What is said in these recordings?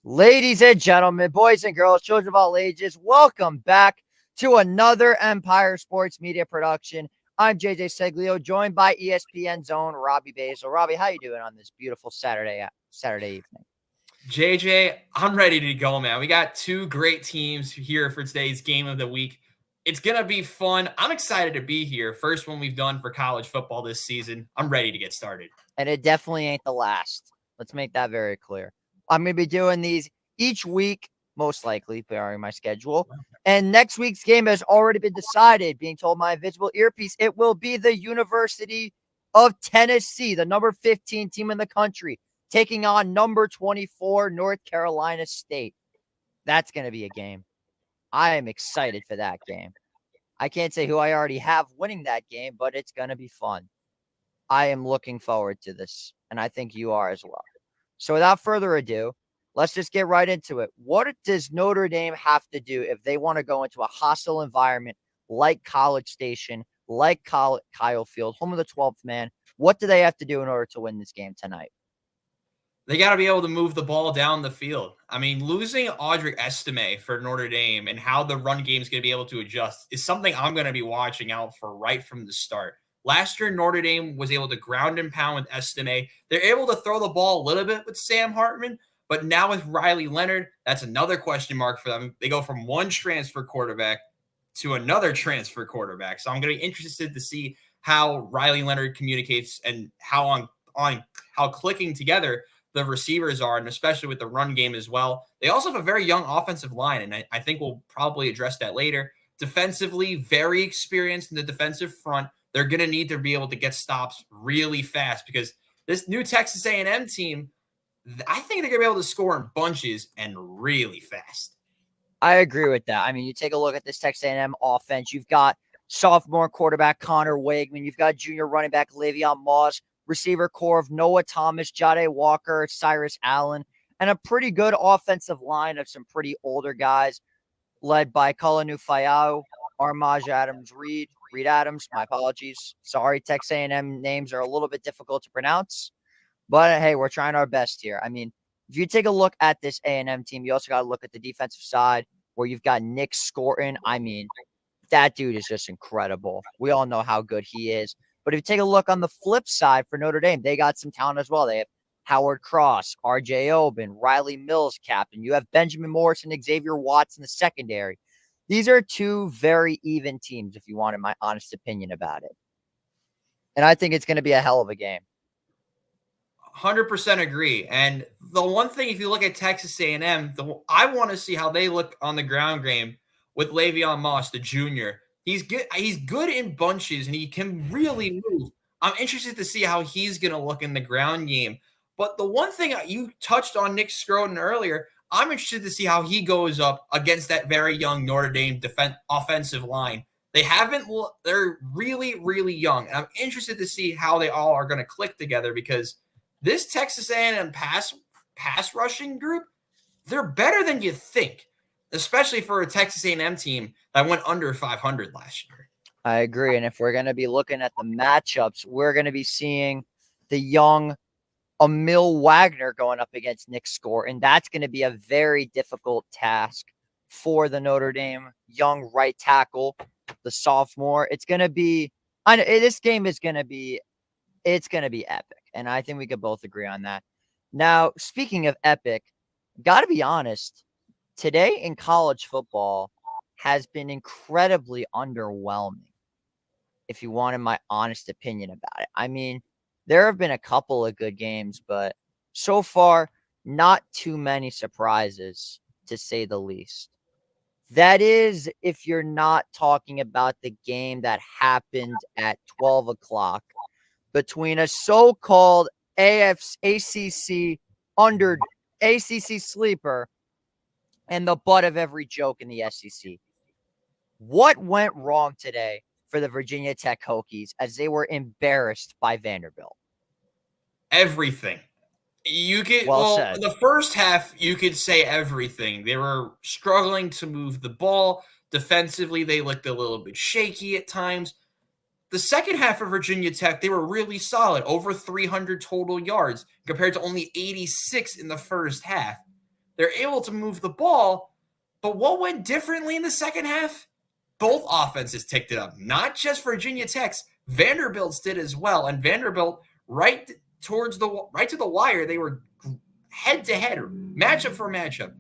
Ladies and gentlemen, boys and girls, children of all ages, welcome back to another Empire Sports Media production. I'm JJ Seglio, joined by ESPN Zone Robbie Basel. Robbie, how you doing on this beautiful Saturday evening? JJ, I'm ready to go, man. We got two great teams here for today's game of the week. It's going to be fun. I'm excited to be here. First one we've done for college football this season. I'm ready to get started. And it definitely ain't the last. Let's make that very clear. I'm going to be doing these each week, most likely, barring my schedule. And next week's game has already been decided. Being told my invisible earpiece, it will be the University of Tennessee, the number 15 team in the country, taking on number 24 North Carolina State. That's going to be a game. I am excited for that game. I can't say who I already have winning that game, but it's going to be fun. I am looking forward to this, and I think you are as well. So without further ado, let's just get right into it. What does Notre Dame have to do if they want to go into a hostile environment like College Station, like Kyle Field, home of the 12th man? What do they have to do in order to win this game tonight? They got to be able to move the ball down the field. I mean, losing Audric Estime for Notre Dame and how the run game is going to be able to adjust is something I'm going to be watching out for right from the start. Last year, Notre Dame was able to ground and pound with Estime. They're able to throw the ball a little bit with Sam Hartman, but now with Riley Leonard, that's another question mark for them. They go from one transfer quarterback to another transfer quarterback. So I'm going to be interested to see how Riley Leonard communicates and how how clicking together the receivers are, and especially with the run game as well. They also have a very young offensive line, and I think we'll probably address that later. Defensively, very experienced in the defensive front. They're going to need to be able to get stops really fast because this new Texas A&M team, I think they're going to be able to score in bunches and really fast. I agree with that. I mean, you take a look at this Texas A&M offense. You've got sophomore quarterback Connor Wegman. You've got junior running back Le'Veon Moss, receiver core of Noah Thomas, Jade Walker, Cyrus Allen, and a pretty good offensive line of some pretty older guys led by Kalanu Fayao, Armaj Adams Reed Adams. My apologies. Sorry, Texas A&M names are a little bit difficult to pronounce, but hey, we're trying our best here. I mean, if you take a look at this A&M team, you also got to look at the defensive side where you've got Nick Scorton. I mean, that dude is just incredible. We all know how good he is. But if you take a look on the flip side for Notre Dame, they got some talent as well. They have Howard Cross, RJ Oben, Riley Mills, captain. You have Benjamin Morrison, Xavier Watts in the secondary. These are two very even teams, if you wanted my honest opinion about it. And I think it's going to be a hell of a game. 100% agree. And the one thing, if you look at Texas A&M, I want to see how they look on the ground game with Le'Veon Moss, the junior. He's good. He's good in bunches, and he can really move. I'm interested to see how he's going to look in the ground game. But the one thing you touched on, Nick Scroton, earlier, I'm interested to see how he goes up against that very young Notre Dame offensive line. They're really, really young. And I'm interested to see how they all are going to click together because this Texas A&M pass rushing group, they're better than you think, especially for a Texas A&M team that went under 500 last year. I agree. And if we're going to be looking at the matchups, we're going to be seeing the young Emil Wagner going up against Nick Scorton. That's going to be a very difficult task for the Notre Dame young right tackle, the sophomore. It's going to be – this game is going to be – it's going to be epic. And I think we could both agree on that. Now, speaking of epic, got to be honest, today in college football has been incredibly underwhelming, if you wanted my honest opinion about it. I mean, there have been a couple of good games, but so far, not too many surprises, to say the least. That is, if you're not talking about the game that happened at 12 o'clock between a so-called ACC sleeper and the butt of every joke in the SEC. What went wrong today for the Virginia Tech Hokies as they were embarrassed by Vanderbilt? Everything. The first half, you could say everything. They were struggling to move the ball. Defensively, they looked a little bit shaky at times. The second half of Virginia Tech, they were really solid, over 300 total yards compared to only 86 in the first half. They're able to move the ball. But what went differently in the second half? Both offenses ticked it up, not just Virginia Tech's. Vanderbilt's did as well. And Vanderbilt, right to the wire, they were head to head, matchup for matchup.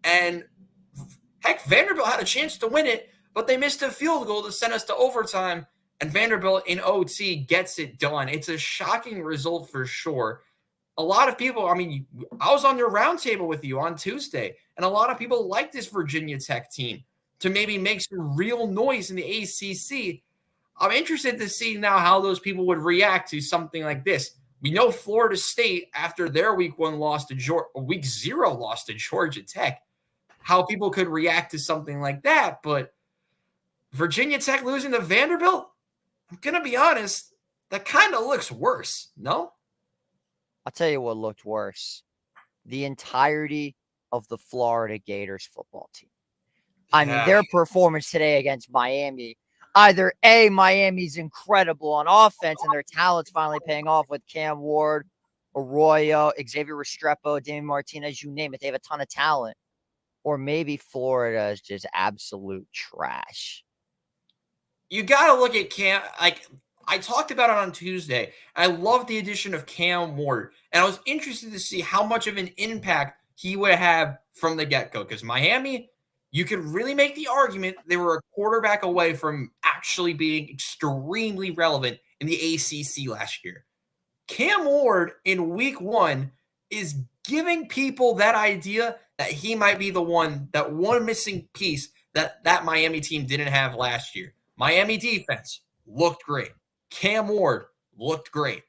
And heck, Vanderbilt had a chance to win it, but they missed a field goal to send us to overtime. And Vanderbilt in OT gets it done. It's a shocking result for sure. A lot of people, I mean, I was on your roundtable with you on Tuesday, and a lot of people like this Virginia Tech team to maybe make some real noise in the ACC. I'm interested to see now how those people would react to something like this. We know Florida State, after their week 0 loss to Georgia Tech, how people could react to something like that. But Virginia Tech losing to Vanderbilt, I'm going to be honest, that kind of looks worse, no? I'll tell you what looked worse. The entirety of the Florida Gators football team. I mean, their performance today against Miami, either A, Miami's incredible on offense and their talent's finally paying off with Cam Ward, Arroyo, Xavier Restrepo, Damian Martinez, you name it. They have a ton of talent. Or maybe Florida is just absolute trash. You got to look at Cam. Like, I talked about it on Tuesday. I love the addition of Cam Ward, and I was interested to see how much of an impact he would have from the get-go. Because Miami, you could really make the argument they were a quarterback away from actually being extremely relevant in the ACC last year. Cam Ward in week 1 is giving people that idea that he might be the one missing piece that Miami team didn't have last year. Miami defense looked great. Cam Ward looked great.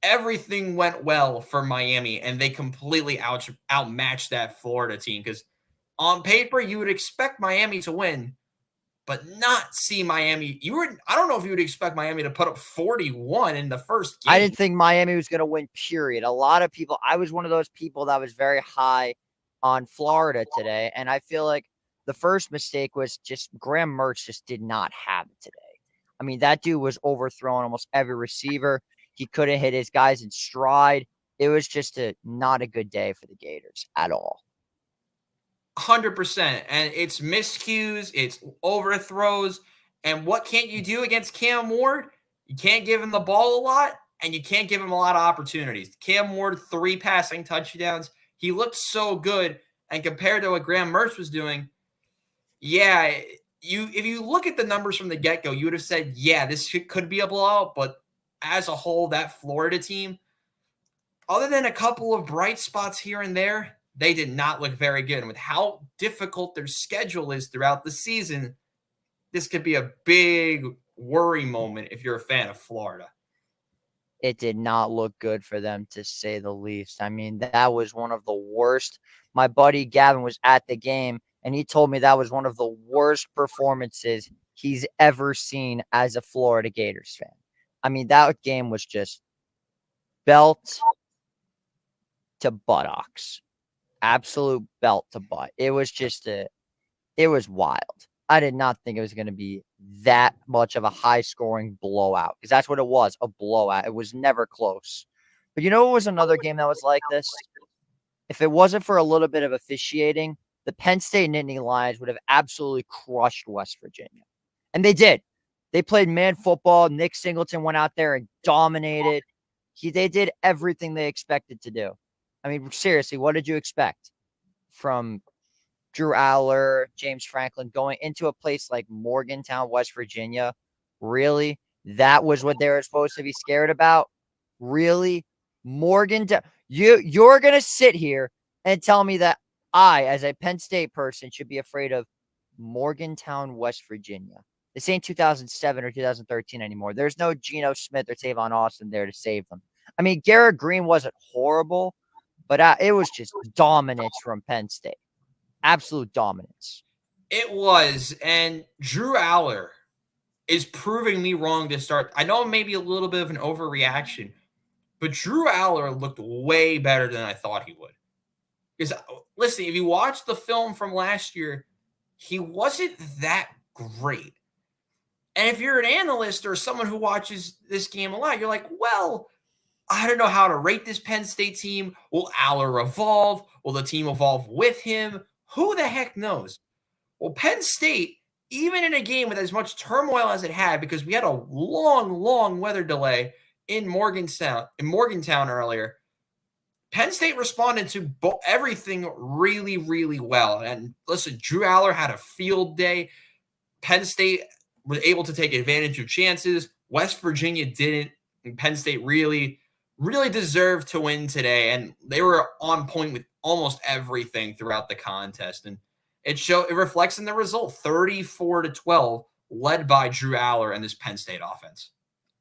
Everything went well for Miami, and they completely outmatched that Florida team. Because on paper, you would expect Miami to win, but not see Miami. I don't know if you would expect Miami to put up 41 in the first game. I didn't think Miami was going to win, period. A lot of people, I was one of those people that was very high on Florida today, and I feel like the first mistake was just Graham Mertz just did not have it today. I mean, that dude was overthrowing almost every receiver. He couldn't hit his guys in stride. It was just not a good day for the Gators at all. 100%. And it's miscues, it's overthrows. And what can't you do against Cam Ward? You can't give him the ball a lot, and you can't give him a lot of opportunities. Cam Ward, 3 passing touchdowns. He looked so good. And compared to what Graham Mertz was doing, yeah, if you look at the numbers from the get-go, you would have said, yeah, this could be a blowout. But as a whole, that Florida team, other than a couple of bright spots here and there, they did not look very good. And with how difficult their schedule is throughout the season, this could be a big worry moment if you're a fan of Florida. It did not look good for them, to say the least. I mean, that was one of the worst. My buddy Gavin was at the game, and he told me that was one of the worst performances he's ever seen as a Florida Gators fan. I mean, that game was just belt to buttocks. Absolute belt to butt. It was just it was wild. I did not think it was going to be that much of a high-scoring blowout, because that's what it was, a blowout. It was never close. But you know what was another game that was like this? If it wasn't for a little bit of officiating, the Penn State Nittany Lions would have absolutely crushed West Virginia. And they did. They played man football. Nick Singleton went out there and dominated. They did everything they expected to do. I mean, seriously, what did you expect from Drew Aller, James Franklin going into a place like Morgantown, West Virginia? Really? That was what they were supposed to be scared about? Really? Morgantown? You're going to sit here and tell me that I, as a Penn State person, should be afraid of Morgantown, West Virginia? This ain't 2007 or 2013 anymore. There's no Geno Smith or Tavon Austin there to save them. I mean, Garrett Green wasn't horrible, but it was just dominance from Penn State. Absolute dominance. It was. And Drew Aller is proving me wrong to start. I know maybe a little bit of an overreaction, but Drew Aller looked way better than I thought he would. Because, listen, if you watch the film from last year, he wasn't that great. And if you're an analyst or someone who watches this game a lot, you're like, well, I don't know how to rate this Penn State team. Will Aller evolve? Will the team evolve with him? Who the heck knows? Well, Penn State, even in a game with as much turmoil as it had, because we had a long weather delay in Morgantown earlier, Penn State responded to everything really well. And listen, Drew Aller had a field day. Penn State was able to take advantage of chances. West Virginia didn't. And Penn State really deserved to win today. And they were on point with almost everything throughout the contest. And it reflects in the result, 34-12, led by Drew Aller and this Penn State offense.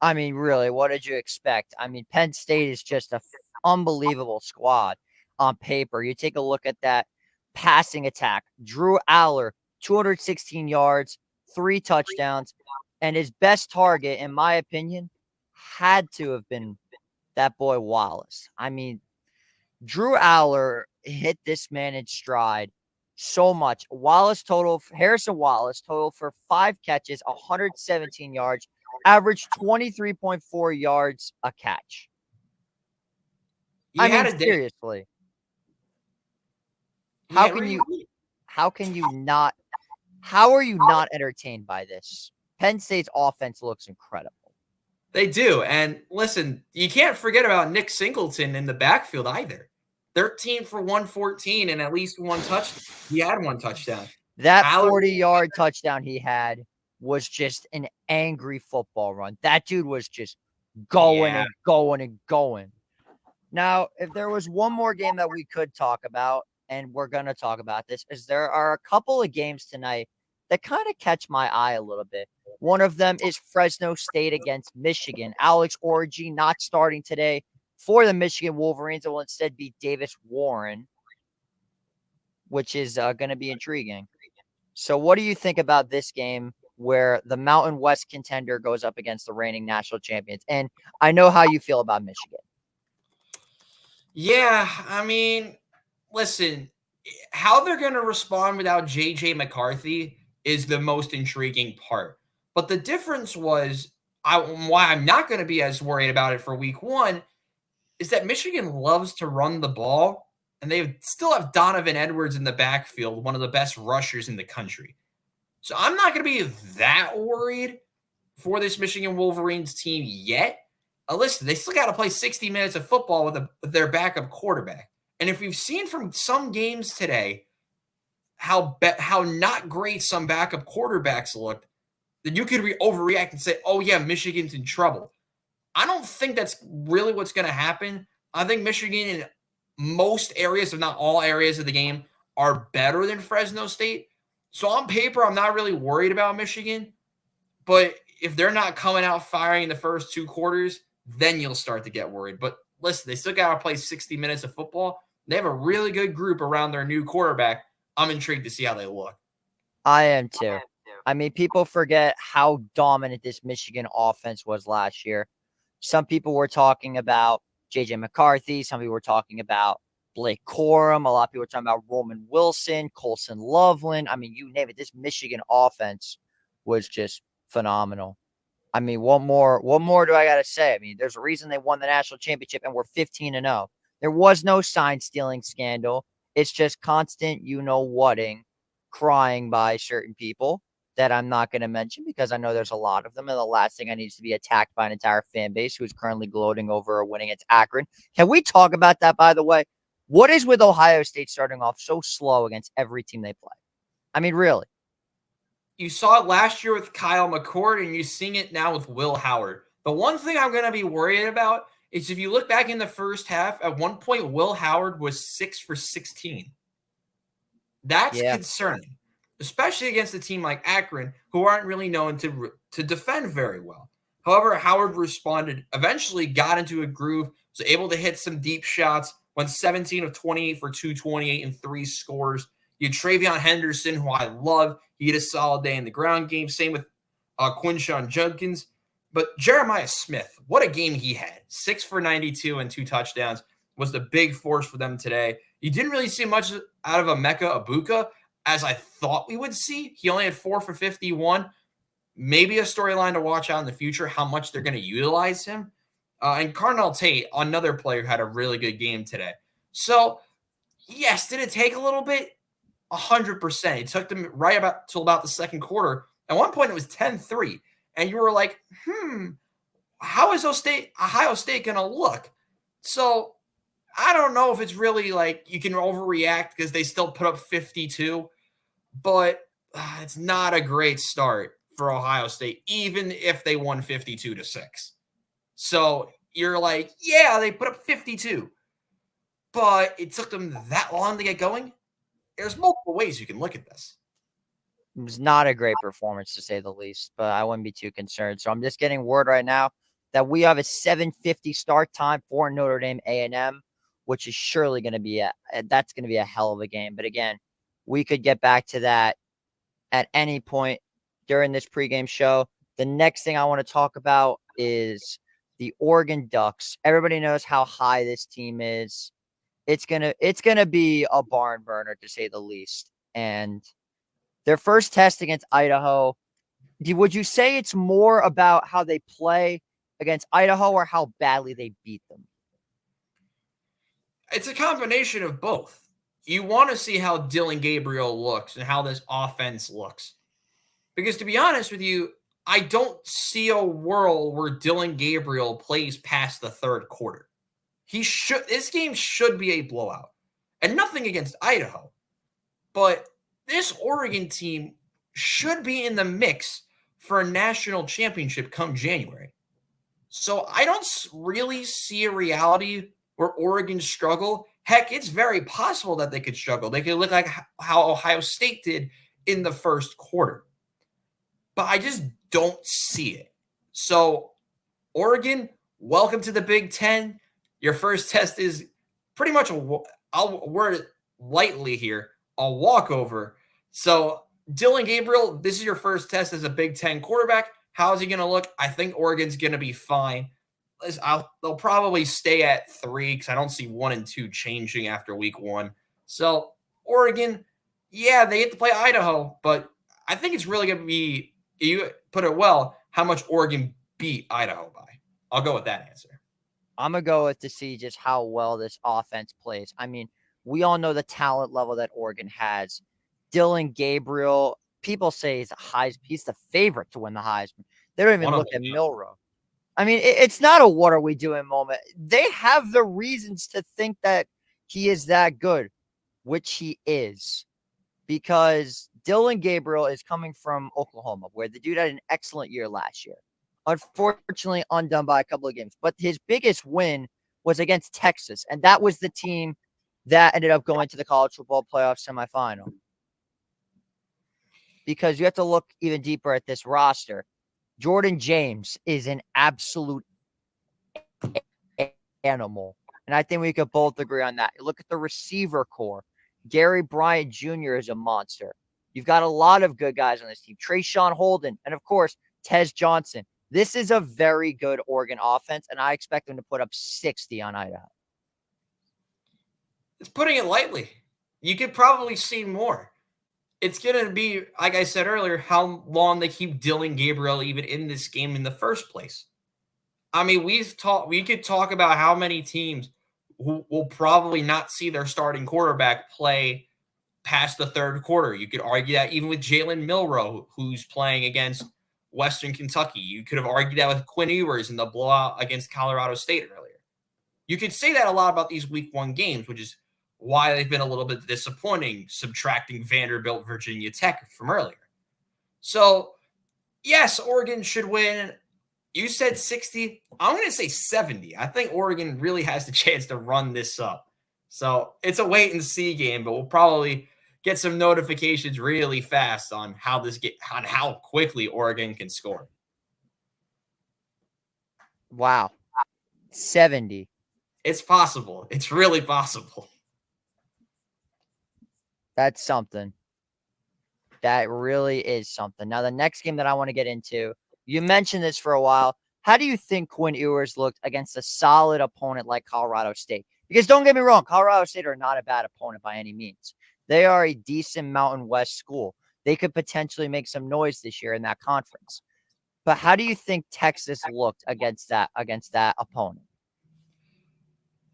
I mean, really, what did you expect? I mean, Penn State is just an unbelievable squad on paper. You take a look at that passing attack. Drew Aller, 216 yards, 3 touchdowns, and his best target, in my opinion, had to have been that boy Wallace. I mean, Drew Aller hit this man in stride so much. Harrison Wallace total for 5 catches, 117 yards, averaged 23.4 yards a catch. Seriously. How are you not entertained by this? Penn State's offense looks incredible. They do. And listen, you can't forget about Nick Singleton in the backfield either. 13 for 114 and at least 1 touchdown. He had 1 touchdown. That 40-yard touchdown he had was just an angry football run. That dude was just going and going. Now, if there was one more game that we could talk about, and we're going to talk about this, is there are a couple of games tonight that kind of catch my eye a little bit. One of them is Fresno State against Michigan. Alex Orji not starting today for the Michigan Wolverines. It will instead be Davis Warren, which is going to be intriguing. So what do you think about this game where the Mountain West contender goes up against the reigning national champions? And I know how you feel about Michigan. Yeah, I mean, listen, how they're going to respond without J.J. McCarthy is the most intriguing part. But the difference was why I'm not going to be as worried about it for week 1 is that Michigan loves to run the ball, and they still have Donovan Edwards in the backfield, one of the best rushers in the country. So I'm not going to be that worried for this Michigan Wolverines team yet. Listen, they still got to play 60 minutes of football with their backup quarterback. And if we've seen from some games today how not great some backup quarterbacks looked, then you could overreact and say, oh, yeah, Michigan's in trouble. I don't think that's really what's going to happen. I think Michigan in most areas, if not all areas of the game, are better than Fresno State. So on paper, I'm not really worried about Michigan. But if they're not coming out firing in the first 2 quarters, then you'll start to get worried. But listen, they still got to play 60 minutes of football. They have a really good group around their new quarterback. I'm intrigued to see how they look. I am too. I mean, people forget how dominant this Michigan offense was last year. Some people were talking about J.J. McCarthy. Some people were talking about Blake Corum. A lot of people were talking about Roman Wilson, Colson Loveland. I mean, you name it. This Michigan offense was just phenomenal. I mean, what more do I got to say? I mean, there's a reason they won the national championship and we're 15-0. There was no sign stealing scandal. It's just constant, whatting, crying by certain people that I'm not going to mention because I know there's a lot of them. And the last thing I need is to be attacked by an entire fan base who's currently gloating over a winning against Akron. Can we talk about that, by the way? What is with Ohio State starting off so slow against every team they play? I mean, really. You saw it last year with Kyle McCord, and you're seeing it now with Will Howard. The one thing I'm going to be worried about is if you look back in the first half, at one point, Will Howard was 6 for 16. That's concerning, especially against a team like Akron, who aren't really known to defend very well. However, Howard responded, eventually got into a groove, was able to hit some deep shots, went 17 of 28 for 228 and 3 scores. You had Travion Henderson, who I love. He had a solid day in the ground game. Same with Quinshawn Judkins. But Jeremiah Smith, what a game he had. 6 for 92 and 2 touchdowns was the big force for them today. You didn't really see much out of Emeka Ibuka as I thought we would see. He only had 4 for 51. Maybe a storyline to watch out in the future, how much they're going to utilize him. And Carnell Tate, another player, had a really good game today. So, yes, did it take a little bit? 100%. It took them right about till about the second quarter. At one point, it was 10-3. And you were like, how is Ohio State going to look? So, I don't know if it's really like you can overreact because they still put up 52, but it's not a great start for Ohio State, even if they won 52-6. So you're like, yeah, they put up 52, but it took them that long to get going. There's multiple ways you can look at this. It was not a great performance, to say the least, but I wouldn't be too concerned. So I'm just getting word right now that we have a 7:50 start time for Notre Dame A&M, which is surely going to be that's going to be a hell of a game. But again, we could get back to that at any point during this pregame show. The next thing I want to talk about is the Oregon Ducks. Everybody knows how high this team is. It's gonna be a barn burner, to say the least. And their first test against Idaho, would you say it's more about how they play against Idaho or how badly they beat them? It's a combination of both. You want to see how Dylan Gabriel looks and how this offense looks. Because to be honest with you, I don't see a world where Dylan Gabriel plays past the third quarter. This game should be a blowout. And nothing against Idaho. But this Oregon team should be in the mix for a national championship come January. So I don't really see a reality where Oregon struggle. Heck, it's very possible that they could struggle. They could look like how Ohio State did in the first quarter. But I just don't see it. So, Oregon, welcome to the Big Ten. Your first test is pretty much I'll word it lightly here, a walkover. So, Dylan Gabriel, this is your first test as a Big Ten quarterback. How is he going to look? I think Oregon's going to be fine. They'll probably stay at 3 because I don't see 1 and 2 changing after week 1. So, Oregon, yeah, they get to play Idaho, but I think it's really going to be, you put it well, how much Oregon beat Idaho by. I'll go with that answer. I'm going to go with to see just how well this offense plays. I mean, we all know the talent level that Oregon has. Dylan Gabriel, people say he's the favorite to win the Heisman. They don't even look at Milroe. I mean, it's not a what are we doing moment. They have the reasons to think that he is that good, which he is, because Dylan Gabriel is coming from Oklahoma, where the dude had an excellent year last year. Unfortunately, undone by a couple of games. But his biggest win was against Texas, and that was the team that ended up going to the college football playoff semifinal. Because you have to look even deeper at this roster. Jordan James is an absolute animal. And I think we could both agree on that. Look at the receiver core. Gary Bryant Jr. is a monster. You've got a lot of good guys on this team. Trayshawn Holden, and of course, Tez Johnson. This is a very good Oregon offense, and I expect them to put up 60 on Idaho. It's putting it lightly. You could probably see more. It's going to be, like I said earlier, how long they keep Dylan Gabriel even in this game in the first place. I mean, we could talk about how many teams who will probably not see their starting quarterback play past the third quarter. You could argue that even with Jalen Milroe, who's playing against Western Kentucky. You could have argued that with Quinn Ewers in the blowout against Colorado State earlier. You could say that a lot about these week 1 games, which is why they've been a little bit disappointing, subtracting Vanderbilt, Virginia Tech from earlier. So, yes, Oregon should win. You said 60. I'm going to say 70. I think Oregon really has the chance to run this up. So, it's a wait and see game, but we'll probably get some notifications really fast on how quickly Oregon can score. Wow. 70. It's possible. It's really possible. That's something. That really is something. Now, the next game that I want to get into, you mentioned this for a while. How do you think Quinn Ewers looked against a solid opponent like Colorado State? Because don't get me wrong, Colorado State are not a bad opponent by any means. They are a decent Mountain West school. They could potentially make some noise this year in that conference. But how do you think Texas looked against that opponent?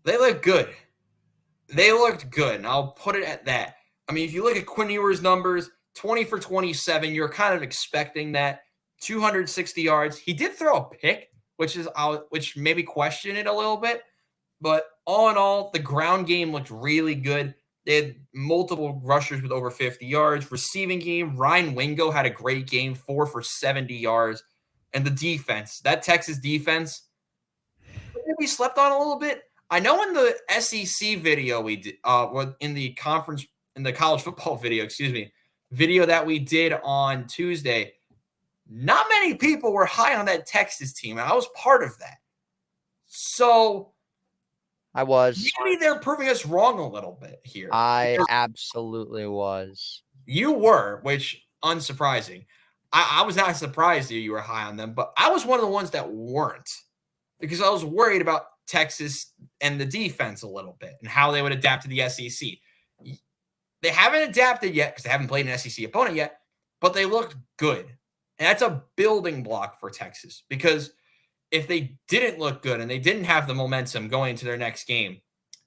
They look good. They looked good, and I'll put it at that. I mean, if you look at Quinn Ewers' numbers, 20 for 27, you're kind of expecting that. 260 yards. He did throw a pick, which maybe question it a little bit. But all in all, the ground game looked really good. They had multiple rushers with over 50 yards. Receiving game, Ryan Wingo had a great game, 4 for 70 yards. And the defense, that Texas defense, maybe slept on a little bit. I know in the SEC video we did, in the college football video that we did on Tuesday, not many people were high on that Texas team, and I was part of that. So I was. maybe they're proving us wrong a little bit here. I absolutely was. You were, which unsurprising. I was not surprised that you were high on them, but I was one of the ones that weren't because I was worried about Texas and the defense a little bit and how they would adapt to the SEC. They haven't adapted yet because they haven't played an SEC opponent yet, but they looked good. And that's a building block for Texas because if they didn't look good and they didn't have the momentum going into their next game,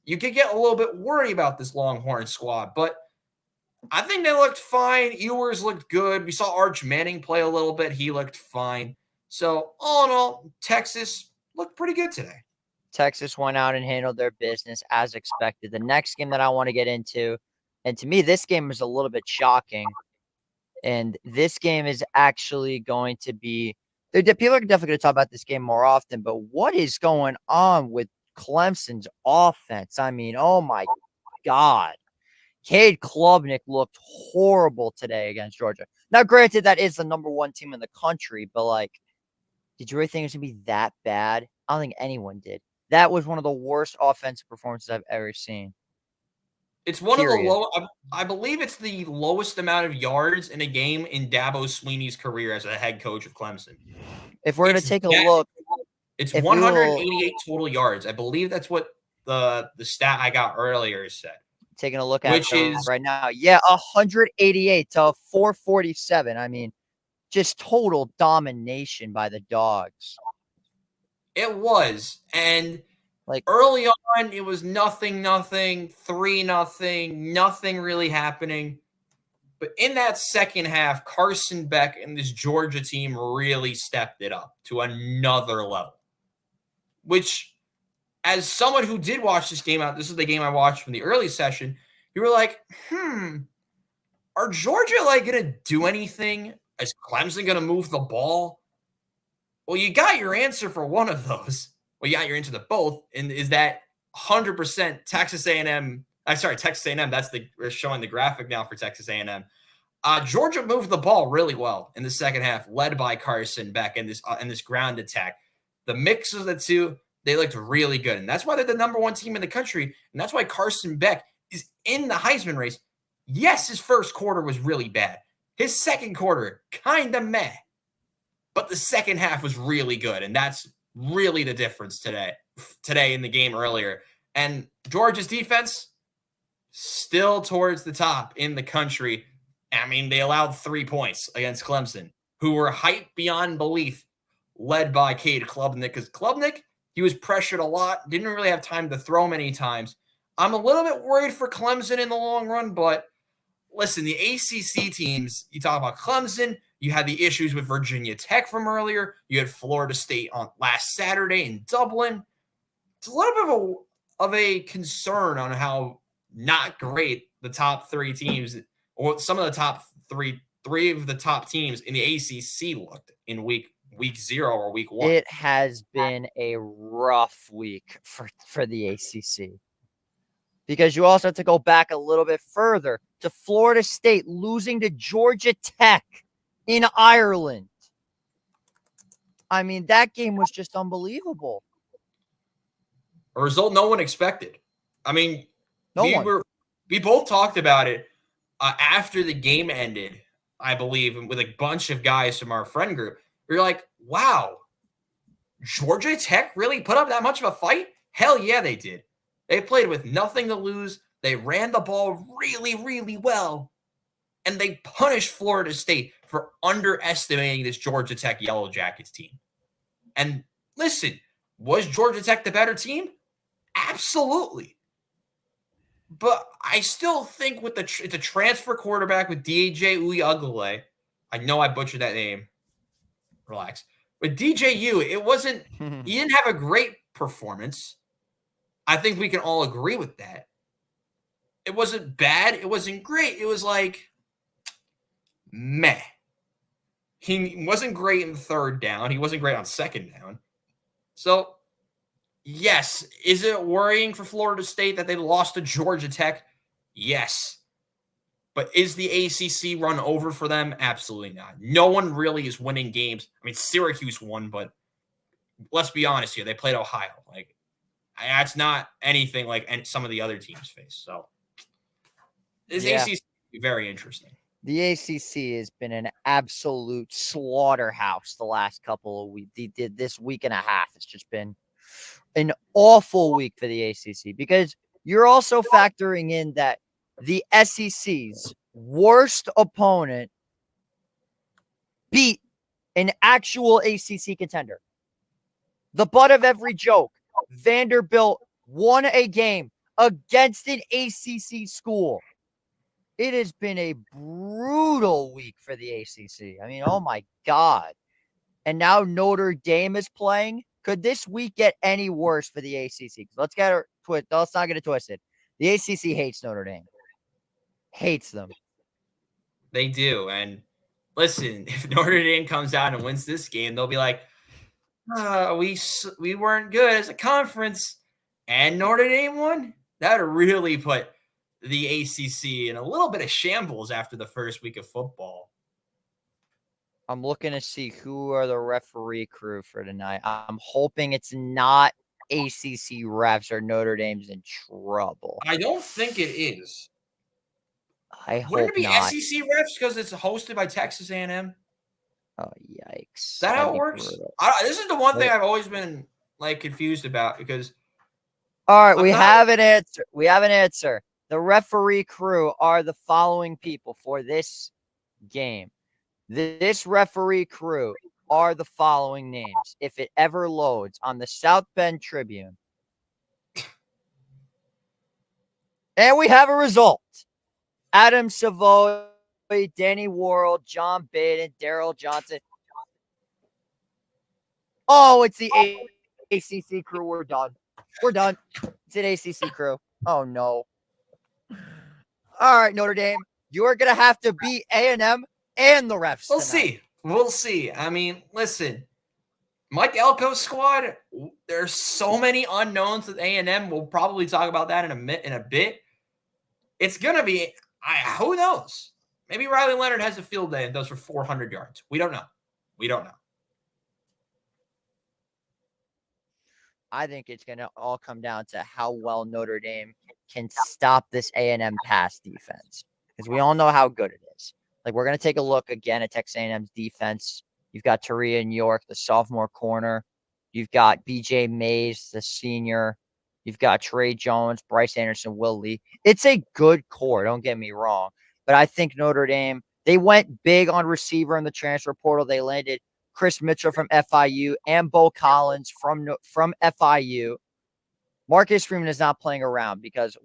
you could get a little bit worried about this Longhorn squad. But I think they looked fine. Ewers looked good. We saw Arch Manning play a little bit. He looked fine. So all in all, Texas looked pretty good today. Texas went out and handled their business as expected. The next game that I want to get into, and to me, this game is a little bit shocking. And this game is actually going to be – people are definitely going to talk about this game more often, but what is going on with Clemson's offense? I mean, oh, my God. Cade Klubnik looked horrible today against Georgia. Now, granted, that is the number one team in the country, but, like, did you really think it was going to be that bad? I don't think anyone did. That was one of the worst offensive performances I've ever seen. It's one of the low. I believe it's the lowest amount of yards in a game in Dabo Swinney's career as a head coach of Clemson. If we're going to take a look, it's 188 total yards. I believe that's what the stat I got earlier said. Taking a look at it right now, yeah, 188 to 447. I mean, just total domination by the Dogs. It was, and like early on, it was nothing, 3-0, nothing really happening. But in that second half, Carson Beck and this Georgia team really stepped it up to another level. Which, as someone who did watch this game out, this is the game I watched from the early session, you were like, are Georgia going to do anything? Is Clemson going to move the ball? Well, you got your answer for one of those. Well, you got your answer to both, and is that 100% Texas A&M? Texas A&M. We're showing the graphic now for Texas A&M. Georgia moved the ball really well in the second half, led by Carson Beck and this ground attack. The mix of the two, they looked really good, and that's why they're the number one team in the country, and that's why Carson Beck is in the Heisman race. Yes, his first quarter was really bad. His second quarter, kind of meh. But the second half was really good, and that's really the difference today in the game earlier. And Georgia's defense, still towards the top in the country. I mean, they allowed 3 points against Clemson, who were hyped beyond belief, led by Cade Klubnik. Because Klubnik, he was pressured a lot, didn't really have time to throw many times. I'm a little bit worried for Clemson in the long run, but listen, the ACC teams, you talk about Clemson, you had the issues with Virginia Tech from earlier. You had Florida State on last Saturday in Dublin. It's a little bit of a concern on how not great the top three teams, or some of the top three of the top teams in the ACC looked in week 0 or week 1. It has been a rough week for the ACC. Because you also have to go back a little bit further to Florida State losing to Georgia Tech in Ireland. I mean, that game was just unbelievable. A result no one expected. I mean, we both talked about it after the game ended, I believe, with a bunch of guys from our friend group. We were like, wow, Georgia Tech really put up that much of a fight? Hell yeah, they did. They played with nothing to lose. They ran the ball really, really well. and they punished Florida State for underestimating this Georgia Tech Yellow Jackets team. And listen, was Georgia Tech the better team? Absolutely. But I still think with the transfer quarterback with DJ Uiagalelei, I know I butchered that name. Relax. With DJU, it wasn't, he didn't have a great performance. I think we can all agree with that. It wasn't bad. It wasn't great. It was like, meh. He wasn't great in third down. He wasn't great on second down. So, yes. Is it worrying for Florida State that they lost to Georgia Tech? Yes. But is the ACC run over for them? Absolutely not. No one really is winning games. I mean, Syracuse won, but let's be honest here. They played Ohio. Like, that's not anything like some of the other teams face. So, this ACC is very interesting. The ACC has been an absolute slaughterhouse the last couple of weeks. This week and a half. It's just been an awful week for the ACC because you're also factoring in that the SEC's worst opponent beat an actual ACC contender. The butt of every joke, Vanderbilt won a game against an ACC school. It has been a brutal week for the ACC. I mean, oh my God. And now Notre Dame is playing. Could this week get any worse for the ACC? Let's not get it twisted. The ACC hates Notre Dame. Hates them. They do. And listen, if Notre Dame comes out and wins this game, they'll be like, we weren't good as a conference, and Notre Dame won. That would really put the ACC in a little bit of shambles after the first week of football. I'm looking to see who are the referee crew for tonight. I'm hoping it's not ACC refs or Notre Dame's in trouble. I don't think it is. I hope Wouldn't it be not. SEC refs because it's hosted by Texas A&M? Oh, yikes. Is that how it works? This is the one thing I've always been like confused about because. All right, we have an answer. We have an answer. The referee crew are the following people for this game. This referee crew are the following names. If it ever loads on the South Bend Tribune. And we have a result. Adam Savoy, Danny Worrell, John Baden, Daryl Johnson. Oh, it's the ACC crew. We're done. We're done. It's an ACC crew. Oh, no. All right, Notre Dame. You are going to have to beat A&M and the refs We'll tonight. see. We'll see. I mean, listen. Mike Elko's squad, there's so many unknowns with A&M. We'll probably talk about that in a bit. It's going to be who knows? Maybe Riley Leonard has a field day and does for 400 yards. We don't know. We don't know. I think it's going to all come down to how well Notre Dame can stop this A&M pass defense. Because we all know how good it is. Like, we're going to take a look again at Texas A&M's defense. You've got Taria New York, the sophomore corner. You've got B.J. Mays, the senior. You've got Trey Jones, Bryce Anderson, Will Lee. It's a good core, don't get me wrong. But I think Notre Dame, they went big on receiver in the transfer portal. They landed Chris Mitchell from FIU and Bo Collins from FIU. Marcus Freeman is not playing around because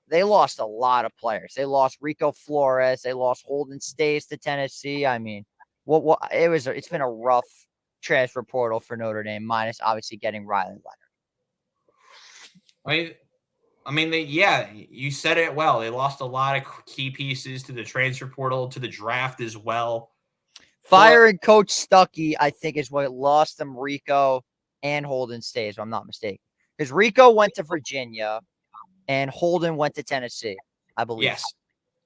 they lost a lot of players. They lost Rico Flores. They lost Holden Stays to Tennessee. I mean, it's been a rough transfer portal for Notre Dame, minus obviously getting Riley Leonard. I mean, you said it well. They lost a lot of key pieces to the transfer portal, to the draft as well. Firing Coach Stuckey, I think, is what lost them Rico and Holden Stays, if I'm not mistaken. Because Rico went to Virginia and Holden went to Tennessee, I believe.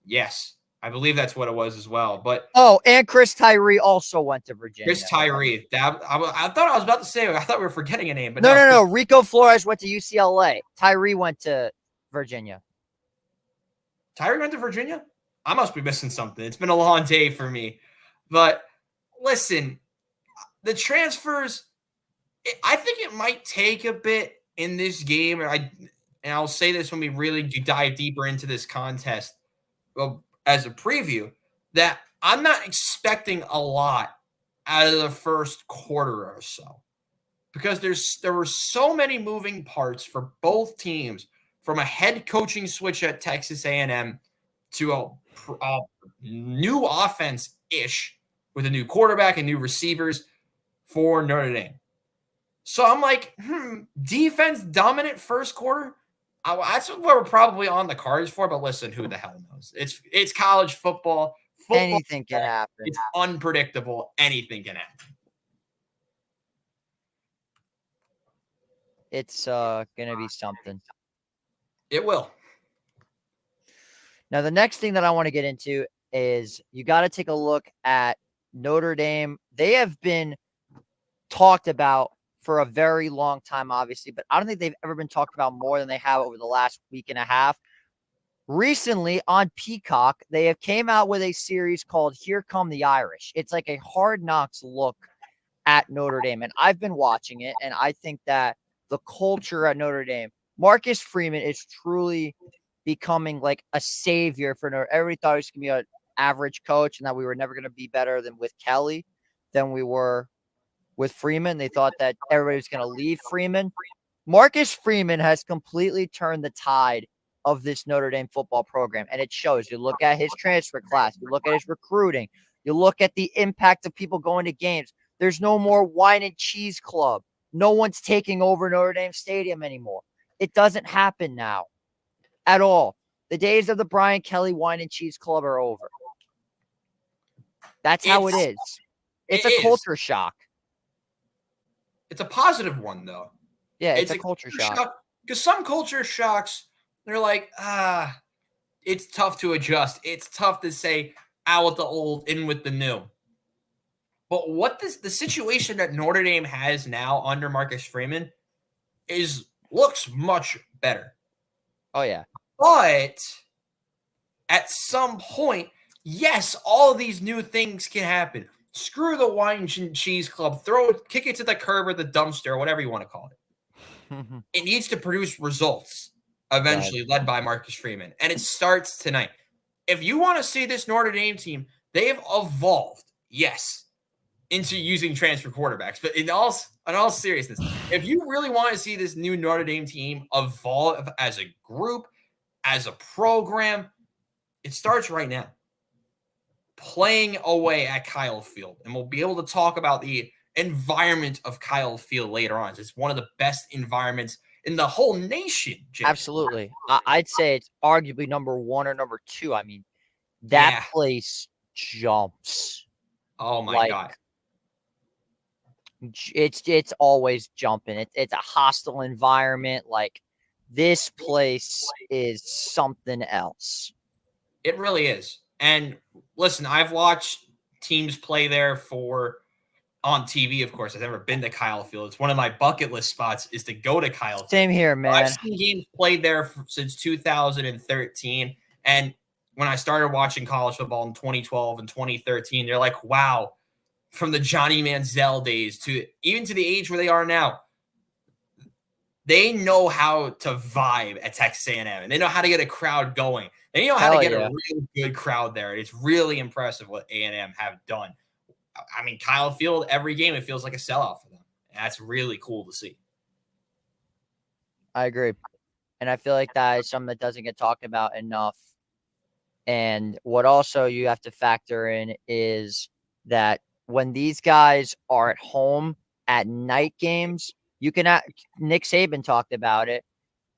Yes. I believe that's what it was as well. But and Chris Tyree also went to Virginia. Chris Tyree. I thought I was about to say, I thought we were forgetting a name. But no. Rico Flores went to UCLA. Tyree went to Virginia. Tyree went to Virginia? I must be missing something. It's been a long day for me. But listen, the transfers, I think it might take a bit in this game. And I'll say this when we really dive deeper into this contest. Well, as a preview, that I'm not expecting a lot out of the first quarter or so, because there were so many moving parts for both teams, from a head coaching switch at Texas A&M to a new offense-ish with a new quarterback and new receivers for Notre Dame. So I'm like, defense dominant first quarter? That's what we're probably on the cards for, but listen, who the hell knows? It's college football. Anything can happen. It's unpredictable. Anything can happen. It's going to be something. It will. Now, the next thing that I want to get into is you got to take a look at Notre Dame. They have been talked about for a very long time, obviously, but I don't think they've ever been talked about more than they have over the last week and a half. Recently on Peacock, they have came out with a series called Here Come the Irish. It's like a Hard Knocks look at Notre Dame, and I've been watching it, and I think that the culture at Notre Dame, Marcus Freeman is truly becoming like a savior for Notre Dame. Everybody thought he was going to be an average coach and that we were never going to be better than with Kelly than we were with Freeman. They thought that everybody was going to leave Freeman. Marcus Freeman has completely turned the tide of this Notre Dame football program, and it shows. You look at his transfer class, you look at his recruiting, you look at the impact of people going to games. There's no more wine and cheese club. No one's taking over Notre Dame Stadium anymore. It doesn't happen now at all. The days of the Brian Kelly wine and cheese club are over. That's how it is. It's a culture shock. It's a positive one, though. Yeah, it's a culture shock. Because some culture shocks, they're like, it's tough to adjust. It's tough to say out with the old, in with the new. But the situation that Notre Dame has now under Marcus Freeman looks much better. Oh, yeah. But at some point, yes, all of these new things can happen. Screw the wine and cheese club. Kick it to the curb or the dumpster, or whatever you want to call it. It needs to produce results eventually, led by Marcus Freeman. And it starts tonight. If you want to see this Notre Dame team, they have evolved, yes, into using transfer quarterbacks. But in all seriousness, if you really want to see this new Notre Dame team evolve as a group, as a program, it starts right now. Playing away at Kyle Field. And we'll be able to talk about the environment of Kyle Field later on. It's one of the best environments in the whole nation, Jay. Absolutely. I'd say it's arguably number one or number two. I mean, that place jumps. Oh, my God. It's always jumping. It's a hostile environment. Like, this place is something else. It really is. And listen, I've watched teams play there on TV, of course. I've never been to Kyle Field. It's one of my bucket list spots is to go to Kyle Field. Same here, man. I've seen games played there since 2013. And when I started watching college football in 2012 and 2013, they're like, wow, from the Johnny Manziel days to even to the age where they are now, they know how to vibe at Texas A&M, and they know how to get a crowd going. They know how to get a really good crowd there. It's really impressive what A&M have done. I mean, Kyle Field, every game, it feels like a sellout for them. And that's really cool to see. I agree. And I feel like that is something that doesn't get talked about enough. And what also you have to factor in is that when these guys are at home at night games, Nick Saban talked about it.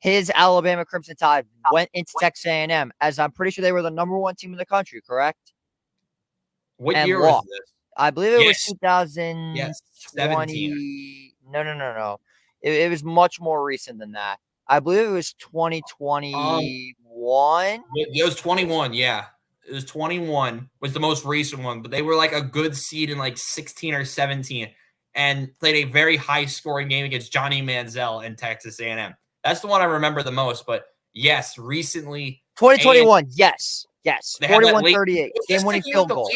His Alabama Crimson Tide went into Texas A&M, as I'm pretty sure they were the number one team in the country, correct? What year was this? I believe it was 2020. Yes, 17. No. It was much more recent than that. I believe it was 2021. It was 21, yeah. It was 21 was the most recent one, but they were like a good seed in like 16 or 17 and played a very high-scoring game against Johnny Manziel and Texas A&M. That's the one I remember the most, but yes, recently. 2021, yes. 41-38, game-winning field goal.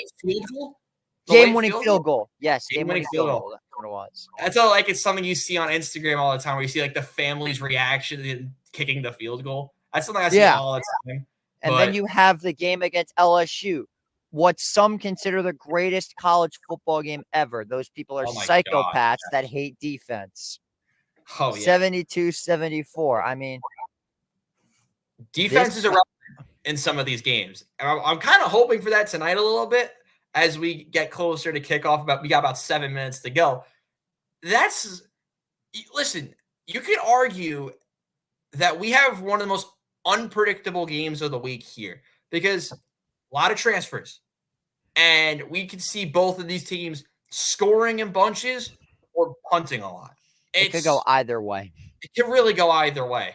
Game-winning field goal. Yes, game-winning field goal. That's what it was. That's all, like, it's something you see on Instagram all the time where you see, like, the family's reaction in kicking the field goal. That's something I see all the time. And then you have the game against LSU. what some consider the greatest college football game ever. Those people are Oh my God, psychopaths yes. that hate defense. Oh yeah. 72-74. I mean, Defense this is irrelevant in some of these games. I'm kind of hoping for that tonight a little bit as we get closer to kickoff. We got about 7 minutes to go. Listen, you could argue that we have one of the most unpredictable games of the week here because a lot of transfers. And we could see both of these teams scoring in bunches or punting a lot. it could go either way. It can really go either way.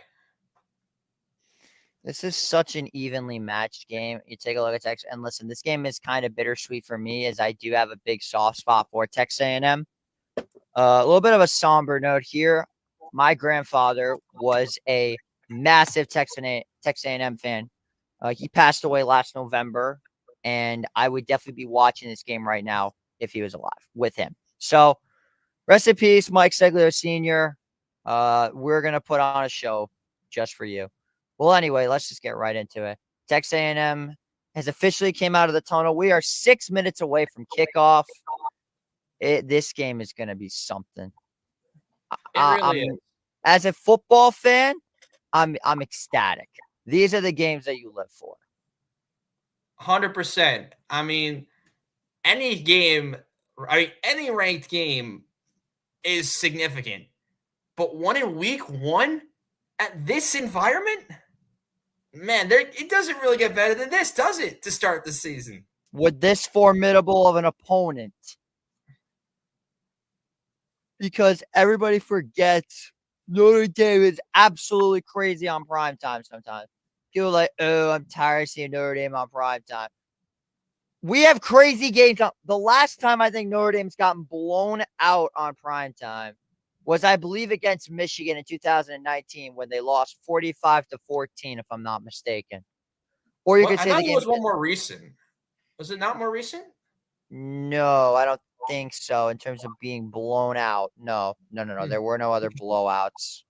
This is such an evenly matched game. You take a look at Texas, and listen, this game is kind of bittersweet for me as I do have a big soft spot for Texas A&M. A little bit of a somber note here. My grandfather was a massive Texas A&M fan. He passed away last November, and I would definitely be watching this game right now if he was alive with him. So, rest in peace, Mike Seglio Sr. We're going to put on a show just for you. Well, anyway, let's just get right into it. Texas A&M has officially came out of the tunnel. We are 6 minutes away from kickoff. This game is going to be something. It really is. As a football fan, I'm ecstatic. These are the games that you live for. 100%. I mean, any ranked game is significant. But one in week one at this environment, man, it doesn't really get better than this, does it, to start the season? With this formidable of an opponent. Because everybody forgets Notre Dame is absolutely crazy on primetime sometimes. People are like, oh, I'm tired of seeing Notre Dame on primetime. We have crazy games. The last time I think Notre Dame's gotten blown out on primetime was, I believe, against Michigan in 2019 when they lost 45-14, if I'm not mistaken. Or you could say I thought it was one more recent. Was it not more recent? No, I don't think so. In terms of being blown out, no. There were no other blowouts.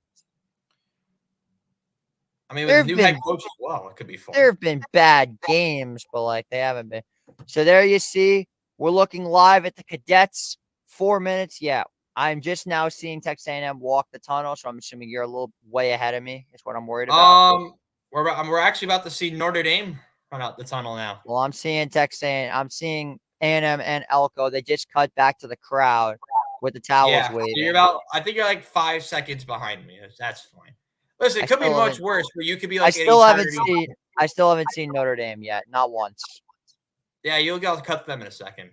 I mean, with the new head coach as well, it could be fun. There have been bad games, but they haven't been. So there you see, we're looking live at the Cadets. 4 minutes. Yeah, I'm just now seeing Texas A&M walk the tunnel, so I'm assuming you're a little way ahead of me. Is what I'm worried about. We're actually about to see Notre Dame run out the tunnel now. Well, I'm seeing Texas A&M. I'm seeing A&M and Elko. They just cut back to the crowd with the towels waving. So I think you're like 5 seconds behind me. That's fine. Listen, it could be much worse, where you could be like. I still haven't seen Notre Dame yet, not once. Yeah, you'll go cut them in a second.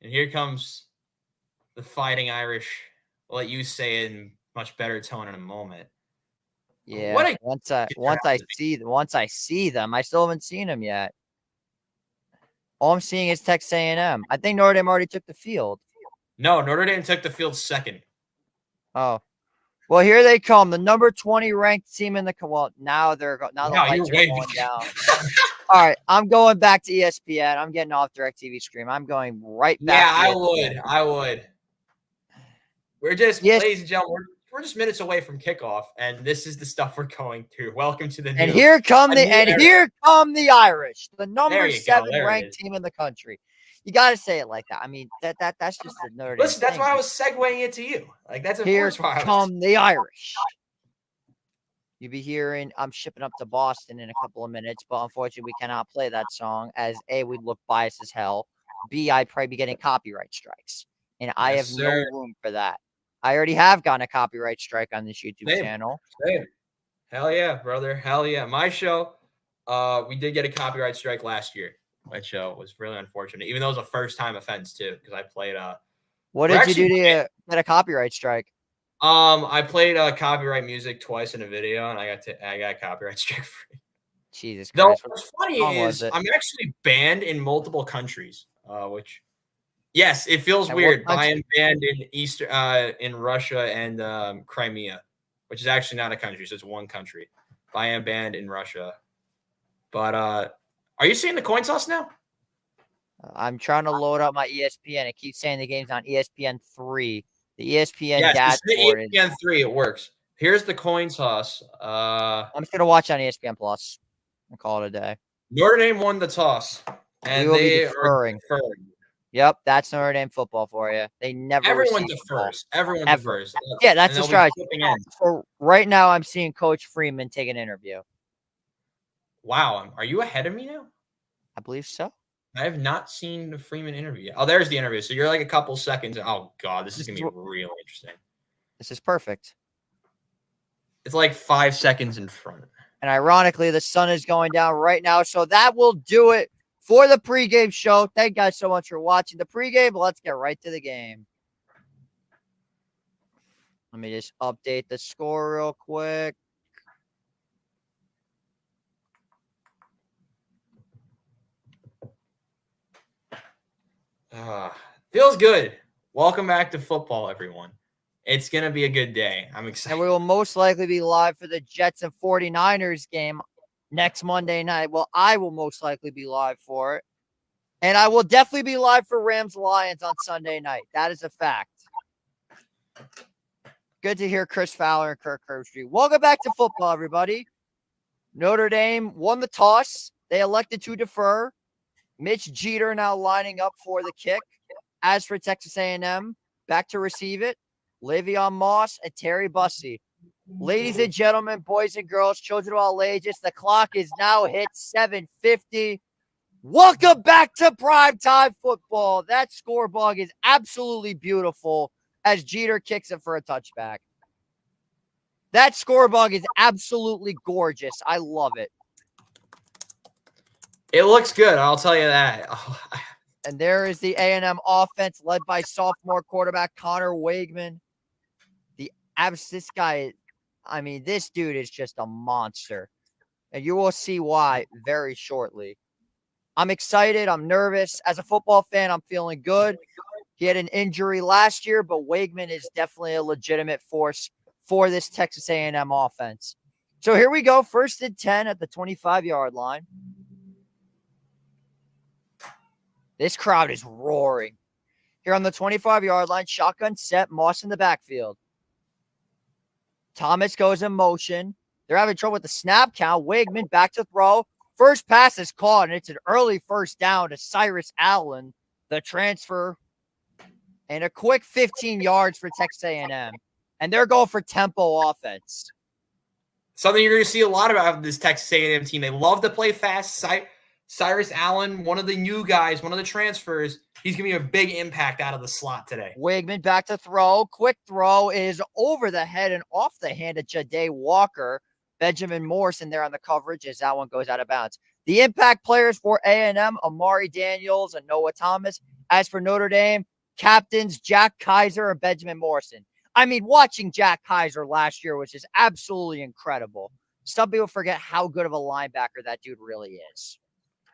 And here comes the Fighting Irish. I'll let you say it in much better tone in a moment. Yeah, once I see them, I still haven't seen them yet. All I'm seeing is Texas A&M. I think Notre Dame already took the field. No, Notre Dame took the field second. Oh, well, here they come. The number 20 ranked team in the now the lights are going down. All right, I'm going back to ESPN. I'm getting off DirecTV stream. I'm going right back. Yeah, I would. We're just, ladies and gentlemen, we're just minutes away from kickoff, and this is the stuff we're going through. Welcome to the new. And here come the Irish, the number 7 ranked team in the country. You got to say it like that. I mean, that's just the Notre Dame. Listen, that's why I was segueing it to you. That's here come the Irish. You'll be hearing I'm shipping up to Boston in a couple of minutes, but unfortunately, we cannot play that song as A, we'd look biased as hell. B, I'd probably be getting copyright strikes, and I have no room for that. I already have gotten a copyright strike on this YouTube channel. Same. Hell yeah, brother. Hell yeah. My show, we did get a copyright strike last year. My show was really unfortunate, even though it was a first-time offense too, because I played. What did you do to get a copyright strike? I played copyright music twice in a video, and I got copyright strike free. Jesus Christ! What's funny is I'm actually banned in multiple countries, which. Yes, it feels weird. I am banned in Russia and Crimea, which is actually not a country, so it's one country. I am banned in Russia. But are you seeing the coin toss now? I'm trying to load up my ESPN. It keeps saying the game's on ESPN 3. The ESPN dashboard. ESPN 3, it works. Here's the coin toss. I'm just gonna watch on ESPN Plus and call it a day. Notre Dame won the toss, And will be they deferring. are deferring. Yep, that's Notre Dame football for you. They never Everyone receive the ball, defers. Everyone ever. defers. Yeah, And that's the they'll be strategy. flipping in. So right now, I'm seeing Coach Freeman take an interview. Wow. Are you ahead of me now? I believe so. I have not seen the Freeman interview yet. Oh, there's the interview. So you're like a couple seconds. Oh, God. This is going to be real interesting. This is perfect. It's like 5 seconds in front. And ironically, the sun is going down right now. So that will do it for the pregame show. Thank you guys so much for watching the pregame. Let's get right to the game. Let me just update the score real quick. Feels good. Welcome back to football, everyone. It's going to be a good day. I'm excited. And we will most likely be live for the Jets and 49ers game next Monday night. Well, I will most likely be live for it. And I will definitely be live for Rams-Lions on Sunday night. That is a fact. Good to hear Chris Fowler and Kirk Herbstreit. Welcome back to football, everybody. Notre Dame won the toss. They elected to defer. Mitch Jeter now lining up for the kick. As for Texas A&M, back to receive it, Le'Veon Moss and Terry Bussey. Ladies and gentlemen, boys and girls, children of all ages, the clock is now hit 7:50. Welcome back to primetime football. That score bug is absolutely beautiful as Jeter kicks it for a touchback. That score bug is absolutely gorgeous. I love it. It looks good, I'll tell you that. And there is the A&M offense led by sophomore quarterback Connor Wakeman. This guy, I mean, this dude is just a monster. And you will see why very shortly. I'm excited. I'm nervous. As a football fan, I'm feeling good. He had an injury last year, but Wakeman is definitely a legitimate force for this Texas A&M offense. So here we go. 1st and 10 at the 25-yard line. This crowd is roaring. Here on the 25-yard line, shotgun set, Moss in the backfield. Thomas goes in motion. They're having trouble with the snap count. Wakeman back to throw. First pass is caught, and it's an early first down to Cyrus Allen, the transfer. And a quick 15 yards for Texas A&M. And they're going for tempo offense. Something you're going to see a lot about this Texas A&M team. They love to play fast. Cyrus Allen, one of the new guys, one of the transfers, he's going to be a big impact out of the slot today. Wakeman back to throw. Quick throw is over the head and off the hand of Ja'Day Walker. Benjamin Morrison there on the coverage as that one goes out of bounds. The impact players for A&M, Amari Daniels and Noah Thomas. As for Notre Dame, captains Jack Kaiser and Benjamin Morrison. I mean, watching Jack Kaiser last year was just absolutely incredible. Some people forget how good of a linebacker that dude really is.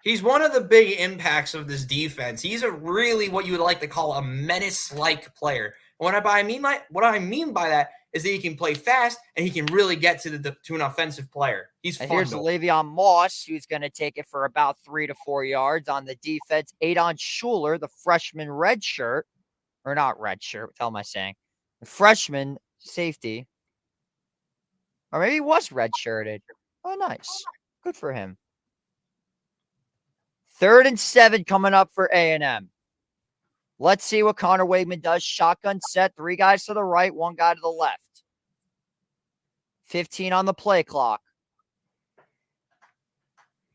He's one of the big impacts of this defense. He's a really what you would like to call a menace-like player. What I mean by that is that he can play fast and he can really get to an offensive player. He's fun. Here's Le'Veon Moss, who's going to take it for about 3 to 4 yards on the defense. Adon Schuler, the freshman red shirt, or not red shirt. What the hell am I saying? The freshman safety, or maybe he was red shirted. Oh, nice, good for him. 3rd and 7 coming up for A&M. Let's see what Connor Wakeman does. Shotgun set, 3 guys to the right, 1 guy to the left. 15 on the play clock.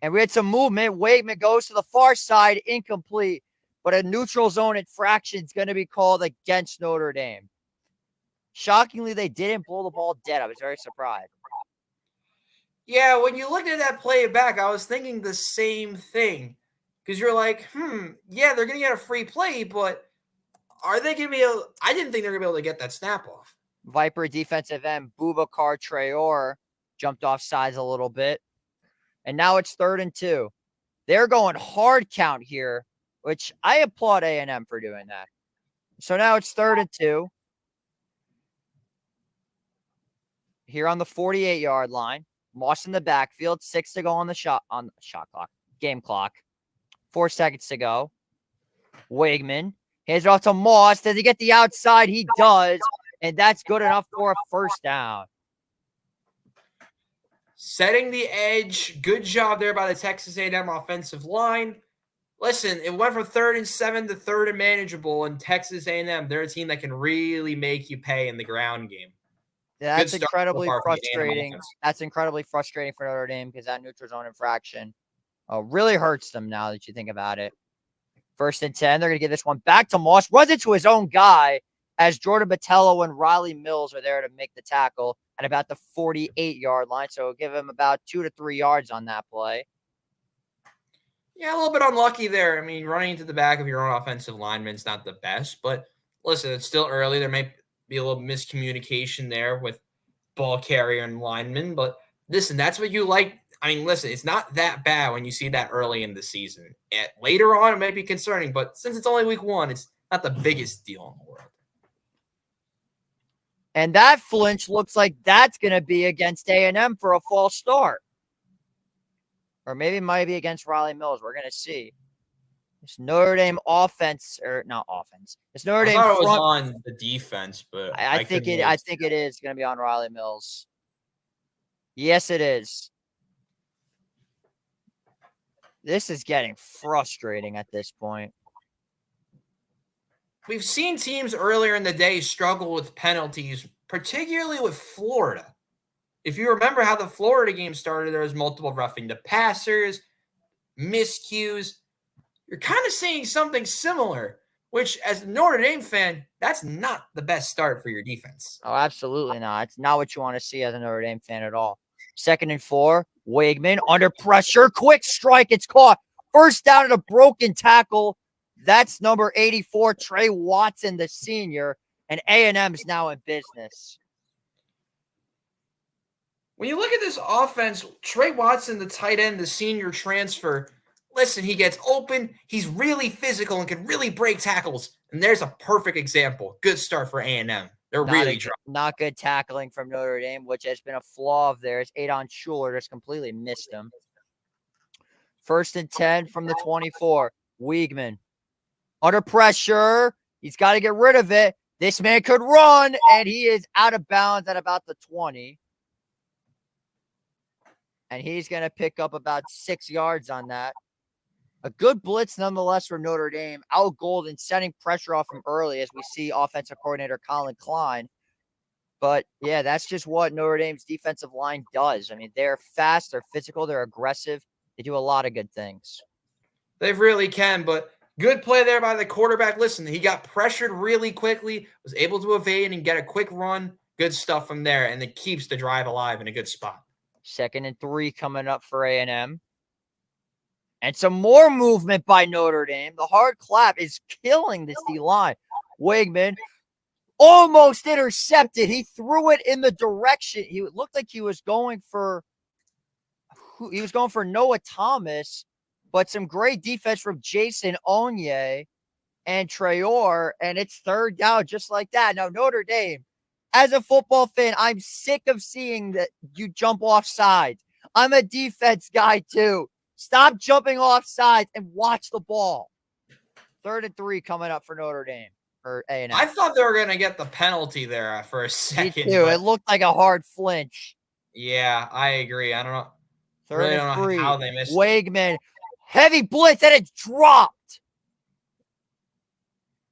And we had some movement. Wakeman goes to the far side, incomplete. But a neutral zone infraction is going to be called against Notre Dame. Shockingly, they didn't blow the ball dead. I was very surprised. Yeah, when you looked at that play back, I was thinking the same thing. Because you're like, yeah, they're going to get a free play, but are they going to be able – I didn't think they were going to be able to get that snap off. Viper defensive end, Boubacar Traore, jumped off sides a little bit. And now it's 3rd and 2. They're going hard count here, which I applaud A&M for doing that. So now it's 3rd and 2. Here on the 48-yard line. Moss in the backfield. 6 to go on the shot clock. Game clock. 4 seconds to go. Wakeman. Hands it off to Moss. Does he get the outside? He does. And that's good enough for a first down. Setting the edge. Good job there by the Texas A&M offensive line. Listen, it went from 3rd and 7 to 3rd and manageable, and Texas A&M, they're a team that can really make you pay in the ground game. Yeah, Good that's start so incredibly far from the A&M frustrating. offense. That's incredibly frustrating for Notre Dame because that neutral zone infraction really hurts them now that you think about it. 1st and 10, they're going to give this one back to Moss. Runs it to his own guy as Jordan Botello and Riley Mills are there to make the tackle at about the 48-yard line. So give him about 2 to 3 yards on that play. Yeah, a little bit unlucky there. I mean, running into the back of your own offensive lineman is not the best, but listen, it's still early. There may be a little miscommunication there with ball carrier and lineman, but listen, that's what you like. I mean, listen, it's not that bad when you see that early in the season. Later on, it might be concerning, but since it's only week 1, it's not the biggest deal in the world. And that flinch looks like that's going to be against A&M for a false start. Or maybe it might be against Riley Mills. We're going to see. This Notre Dame offense, or not offense. This Notre Dame I thought it was front, on the defense, but I think it is going to be on Riley Mills. Yes, it is. This is getting frustrating at this point. We've seen teams earlier in the day struggle with penalties, particularly with Florida. If you remember how the Florida game started, there was multiple roughing the passers, miscues. You're kind of seeing something similar, which as a Notre Dame fan, that's not the best start for your defense. Oh, absolutely not. It's not what you want to see as a Notre Dame fan at all. 2nd and 4, Weigman under pressure, quick strike, it's caught. 1st down at a broken tackle. That's number 84, Trey Watson, the senior, and A&M is now in business. When you look at this offense, Trey Watson, the tight end, the senior transfer, listen, he gets open. He's really physical and can really break tackles. And there's a perfect example. Good start for A&M. They're really trying. Not good tackling from Notre Dame, which has been a flaw of theirs. Adon Schuler just completely missed him. 1st and 10 from the 24. Weigman under pressure. He's got to get rid of it. This man could run, and he is out of bounds at about the 20. And he's going to pick up about 6 yards on that. A good blitz nonetheless for Notre Dame. Al Golden setting pressure off him early as we see offensive coordinator Colin Klein. But, yeah, that's just what Notre Dame's defensive line does. I mean, they're fast, they're physical, they're aggressive. They do a lot of good things. They really can, but good play there by the quarterback. Listen, he got pressured really quickly, was able to evade and get a quick run. Good stuff from there, and it keeps the drive alive in a good spot. 2nd and 3 coming up for A&M. And some more movement by Notre Dame. The hard clap is killing this D-line. Weigman almost intercepted. He threw it in the direction. He looked like he was going for Noah Thomas, but some great defense from Jason Onye and Traore, and it's 3rd down just like that. Now, Notre Dame, as a football fan, I'm sick of seeing that you jump off sides. I'm a defense guy too. Stop jumping off sides and watch the ball. 3rd and 3 coming up for Notre Dame or A&M. I thought they were going to get the penalty there for a second. Me too. It looked like a hard flinch. Yeah, I agree. I don't know. 3rd really and don't know 3. how they missed Weigman, heavy blitz, and it's dropped.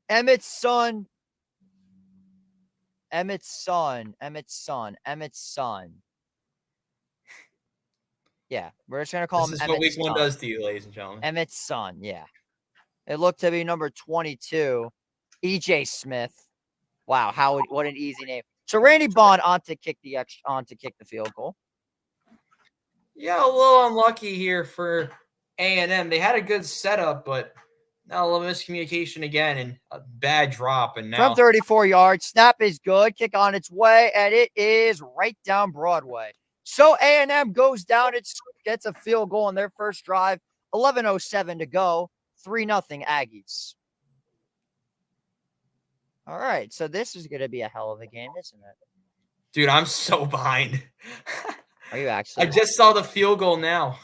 Emmett's son. Yeah, we're just going to call him This is Emmett's what week 1 son. does to you, ladies and gentlemen. Emmett's son, yeah. It looked to be number 22, E.J. Smith. Wow, what an easy name. So Randy Bond on to kick the field goal. Yeah, a little unlucky here for A&M. They had a good setup, but now a little miscommunication again and a bad drop. And now from 34 yards, snap is good. Kick on its way, and it is right down Broadway. So A&M goes down. It gets a field goal on their first drive. 11:07 to go. 3-0 Aggies. All right, so this is going to be a hell of a game, isn't it? Dude, I'm so behind. Are you actually? I just saw the field goal now.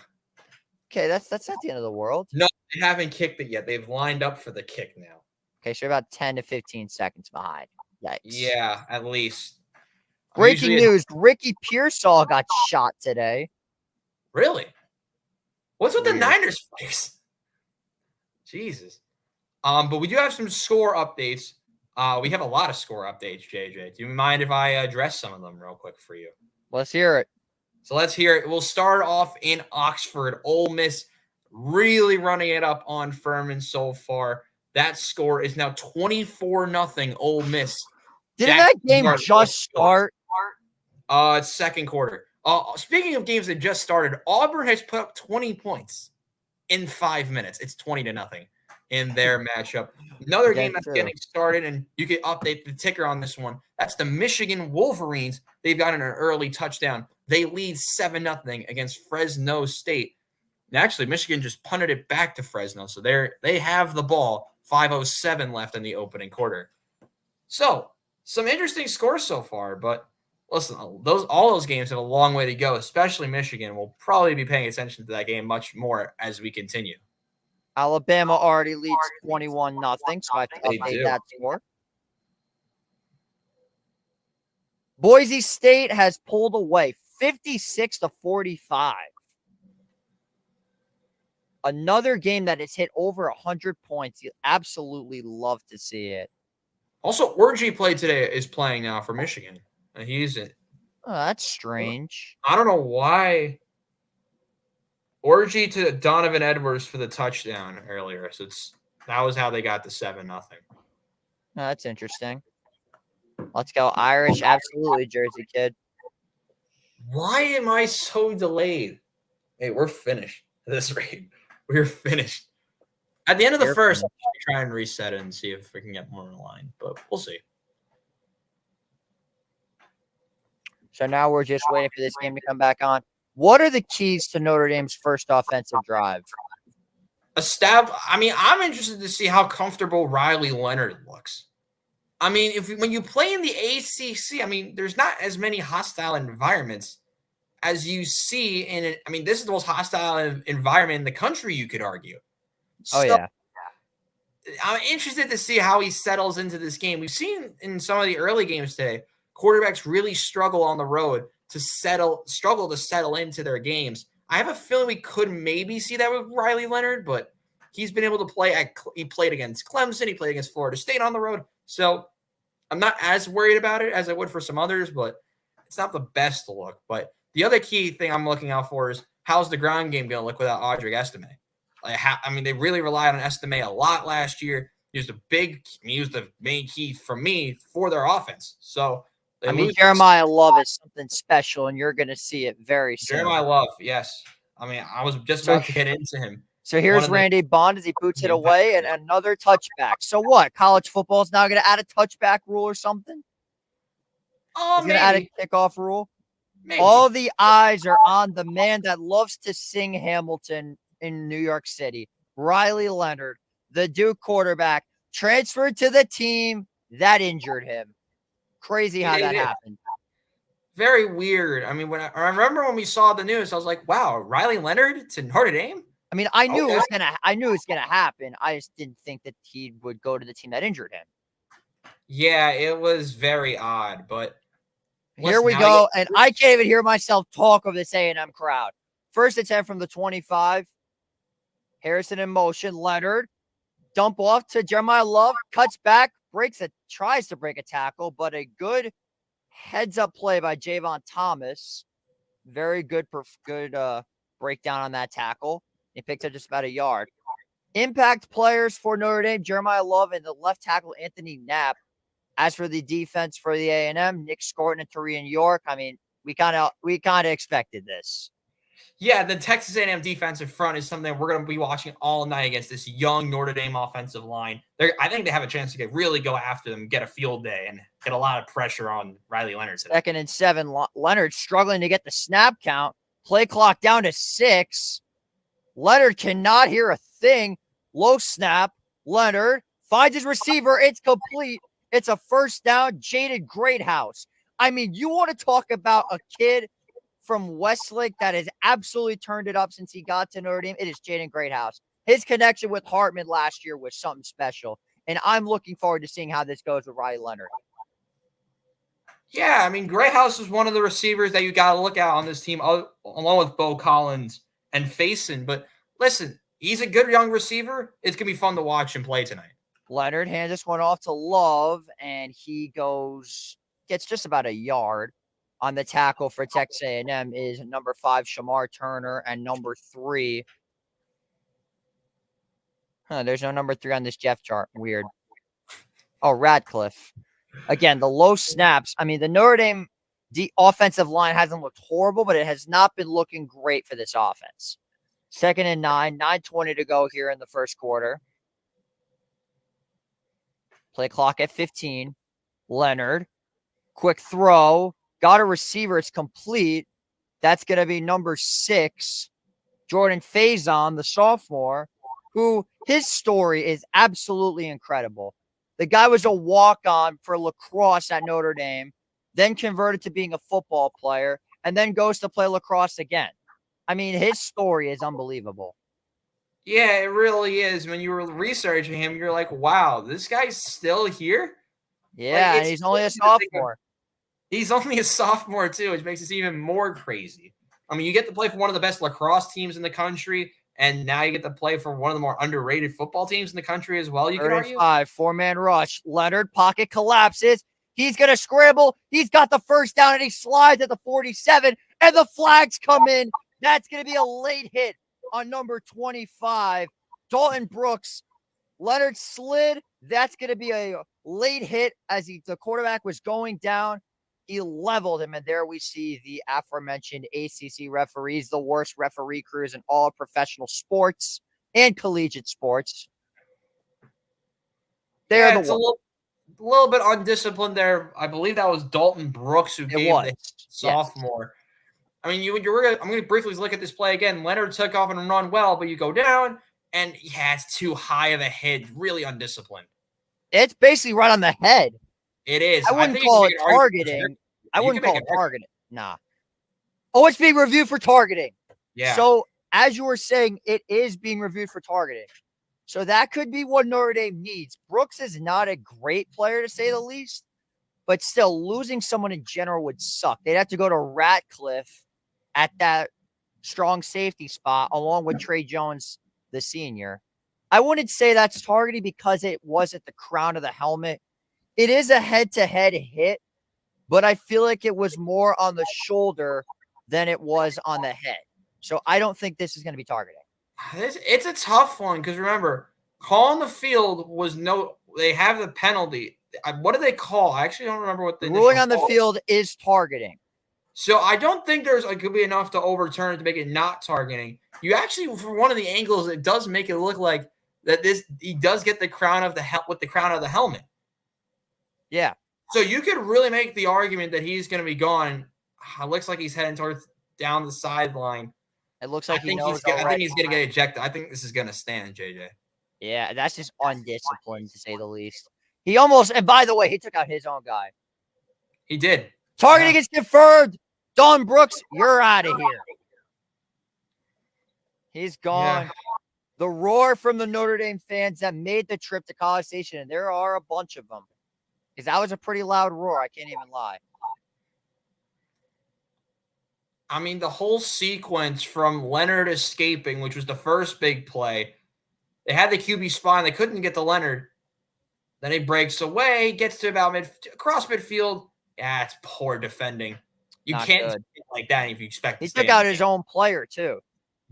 Okay, that's not the end of the world. No, they haven't kicked it yet. They've lined up for the kick now. Okay, so you're about 10 to 15 seconds behind. Yikes. Yeah, at least. Breaking news, Ricky Pearsall got shot today. Really? What's with the Niners players? Jesus. But we do have some score updates. We have a lot of score updates, JJ. Do you mind if I address some of them real quick for you? Let's hear it. So let's hear it. We'll start off in Oxford. Ole Miss really running it up on Furman so far. That score is now 24-0 Ole Miss. Didn't that game just start? It's second quarter. Speaking of games that just started, Auburn has put up 20 points in 5 minutes. It's 20-0 in their matchup. Another game that's getting started, and you can update the ticker on this one. That's the Michigan Wolverines. They've gotten an early touchdown. They lead 7-0 against Fresno State. And actually, Michigan just punted it back to Fresno, so they have the ball. 5:07 left in the opening quarter. So, some interesting scores so far, but listen, all those games have a long way to go, especially Michigan. We'll probably be paying attention to that game much more as we continue. Alabama already leads 21-0, so I have to update that score. Boise State has pulled away 56-45. Another game that has hit over 100 points. You absolutely love to see it. Also, Orgy is playing now for Michigan. He's in. Oh, that's strange. I don't know why. Orgy to Donovan Edwards for the touchdown earlier. So that was how they got the 7-0. Oh, that's interesting. Let's go Irish. Absolutely, Jersey kid. Why am I so delayed? Hey, we're finished at this rate. We're finished. At the end of the first, I'll try and reset it and see if we can get more in line, but we'll see. So now we're just waiting for this game to come back on. What are the keys to Notre Dame's first offensive drive? I'm interested to see how comfortable Riley Leonard looks. I mean, when you play in the ACC, there's not as many hostile environments as you see in it. This is the most hostile environment in the country, you could argue. Yeah. I'm interested to see how he settles into this game. We've seen in some of the early games today, quarterbacks really struggle on the road to struggle to settle into their games. I have a feeling we could maybe see that with Riley Leonard, but he's been able to play. He played against Clemson. He played against Florida State on the road. So I'm not as worried about it as I would for some others, but it's not the best to look. But the other key thing I'm looking out for is how's the ground game going to look without Audric Estime? They really relied on Estime a lot last year. He was the main key for me for their offense. So Jeremiah Love is something special, and you're going to see it very soon. Jeremiah Love, yes. I was just about to get into him. So here's Randy Bond as he boots it away, and another touchback. So what? College football is now going to add a touchback rule or something? He's going to add a kickoff rule? Maybe. All the eyes are on the man that loves to sing Hamilton in New York City, Riley Leonard, the Duke quarterback, transferred to the team that injured him. Crazy how that happened. Very weird. I remember when we saw the news, I was like, "Wow, Riley Leonard to Notre Dame." I knew it was gonna happen. I just didn't think that he would go to the team that injured him. Yeah, it was very odd, but here we go, and I can't even hear myself talk of this A&M crowd. First attempt from the 25. Harrison in motion. Leonard dump off to Jeremiah Love, cuts back, tries to break a tackle, but a good heads-up play by Javon Thomas. Very good breakdown on that tackle. He picked up just about a yard. Impact players for Notre Dame, Jeremiah Love and the left tackle, Anthony Knapp. As for the defense for the A&M, Nick Scorton and Tarian York, we kind of expected this. Yeah, the Texas A&M defensive front is something we're going to be watching all night against this young Notre Dame offensive line. I think they have a chance to really go after them, get a field day, and get a lot of pressure on Riley Leonard today. 2nd and 7. Leonard struggling to get the snap count. Play clock down to 6. Leonard cannot hear a thing. Low snap. Leonard finds his receiver. It's complete. It's a first down. Jaden Greathouse. You want to talk about a kid from Westlake that has absolutely turned it up since he got to Notre Dame? It is Jaden Greathouse. His connection with Hartman last year was something special, and I'm looking forward to seeing how this goes with Riley Leonard. Yeah, Greathouse is one of the receivers that you got to look at on this team, along with Bo Collins and Faison. But listen, He's a good young receiver. It's going to be fun to watch him play tonight. Leonard hands this one off to Love, and he gets just about a yard. On the tackle for Texas A&M is number 5, Shamar Turner, and number 3. There's no number 3 on this Jeff chart. Weird. Oh, Radcliffe. Again, the low snaps. I mean, the Notre Dame offensive line hasn't looked horrible, but it has not been looking great for this offense. 2nd and 9, 9:20 to go here in the first quarter. Play clock at 15. Leonard, quick throw, got a receiver. It's complete. That's going to be number 6, Jordan Faison, the sophomore, who his story is absolutely incredible. The guy was a walk-on for lacrosse at Notre Dame, then converted to being a football player, and then goes to play lacrosse again. I mean, his story is unbelievable. Yeah, it really is. When you were researching him, you're like, wow, this guy's still here? Yeah, and he's only a sophomore. He's only a sophomore, too, which makes this even more crazy. I mean, you get to play for one of the best lacrosse teams in the country, and now you get to play for one of the more underrated football teams in the country as well, you can argue. 4-man rush. Leonard, pocket collapses. He's going to scramble. He's got the first down, and he slides at the 47, and the flags come in. That's going to be a late hit on number 25, Dalton Brooks. Leonard slid. That's going to be a late hit as the quarterback was going down. He leveled him, and there we see the aforementioned ACC referees, the worst referee crews in all professional worts and collegiate sports. It's a little bit undisciplined there. I believe that was Dalton Brooks who gave the sophomore. Yes. I mean, I'm going to briefly look at this play again. Leonard took off and run well, but you go down, and it's too high of a hit. Really undisciplined. It's basically right on the head. It is. I wouldn't call it targeting. I wouldn't call it targeting. Nah. Oh, it's being reviewed for targeting. Yeah. So, as you were saying, it is being reviewed for targeting. So, that could be what Notre Dame needs. Brooks is not a great player, to say the least, but still, losing someone in general would suck. They'd have to go to Radcliffe at that strong safety spot, along with Trey Jones, the senior. I wouldn't say that's targeting because it wasn't the crown of the helmet. It is a head-to-head hit, but I feel like it was more on the shoulder than it was on the head. So I don't think this is going to be targeting. It's a tough one because remember, call on the field was they have the penalty. What do they call? I actually don't remember what the ruling on the field is targeting. So I don't think could be enough to overturn it to make it not targeting. You actually, for one of the angles, it does make it look like that he does get the crown of with the crown of the helmet. Yeah. So you could really make the argument that he's going to be gone. It looks like he's heading towards down the sideline. It looks like I think he's going to get ejected. I think this is going to stand, JJ. Yeah, that's just undisciplined to say the least. He almost, and by the way, he took out his own guy. He did. Targeting is confirmed. Don Brooks, you're out of here. He's gone. Yeah. The roar from the Notre Dame fans that made the trip to College Station, and there are a bunch of them, because that was a pretty loud roar. I can't even lie. I mean, the whole sequence from Leonard escaping, which was the first big play, they had the QB spine. They couldn't get to Leonard. Then he breaks away, gets to about across midfield. Yeah, it's poor defending. You can't like that if you expect. He took out his own player too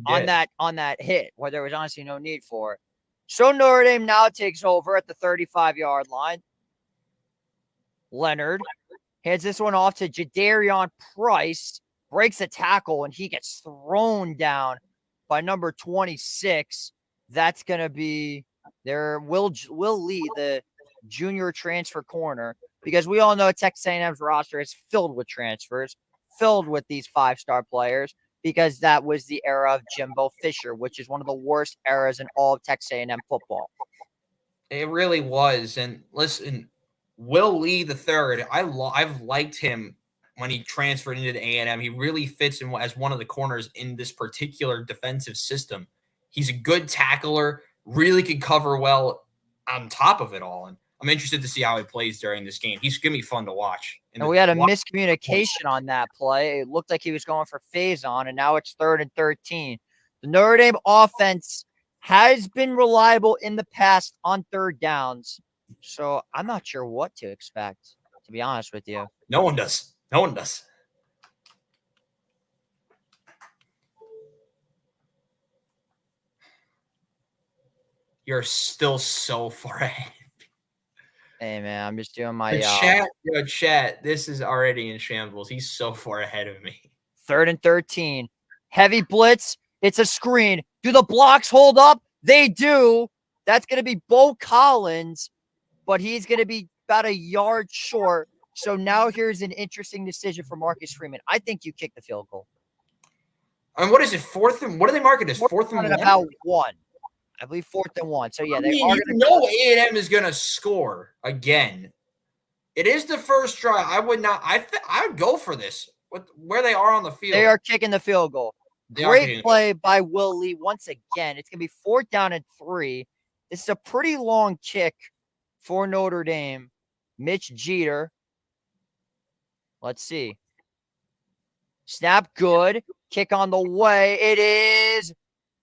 on that hit, where there was honestly no need for it. So Notre Dame now takes over at the 35-yard line. Leonard hands this one off to Jadarian Price, breaks a tackle, and he gets thrown down by number 26. That's going to be Will Lee, the junior transfer corner, because we all know Texas A&M's roster is filled with transfers, filled with these 5-star players, because that was the era of Jimbo Fisher, which is one of the worst eras in all of Texas A&M football. It really was. And listen, Will Lee III, I've liked him when he transferred into the A&M. He really fits in as one of the corners in this particular defensive system. He's a good tackler, really can cover well on top of it all. And I'm interested to see how he plays during this game. He's going to be fun to watch. And we had a miscommunication on that play. It looked like he was going for Faison, and now it's 3rd and 13. The Notre Dame offense has been reliable in the past on third downs. So I'm not sure what to expect, to be honest with you. No one does. No one does. You're still so far ahead. Hey, man, I'm just doing my Chat, this is already in shambles. He's so far ahead of me. 3rd and 13. Heavy blitz. It's a screen. Do the blocks hold up? They do. That's going to be Bo Collins, but he's going to be about a yard short. So now here's an interesting decision for Marcus Freeman. I think you kick the field goal. And what is it? What do they mark it as? 4th and 1? About 1. I believe 4th and 1. So, yeah, I mean, you know A&M is going to score again. It is the first try. I would go for this. Where they are on the field. They are kicking the field goal. Great play by Will Lee once again. It's going to be 4th down and 3. This is a pretty long kick for Notre Dame. Mitch Jeter. Let's see. Snap good. Kick on the way. It is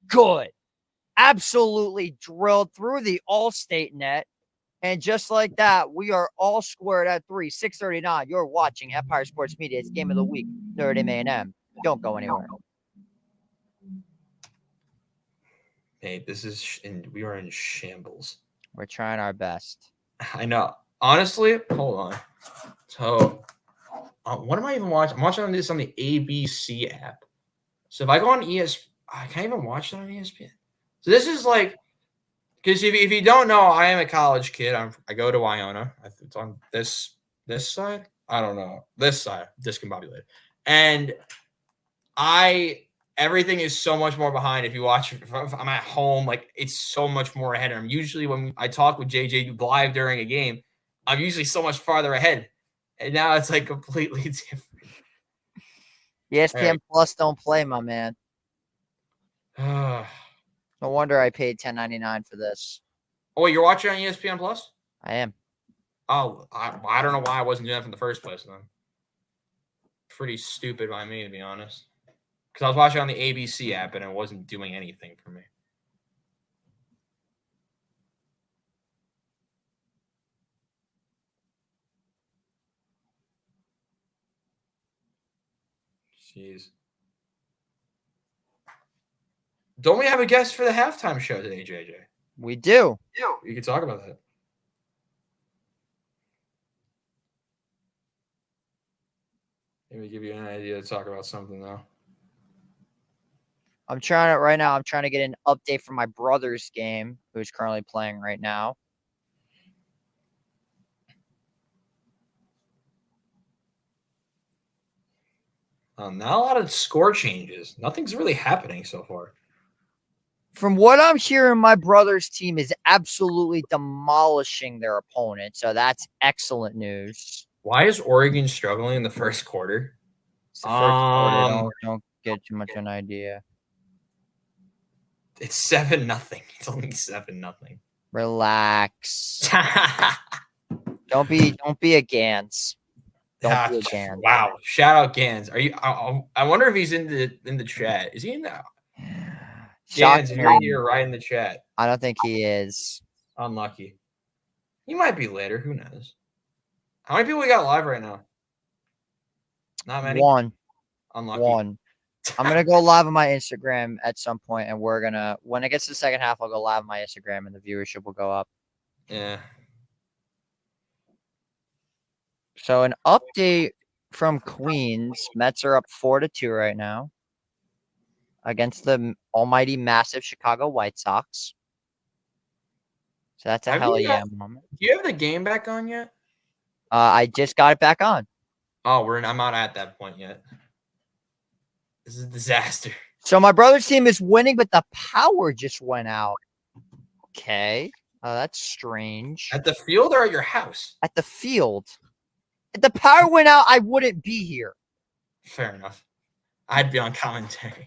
good. Absolutely drilled through the All-State net. And just like that, we are all squared at 3. 6:39. You're watching Empire Sports Media. It's Game of the Week. Notre Dame A&M. Don't go anywhere. Hey, we are in shambles. We're trying our best. I know. Honestly, hold on. So, what am I even watching? I'm watching this on the ABC app. So if I go on ESPN, I can't even watch it on ESPN. So this is like, because if you don't know, I am a college kid. I go to Iona. It's on this side. I don't know. This side, discombobulated. And everything is so much more behind. If you watch, if I'm at home, like it's so much more ahead. I'm usually, when I talk with JJ live during a game, I'm usually so much farther ahead. And now it's like completely different. ESPN Plus don't play, my man. No wonder I paid $10.99 for this. Oh, wait, you're watching on ESPN Plus? I am. Oh, I don't know why I wasn't doing that in the first place then. Pretty stupid by me, to be honest. Because I was watching on the ABC app and it wasn't doing anything for me. Jeez. Don't we have a guest for the halftime show today, JJ? We do. You can talk about that. Maybe give you an idea to talk about something, though. I'm trying to get an update from my brother's game, who's currently playing right now. Not a lot of score changes. Nothing's really happening so far. From what I'm hearing, my brother's team is absolutely demolishing their opponent. So that's excellent news. Why is Oregon struggling in the first quarter? It's the first quarter. Don't get too much of an idea. It's 7-0. It's only 7-0. Relax. Don't be a Gans. Don't be a Gans. Wow! Shout out Gans. Are you? I wonder if he's in the chat. Is he in that? Gans, you're here right in the chat. I don't think he is. Unlucky. He might be later. Who knows? How many people we got live right now? Not many. 1. Unlucky. 1. I'm gonna go live on my Instagram at some point, and when it gets to the second half, I'll go live on my Instagram, and the viewership will go up. Yeah. So an update from Queens. Mets are up 4-2 right now against the almighty massive Chicago White Sox. So that's a hell yeah moment. Do you have the game back on yet? I just got it back on. Oh, I'm not at that point yet. This is a disaster. So my brother's team is winning, but the power just went out. Okay. That's strange. At the field or at your house? At the field. If the power went out, I wouldn't be here. Fair enough. I'd be on commentary.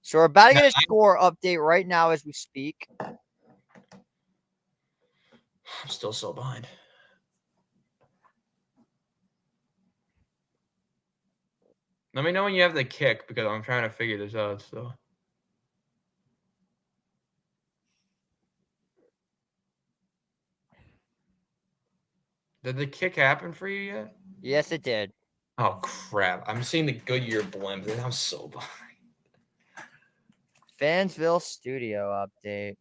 So we're about to get a score update right now as we speak. I'm still so behind. Let me know when you have the kick because I'm trying to figure this out. So Did the kick happen for you yet? Yes, it did. Oh, crap. I'm seeing the Goodyear blimp, and I'm so behind. Fansville studio update.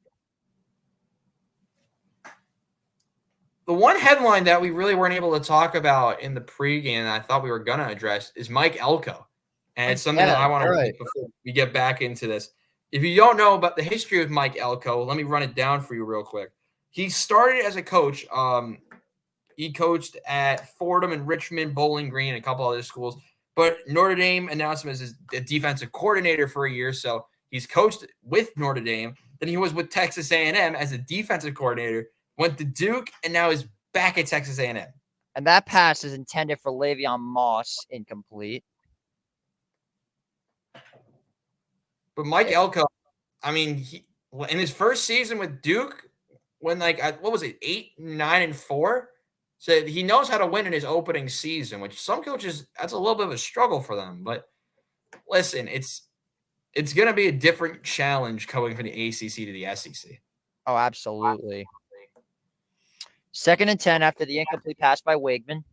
The one headline that we really weren't able to talk about in the pregame and I thought we were going to address is Mike Elko. And it's something that I want to right. before we get back into this. If you don't know about the history of Mike Elko, let me run it down for you real quick. He started as a coach. He coached at Fordham and Richmond, Bowling Green, and a couple other schools. But Notre Dame announced him as his defensive coordinator for a year. So he's coached with Notre Dame. Then he was with Texas A&M as a defensive coordinator, went to Duke, and now is back at Texas A&M. And that pass is intended for Le'Veon Moss, incomplete. But Mike Elko, I mean, he, in his first season with Duke, when what was it, 8, 9, and 4, so he knows how to win in his opening season, which some coaches, that's a little bit of a struggle for them. But listen, it's going to be a different challenge coming from the ACC to the SEC. Oh, absolutely. 2nd and 10 after the incomplete pass by Weigman.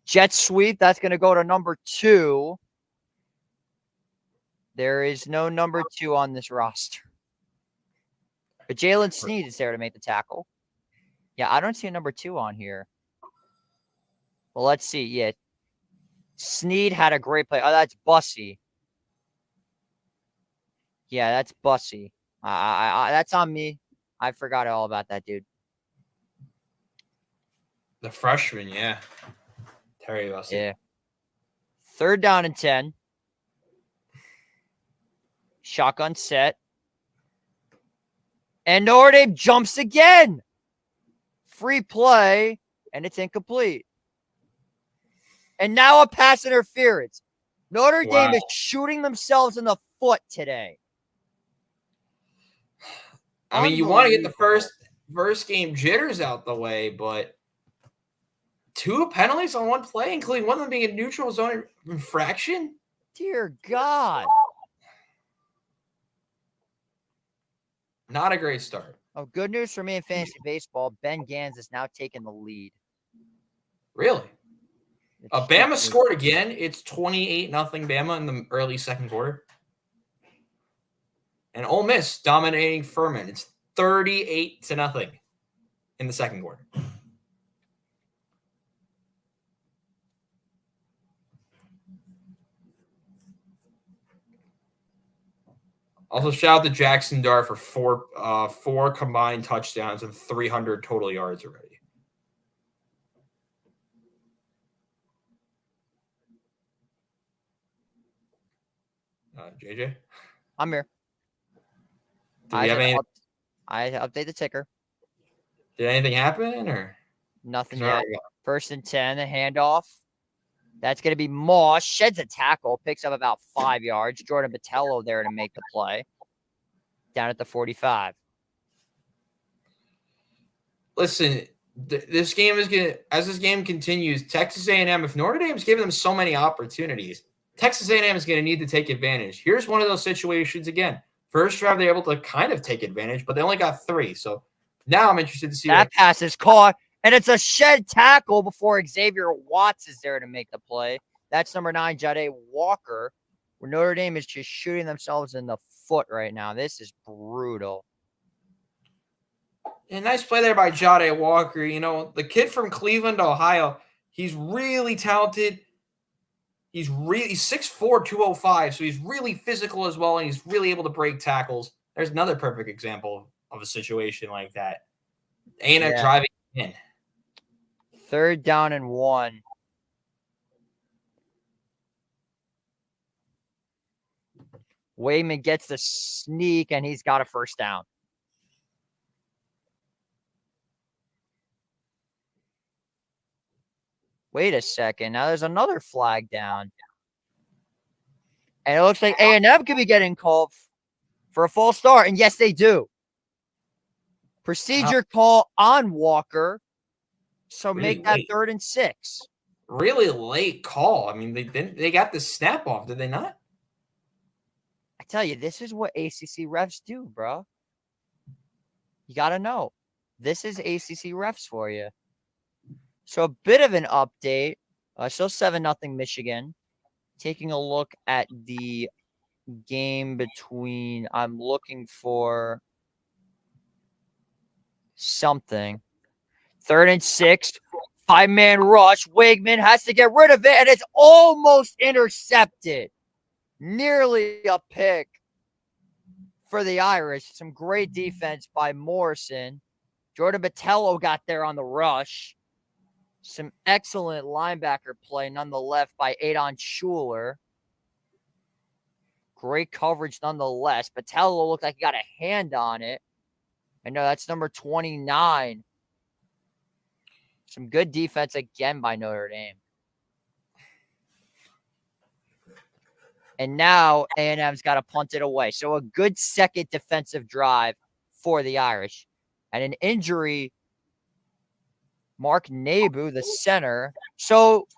Jet sweep, that's going to go to number 2. There is no number 2 on this roster. But Jalen Sneed is there to make the tackle. Yeah, I don't see a number 2 on here. Well, let's see. Yeah. Sneed had a great play. Oh, that's Bussy. Yeah, that's Bussy. That's on me. I forgot all about that dude. The freshman, yeah. Terry Bussy. Yeah. 3rd down and 10. Shotgun set. And Notre Dame jumps again. Free play, and it's incomplete. And now a pass interference. Notre Dame is shooting themselves in the foot today. I mean, you want to get the first game jitters out the way, but 2 penalties on one play, including one of them being a neutral zone infraction? Dear God. Not a great start. Oh, good news for me in fantasy baseball. Ben Gans is now taking the lead. Really? Bama scored again. It's 28-0 Bama in the early second quarter. And Ole Miss dominating Furman. It's 38-0 in the second quarter. Also, shout out to Jackson Dart for four combined touchdowns and 300 total yards already. JJ? I'm here. I update the ticker. Did anything happen or nothing yet? 1st and 10, a handoff. That's going to be Moss. Sheds a tackle, picks up about 5 yards. Jordan Botello there to make the play. Down at the 45. Listen, this game is going to, as this game continues, Texas A&M, if Notre Dame's giving them so many opportunities, Texas A&M is going to need to take advantage. Here's one of those situations again. First drive, they're able to kind of take advantage, but they only got 3. So now I'm interested to see that pass is caught, and it's a shed tackle before Xavier Watts is there to make the play. That's number 9, Jade Walker, where Notre Dame is just shooting themselves in the foot right now. This is brutal. A nice play there by Jade Walker. You know, the kid from Cleveland, Ohio, he's really talented. He's 6'4", 205, so he's really physical as well, and he's really able to break tackles. There's another perfect example of a situation like that. A&M driving in. 3rd down and 1. Wayman gets the sneak, and he's got a 1st down. Wait a second. Now there's another flag down. And it looks like A&M could be getting called for a false start. And yes, they do. Procedure call on Walker. So really make that late. 3rd and 6. Really late call. I mean, they got the snap off, did they not? I tell you, this is what ACC refs do, bro. You got to know. This is ACC refs for you. So a bit of an update. Still 7-0 Michigan. Taking a look at the game between, I'm looking for something. 3rd and 6. 5-man rush. Weigman has to get rid of it, and it's almost intercepted. Nearly a pick for the Irish. Some great defense by Morrison. Jordan Botello got there on the rush. Some excellent linebacker play nonetheless by Adon Schuler. Great coverage nonetheless. Botello looked like he got a hand on it. I know that's number 29. Some good defense again by Notre Dame. And now A&M's got to punt it away. So a good second defensive drive for the Irish. And an injury, Mark Nabu, the center. So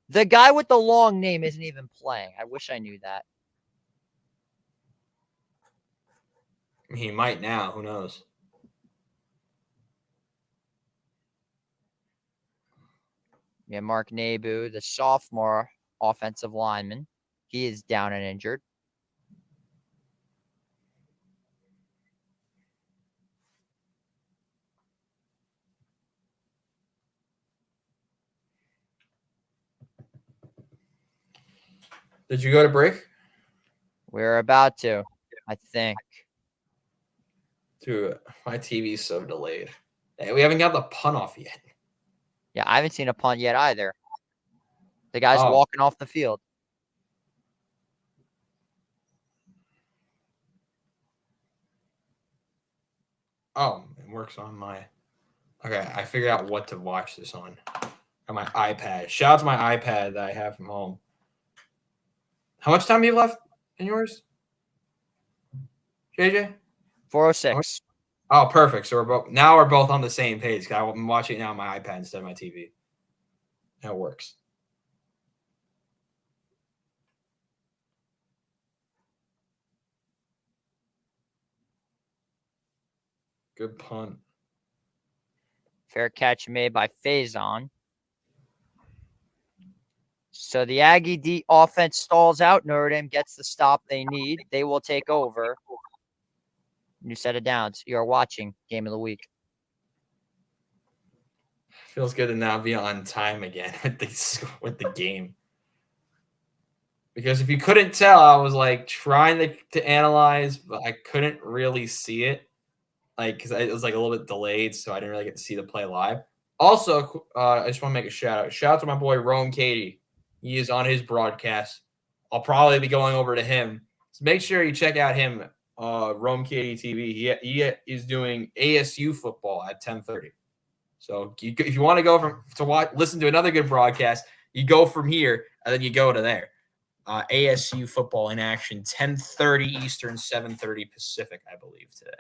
the guy with the long name isn't even playing. I wish I knew that. He might now. Who knows? Yeah, Mark Nabu, the sophomore offensive lineman. He is down and injured. Did you go to break? We're about to, I think. Dude, my TV's so delayed. Hey, we haven't got the punt off yet. Yeah, I haven't seen a punt yet either. The guy's walking off the field. Oh, it works on my... Okay, I figured out what to watch this on my iPad. Shout out to my iPad that I have from home. How much time do you have left in yours, JJ? 406. Oh, perfect. So we're both on the same page. I'm watching it now on my iPad instead of my TV. That works. Good punt. Fair catch made by Faison. So the Aggie D offense stalls out. Notre Dame gets the stop they need. They will take over. New set of downs. You are watching Game of the Week. Feels good to now be on time again with the game. Because if you couldn't tell, I was like trying to analyze, but I couldn't really see it. Like, because it was like a little bit delayed, so I didn't really get to see the play live. Also, I just want to make a shout out. Shout out to my boy Rome Katie. He is on his broadcast. I'll probably be going over to him. So make sure you check out him, Rome Katie TV. He is doing ASU football at 10:30. So if you want to go listen to another good broadcast, you go from here and then you go to there. ASU football in action, 10:30 Eastern, 7:30 Pacific, I believe, today.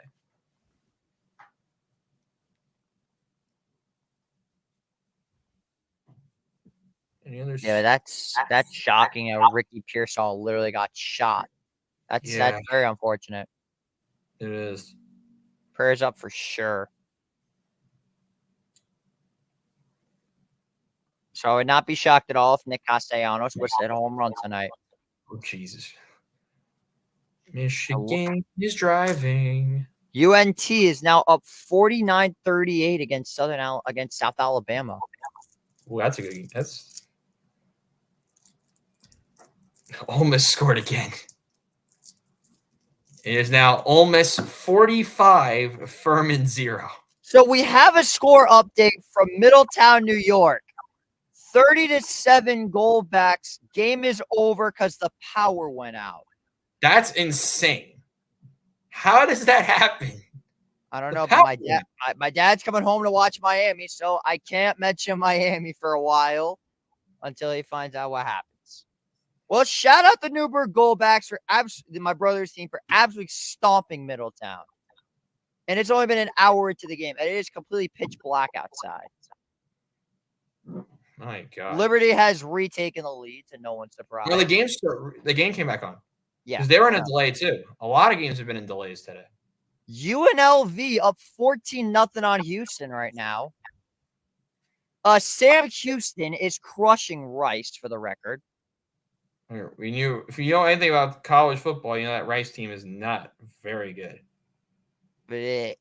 Yeah, that's shocking. Ricky Pearsall literally got shot. That's very unfortunate. It is. Prayers up for sure. So I would not be shocked at all if Nick Castellanos was at a home run tonight. Oh, Jesus. Michigan is driving. UNT is now up 49-38 against South Alabama. Oh, that's a good game. Ole Miss scored again. It is now Ole Miss 45, Furman 0. So we have a score update from Middletown, New York. 30-7 Goldbacks. Game is over because the power went out. That's insane. How does that happen? I don't know, but my dad's coming home to watch Miami, so I can't mention Miami for a while until he finds out what happens. Well, shout out the Newburgh Goldbacks for my brother's team for absolutely stomping Middletown. And it's only been an hour into the game, and it is completely pitch black outside. My God. Liberty has retaken the lead, to no one's surprise. Well, the game came back on. Yeah. Because they were in a delay, too. A lot of games have been in delays today. UNLV up 14-0 on Houston right now. Sam Houston is crushing Rice for the record. We knew if you know anything about college football, you know that Rice team is not very good. But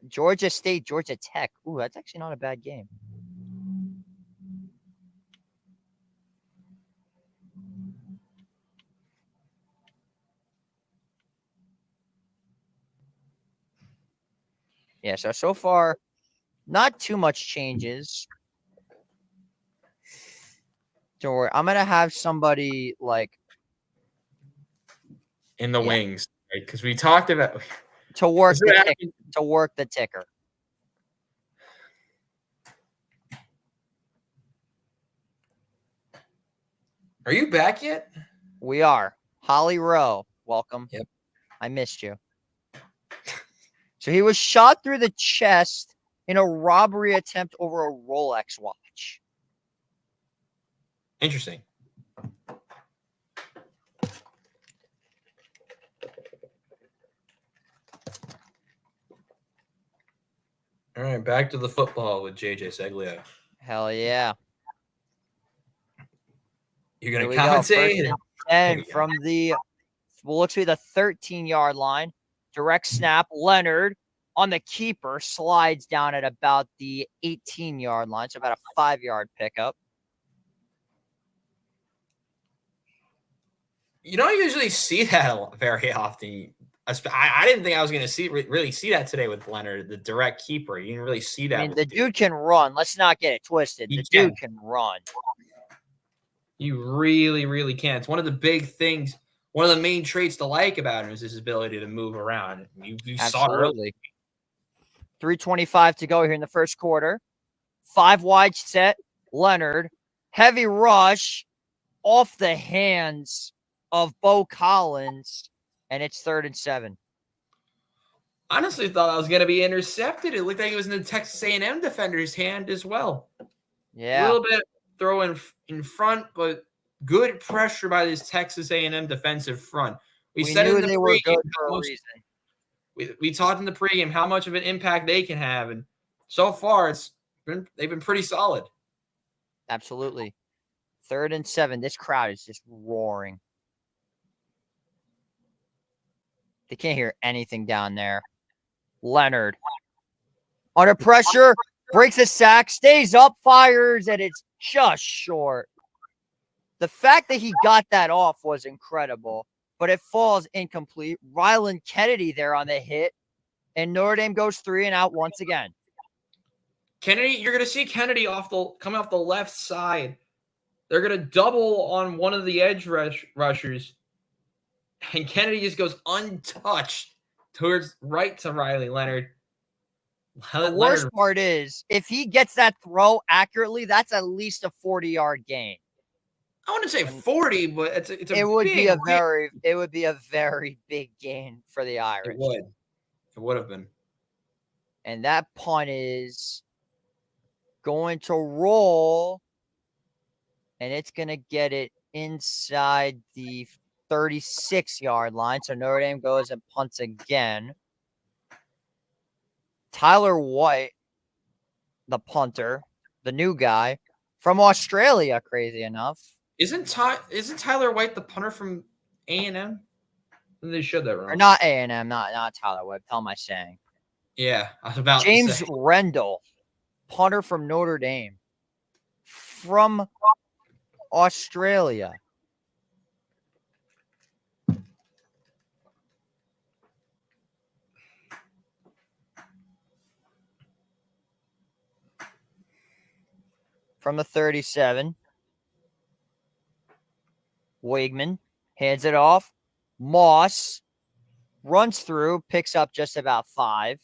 Georgia State, Georgia Tech. Ooh, that's actually not a bad game. Yeah, so far, not too much changes. Don't worry. I'm gonna have somebody like in the wings, right? Because we talked about to work the ticker. Are you back yet? We are. Holly Rowe, welcome. Yep. I missed you. So he was shot through the chest in a robbery attempt over a Rolex watch. Interesting. All right, back to the football with JJ Seglio. Hell yeah. You're going to compensate? And from the, well, let's see, the 13-yard line, direct snap, Leonard on the keeper slides down at about the 18-yard line, so about a 5-yard pickup. You don't usually see that very often. I didn't think I was going to really see that today with Leonard, the direct keeper. You didn't really see that. I mean, the dude can run. Let's not get it twisted. The dude can run. You really, really can. It's one of the big things. One of the main traits to like about him is his ability to move around. You saw it early. 3:25 to go here in the first quarter. 5 wide set. Leonard. Heavy rush off the hands of Bo Collins. And it's 3rd and 7. Honestly, thought I was going to be intercepted. It looked like it was in the Texas A&M defender's hand as well. Yeah. A little bit throw in front, but good pressure by this Texas A&M defensive front. We said knew in the they were good for a reason. We talked in the pregame how much of an impact they can have, and so far they've been pretty solid. Absolutely. 3rd and 7. This crowd is just roaring. They can't hear anything down there. Leonard. Under pressure. Breaks a sack. Stays up. Fires. And it's just short. The fact that he got that off was incredible. But it falls incomplete. Ryland Kennedy there on the hit. And Notre Dame goes 3 and out once again. Kennedy, you're going to see Kennedy coming off the left side. They're going to double on one of the edge rushers. And Kennedy just goes untouched right to Riley Leonard. The worst part is, if he gets that throw accurately, that's at least a 40-yard gain. I wouldn't say 40, but it would be a very big gain for the Irish. It would have been. And that punt is going to roll, and it's going to get it inside the 36-yard line. So Notre Dame goes and punts again. Tyler White, the punter, the new guy from Australia, crazy enough. Isn't Tyler White the punter from A&M? They showed that wrong. Or not A&M, not Tyler White. How am I saying? Yeah, I was about James to say. Rendell, punter from Notre Dame, from Australia. From the 37. Weigman hands it off. Moss runs through, picks up just about 5.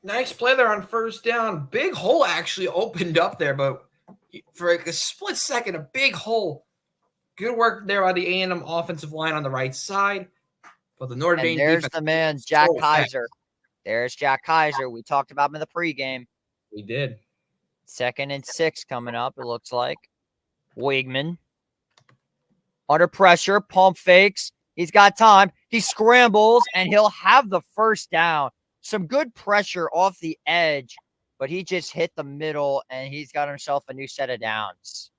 Nice play there on first down. Big hole actually opened up there, but for like a split second, a big hole. Good work there by the A&M offensive line on the right side. But the Notre Dame defense. There's the man, Jack Kaiser. Fast. There's Jack Kaiser. We talked about him in the pregame. We did. 2nd and 6 coming up, it looks like. Weigman. Under pressure, pump fakes. He's got time. He scrambles, and he'll have the first down. some good pressure off the edge, but he just hit the middle, and he's got himself a new set of downs.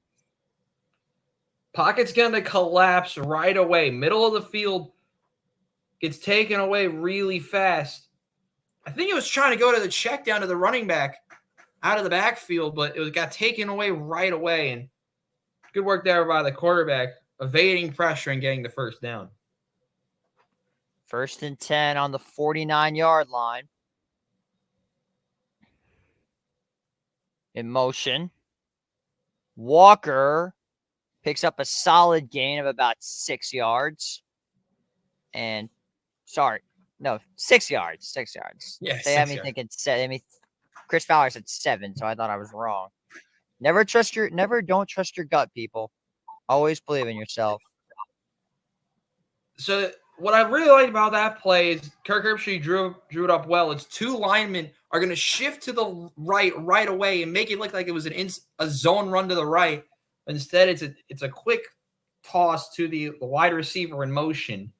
Pocket's going to collapse right away. Middle of the field gets taken away really fast. I think it was trying to go to the check down to the running back out of the backfield, but it got taken away right away. And good work there by the quarterback, evading pressure and getting the first down. 1st and 10 on the 49-yard line. In motion. Walker picks up a solid gain of about 6 yards. And, 6 yards. 6 yards. Yeah, they had me thinking 7. Chris Fowler said 7, so I thought I was wrong. Never don't trust your gut, people. Always believe in yourself. So what I really like about that play is Kirk Herbstreit drew it up well. It's 2 linemen are going to shift to the right away and make it look like it was a zone run to the right. Instead, it's a quick toss to the wide receiver in motion.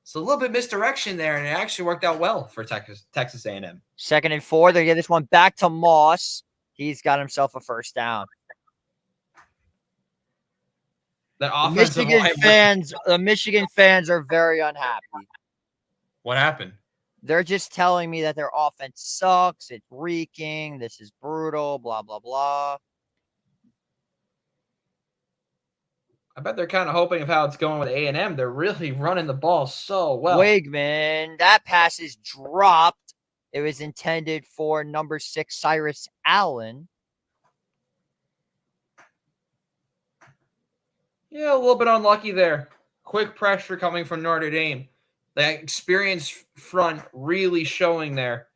So a little bit misdirection there, and it actually worked out well for Texas A&M. 2nd and 4. They get this one back to Moss. He's got himself a first down. The Michigan fans are very unhappy. What happened? They're just telling me that their offense sucks. It's reeking. This is brutal. Blah, blah, blah. I bet they're kind of hoping of how it's going with A&M. They're really running the ball so well. Weigman, that pass is dropped. It was intended for number 6, Cyrus Allen. Yeah, a little bit unlucky there. Quick pressure coming from Notre Dame. That experienced front really showing there.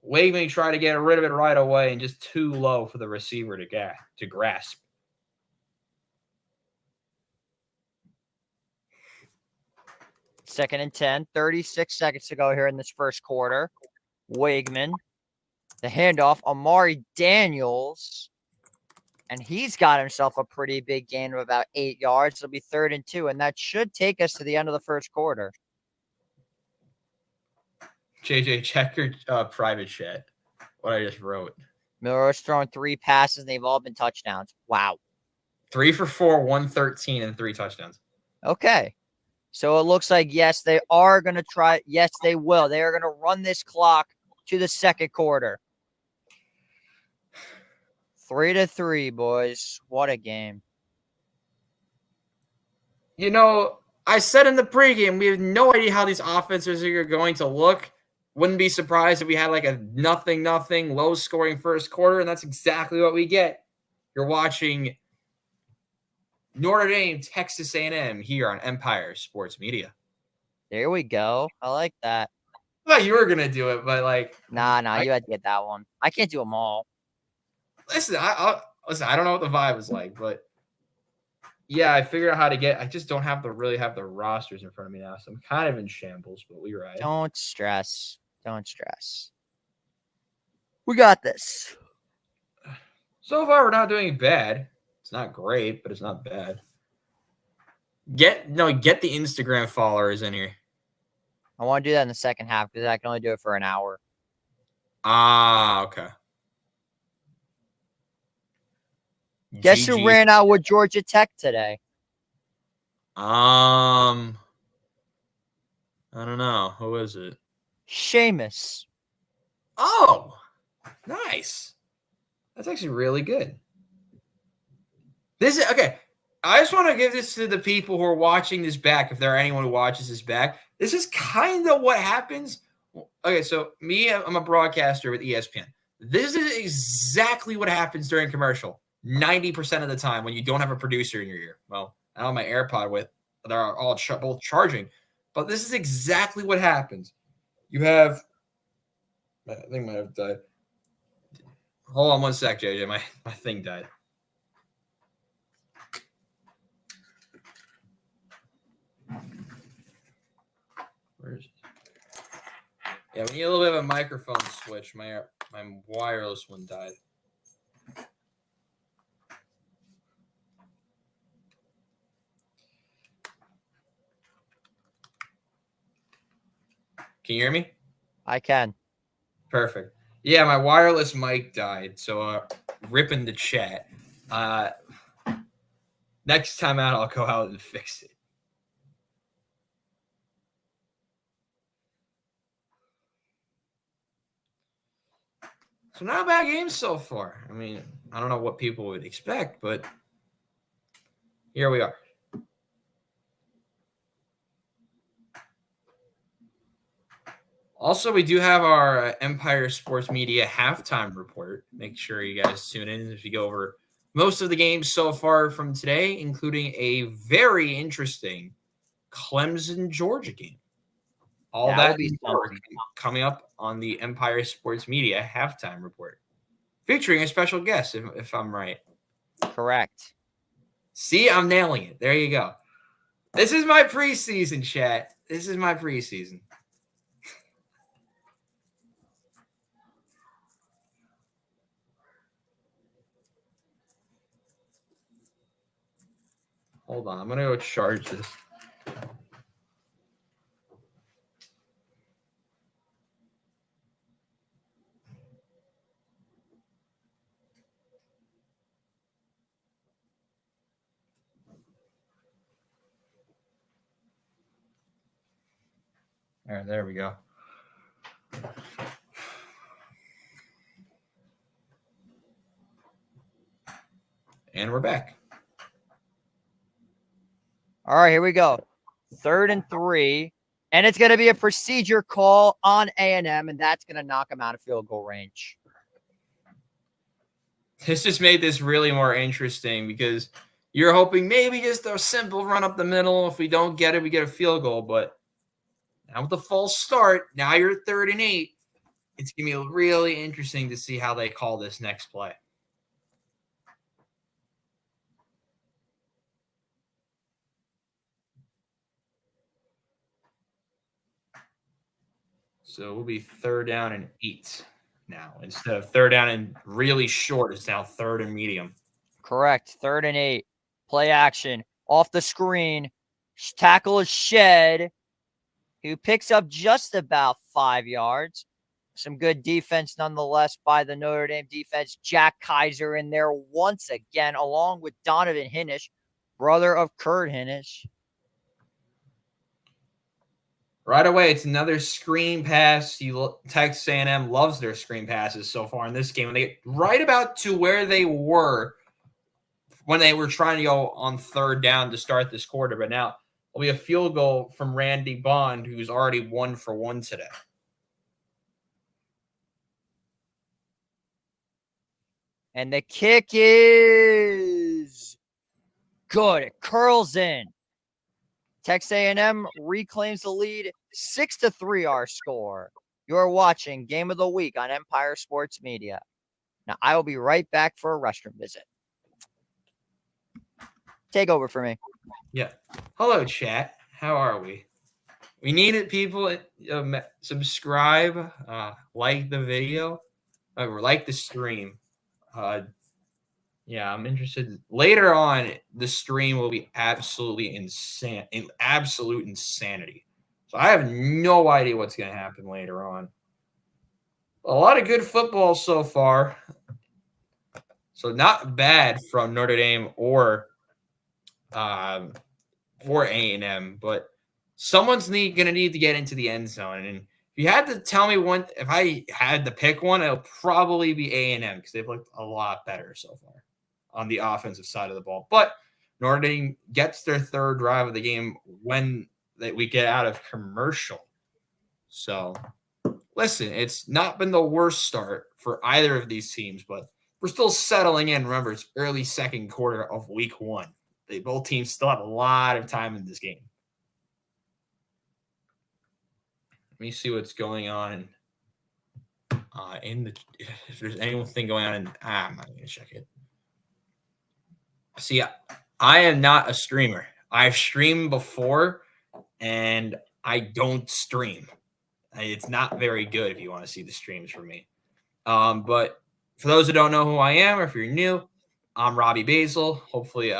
Weigman tried to get rid of it right away and just too low for the receiver to grasp. Second and 10, 36 seconds to go here in this first quarter. Weigman, the handoff, Amari Daniels, and he's got himself a pretty big gain of about 8 yards. It'll be 3rd and 2, and that should take us to the end of the first quarter. JJ, check your private chat, what I just wrote. Miller's thrown 3 passes, and they've all been touchdowns. Wow. 3 for 4, 113, and 3 touchdowns. Okay. So it looks like, yes, they are going to try. Yes, they will. They are going to run this clock to the second quarter. 3-3, boys. What a game. You know, I said in the pregame, we have no idea how these offenses are going to look. Wouldn't be surprised if we had like a 0-0, low-scoring first quarter, and that's exactly what we get. You're watching Notre Dame, Texas A&M here on Empire Sports Media. There we go. I like that. I thought you were going to do it, but like... Nah, you had to get that one. I can't do them all. Listen, I don't know what the vibe is like, but yeah, I figured out how to get... I just don't have to really have the rosters in front of me now, so I'm kind of in shambles, but we're right. Don't stress. We got this. So far, we're not doing bad. It's not great, but it's not bad. Get the Instagram followers in here. I want to do that in the second half because I can only do it for an hour. Ah, okay. Guess who ran out with Georgia Tech today? I don't know. Who is it? Seamus. Oh, nice. That's actually really good. This is okay. I just want to give this to the people who are watching this back. If there are anyone who watches this back, this is kind of what happens. Okay, so I'm a broadcaster with ESPN. This is exactly what happens during commercial 90% of the time when you don't have a producer in your ear. Well, I don't have my AirPod with. They're all both charging. But this is exactly what happens. You have – I think I might have died. Hold on one sec, JJ. My thing died. Where is it? Yeah, we need a little bit of a microphone switch. My wireless one died. Can you hear me? I can. Perfect. Yeah, my wireless mic died, so ripping the chat. Next time out, I'll go out and fix it. So not a bad game so far. I mean, I don't know what people would expect, but here we are. Also, we do have our Empire Sports Media halftime report. Make sure you guys tune in as we go over most of the games so far from today, including a very interesting Clemson Georgia game. All that will be coming up on the Empire Sports Media halftime report, featuring a special guest, if I'm right. correct. See, I'm nailing it. There you go. This is my preseason, chat. This is my preseason. Hold on. I'm going to go charge this. All right, there we go. And we're back. All right, here we go. 3rd and 3. And it's going to be a procedure call on A&M, and that's going to knock them out of field goal range. This just made this really more interesting because you're hoping maybe just a simple run up the middle. If we don't get it, we get a field goal. But now with the false start, now you're 3rd and 8. It's going to be really interesting to see how they call this next play. So we'll be 3rd down and 8 now. Instead of 3rd down and really short, it's now 3rd and medium. Correct. 3rd and 8. Play action. Off the screen. Tackle is Shed, who picks up just about 5 yards. Some good defense nonetheless by the Notre Dame defense. Jack Kaiser in there once again, along with Donovan Hinnish, brother of Kurt Hinnish. Right away, it's another screen pass. Texas A&M loves their screen passes so far in this game. And they get right about to where they were when they were trying to go on 3rd down to start this quarter. But now it'll be a field goal from Randy Bond, who's already 1 for 1 today. And the kick is good. It curls in. Texas A&M reclaims the lead, 6-3 our score. You're watching Game of the Week on Empire Sports Media. Now, I will be right back for a restroom visit. Take over for me. Yeah. Hello, chat. How are we? We need it, people. Subscribe, like the video, or like the stream. Yeah, I'm interested. Later on, the stream will be absolutely insane, absolute insanity. So I have no idea what's going to happen later on. A lot of good football so far. So not bad from Notre Dame or A&M, but someone's going to need to get into the end zone. And if you had to tell me one, if I had to pick one, it'll probably be A&M because they've looked a lot better so far on the offensive side of the ball. But Notre Dame gets their 3rd drive of the game when we get out of commercial. So, listen, it's not been the worst start for either of these teams, but we're still settling in. Remember, it's early 2nd quarter of week 1. Both teams still have a lot of time in this game. Let me see what's going on if there's anything going on. I'm not going to check it. See, I am not a streamer. I've streamed before, and I don't stream. It's not very good if you want to see the streams from me. But for those who don't know who I am, or if you're new, I'm Robbie Basel. Hopefully,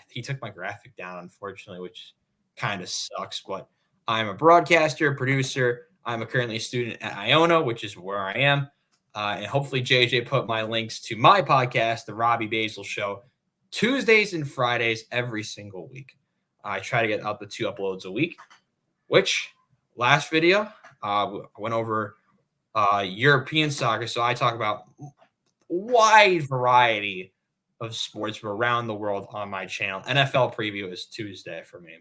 he took my graphic down, unfortunately, which kind of sucks. But I'm a broadcaster, producer. I'm currently a student at Iona, which is where I am. And hopefully JJ put my links to my podcast, The Robbie Basel Show, Tuesdays and Fridays every single week. I try to get up to 2 uploads a week, which last video, I went over European soccer. So I talk about wide variety of sports from around the world on my channel. NFL preview is Tuesday for me,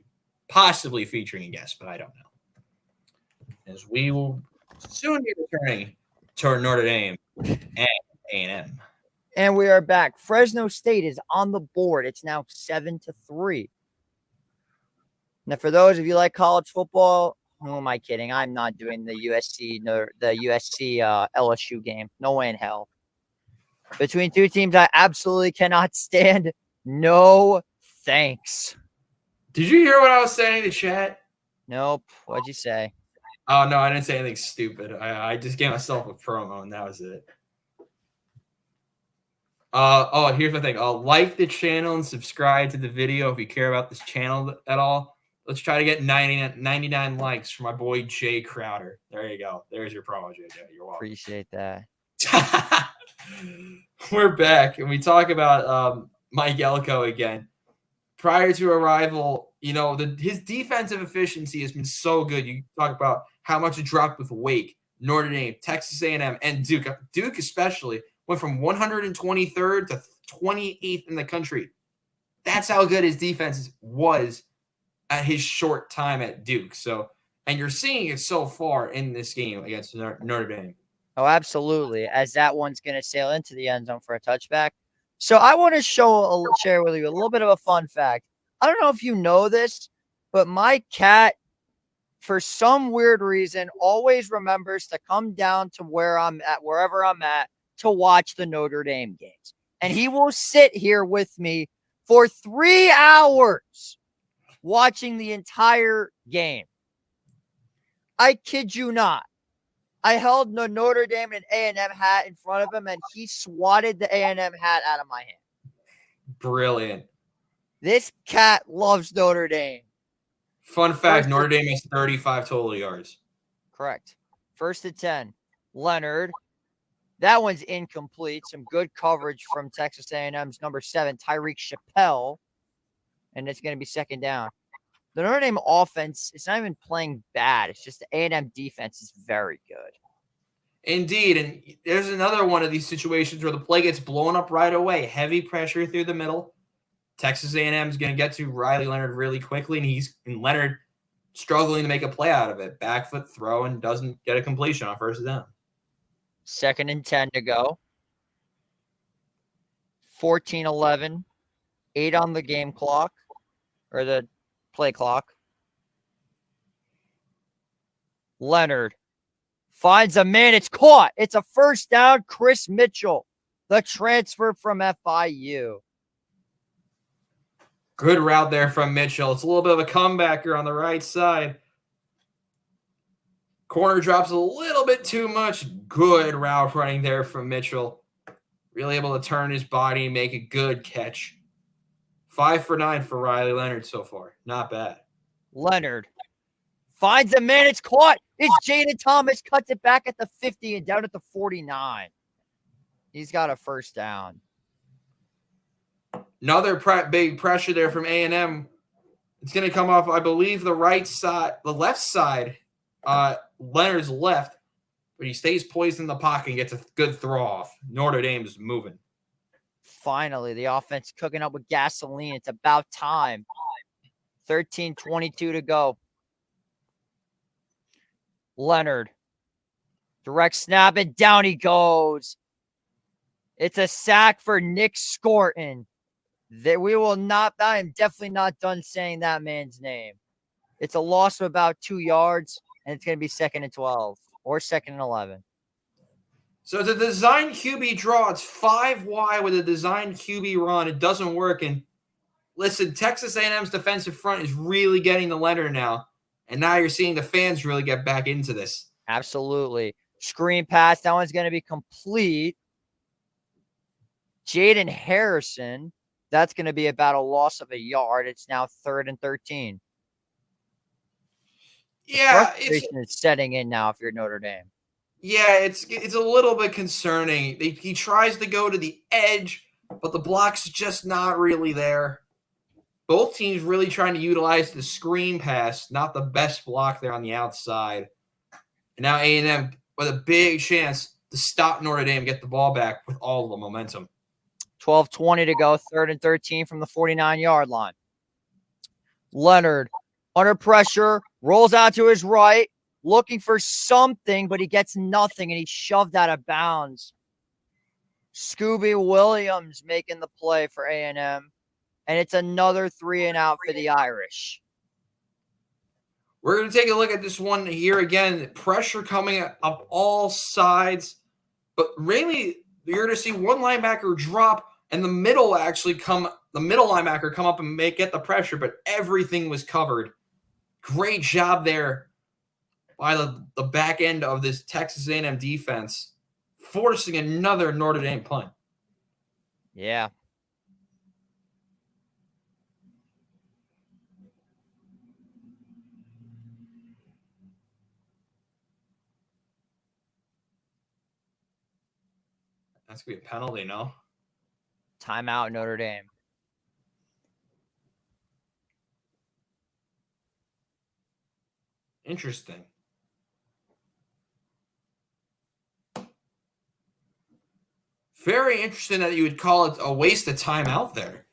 possibly featuring a guest, but I don't know. As we will soon be returning to Notre Dame and A&M. And we are back. Fresno State is on the board. It's now 7-3. Now, for those of you like college football, who am I kidding? I'm not doing the USC LSU game. No way in hell. Between two teams I absolutely cannot stand. No thanks. Did you hear what I was saying to chat? Nope. What'd you say? Oh, no, I didn't say anything stupid. I just gave myself a promo, and that was it. Here's the thing. Like the channel and subscribe to the video if you care about this channel at all. Let's try to get 99 likes for my boy Jay Crowder. There you go. There's your promo, JJ. You're welcome. Appreciate that. We're back, and we talk about Mike Elko again. Prior to arrival, his defensive efficiency has been so good. You talk about how much it dropped with Wake, Notre Dame, Texas A&M, and Duke. Duke especially went from 123rd to 28th in the country. That's how good his defense was at his short time at Duke. And you're seeing it so far in this game against Notre Dame. Oh, absolutely. As that one's going to sail into the end zone for a touchback. So I want to share with you a little bit of a fun fact. I don't know if you know this, but my cat, for some weird reason, always remembers to come down to wherever I'm at, to watch the Notre Dame games. And he will sit here with me for 3 hours watching the entire game. I kid you not. I held the Notre Dame and A&M hat in front of him, and he swatted the A&M hat out of my hand. Brilliant. This cat loves Notre Dame. Fun fact, Notre Dame has 35 total yards. Correct. 1st and 10. Leonard. That one's incomplete. Some good coverage from Texas A&M's number 7, Tyreek Chappelle. And it's going to be 2nd down. The Notre Dame offense is not even playing bad. It's just the A&M defense is very good. Indeed. And there's another one of these situations where the play gets blown up right away. Heavy pressure through the middle. Texas A&M is going to get to Riley Leonard really quickly, and Leonard struggling to make a play out of it. Back foot throw and doesn't get a completion on 1st down. 2nd and 10 to go. 14-11. 8 on the game clock. Or the play clock. Leonard finds a man. It's caught. It's a 1st down. Chris Mitchell, the transfer from FIU. Good route there from Mitchell. It's a little bit of a comebacker on the right side. Corner drops a little bit too much. Good route running there from Mitchell. Really able to turn his body and make a good catch. 5 for 9 for Riley Leonard so far. Not bad. Leonard finds a man. It's caught. It's Jaden Thomas. Cuts it back at the 50 and down at the 49. He's got a 1st down. Another big pressure there from A&M. It's going to come off, I believe, the left side. Leonard's left, but he stays poised in the pocket and gets a good throw off. Notre Dame is moving. Finally, the offense cooking up with gasoline. It's about time. 13:22 to go. Leonard. Direct snap, and down he goes. It's a sack for Nick Scorton. I am definitely not done saying that man's name. It's a loss of about 2 yards, and it's going to be 2nd and 12 or 2nd and 11. So it's a design QB draw. It's 5 wide with a design QB run. It doesn't work. And listen, Texas A&M's defensive front is really getting the Leonard now. And now you're seeing the fans really get back into this. Absolutely. Screen pass. That one's going to be complete. Jaden Harrison. That's going to be about a loss of a yard. It's now 3rd and 13. Yeah, Frustration is setting in now if you're Notre Dame. it's a little bit concerning. He tries to go to the edge, but the block's just not really there. Both teams really trying to utilize the screen pass, not the best block there on the outside. And now A&M with a big chance to stop Notre Dame, get the ball back with all the momentum. 12:20 to go, 3rd and 13 from the 49-yard line. Leonard, under pressure, rolls out to his right, looking for something, but he gets nothing, and he's shoved out of bounds. Scooby Williams making the play for A&M, and it's another 3-and-out for the Irish. We're going to take a look at this one here again. Pressure coming up all sides, but really you're going to see one linebacker drop and the middle linebacker come up and get the pressure, but everything was covered. Great job there by the back end of this Texas A&M defense, forcing another Notre Dame punt. Yeah. That's going to be a penalty, no? Timeout, Notre Dame. Interesting. Very interesting that you would call it a waste of time out there.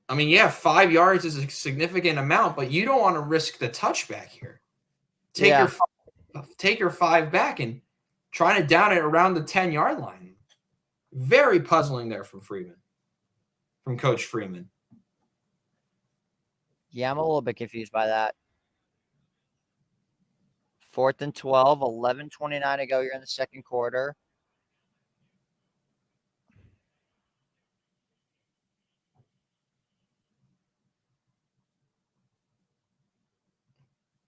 I mean, yeah, 5 yards is a significant amount, but you don't want to risk the touchback here. Take your 5 back and trying to down it around the 10-yard line. Very puzzling there from Coach Freeman. Yeah, I'm a little bit confused by that. 4th and 12, 11:29 to go here in the second quarter.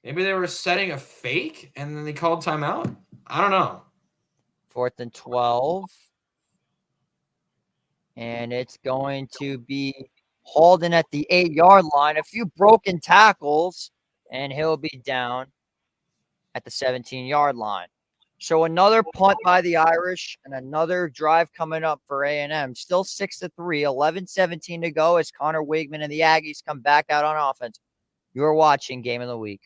Maybe they were setting a fake and then they called timeout? I don't know. 4th and 12. And it's going to be Halden at the 8-yard line. A few broken tackles, and he'll be down at the 17-yard line. So another punt by the Irish and another drive coming up for A&M. Still 6-3, 11:17 to go as Connor Wigman and the Aggies come back out on offense. You're watching Game of the Week.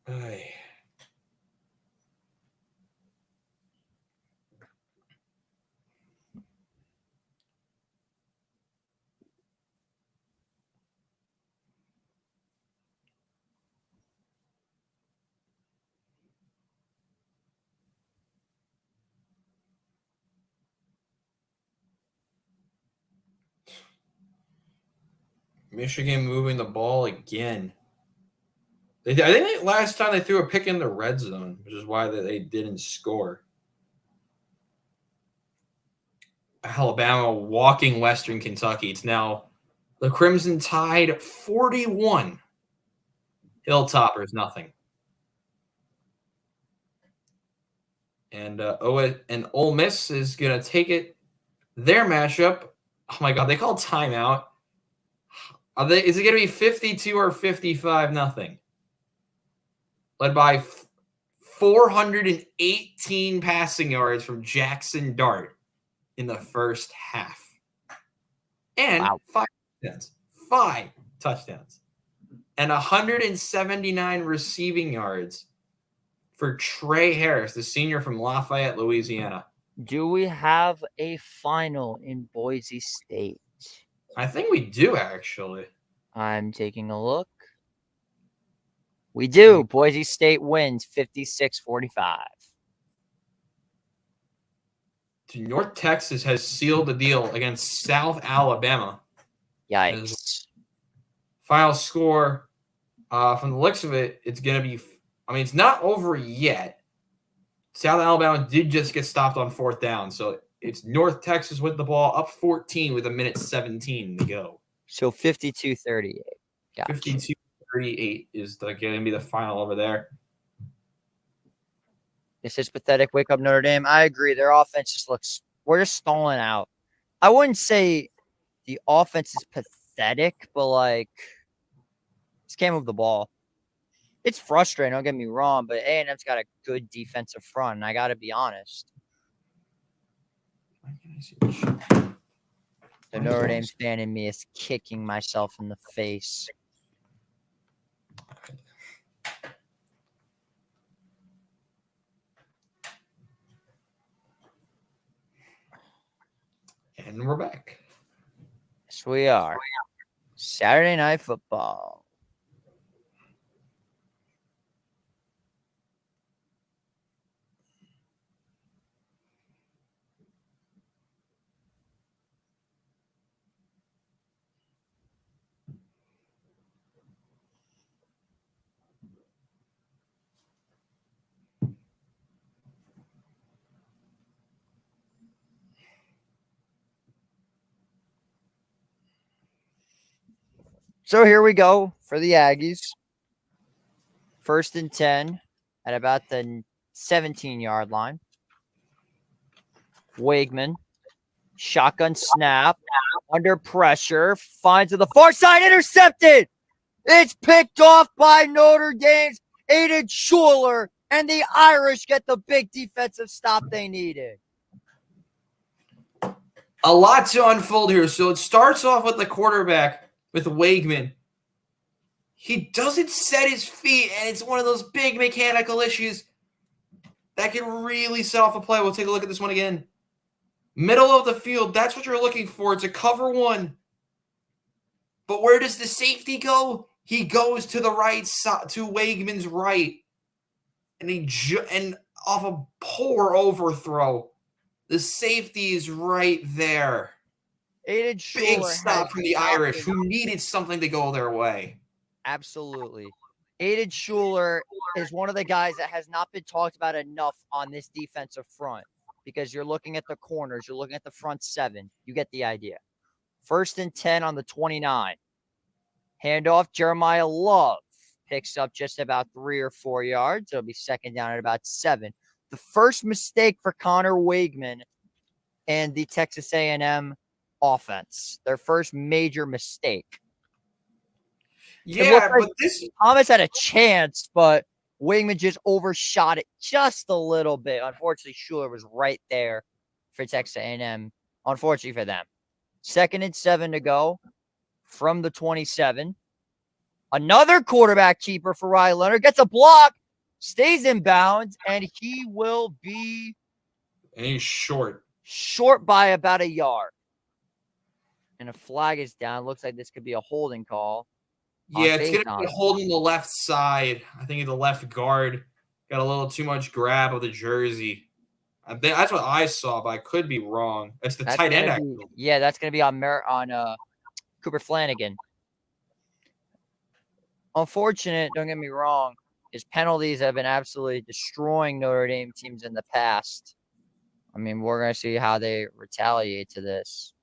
Ay. Michigan moving the ball again. I think last time they threw a pick in the red zone, which is why they didn't score. Alabama walking Western Kentucky. It's now the Crimson Tide 41. Hilltoppers, nothing. And Ole Miss is going to take it. Their matchup. Oh, my God. They call timeout. Is it going to be 52 or 55 nothing? Led by 418 passing yards from Jackson Dart in the first half. And Wow. 5 touchdowns. And 179 receiving yards for Trey Harris, the senior from Lafayette, Louisiana. Do we have a final in Boise State? I think we do, actually. I'm taking a look. We do. Boise State wins 56-45. North Texas has sealed the deal against South Alabama. Yikes. Final score, from the looks of it, it's going to be – I mean, it's not over yet. South Alabama did just get stopped on 4th down, so it's North Texas with the ball up 14 with 1:17 to go. So 52-38. Gotcha. 52-38 is going to be the final over there. This is pathetic. Wake up, Notre Dame. I agree. Their offense just looks – we're just stalling out. I wouldn't say the offense is pathetic. pathetic, but like, just can't move the ball. It's frustrating, don't get me wrong, but A&M's got a good defensive front, and I got to be honest. The Notre Dame fan in me is kicking myself in the face. And we're back. Yes, we are. Saturday Night Football. So here we go for the Aggies. 1st and 10 at about the 17-yard line. Wakeman, shotgun snap, under pressure, finds to the far side, intercepted. It's picked off by Notre Dame's Aiden Schuler, and the Irish get the big defensive stop they needed. A lot to unfold here. So it starts off with the quarterback, with Wakeman. He doesn't set his feet, and it's one of those big mechanical issues that can really set off a play. We'll take a look at this one again. Middle of the field, that's what you're looking for. It's a cover one. But where does the safety go? He goes to the right side, to Wakeman's right. And off a poor overthrow, the safety is right there. Aiden Schuler, big stop from the Irish, who needed something to go their way. Absolutely. Aiden Schuler is one of the guys that has not been talked about enough on this defensive front, because you're looking at the corners, you're looking at the front seven. You get the idea. 1st and 10 on the 29. Handoff, Jeremiah Love picks up just about 3 or 4 yards. It'll be 2nd down at about 7. The first mistake for Connor Wakeman and the Texas A&M offense. Their first major mistake. Yeah, but Thomas had a chance, but Wakeman just overshot it just a little bit. Unfortunately, Schuler was right there for Texas A&M. Unfortunately for them. 2nd and 7 to go from the 27. Another quarterback keeper for Ryan Leonard. Gets a block, stays in bounds, and he will be... And he's short. Short by about a yard. And a flag is down. Looks like this could be a holding call. Yeah, it's going to be holding the left side. I think the left guard got a little too much grab of the jersey. I think that's what I saw, but I could be wrong. It's the tight end. Yeah, that's going to be on Cooper Flanagan. Unfortunate, don't get me wrong, his penalties have been absolutely destroying Notre Dame teams in the past. I mean, we're going to see how they retaliate to this.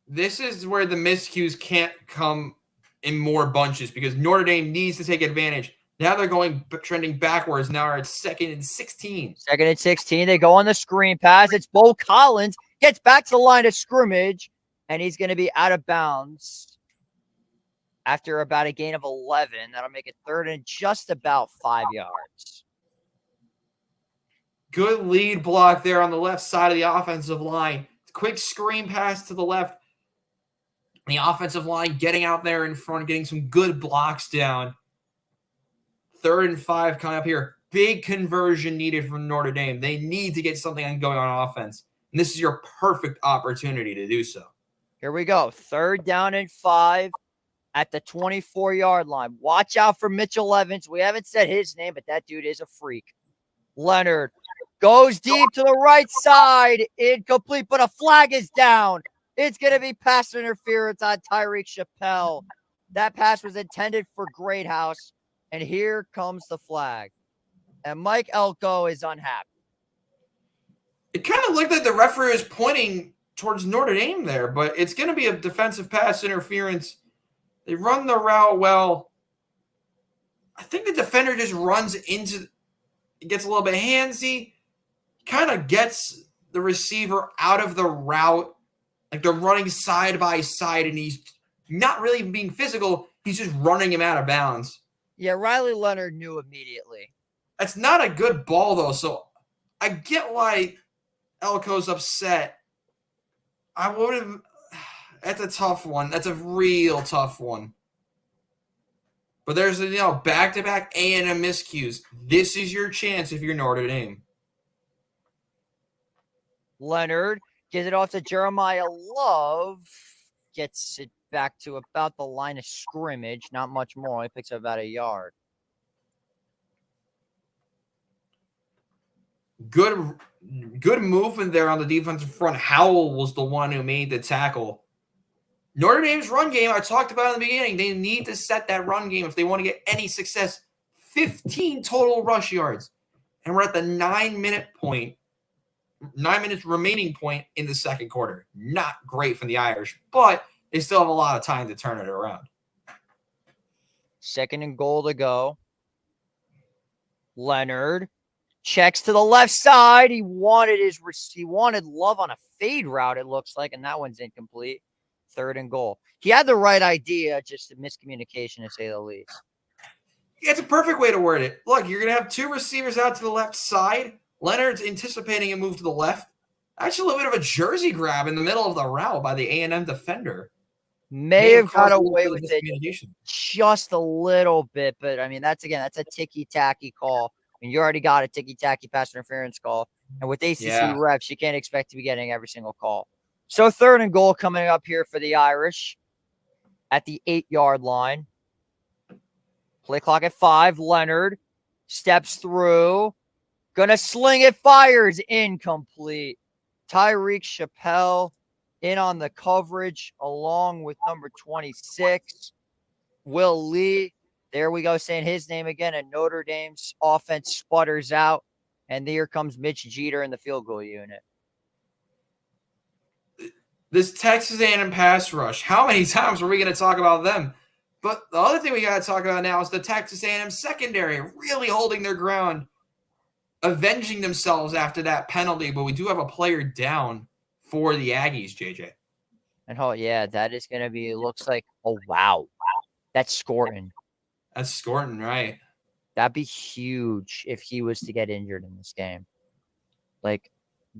This is where the miscues can't come in more bunches, because Notre Dame needs to take advantage. Now they're trending backwards. Now we're at 2nd and 16. 2nd and 16. They go on the screen pass. It's Bo Collins. Gets back to the line of scrimmage, and he's going to be out of bounds after about a gain of 11. That'll make it 3rd and just about 5 yards. Good lead block there on the left side of the offensive line. Quick screen pass to the left. The offensive line getting out there in front, getting some good blocks down. 3rd and 5 coming up here. Big conversion needed from Notre Dame. They need to get something going on offense. And this is your perfect opportunity to do so. Here we go. 3rd down and 5 at the 24-yard line. Watch out for Mitchell Evans. We haven't said his name, but that dude is a freak. Leonard goes deep to the right side. Incomplete, but a flag is down. It's going to be pass interference on Tyreek Chappelle. That pass was intended for Greathouse, and here comes the flag. And Mike Elko is unhappy. It kind of looked like the referee was pointing towards Notre Dame there, but it's going to be a defensive pass interference. They run the route well. I think the defender just runs into – it gets a little bit handsy, kind of gets the receiver out of the route. Like they're running side by side, and he's not really even being physical. He's just running him out of bounds. Yeah, Riley Leonard knew immediately. That's not a good ball, though. So I get why Elko's upset. I would have. That's a tough one. That's a real tough one. But there's back-to-back A&M miscues. This is your chance if you're Notre Dame. Leonard gives it off to Jeremiah Love. Gets it back to about the line of scrimmage. Not much more. He picks up about a yard. Good movement there on the defensive front. Howell was the one who made the tackle. Notre Dame's run game, I talked about in the beginning, they need to set that run game if they want to get any success. 15 total rush yards. And we're at the 9 minutes remaining point in the second quarter. Not great from the Irish, but they still have a lot of time to turn it around. 2nd and goal to go. Leonard checks to the left side. He wanted Love on a fade route, it looks like, and that one's incomplete. 3rd and goal. He had the right idea, just a miscommunication to say the least. Yeah, it's a perfect way to word it. Look, you're going to have 2 receivers out to the left side. Leonard's anticipating a move to the left. Actually, a little bit of a jersey grab in the middle of the route by the A&M defender. May have got away with it just a little bit, but I mean, that's a ticky-tacky call. I mean, you already got a ticky-tacky pass interference call. And with ACC refs, you can't expect to be getting every single call. So 3rd and goal coming up here for the Irish at the 8-yard line. Play clock at 5. Leonard steps through. Gonna sling it, fires, incomplete. Tyreek Chappelle in on the coverage along with number 26, Will Lee. There we go, saying his name again, and Notre Dame's offense sputters out. And here comes Mitch Jeter in the field goal unit. This Texas A&M pass rush, how many times are we going to talk about them? But the other thing we got to talk about now is the Texas A&M secondary really holding their ground, avenging themselves after that penalty. But we do have a player down for the Aggies, JJ. And that is going to be, it looks like, oh, wow. That's Scorton. That's Scorton, right? That'd be huge if he was to get injured in this game. Like,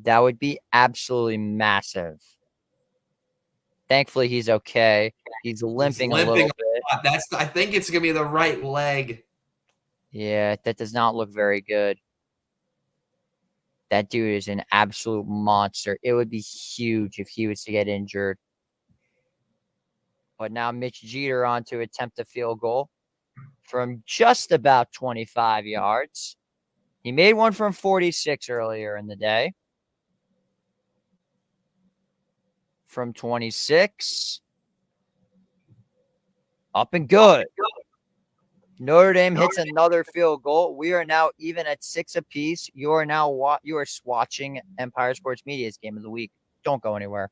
that would be absolutely massive. Thankfully, he's okay. He's limping a little bit. I think it's going to be the right leg. Yeah, that does not look very good. That dude is an absolute monster. It would be huge if he was to get injured. But now Mitch Jeter on to attempt a field goal from just about 25 yards. He made one from 46 earlier in the day. From 26. Up and good. Notre Dame hits another field goal. We are now even at 6 apiece. You are watching Empire Sports Media's Game of the Week. Don't go anywhere.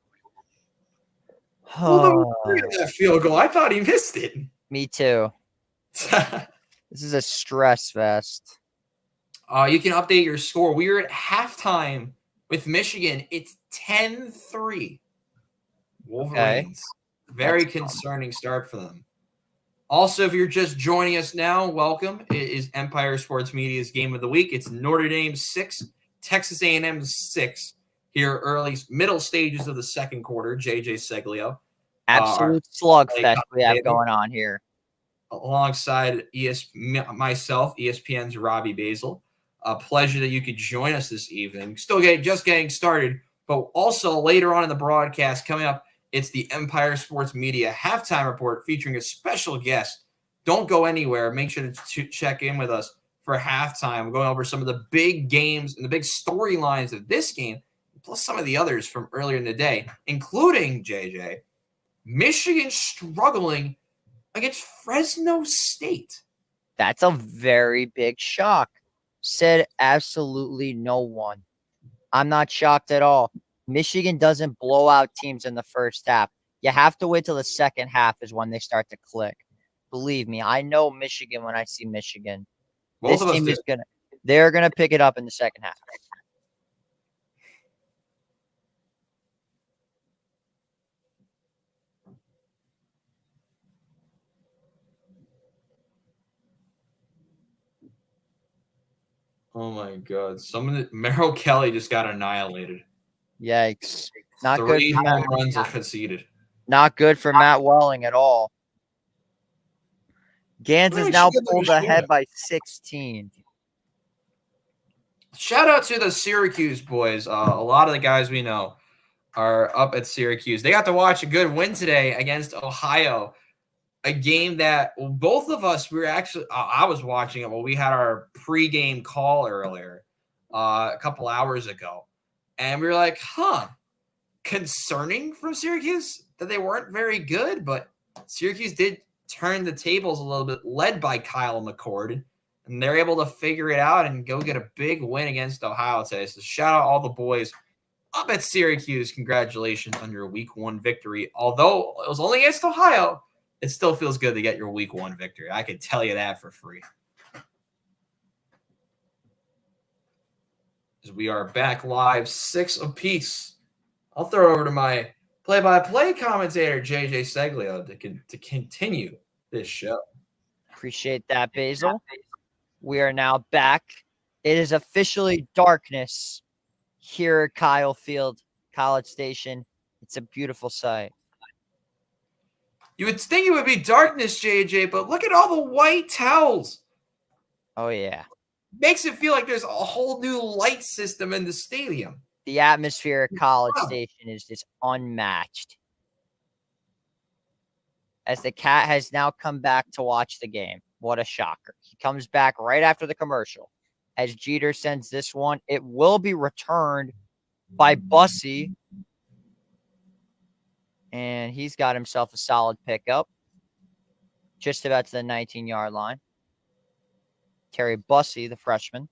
That field goal. I thought he missed it. Me too. This is a stress fest. You can update your score. We are at halftime with Michigan. It's 10-3. Wolverines. Okay. Very concerning start for them. Also, if you're just joining us now, welcome. It is Empire Sports Media's Game of the Week. It's Notre Dame 6, Texas A&M 6. Here, middle stages of the second quarter. JJ Seglio. Absolute slugfest we have going on here. Alongside myself, ESPN's Robbie Basel. A pleasure that you could join us this evening. Just getting started, but also later on in the broadcast coming up, it's the Empire Sports Media halftime report featuring a special guest. Don't go anywhere. Make sure to check in with us for halftime. We're going over some of the big games and the big storylines of this game, plus some of the others from earlier in the day, including, JJ, Michigan struggling against Fresno State. That's a very big shock. Said absolutely no one. I'm not shocked at all. Michigan doesn't blow out teams in the first half. You have to wait till the second half is when they start to click. Believe me, I know Michigan when I see Michigan. They're going to pick it up in the second half. Oh my God! Merrill Kelly just got annihilated. Yikes! Not good 3 for Matt. home runs conceded. Not good for Matt Welling at all. Gans is now pulled ahead by 16. Shout out to the Syracuse boys. A lot of the guys we know are up at Syracuse. They got to watch a good win today against Ohio. A game that both of us, we were actually, I was watching it while we had our pregame call earlier, a couple hours ago. And we were like, concerning from Syracuse that they weren't very good, but Syracuse did turn the tables a little bit, led by Kyle McCord, and they're able to figure it out and go get a big win against Ohio today. So shout out all the boys up at Syracuse. Congratulations on your week 1 victory. Although it was only against Ohio, it still feels good to get your week 1 victory. I can tell you that for free. As we are back live, 6 apiece. I'll throw it over to my play-by-play commentator, JJ Seglio, to continue this show. Appreciate that, Basil. We are now back. It is officially darkness here at Kyle Field, College Station. It's a beautiful sight. You would think it would be darkness, JJ, but look at all the white towels. Oh, yeah. Makes it feel like there's a whole new light system in the stadium. The atmosphere at College Station is just unmatched. As the cat has now come back to watch the game. What a shocker. He comes back right after the commercial. As Jeter sends this one, it will be returned by Bussey. And he's got himself a solid pickup. Just about to the 19-yard line. Terry Bussey, the freshman.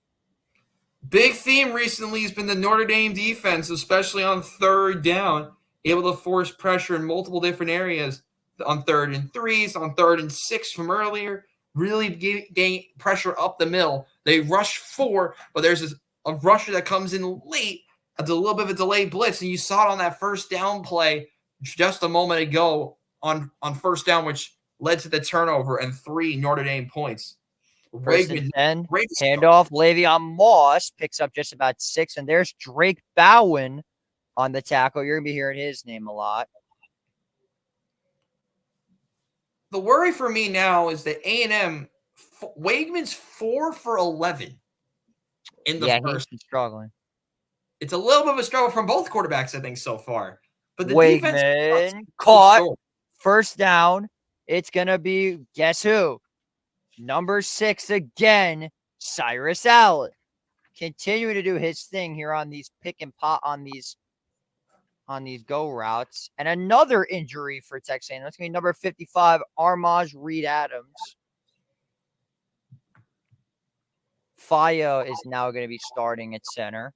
Big theme recently has been the Notre Dame defense, especially on 3rd down, able to force pressure in multiple different areas on 3rd and 3s, on 3rd and 6 from earlier, really gain pressure up the middle. They rush 4, but there's a rusher that comes in late. It's a little bit of a delayed blitz, and you saw it on that 1st down play just a moment ago on 1st down, which led to the turnover and 3 Notre Dame points. First and 10, handoff. Le'Veon Moss picks up just about 6, and there's Drake Bowen on the tackle. You're going to be hearing his name a lot. The worry for me now is that A&M, Wakeman's 4 for 11 in the first. He's struggling. It's a little bit of a struggle from both quarterbacks, I think, so far. But the Wakeman defense caught. First down. It's going to be, guess who? Number 6 again, Cyrus Allen. Continuing to do his thing here on these pick and pot on these go routes. And another injury for Texas A&M. That's going to be number 55, Armaj Reed Adams. Faya is now going to be starting at center.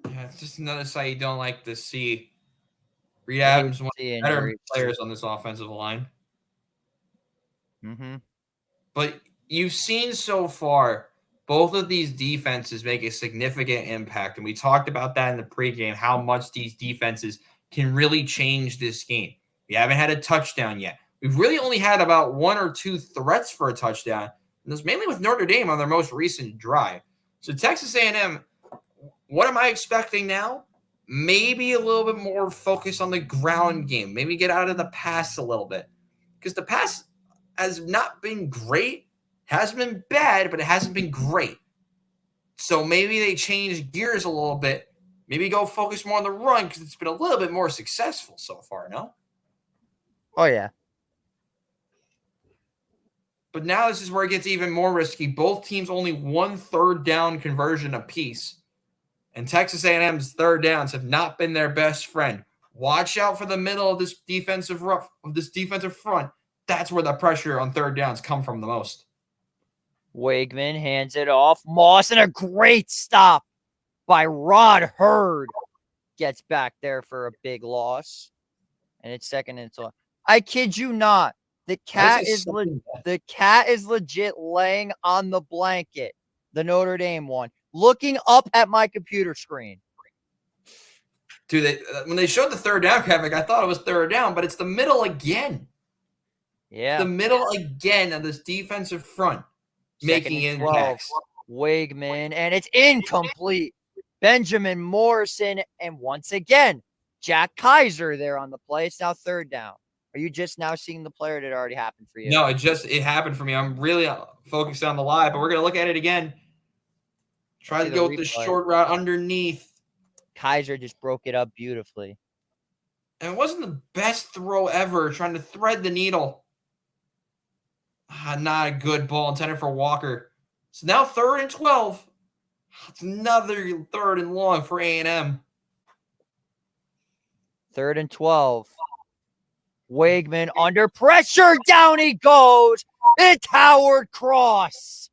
Yeah, it's just another sight you don't like to see. Reed Adams, one of the better players on this offensive line. Mm-hmm. But you've seen so far both of these defenses make a significant impact. And we talked about that in the pregame, how much these defenses can really change this game. We haven't had a touchdown yet. We've really only had about 1 or 2 threats for a touchdown. And that's mainly with Notre Dame on their most recent drive. So Texas A&M, what am I expecting now? Maybe a little bit more focus on the ground game. Maybe get out of the pass a little bit. Because the pass has not been great. Hasn't been bad, but it hasn't been great. So maybe they change gears a little bit. Maybe go focus more on the run because it's been a little bit more successful so far, no? Oh, yeah. But now this is where it gets even more risky. Both teams only 1 3rd down conversion apiece. And Texas A&M's 3rd downs have not been their best friend. Watch out for the middle of this defensive front. That's where the pressure on 3rd downs come from the most. Wakeman hands it off. Moss, and a great stop by Rod Hurd. Gets back there for a big loss. And it's 2nd and 12. I kid you not. The cat is legit laying on the blanket. The Notre Dame one. Looking up at my computer screen. Dude, when they showed the third down graphic, I thought it was third down, but it's the middle again. Yeah. The middle again of this defensive front making impacts. Weigman, and it's incomplete. Benjamin Morrison, and once again, Jack Kaiser there on the play. It's now third down. Are you just now seeing the play, or did it already happen for you? No, it happened for me. I'm really focused on the live, but we're going to look at it again. Try to go with the short route underneath. Kaiser just broke it up beautifully. And it wasn't the best throw ever, trying to thread the needle. Not a good ball intended for Walker. So now 3rd and 12. It's another 3rd and long for A&M. 3rd and 12. Weigman under pressure. Down he goes. It's Howard Cross.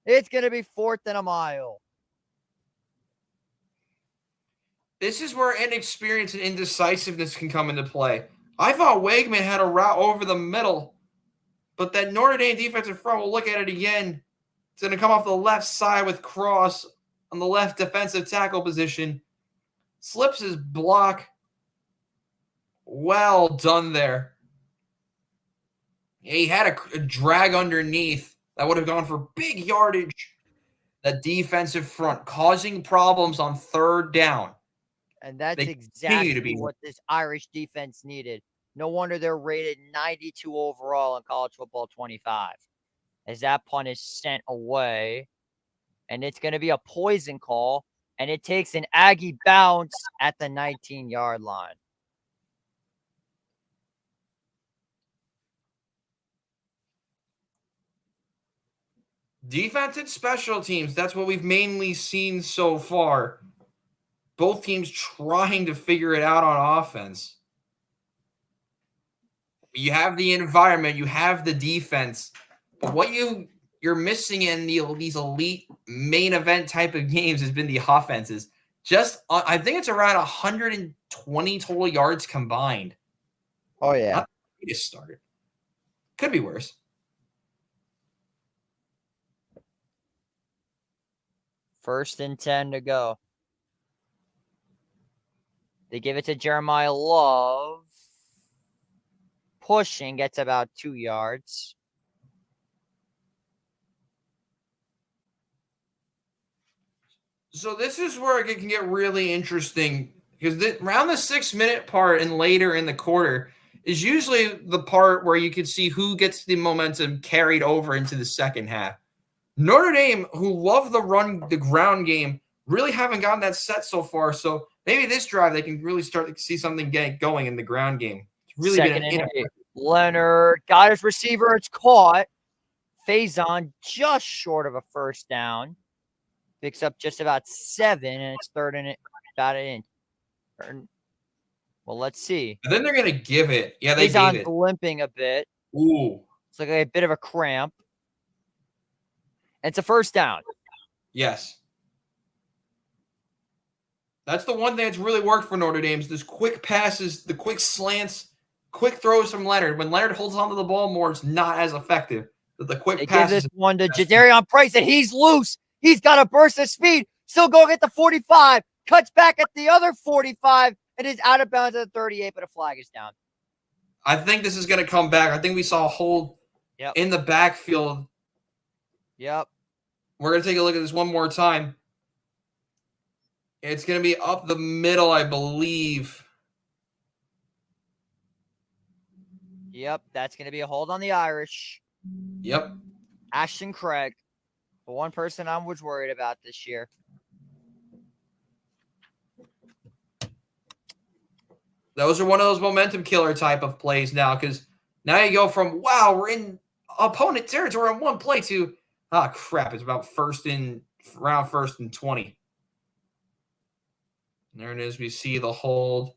It's going to be 4th and a mile. This is where inexperience and indecisiveness can come into play. I thought Weigman had a route over the middle, but that Notre Dame defensive front will look at it again. It's going to come off the left side with Cross on the left defensive tackle position. Slips his block. Well done there. Yeah, he had a drag underneath that would have gone for big yardage. The defensive front causing problems on 3rd down. And that's exactly what this Irish defense needed. No wonder they're rated 92 overall in college football 25. As that punt is sent away. And it's going to be a poison call. And it takes an Aggie bounce at the 19-yard line. Defense and special teams. That's what we've mainly seen so far. Both teams trying to figure it out on offense. You have the environment, you have the defense, but what you're missing in these elite main event type of games has been the offenses. Just I think it's around 120 total yards combined. Oh yeah, not the greatest start. Could be worse. First and 10 to go. They give it to Jeremiah Love. Pushing, gets about 2 yards. So this is where it can get really interesting because around the 6-minute part and later in the quarter is usually the part where you can see who gets the momentum carried over into the second half. Notre Dame, who love the ground game, really haven't gotten that set so far. So maybe this drive they can really start to see something get going in the ground game. It's really Second and 8. Leonard got his receiver. It's caught. Faison just short of a first down. Picks up just about 7, and it's 3rd and about an inch. Well, let's see. And then they're going to give it. Yeah, they gave it. Limping a bit. Ooh. It's like a bit of a cramp. And it's a first down. Yes. That's the one thing that's really worked for Notre Dame is this quick passes, the quick slants, quick throws from Leonard. When Leonard holds onto the ball more, it's not as effective. But the quick passes. Give this one to Jadarian Price, and he's loose. He's got a burst of speed. Still going at the 45. Cuts back at the other 45 and is out of bounds at the 38, but a flag is down. I think this is going to come back. I think we saw a hold in the backfield. Yep. We're going to take a look at this one more time. It's going to be up the middle, I believe. Yep, that's going to be a hold on the Irish. Yep. Ashton Craig. The one person I was worried about this year. Those are one of those momentum killer type of plays now because now you go from, wow, we're in opponent territory on one play to, crap, it's about around 1st and 20. And there it is. We see the hold.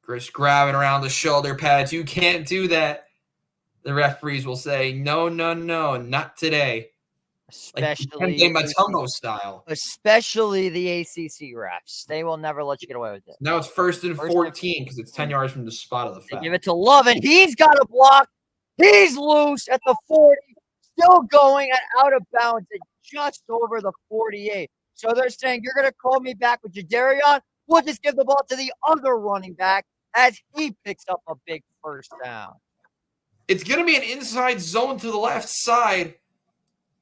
Chris grabbing around the shoulder pads. You can't do that. The referees will say, no, not today. Especially like Matumbo style. Especially the ACC refs. They will never let you get away with it. Now it's 1st and 14 because it's 10 yards from the spot of the foul. They give it to Love, and he's got a block. He's loose at the 40. Still going and out of bounds at just over the 48. So they're saying, you're going to call me back with Jadarian? We'll just give the ball to the other running back as he picks up a big first down. It's going to be an inside zone to the left side.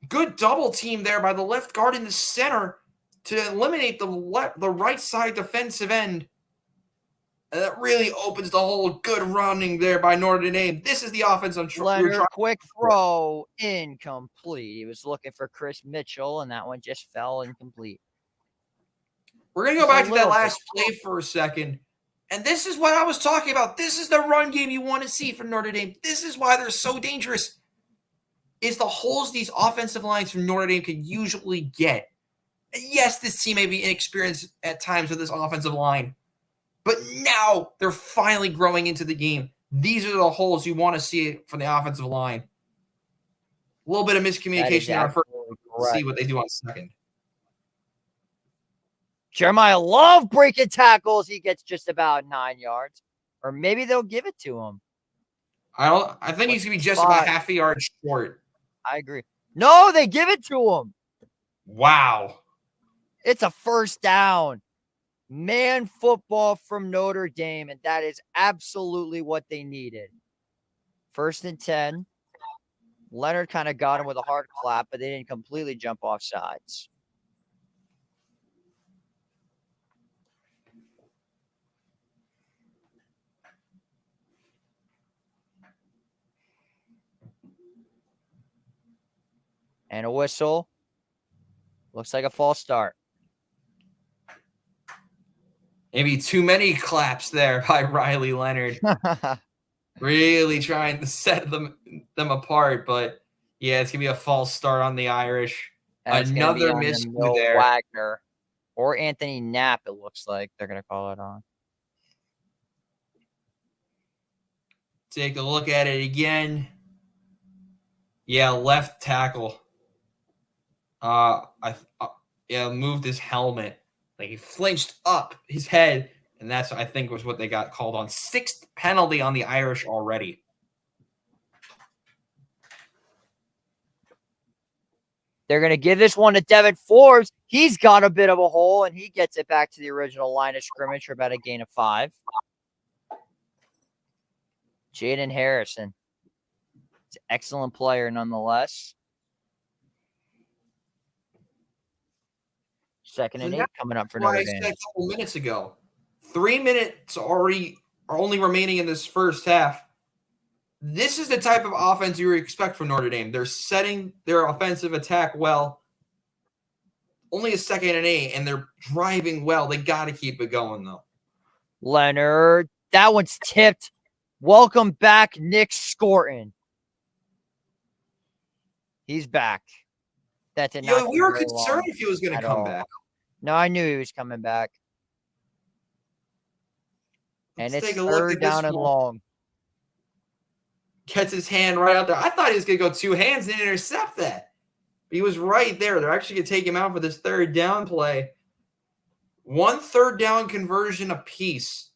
Good double team there by the left guard in the center to eliminate the right side defensive end. And that really opens the hole. Good running there by Notre Dame. This is the offense I'm Leonard, quick throw, incomplete. He was looking for Chris Mitchell, and that one just fell incomplete. We're going to go back to that last play for a second. And this is what I was talking about. This is the run game you want to see from Notre Dame. This is why they're so dangerous. Is the holes these offensive lines from Notre Dame can usually get. And yes, this team may be inexperienced at times with this offensive line. But now they're finally growing into the game. These are the holes you want to see from the offensive line. A little bit of miscommunication on first. We'll see what they do on second. Jeremiah Love breaking tackles. He gets just about 9 yards. Or maybe they'll give it to him. I think he's going to be just about half a yard short. I agree. No, they give it to him. Wow. It's a first down. Man football from Notre Dame, and that is absolutely what they needed. 1st and 10. Leonard kind of got him with a hard clap, but they didn't completely jump off sides. And a whistle. Looks like a false start. Maybe too many claps there by Riley Leonard. Really trying to set them apart. But, yeah, it's going to be a false start on the Irish. Another miscue there. Wagner or Anthony Knapp, it looks like they're going to call it on. Take a look at it again. Yeah, left tackle. Moved his helmet. Like he flinched up his head, and that's, I think, was what they got called on. 6th penalty on the Irish already. They're going to give this one to Devin Forbes. He's got a bit of a hole, and he gets it back to the original line of scrimmage for about a gain of 5. Jaden Harrison. He's an excellent player nonetheless. 2nd and 8 coming up for Notre Dame. I said a couple minutes ago. 3 minutes are only remaining in this first half. This is the type of offense you expect from Notre Dame. They're setting their offensive attack well. Only a 2nd and 8, and they're driving well. They got to keep it going, though. Leonard, that one's tipped. Welcome back, Nick Scorton. He's back. That did not. We were concerned if he was going to come back. No, I knew he was coming back. And it's 3rd down and long. Gets his hand right out there. I thought he was going to go 2 hands and intercept that. But he was right there. They're actually going to take him out for this 3rd down play. 1 3rd down conversion apiece.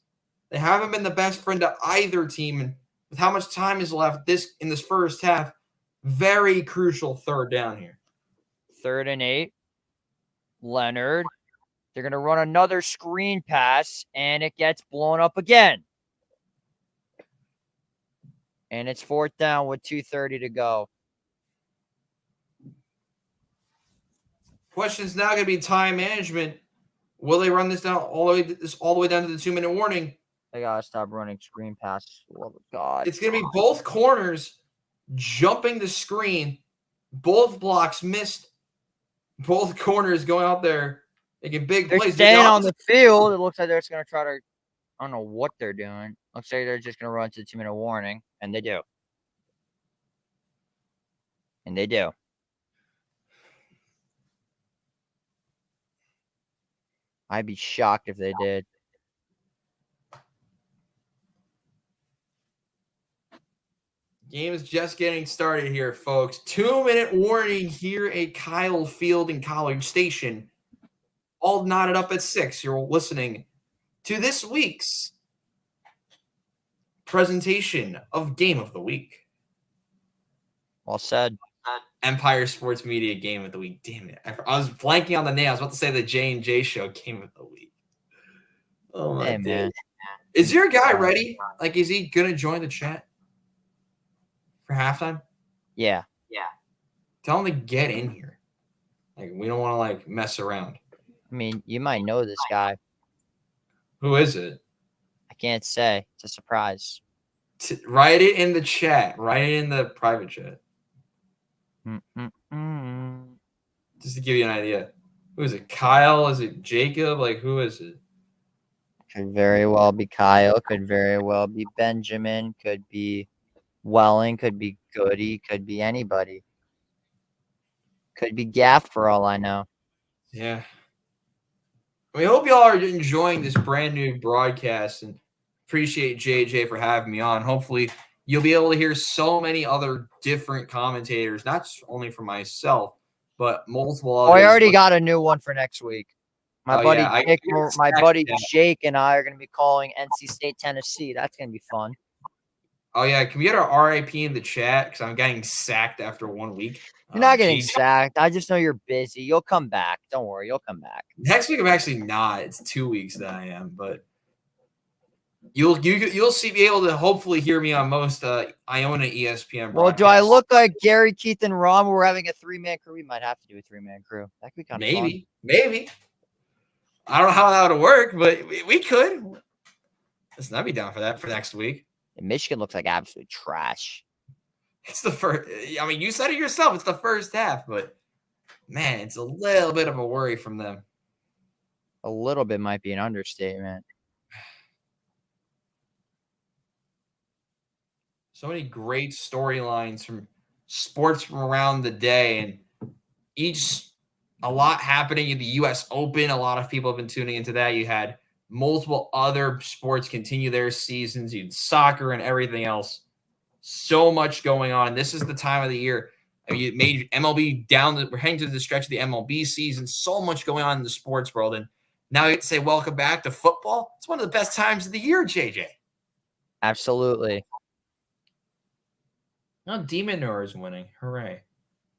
They haven't been the best friend to either team. And with how much time is left in this first half, very crucial 3rd down here. 3rd and 8. Leonard. They're going to run another screen pass, and it gets blown up again. And it's 4th down with 2:30 to go. Question's now going to be time management. Will they run this down all the way down to the 2-minute warning? They got to stop running screen passes. Oh, God. It's going to be both corners jumping the screen. Both blocks missed. Both corners going out there making big plays. Staying on the field. It looks like they're just going to try to, I don't know what they're doing. Looks like they're just going to run to the 2-minute warning, and they do. And they do. I'd be shocked if they did. Game is just getting started here, folks. 2-minute warning here at Kyle Field in College Station. All knotted up at 6. You're listening to this week's presentation of Game of the Week. Well said. Empire Sports Media Game of the Week. Damn it. I was blanking on the name. I was about to say the J&J Show Game of the Week. Oh my Hey, man. Is your guy ready? Like, is he gonna join the chat for halftime? Yeah. Tell him to get in here. Like, we don't want to like mess around. I mean, you might know this guy. Who is it? I can't say. It's a surprise. Write it in the chat. Write it in the private chat. Just to give you an idea. Who is it? Kyle? Is it Jacob? Like, who is it? Could very well be Kyle. Could very well be Benjamin. Could be Welling. Could be Goody. Could be anybody. Could be Gaff for all I know. Yeah. We hope y'all are enjoying this brand new broadcast and appreciate JJ for having me on. Hopefully, you'll be able to hear so many other different commentators, not only from myself, but multiple others. Oh, I already got a new one for next week. My buddy Jake and I are going to be calling NC State, Tennessee. That's going to be fun. Oh, yeah. Can we get our RIP in the chat? Because I'm getting sacked after 1 week. You're not getting sacked. I just know you're busy. You'll come back. Don't worry. You'll come back. Next week, I'm actually not. It's 2 weeks that I am. But you'll be able to hopefully hear me on most Iona ESPN broadcasts. Well, do I look like Gary, Keith, and Ron? We're having a 3-man crew. We might have to do a 3-man crew. That could be kind of fun. Maybe. I don't know how that would work, but we could. Listen, I'd be down for that for next week. And Michigan looks like absolute trash. It's the first. I mean, you said it yourself. It's the first half, but man, it's a little bit of a worry from them. A little bit might be an understatement. So many great storylines from sports from around the day, and a lot happening in the U.S. Open. A lot of people have been tuning into that. You had multiple other sports continue their seasons. You had soccer and everything else. So much going on. And this is the time of the year. I mean, you made MLB we're heading to the stretch of the MLB season. So much going on in the sports world. And now you have to say welcome back to football. It's one of the best times of the year, JJ. Absolutely. Now Demon Noir is winning. Hooray.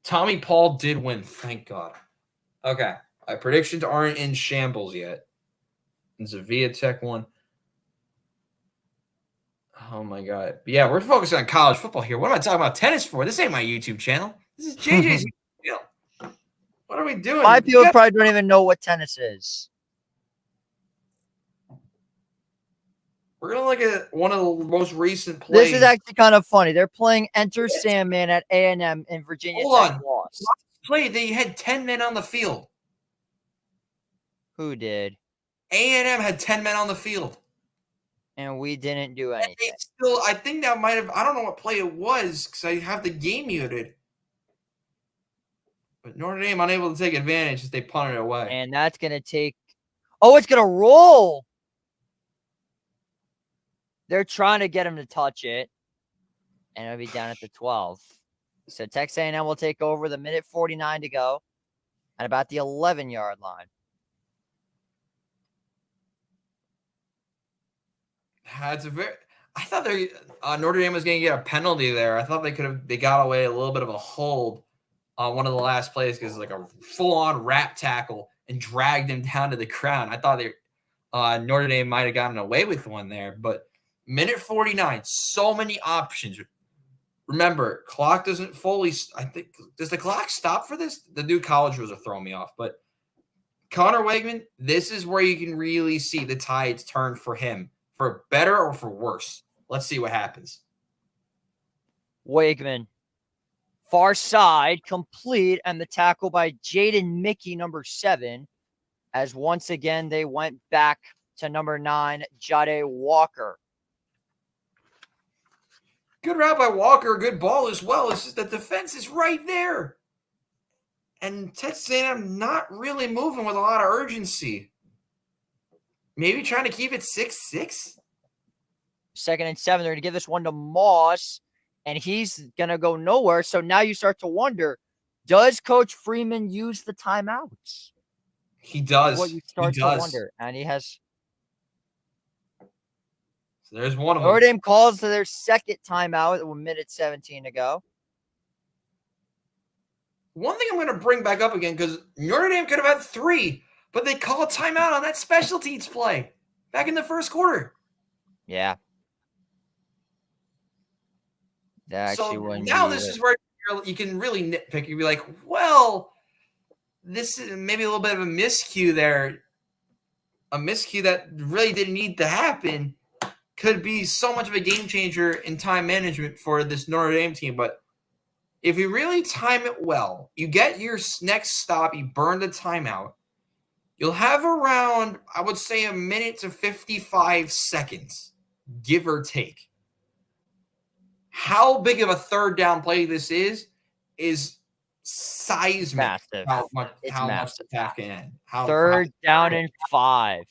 Tommy Paul did win. Thank God. Okay. My predictions aren't in shambles yet. It's a Via Tech one. Oh, my God. But yeah, we're focused on college football here. What am I talking about tennis for? This ain't my YouTube channel. This is JJ's YouTube channel. What are we doing? My people probably don't even know what tennis is. We're going to look at one of the most recent plays. This is actually kind of funny. They're playing Enter Sandman at A&M in Virginia. Hold on. Lost. Play, they had 10 men on the field. Who did? A&M had 10 men on the field. And we didn't do anything. I think that might have, I don't know what play it was because I have the game muted. But Notre Dame unable to take advantage as they punted it away. And that's going to take, it's going to roll. They're trying to get him to touch it. And it'll be down at the 12. So Texas A&M will take over the minute 49 to go at about the 11-yard line. I thought Notre Dame was going to get a penalty there. I thought they got away a little bit of a hold on one of the last plays because like a full-on wrap tackle and dragged him down to the ground. I thought Notre Dame might have gotten away with one there, but minute 49, so many options. Remember, clock doesn't fully. I think does the clock stop for this? The new college rules are throwing me off, but Connor Wegman, this is where you can really see the tides turn for him. For better or for worse. Let's see what happens. Wegman. Far side, complete, and the tackle by Jaden Mickey, number 7, as once again they went back to number 9, Jade Walker. Good route by Walker, good ball as well. It's just the defense is right there. And Texas A&M not really moving with a lot of urgency. Maybe trying to keep it 6-6. 2nd and 7. They're going to give this one to Moss, and he's going to go nowhere. So now you start to wonder, does Coach Freeman use the timeouts? He does. What you start to wonder. And he has. So there's one of them. Notre Dame calls to their second timeout with 1:17 to go. One thing I'm going to bring back up again, because Notre Dame could have had 3. But they call a timeout on that special teams play. back in the first quarter. Yeah. That actually So wouldn't now be this it. is where you can really nitpick. You'd be like, well, this is maybe a little bit of a miscue there. A miscue that really didn't need to happen. Could be so much of a game changer in time management for this Notre Dame team. But if you really time it well, you get your next stop, you burn the timeout, you'll have around, I would say, a minute to 55 seconds, give or take. How big of a third down play this is seismic. Massive. How much Massive. the pack in. Third down and 5.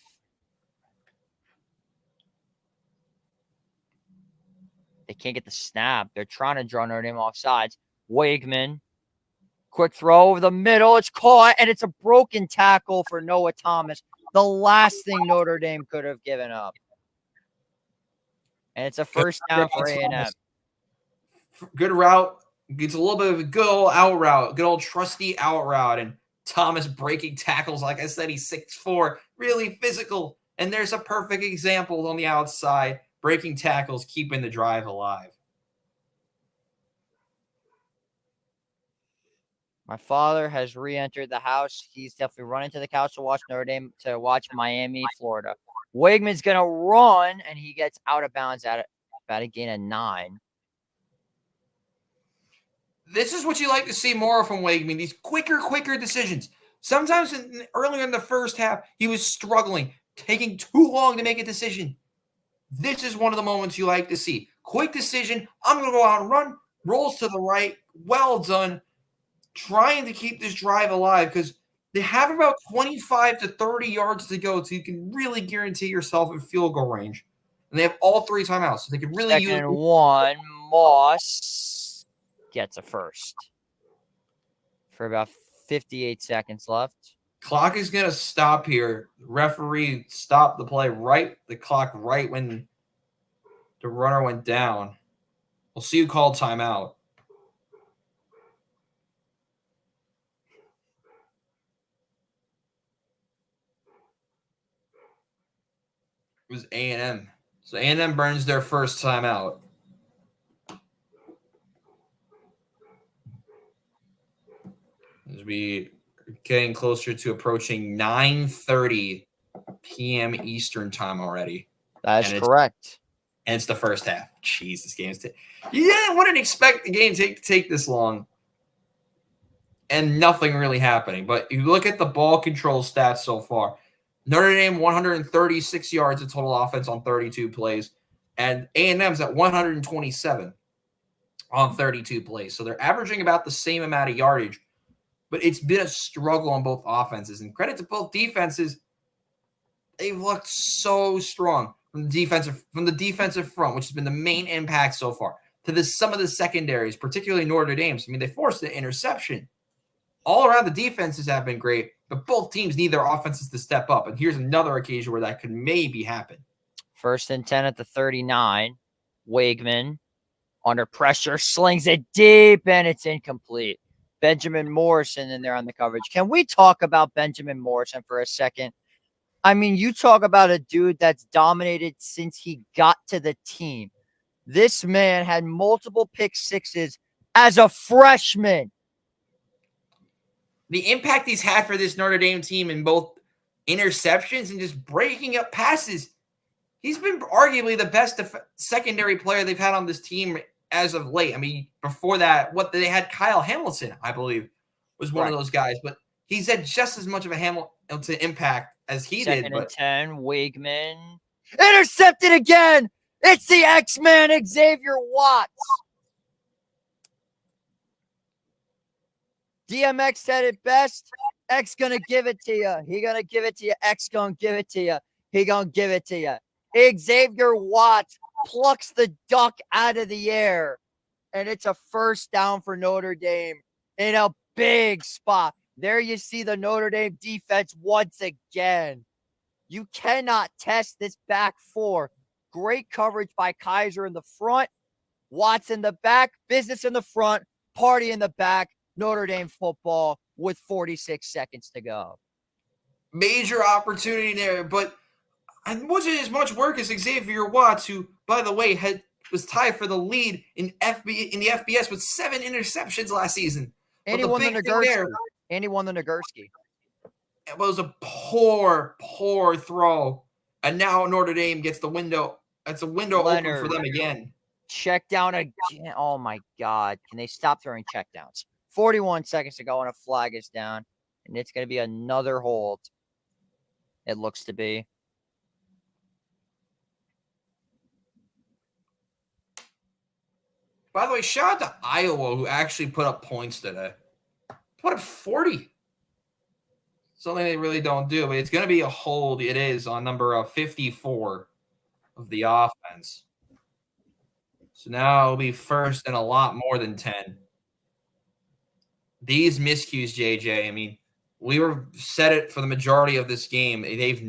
They can't get the snap. They're trying to draw Notre Dame off sides. Wakeman, quick throw over the middle. It's caught, and it's a broken tackle for Noah Thomas. The last thing Notre Dame could have given up. And it's a first down for A&M. Good route. Gets a little bit of a good old out route. Good old trusty out route. And Thomas breaking tackles. Like I said, he's 6'4", really physical. And there's a perfect example on the outside. Breaking tackles, keeping the drive alive. My father has re-entered the house. He's definitely running to the couch to watch Notre Dame, to watch Miami, Florida. Wigman's going to run, and he gets out of bounds at about a gain of 9. This is what you like to see more from Wakeman, these quicker decisions. Sometimes earlier in the first half, he was struggling, taking too long to make a decision. This is one of the moments you like to see. Quick decision. I'm going to go out and run. Rolls to the right. Well done. Trying to keep this drive alive because they have about 25 to 30 yards to go, so you can really guarantee yourself in field goal range. And they have all 3 timeouts, so they can really use. 2nd and 1, Moss gets a first for about 58 seconds left. Clock is going to stop here. Referee stopped the play the clock right when the runner went down. We'll see who called timeout. It was A&M. So A&M burns their first timeout. As we are getting closer to approaching 9:30 p.m. Eastern time already. That's correct. And it's the first half. Jeez, this game's you wouldn't expect the game to take this long. And nothing really happening. But you look at the ball control stats so far. Notre Dame, 136 yards of total offense on 32 plays. And A&M's at 127 on 32 plays. So they're averaging about the same amount of yardage. But it's been a struggle on both offenses. And credit to both defenses, they've looked so strong from the defensive front, which has been the main impact so far, to some of the secondaries, particularly Notre Dame's. I mean, they forced the interception. All around, the defenses have been great, but both teams need their offenses to step up. And here's another occasion where that could maybe happen. 1st and 10 at the 39. Wakeman, under pressure, slings it deep, and it's incomplete. Benjamin Morrison in there on the coverage. Can we talk about Benjamin Morrison for a second? I mean, you talk about a dude that's dominated since he got to the team. This man had multiple pick sixes as a freshman. The impact he's had for this Notre Dame team in both interceptions and just breaking up passes, he's been arguably the best secondary player they've had on this team as of late. I mean, before that, they had Kyle Hamilton, I believe, was one of those guys. But he's had just as much of a Hamilton impact as he did. 2nd and 10, Wakeman. Intercepted again! It's the X-Man, Xavier Watts. DMX said it best. X gonna give it to you. He gonna give it to you. X gonna give it to you. He gonna give it to you. Xavier Watts plucks the duck out of the air, and it's a first down for Notre Dame in a big spot. There you see the Notre Dame defense once again. You cannot test this back four. Great coverage by Kaiser in the front, Watts in the back, business in the front, party in the back. Notre Dame football with 46 seconds to go. Major opportunity there, but And wasn't as much work as Xavier Watts, who, by the way, was tied for the lead in the FBS with 7 interceptions last season. And he won the Nagurski. And he won the Nagurski. It was a poor throw. And now Notre Dame gets the window. It's a window open for them again. Check down again. Oh, my God. Can they stop throwing check downs? 41 seconds to go and a flag is down. And it's going to be another hold. It looks to be. By the way, shout out to Iowa, who actually put up points today. Put up 40. Something they really don't do, but it's going to be a hold. It is on number 54 of the offense. So now it'll be first and a lot more than 10. These miscues, JJ, I mean, we said it for the majority of this game. They've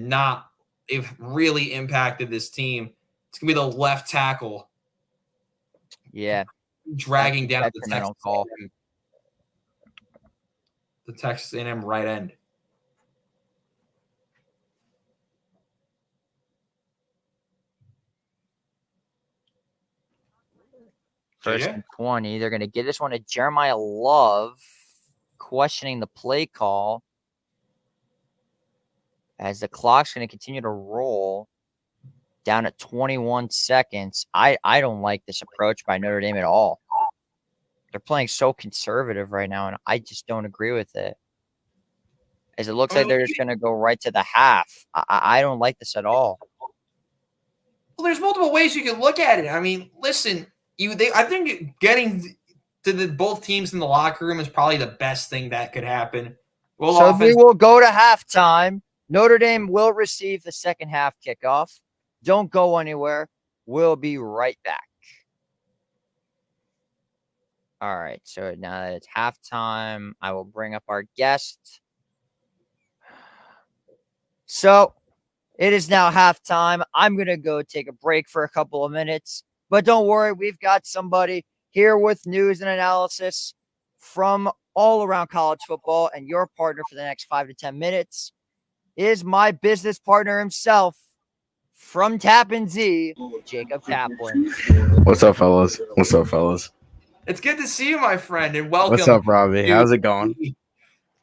really impacted this team. It's going to be the left tackle. Yeah. Dragging down the Texas A&M right end. First and 20. They're going to give this one to Jeremiah Love, questioning the play call as the clock's going to continue to roll down at 21 seconds. I don't like this approach by Notre Dame at all. They're playing so conservative right now, and I just don't agree with it. As it looks like they're just going to go right to the half. I don't like this at all. Well, there's multiple ways you can look at it. I mean, listen, I think getting to both teams in the locker room is probably the best thing that could happen. So we will go to halftime. Notre Dame will receive the second half kickoff. Don't go anywhere. We'll be right back. All right, so now that it's halftime, I will bring up our guest. So it is now halftime. I'm going to go take a break for a couple of minutes. But don't worry, we've got somebody here with news and analysis from all around college football, and your partner for the next 5 to 10 minutes is my business partner himself from Tappan Zee, Jacob Kaplan. What's up, fellas? It's good to see you, my friend, and welcome. What's up, Robbie? How's it going?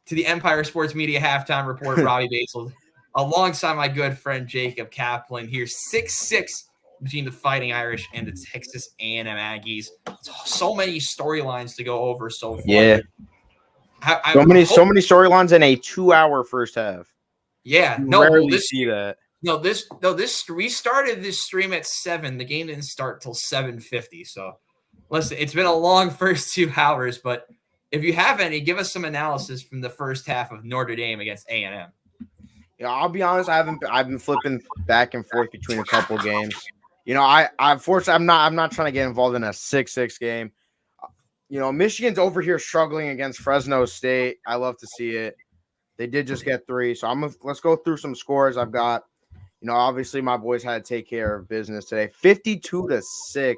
To the Empire Sports Media Halftime Report, Robbie Basel, alongside my good friend Jacob Kaplan here, 6'6", between the Fighting Irish and the Texas A&M Aggies. So many storylines to go over so far. Yeah. So many storylines in a 2-hour first half. Yeah. See that. We started this stream at 7. The game didn't start till 7:50. So listen, it's been a long first 2 hours, but if you have any, give us some analysis from the first half of Notre Dame against A&M. Yeah, I'll be honest, I've been flipping back and forth between a couple games. You know, unfortunately I'm not trying to get involved in a 6-6 game. You know, Michigan's over here struggling against Fresno State. I love to see it. They did just get 3. So let's go through some scores I've got. You know, obviously my boys had to take care of business today. 52-6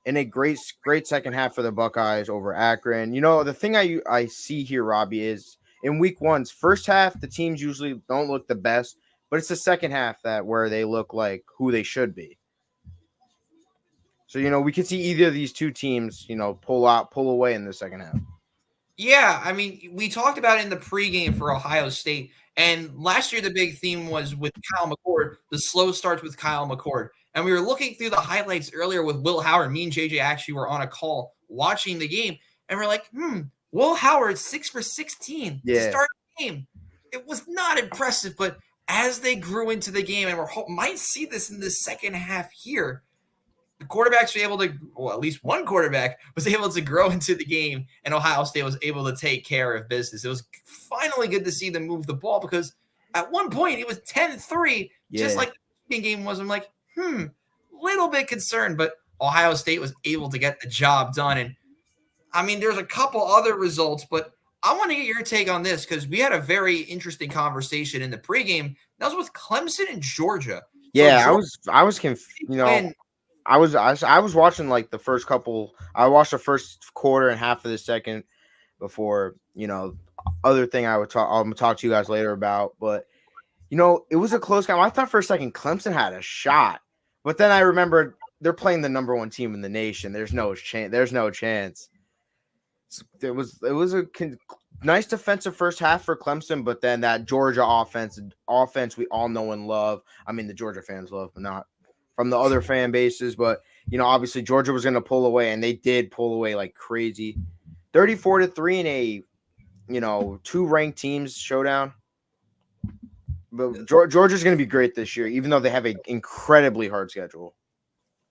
in a great second half for the Buckeyes over Akron. You know, the thing I see here, Robbie, is in week 1's first half, the teams usually don't look the best, but it's the second half where they look like who they should be. So, you know, we could see either of these two teams, you know, pull away in the second half. Yeah, I mean, we talked about it in the pregame for Ohio State, and last year the big theme was with Kyle McCord, the slow starts with Kyle McCord. And we were looking through the highlights earlier with Will Howard. Me and JJ actually were on a call watching the game, and we're like, Will Howard 6 for 16 to start the game. It was not impressive, but as they grew into the game, and we might see this in the second half here, the quarterbacks were able to, well, at least one quarterback was able to grow into the game, and Ohio State was able to take care of business. It was finally good to see them move the ball, because at one point it was 10-3, just like the game was. I'm like, little bit concerned, but Ohio State was able to get the job done. And I mean, there's a couple other results, but I want to get your take on this, because we had a very interesting conversation in the pregame. That was with Clemson and Georgia. Yeah, I was confused. You know, I was watching like the first couple. I watched the first quarter and half of the second before, you know, other thing I'm gonna talk to you guys later about. But it was a close game. I thought for a second Clemson had a shot, but then I remembered they're playing the number 1 team in the nation. There's no chance. There's no chance. It was a nice defensive first half for Clemson, but then that Georgia offense we all know and love. I mean, the Georgia fans love, but not from the other fan bases. But obviously Georgia was going to pull away, and they did pull away like crazy, 34-3 in a 2 ranked teams showdown. But Georgia's going to be great this year, even though they have an incredibly hard schedule.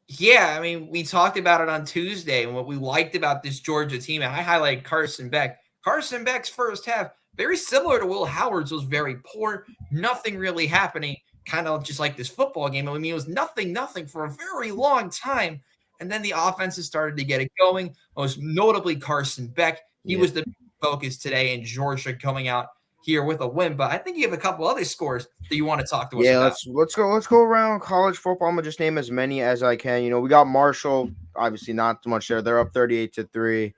Yeah, I mean, we talked about it on Tuesday, and what we liked about this Georgia team, and I highlighted Carson Beck. Carson Beck's first half, very similar to Will Howard's, was very poor. Nothing really happening, kind of just like this football game. I mean, it was nothing for a very long time. And then the offenses started to get it going, most notably Carson Beck. He was the focus today, in Georgia coming out here with a win. But I think you have a couple other scores that you want to talk to us about. Let's go around college football. I'm gonna just name as many as I can. We got Marshall, obviously not much there. They're up 38-3.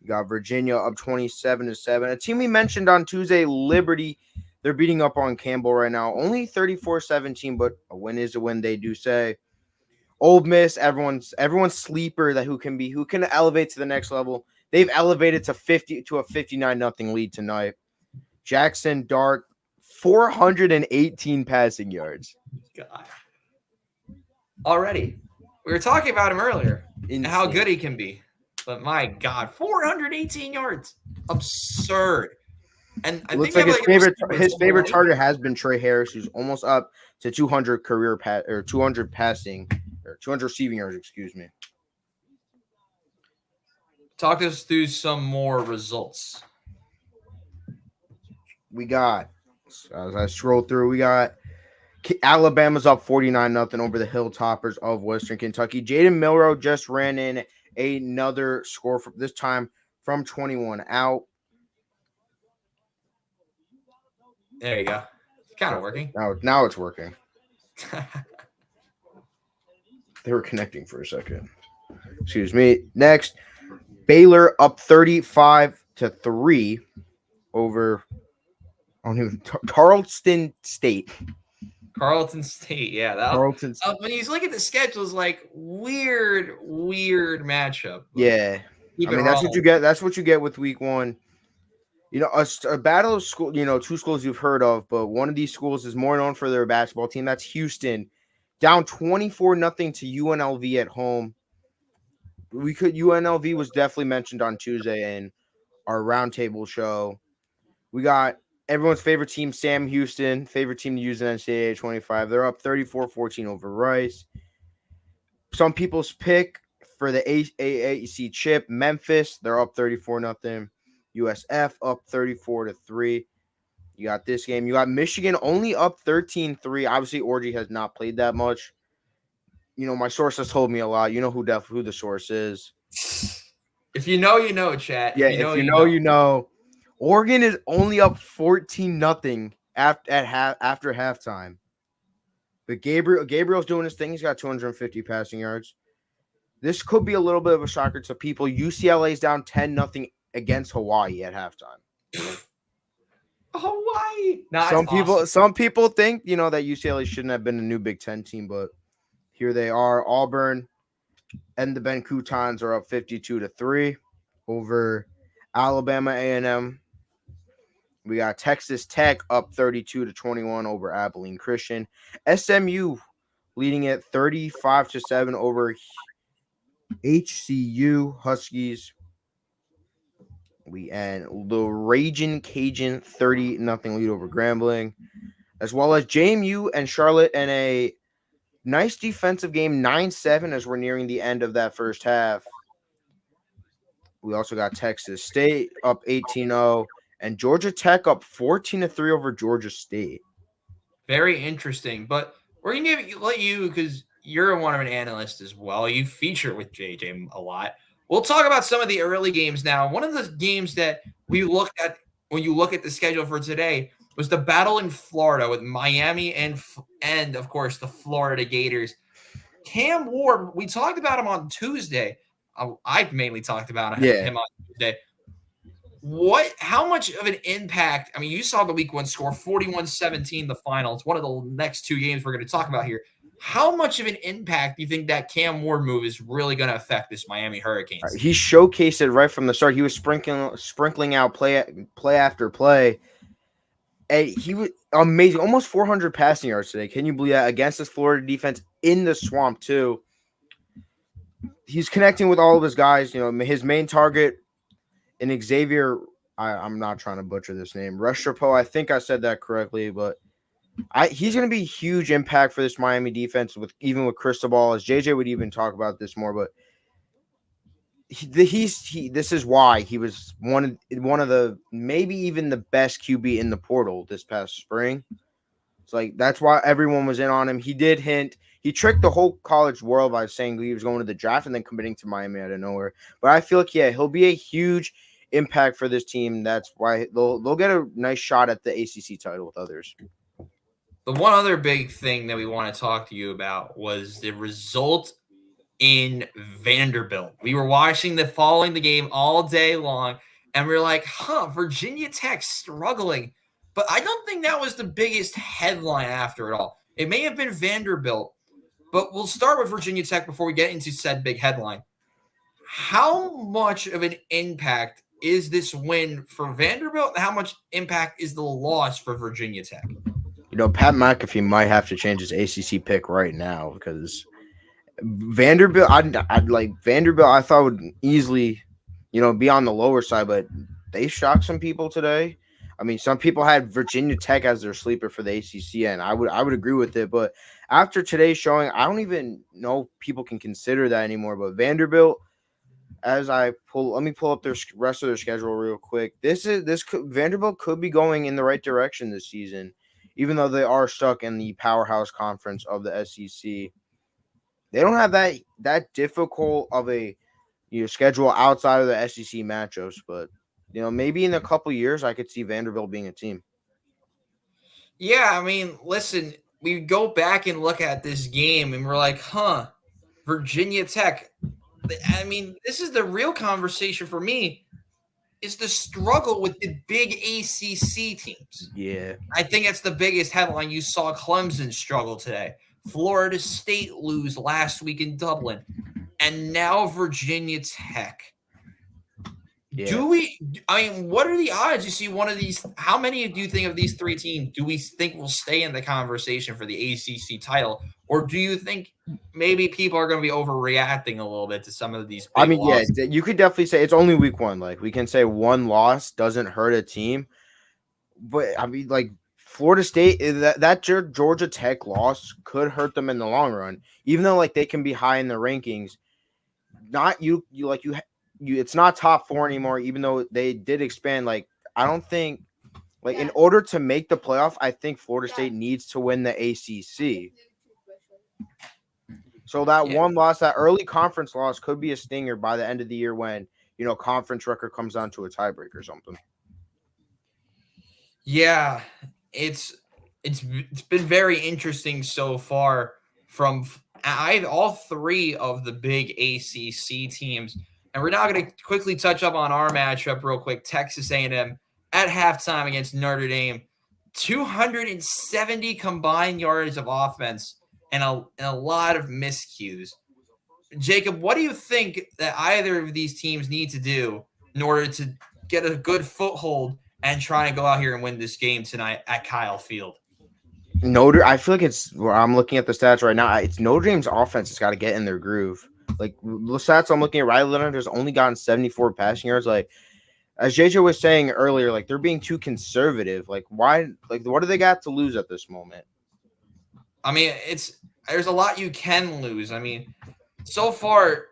You got Virginia up 27-7. A team we mentioned on Tuesday, Liberty, they're beating up on Campbell right now. Only 34-17, but a win is a win, they do say. Ole Miss, everyone's sleeper that who can elevate to the next level. They've elevated to a 59-0 lead tonight. Jackson Dart, 418 passing yards. God. Already. We were talking about him earlier and how good he can be. But my God, 418 yards. Absurd. And I looks think like his favorite target has been Trey Harris, who's almost up to 200 200 passing or 200 receiving yards, excuse me. Talk us through some more results. We got, as I scroll through, we got Alabama's up 49-0 over the Hilltoppers of Western Kentucky. Jaden Milroe just ran in another score this time from 21 out. There you go. It's kind of working. Now it's working. They were connecting for a second. Excuse me. Next, Baylor up 35-3 over Tarleton State. Carleton State, yeah. Carleton. When you look at the schedules, like weird matchup. Yeah, I mean that's what you get. That's what you get with week 1. A battle of school. 2 schools you've heard of, but one of these schools is more known for their basketball team. That's Houston, down 24-0 to UNLV at home. UNLV was definitely mentioned on Tuesday in our roundtable show. We got everyone's favorite team, Sam Houston, favorite team to use in NCAA 25. They're up 34-14 over Rice. Some people's pick for the AAC chip, Memphis, they're up 34-0. USF up 34-3. You got this game. You got Michigan only up 13-3. Obviously, Orgy has not played that much. My source has told me a lot. You know who the source is. If you know, you know, chat. Yeah, if you know. Oregon is only up 14-0 after halftime. But Gabriel's doing his thing. He's got 250 passing yards. This could be a little bit of a shocker to people. UCLA's down 10-0 against Hawaii at halftime. Hawaii. Some people think, that UCLA shouldn't have been a new Big Ten team, but here they are. Auburn and the Ben Coutons are up 52-3 over Alabama A&M. We got Texas Tech up 32-21 over Abilene Christian. SMU leading it 35-7 over HCU Huskies. We end the Ragin' Cajun 30-0 lead over Grambling, as well as JMU and Charlotte in a nice defensive game, 9-7 as we're nearing the end of that first half. We also got Texas State up 18-0 and Georgia Tech up 14-3 over Georgia State. Very interesting, but we're going to let you, because you're one of an analyst as well. You feature with JJ a lot. We'll talk about some of the early games now. One of the games that we looked at when you look at the schedule for today was the battle in Florida with Miami and of course, the Florida Gators. Cam Ward, we talked about him on Tuesday. I mainly talked about him on Tuesday. How much of an impact? I mean, you saw the week 1 score, 41-17, the final. It's one of the next 2 games we're going to talk about here. How much of an impact do you think that Cam Ward move is really going to affect this Miami Hurricanes? He showcased it right from the start. He was sprinkling out play after play. And he was amazing. Almost 400 passing yards today. Can you believe that? Against this Florida defense in the swamp, too. He's connecting with all of his guys. You know, his main target in Xavier, I'm not trying to butcher this name, Restrepo. I think I said that correctly, but he's going to be a huge impact for this Miami defense, even with Cristobal, as JJ would even talk about this more. But this is why he was one of the maybe even the best QB in the portal this past spring. It's like that's why everyone was in on him. He did hint. He tricked the whole college world by saying he was going to the draft and then committing to Miami out of nowhere. But I feel like, he'll be a huge impact for this team. That's why they'll get a nice shot at the ACC title with others. The one other big thing that we want to talk to you about was the result in Vanderbilt. We were following the game all day long, and we were like, Virginia Tech struggling. But I don't think that was the biggest headline after it all. It may have been Vanderbilt, but we'll start with Virginia Tech before we get into said big headline. How much of an impact is this win for Vanderbilt, and how much impact is the loss for Virginia Tech? You know, Pat McAfee might have to change his ACC pick right now because Vanderbilt, I'd like Vanderbilt. I thought would easily, be on the lower side, but they shocked some people today. I mean, some people had Virginia Tech as their sleeper for the ACC, and I would agree with it. But after today's showing, I don't even know people can consider that anymore. But Vanderbilt, let me pull up their rest of their schedule real quick. Vanderbilt could be going in the right direction this season, even though they are stuck in the powerhouse conference of the SEC. They don't have that difficult of a schedule outside of the SEC matchups, but maybe in a couple years I could see Vanderbilt being a team. Yeah, I mean, listen, we go back and look at this game and we're like, Virginia Tech. I mean, this is the real conversation for me, is the struggle with the big ACC teams. Yeah. I think that's the biggest headline. You saw Clemson struggle today. Florida State lose last week in Dublin. And now Virginia Tech. Yeah. What are the odds you see one of these? How many do you think of these 3 teams do we think will stay in the conversation for the ACC title? Or do you think maybe people are going to be overreacting a little bit to some of these big losses? Yeah, you could definitely say it's only week 1. Like, we can say one loss doesn't hurt a team. But, I mean, like, Florida State, that Georgia Tech loss could hurt them in the long run, even though like they can be high in the rankings. It's not top 4 anymore, even though they did expand. Like, I don't think, like, in order to make the playoff, I think Florida State needs to win the ACC. So that one loss, that early conference loss, could be a stinger by the end of the year when conference record comes down to a tiebreak or something. Yeah, it's been very interesting so far from all 3 of the big ACC teams. And we're now going to quickly touch up on our matchup real quick. Texas A&M at halftime against Notre Dame. 270 combined yards of offense and a lot of miscues. Jacob, what do you think that either of these teams need to do in order to get a good foothold and try and go out here and win this game tonight at Kyle Field? I feel like I'm looking at the stats right now. It's Notre Dame's offense has got to get in their groove. Like, the stats I'm looking at, Riley Leonard has only gotten 74 passing yards. Like, as JJ was saying earlier, like, they're being too conservative. Like, why? Like, what do they got to lose at this moment? I mean, there's a lot you can lose. I mean, so far,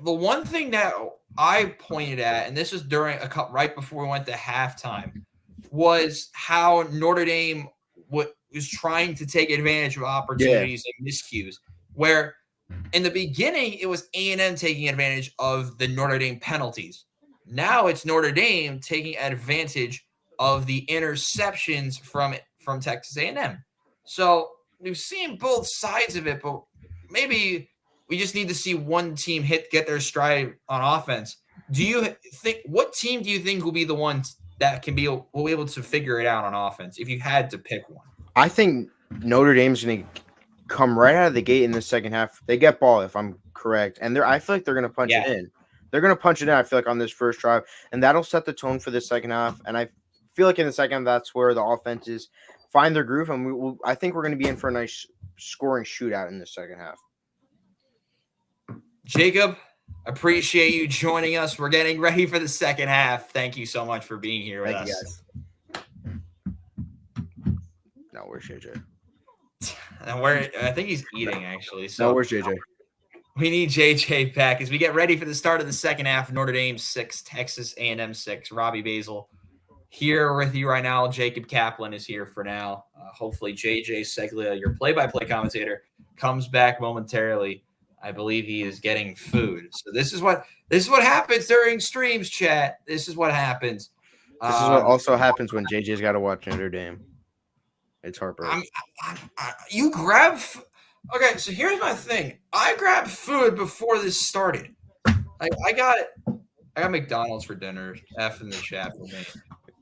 the one thing that I pointed at, and this was right before we went to halftime, was how Notre Dame was trying to take advantage of opportunities and miscues, where in the beginning it was A&M taking advantage of the Notre Dame penalties. Now it's Notre Dame taking advantage of the interceptions from Texas A&M. So we've seen both sides of it, but maybe we just need to see one team get their stride on offense. do you think what team do you think will be the ones that will be able to figure it out on offense if you had to pick one? I think Notre Dame's going to come right out of the gate in the second half. They get ball, if I'm correct, and I feel like they're going to punch it in. They're going to punch it in, I feel like, on this first drive, and that'll set the tone for the second half. And I feel like in the second half, that's where the offenses find their groove, and I think we're going to be in for a nice scoring shootout in the second half. Jacob, appreciate you joining us. We're getting ready for the second half. Thank you so much for being here with us. Guys. No, where's JJ? And I think he's eating, actually. So no, where's JJ? We need JJ back as we get ready for the start of the second half. Notre Dame 6, Texas A&M 6. Robbie Basel here with you right now. Jacob Kaplan is here for now. Hopefully JJ Seglia, your play-by-play commentator, comes back momentarily. I believe he is getting food. So this is what happens during streams, chat. This is what happens. This is what also happens when JJ's got to watch Notre Dame. It's heartbreaking. You grab. Okay, so here's my thing. I grabbed food before this started. I got McDonald's for dinner. F in the chat for me.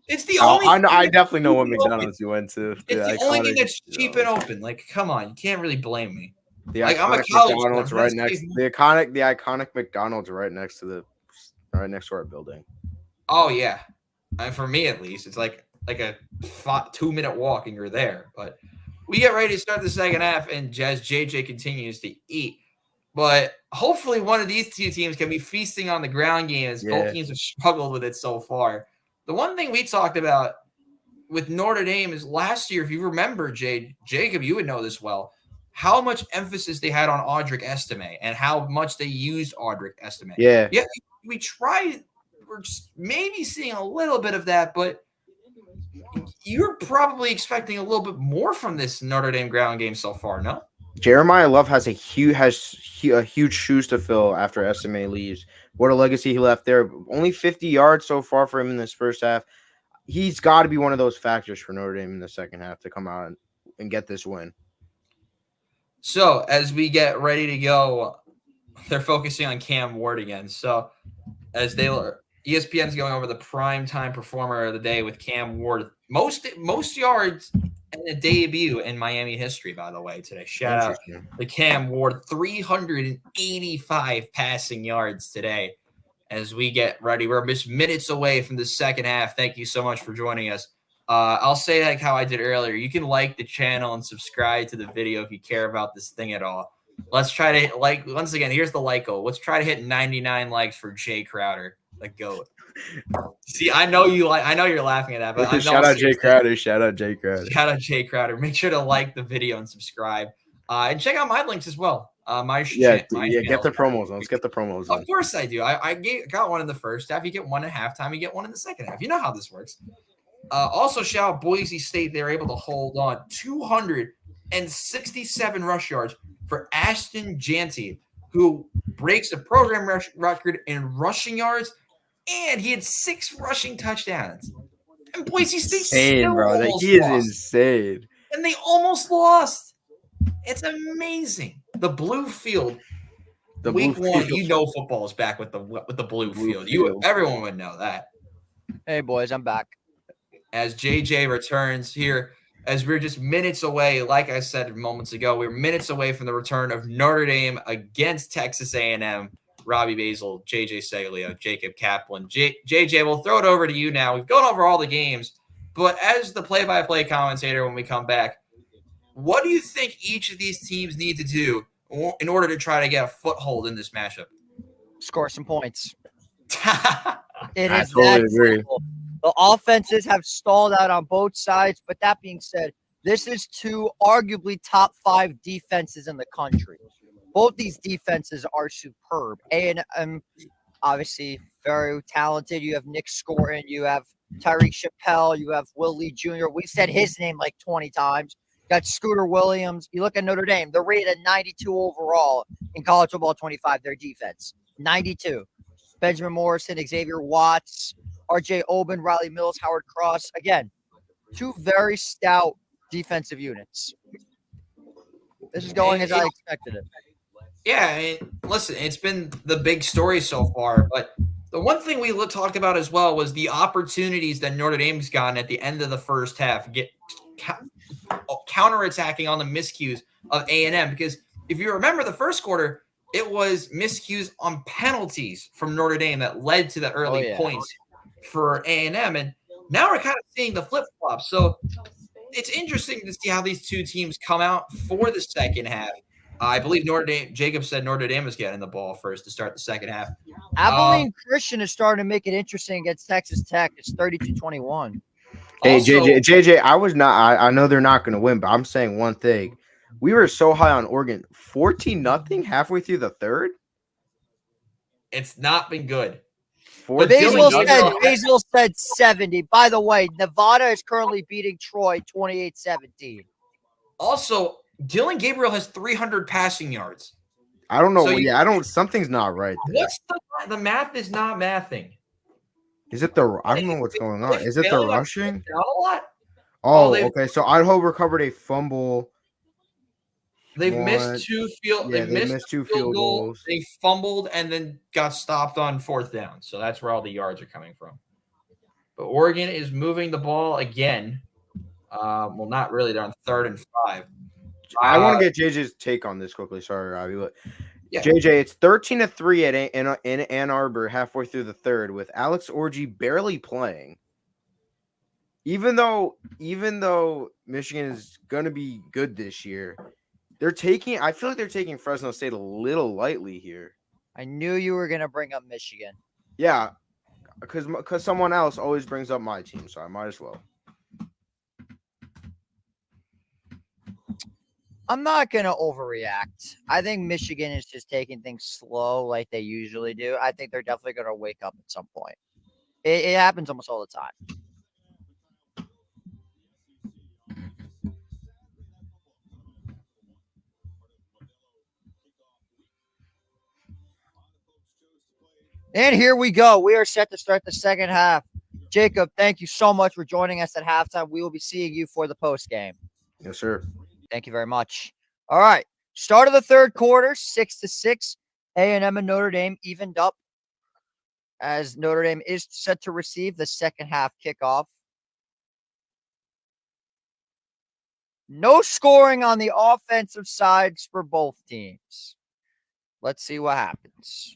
It's the only. I definitely know what McDonald's you went to. It's the only thing that's cheap and open. Like, come on, you can't really blame me. I'm a college McDonald's right next. The iconic McDonald's right next to our building. Oh yeah, and for me at least, it's like a 2-minute walk and you're there. But we get ready to start the second half, and as JJ continues to eat. But hopefully one of these two teams can be feasting on the ground game as both teams have struggled with it so far. The one thing we talked about with Notre Dame is last year, if you remember, Jacob, you would know this well, how much emphasis they had on Audric Estime and how much they used Audric Estime. Yeah, we're maybe seeing a little bit of that, but you're probably expecting a little bit more from this Notre Dame ground game so far, no? Jeremiah Love has huge shoes to fill after Estime leaves. What a legacy he left there. Only 50 yards so far for him in this first half. He's got to be one of those factors for Notre Dame in the second half to come out and get this win. So as we get ready to go, they're focusing on Cam Ward again. So as ESPN's going over the primetime performer of the day with Cam Ward. Most yards in a debut in Miami history, by the way, today. Shout out to Cam Ward. 385 passing yards today as we get ready. We're just minutes away from the second half. Thank you so much for joining us. I'll say like how I did earlier. You can like the channel and subscribe to the video if you care about this thing at all. Let's try to once again, here's the like goal. Let's try to hit 99 likes for Jay Crowder, the GOAT. See, I know you're laughing at that, but shout out Jay Crowder. Shout out Jay Crowder. Make sure to like the video and subscribe. And check out my links as well. Get the promos on. Let's get the promos on. Of course I do. I got one in the first half. You get one at halftime. You get one in the second half. You know how this works. Also, shout out Boise State. They're able to hold on 267 rush yards for Ashton Janty, who breaks the program record in rushing yards, and he had 6 rushing touchdowns. And Boise State insane, bro. He is insane. And they almost lost. It's amazing. The blue field. Week 1, you know football is back with the blue field. Everyone would know that. Hey boys, I'm back. As JJ returns here, as we're just minutes away, like I said moments ago, we're minutes away from the return of Notre Dame against Texas A&M. Robbie Basel, JJ Seglia, Jacob Kaplan. JJ, we'll throw it over to you now. We've gone over all the games, but as the play-by-play commentator when we come back, what do you think each of these teams need to do in order to try to get a foothold in this matchup? Score some points. I totally agree. Simple. The offenses have stalled out on both sides, but that being said, this is 2 arguably top 5 defenses in the country. Both these defenses are superb. A&M, obviously, very talented. You have Nick Scorin. You have Tyreek Chappelle. You have Will Lee Jr. We've said his name like 20 times. You got Scooter Williams. You look at Notre Dame. They're rated at 92 overall in college football 25, their defense. 92. Benjamin Morrison, Xavier Watts, R.J. Oben, Riley Mills, Howard Cross. Again, 2 very stout defensive units. This is going as I expected it. Yeah, I mean, listen, it's been the big story so far, but The one thing we talked about as well was the opportunities that Notre Dame's gotten at the end of the first half, counterattacking on the miscues of A&M. Because if you remember the first quarter, it was miscues on penalties from Notre Dame that led to the early points for A&M. And now we're kind of seeing the flip-flop. So it's interesting to see how these two teams come out for the second half. I believe Jacob said Notre Dame is getting the ball first to start the second half. Abilene Christian is starting to make it interesting against Texas Tech. It's 32-21. Hey, Also, JJ, I know they're not going to win, but I'm saying one thing. We were so high on Oregon, 14-0 halfway through the third. It's not been good. Basel said 70. By the way, Nevada is currently beating Troy 28-17. Also, Dylan Gabriel has 300 passing yards. I don't know. So something's not right there. What's the math is not mathing. Is it I don't know what's going on. Is it the rushing? A lot? Oh, okay. So Idaho recovered a fumble. They've missed two field goals. They fumbled and then got stopped on fourth down. So that's where all the yards are coming from. But Oregon is moving the ball again. Well, not really. They're on 3rd and 5. I want to get JJ's take on this quickly. Sorry, Robbie. But yeah. JJ, it's 13-3 in Ann Arbor halfway through the third with Alex Orji barely playing. Even though Michigan is going to be good this year, I feel like they're taking Fresno State a little lightly here. I knew you were going to bring up Michigan. Yeah, because someone else always brings up my team, so I might as well. I'm not going to overreact. I think Michigan is just taking things slow like they usually do. I think they're definitely going to wake up at some point. It happens almost all the time. And here we go. We are set to start the second half. Jacob, thank you so much for joining us at halftime. We will be seeing you for the post game. Yes, sir. Thank you very much. All right. Start of the third quarter, 6-6. A&M and Notre Dame evened up as Notre Dame is set to receive the second half kickoff. No scoring on the offensive sides for both teams. Let's see what happens.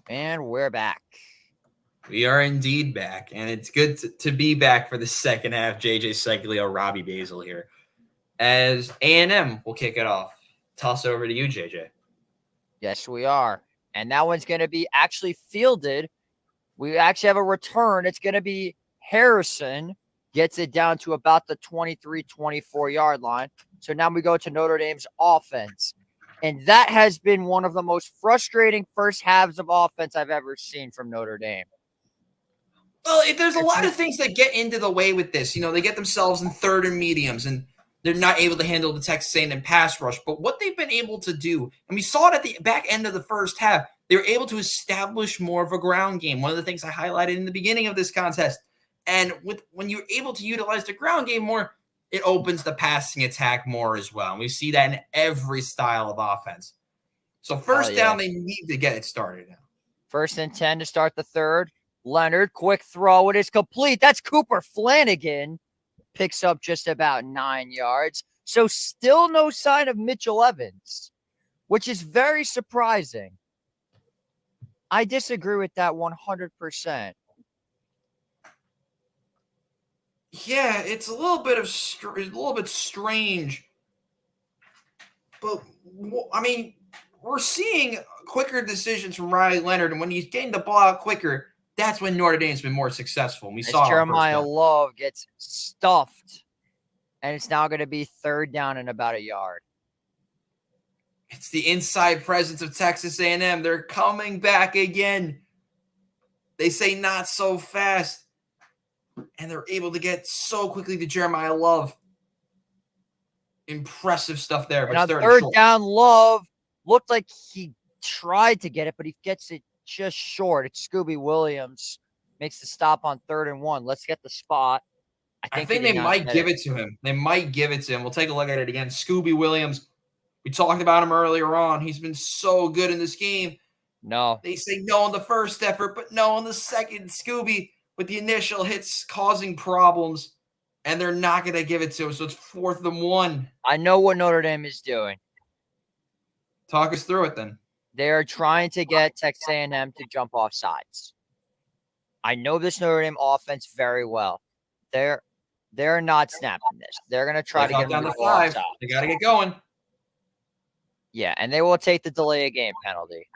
And we're back. We are indeed back, and it's good to be back for the second half. JJ Seglio, Robbie Basel here. As A&M will kick it off. Toss over to you, JJ. Yes, we are. And that one's going to be actually fielded. We actually have a return. It's going to be Harrison. Gets it down to about the 23-24 yard line. So now we go to Notre Dame's offense. And that has been one of the most frustrating first halves of offense I've ever seen from Notre Dame. Well, there's a lot of things that get into the way with this. You know, they get themselves in third and mediums, and they're not able to handle the Texas A&M pass rush. But what they've been able to do, and we saw it at the back end of the first half, they were able to establish more of a ground game. One of the things I highlighted in the beginning of this contest. And when you're able to utilize the ground game more, it opens the passing attack more as well. And we see that in every style of offense. So first down, they need to get it started now. 1st and 10 to start the third. Leonard, quick throw. It is complete. That's Cooper Flanagan. Picks up just about 9 yards. So still no sign of Mitchell Evans, which is very surprising. I disagree with that 100%. Yeah, it's a little bit strange. But, I mean, we're seeing quicker decisions from Riley Leonard, and when he's getting the ball out quicker, that's when Notre Dame's been more successful. We saw Jeremiah Love gets stuffed, and it's now going to be 3rd down and about a yard. It's the inside presence of Texas A&M. They're coming back again. They say not so fast, and they're able to get so quickly to Jeremiah Love. Impressive stuff there. But on 3rd down, Love looked like he tried to get it, but he gets it just short. It's Scooby Williams makes the stop on 3rd and 1. Let's get the spot. I think they might give it to him. They might give it to him. We'll take a look at it again. Scooby Williams We talked about him earlier on. He's been so good in this game. No. They say no on the first effort, but no on the second. Scooby with the initial hits causing problems, and they're not going to give it to him. So it's 4th and 1. I know what Notre Dame is doing. Talk us through it then. They are trying to get Texas A&M to jump off sides. I know this Notre Dame offense very well. They're not snapping this. They're going to try to get down them to to go off 5. sides. They got to get going. Yeah, and they will take the delay of game penalty.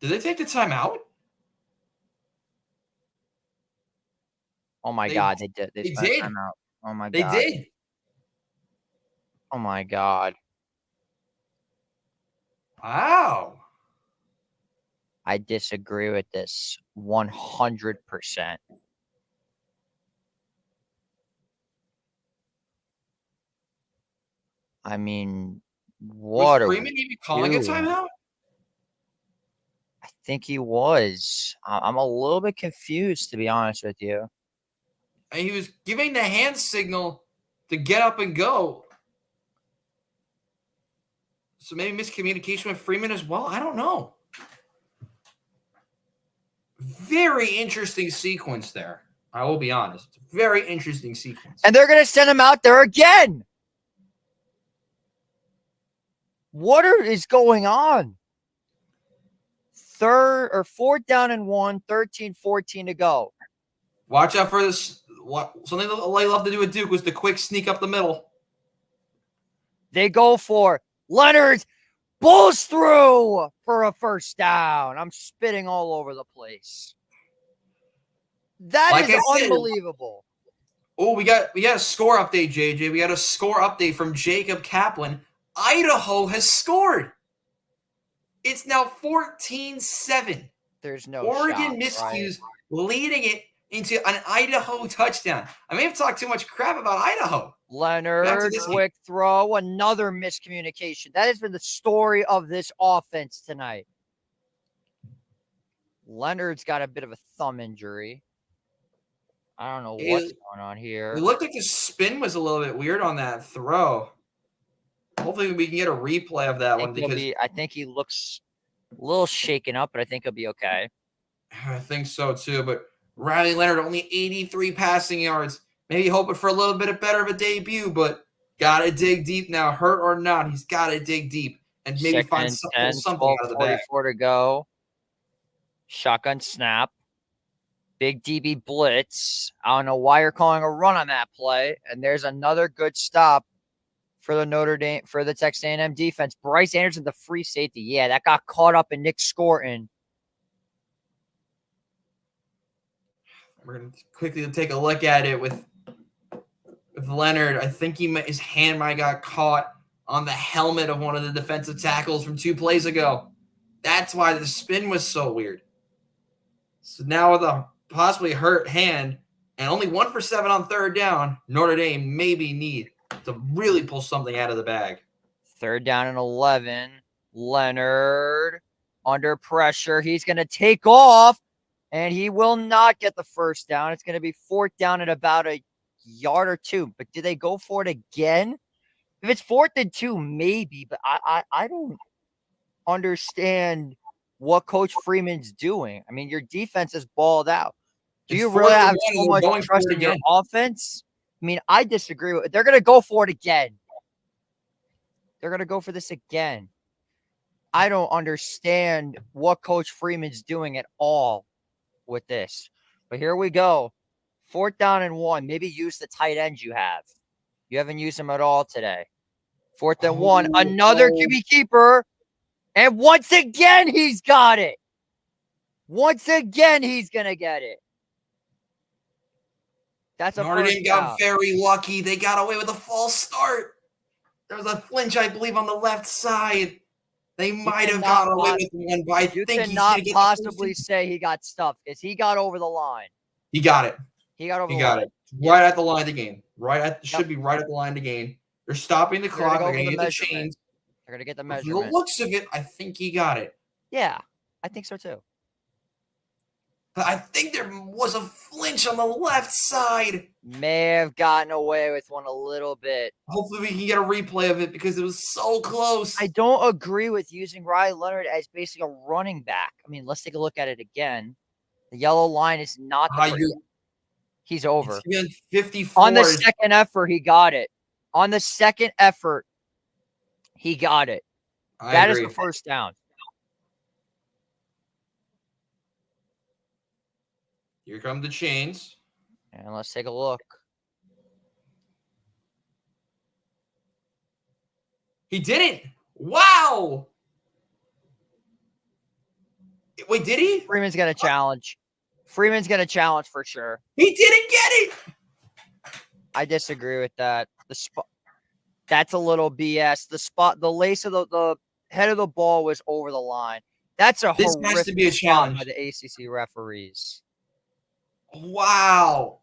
Did they take the timeout? Oh my God, they did. They spent did. timeout. Oh my They God. did. Oh my God. Wow. I disagree with this 100%. I mean, what Was are Freeman we even calling a doing? timeout? I think he was. I'm a little bit confused, to be honest with you. And he was giving the hand signal to get up and go. So maybe miscommunication with Freeman as well. I don't know. Very interesting sequence there. I will be honest. Very interesting sequence. And they're going to send him out there again. What is going on? 4th down and 1, 13-14 to go. Watch out for this. Something they love to do with Duke was the quick sneak up the middle. They go for Leonard. Bulls through for a first down. I'm spitting all over the place. That is unbelievable. Oh, we got a score update, JJ. We got a score update from Jacob Kaplan. Idaho has scored. It's now 14-7. There's no Oregon shot, miscues, leading it into an Idaho touchdown. I may have talked too much crap about Idaho. Leonard, quick throw, another miscommunication. That has been the story of this offense tonight. Leonard's got a bit of a thumb injury. I don't know what's going on here. It looked like the spin was a little bit weird on that throw. Hopefully we can get a replay of that one because I think he looks a little shaken up, but I think he'll be okay. I think so too. But Riley Leonard only 83 passing yards. Maybe hoping for a little bit better of a debut, but gotta dig deep now. Hurt or not, he's gotta dig deep and maybe find something out of the bag. 44 to go. Shotgun snap. Big DB blitz. I don't know why you're calling a run on that play. And there's another good stop for the Texas A&M defense. Bryce Anderson, the free safety. Yeah, that got caught up in Nick Scorton. We're going to quickly take a look at it with Leonard. I think his hand might have got caught on the helmet of one of the defensive tackles from 2 plays ago. That's why the spin was so weird. So now with a possibly hurt hand and only 1 for 7 on 3rd down, Notre Dame maybe need to really pull something out of the bag. 3rd down and 11. Leonard under pressure. He's going to take off, and he will not get the first down. It's going to be 4th down at about a yard or 2. But do they go for it again? If it's 4th and 2, maybe. But I don't understand what Coach Freeman's doing. I mean, your defense is balled out. Do you really have so much trust in your offense? I mean, I disagree with it. They're going to go for it again. They're going to go for this again. I don't understand what Coach Freeman's doing at all with this. But here we go. 4th down and 1. Maybe use the tight ends you have. You haven't used them at all today. 4th and 1. Another QB keeper. And once again, he's got it. Once again, he's going to get it. That's a Notre Dame got very lucky. They got away with a false start. There was a flinch, I believe, on the left side. They might have gotten away with one, but I think he's cannot possibly say he got stuffed because he got over the line. He got it. He got over the line. Right at the line of the game. Should be right at the line of the game. They're stopping the clock. They're going to get the chains. They're going to get the From measurement. the looks of it, I think he got it. Yeah, I think so too. But I think there was a flinch on the left side. May have gotten away with one a little bit. Hopefully we can get a replay of it because it was so close. I don't agree with using Riley Leonard as basically a running back. I mean, let's take a look at it again. The yellow line is not the he's over. 54. On the second effort, he got it. On the second effort, he got it. That is the first down. Here come the chains. And let's take a look. He didn't. Wow. Wait, did he? Freeman's going to challenge. Freeman's going to challenge for sure. He didn't get it. I disagree with that. The spot. That's a little BS. The lace of the head of the ball was over the line. That's a this has to be a challenge by the ACC referees. Wow.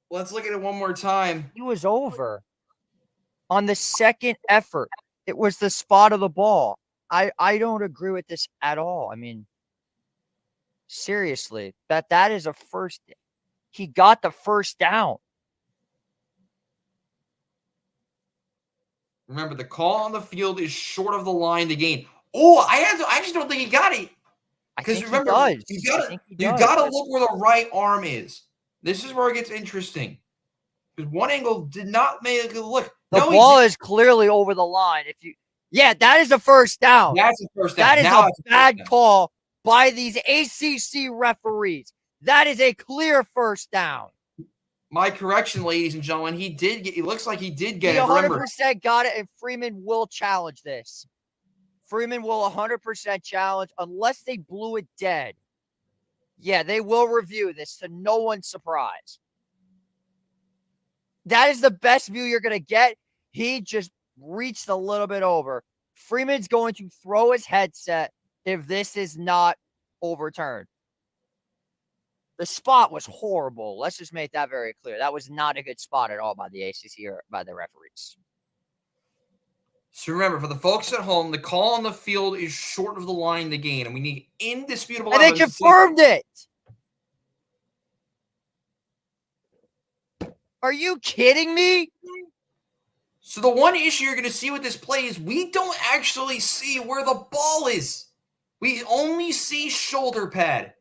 Let's look at it one more time. He was over. On the second effort, it was the spot of the ball. I don't agree with this at all. I mean, seriously, that is a first. He got the first down. Remember, the call on the field is short of the line to gain. Oh, I actually don't think he got it. Because remember, you gotta look where the right arm is. This is where it gets interesting. Because one angle did not make a good look. The ball is clearly over the line. That is a first down. That's a first down. That is a bad call by these ACC referees. That is a clear first down. My correction, ladies and gentlemen, he did get. It looks like he did get it. 100% got it, and Freeman will challenge this. Freeman will 100% challenge unless they blew it dead. Yeah, they will review this to no one's surprise. That is the best view you're going to get. He just reached a little bit over. Freeman's going to throw his headset if this is not overturned. The spot was horrible. Let's just make that very clear. That was not a good spot at all by the ACC or by the referees. So remember, for the folks at home, the call on the field is short of the line to gain, and we need indisputable evidence. And they confirmed it. Are you kidding me? So the one issue you're going to see with this play is we don't actually see where the ball is. We only see shoulder pad.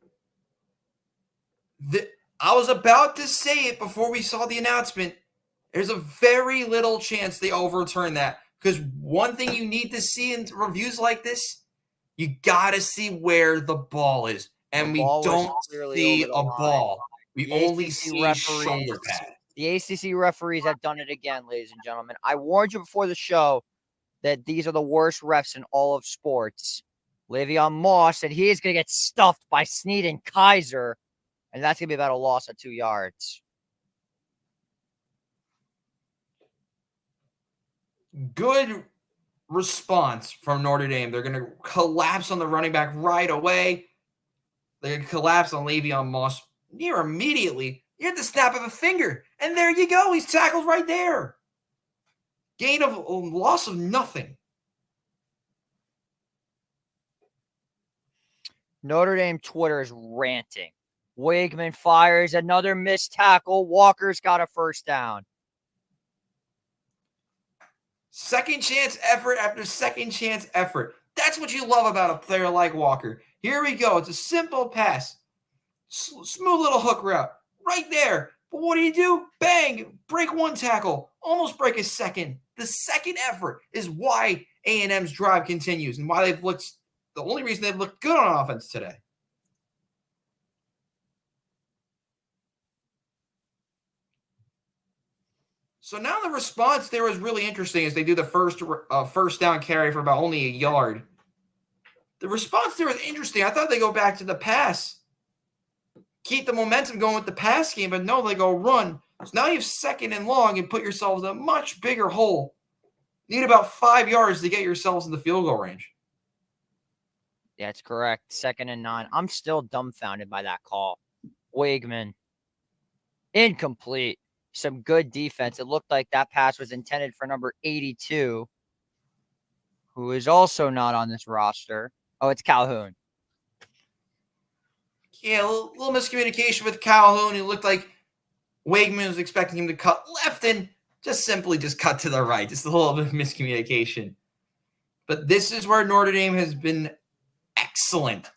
I was about to say it before we saw the announcement. There's a very little chance they overturn that. Because one thing you need to see in reviews like this, you got to see where the ball is. And we don't see a ball. We only see shoulder pad. The ACC referees have done it again, ladies and gentlemen. I warned you before the show that these are the worst refs in all of sports. Le'Veon Moss said he is going to get stuffed by Snead and Kaiser, and that's going to be about a loss of 2 yards. Good response from Notre Dame. They're going to collapse on the running back right away. They're going to collapse on Le'Veon Moss near immediately. You had the snap of a finger, and there you go. He's tackled right there. Loss of nothing. Notre Dame Twitter is ranting. Weigman fires another missed tackle. Walker's got a first down. Second chance effort after second chance effort. That's what you love about a player like Walker. Here we go. It's a simple pass. Smooth little hook route. Right there. But what do? Bang. Break one tackle. Almost break a second. The second effort is why A&M's drive continues and why they've looked the only reason they've looked good on offense today. So now the response there was really interesting as they do the first down carry for about only a yard. The response there was interesting. I thought they go back to the pass. Keep the momentum going with the pass game, but no, they go run. So now you have second and long and put yourselves in a much bigger hole. You need about 5 yards to get yourselves in the field goal range. That's correct. 2nd and 9. I'm still dumbfounded by that call. Weigman. Incomplete. Some good defense. It looked like that pass was intended for number 82. who is also not on this roster. Oh, it's Calhoun. Yeah, a little miscommunication with Calhoun. It looked like Wakeman was expecting him to cut left and just simply cut to the right. Just a little bit of miscommunication. But this is where Notre Dame has been excellent.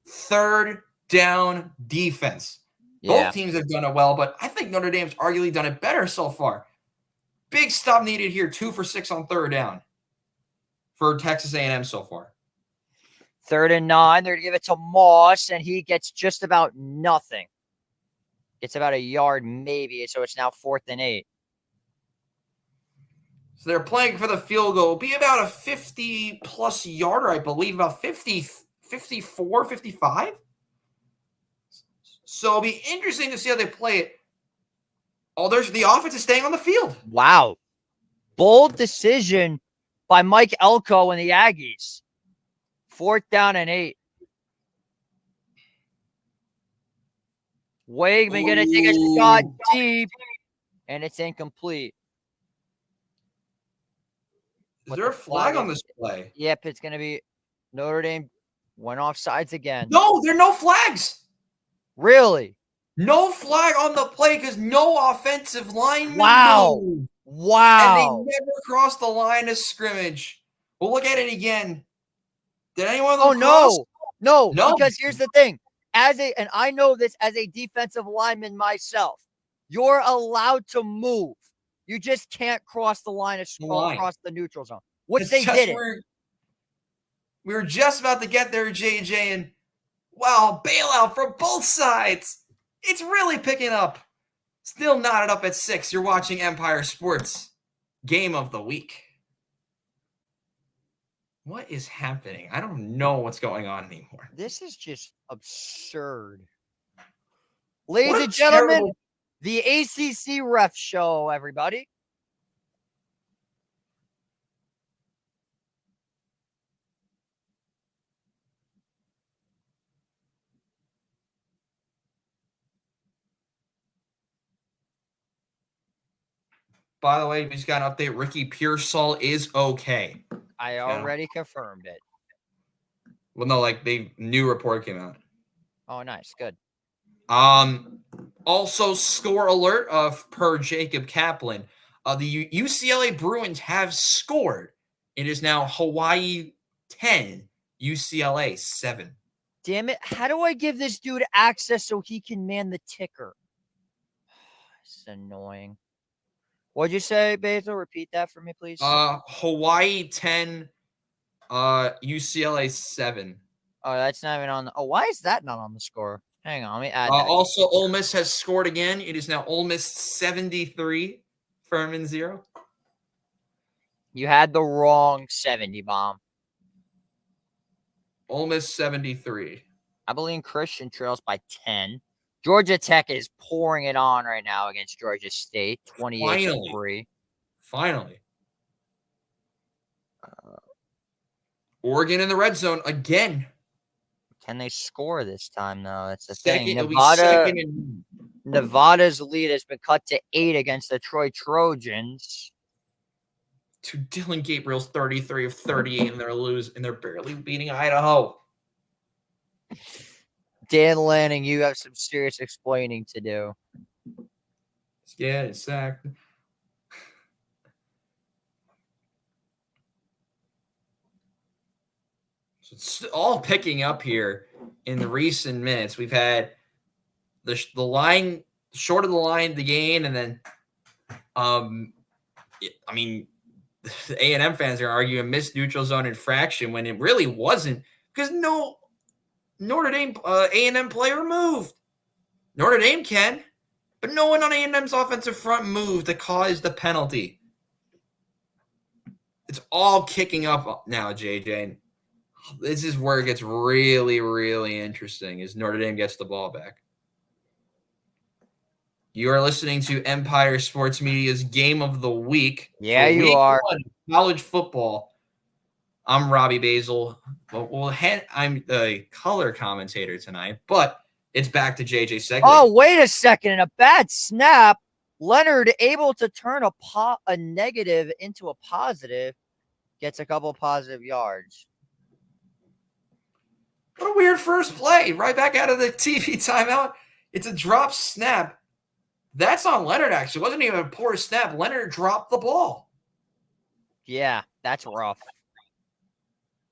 Third down defense. Yeah. Both teams have done it well, but I think Notre Dame's arguably done it better so far. Big stop needed here. 2 for 6 on third down for Texas A&M so far. 3rd and 9. They're going to give it to Moss, and he gets just about nothing. It's about a yard, maybe. So it's now 4th and 8. So they're playing for the field goal. It'll be about a 50-plus yarder, I believe, about 50, 54, 55. So it'll be interesting to see how they play it. Oh, the offense is staying on the field. Wow. Bold decision by Mike Elko and the Aggies. 4th down and 8. Wakeman going to take a shot deep, and it's incomplete. Is there a flag on this play? Yep, it's going to be Notre Dame went off sides again. No, there are no flags. Really? No flag on the play because no offensive line. Wow. moved. Wow. And they never crossed the line of scrimmage. We'll look at it again. Did anyone of them Oh, cross? no. No. Because here's the thing. And I know this as a defensive lineman myself, you're allowed to move. You just can't cross the line across the neutral zone, which they didn't. We were just about to get there, JJ, and wow, bailout from both sides. It's really picking up. Still knotted up at 6. You're watching Empire Sports Game of the Week. What is happening? I don't know what's going on anymore. This is just absurd. Ladies and gentlemen, the ACC Ref Show, everybody. By the way, we just got an update. Ricky Pearsall is okay. I already confirmed it. Well, no, the new report came out. Oh, nice. Good. Also, score alert per Jacob Kaplan. The UCLA Bruins have scored. It is now Hawaii 10, UCLA 7. Damn it. How do I give this dude access so he can man the ticker? It's annoying. What'd you say, Basil? Repeat that for me, please. Hawaii 10, UCLA 7. Oh, that's not even on the... Oh, why is that not on the score? Hang on, let me add that. Also, Ole Miss has scored again. It is now Ole Miss 73, Furman 0. You had the wrong 70 bomb. Ole Miss 73. Abilene Christian trails by 10. Georgia Tech is pouring it on right now against Georgia State, 28-3. Finally. Oregon in the red zone again. Can they score this time, though? That's the Second, thing. Nevada's lead has been cut to 8 against the Troy Trojans. To Dylan Gabriel's 33 of 38, and they're barely beating Idaho. Dan Lanning, you have some serious explaining to do. Yeah, exactly. So it's all picking up here in the recent minutes. We've had the line, short of the line, the gain, and then, the A&M fans are arguing a missed neutral zone infraction when it really wasn't, because no Notre Dame A&M player moved. Notre Dame can, but no one on A&M's offensive front moved to cause the penalty. It's all kicking up now, JJ. This is where it gets really, really interesting as Notre Dame gets the ball back. You are listening to Empire Sports Media's Game of the Week. Yeah, you are. College football. I'm Robbie Basel. I'm the color commentator tonight, but it's back to JJ Segley. Oh, wait a second. In a bad snap, Leonard able to turn a negative into a positive. Gets a couple positive yards. What a weird first play. Right back out of the TV timeout. It's a drop snap. That's on Leonard, actually. It wasn't even a poor snap. Leonard dropped the ball. Yeah, that's rough.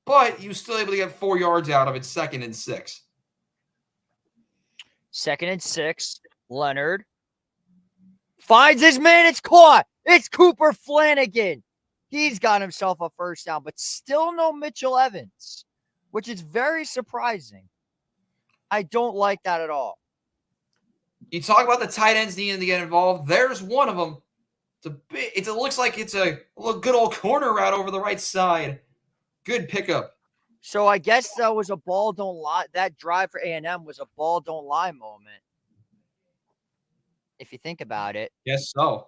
But you were still able to get 4 yards out of it, 2nd and 6. 2nd and 6. Leonard finds his man. It's caught. It's Cooper Flanagan. He's got himself a first down, but still no Mitchell Evans, which is very surprising. I don't like that at all. You talk about the tight ends needing to get involved. There's one of them. It looks like it's a good old corner route over the right side. Good pickup. So I guess that was a ball don't lie. That drive for A&M was a ball don't lie moment. If you think about it. Yes, so.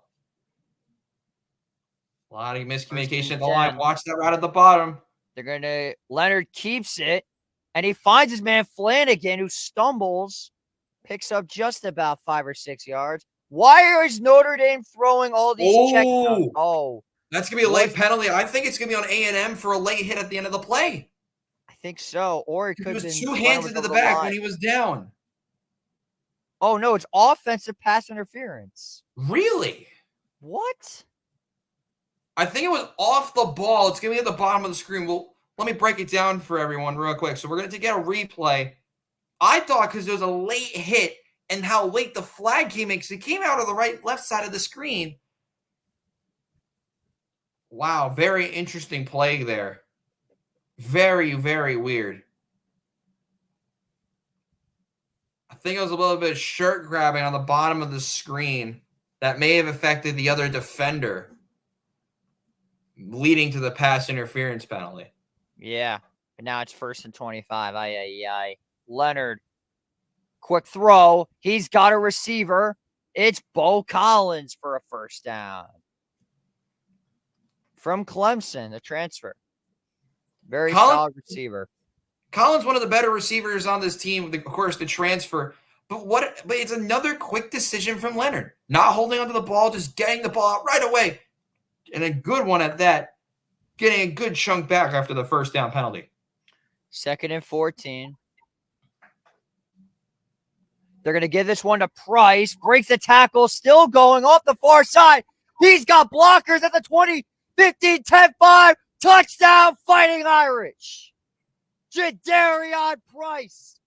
A lot of miscommunication at the line. Watch that route at the bottom. Leonard keeps it, and he finds his man Flanagan, who stumbles, picks up just about 5 or 6 yards. Why is Notre Dame throwing all these check downs? Oh. That's going to be a late penalty. I think it's going to be on A&M for a late hit at the end of the play. I think so. Or it could have been. He was 2 hands into the back when he was down. Oh, no, it's offensive pass interference. Really? What? I think it was off the ball. It's going to be at the bottom of the screen. Well, let me break it down for everyone real quick. So we're going to get a replay. I thought because there was a late hit and how late the flag came in, because it came out of the left side of the screen. Wow, very interesting play there. Very, very weird. I think it was a little bit of shirt grabbing on the bottom of the screen that may have affected the other defender, leading to the pass interference penalty. Yeah, but now it's 1st and 25. Leonard, quick throw. He's got a receiver. It's Bo Collins for a first down. From Clemson, the transfer. Very solid receiver. Collins, one of the better receivers on this team, of course, the transfer. But it's another quick decision from Leonard. Not holding onto the ball, just getting the ball out right away. And a good one at that. Getting a good chunk back after the first down penalty. 2nd and 14. They're going to give this one to Price. Breaks the tackle. Still going off the far side. He's got blockers at the 20, 15, 10, 5. Touchdown, Fighting Irish. Jadarian Price.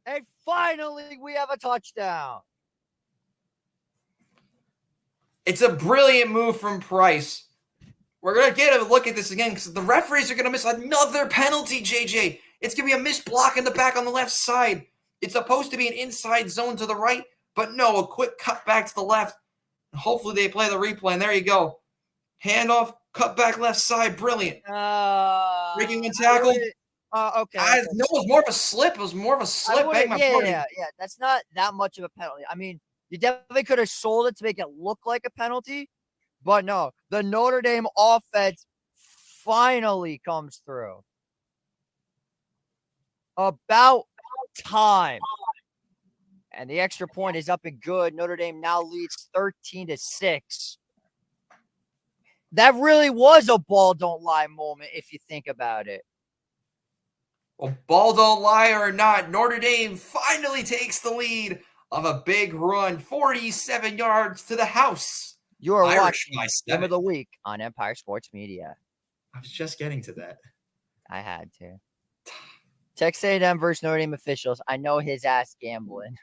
And finally, we have a touchdown. It's a brilliant move from Price. We're going to get a look at this again because the referees are going to miss another penalty, JJ. It's going to be a missed block in the back on the left side. It's supposed to be an inside zone to the right, but no, a quick cut back to the left. Hopefully they play the replay, and there you go. Handoff, cut back left side, brilliant. Breaking and tackle. Okay. No, it was more of a slip. It was more of a slip. Yeah. That's not that much of a penalty. I mean, you definitely could have sold it to make it look like a penalty, but no, the Notre Dame offense finally comes through. About time. And the extra point is up and good. Notre Dame now leads 13-6. That really was a ball don't lie moment if you think about it. Well, ball don't lie or not, Notre Dame finally takes the lead of a big run, 47 yards to the house. You are watching Game of the Week on Empire Sports Media. I was just getting to that. I had to. Texas A&M versus Notre Dame officials. I know his ass gambling.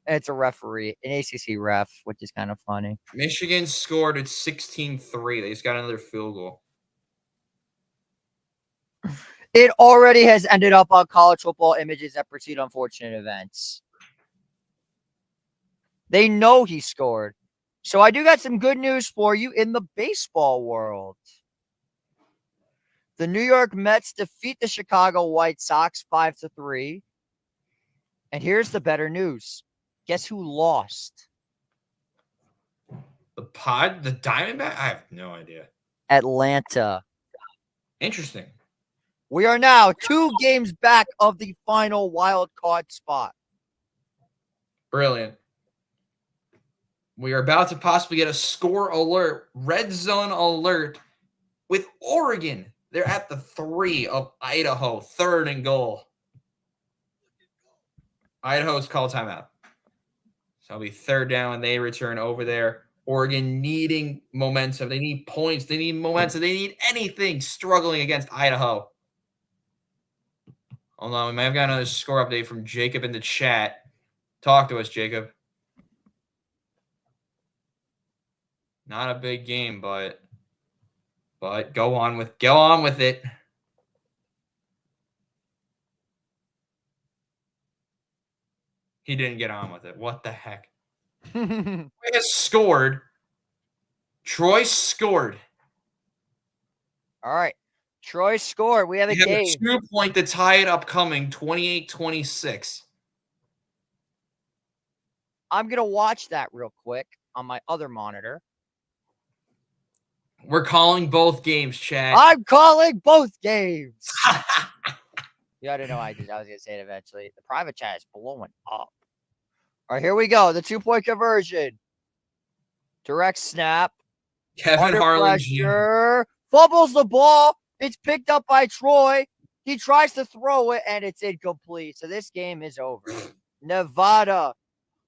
It's a referee, an ACC ref, which is kind of funny. Michigan scored at 16-3. They just got another field goal. It already has ended up on college football images that precede unfortunate events. They know he scored. So I do got some good news for you in the baseball world. The New York Mets defeat the Chicago White Sox 5-3. And here's the better news. Guess who lost? The Diamondback? I have no idea. Atlanta. Interesting. We are now 2 games back of the final wild card spot. Brilliant. We are about to possibly get a score alert, red zone alert, with Oregon. They're at the 3 of Idaho, 3rd and goal. Idaho's called timeout. So it'll be 3rd down, and they return over there. Oregon needing momentum. They need points. They need momentum. They need anything, struggling against Idaho. Hold on. We might have got another score update from Jacob in the chat. Talk to us, Jacob. Not a big game, but go on with it. He didn't get on with it. What the heck? Troy has scored. Troy scored. All right. Troy scored. We have a We have game. a 2-point to tie it upcoming, 28-26. I'm going to watch that real quick on my other monitor. We're calling both games, Chad. I'm calling both games. Yeah, I didn't know I did. I was going to say it eventually. The private chat is blowing up. All right, here we go. The 2-point conversion. Direct snap. Kevin Under Harlan Jr. pressure. Fumbles the ball. It's picked up by Troy. He tries to throw it, and it's incomplete. So this game is over. Nevada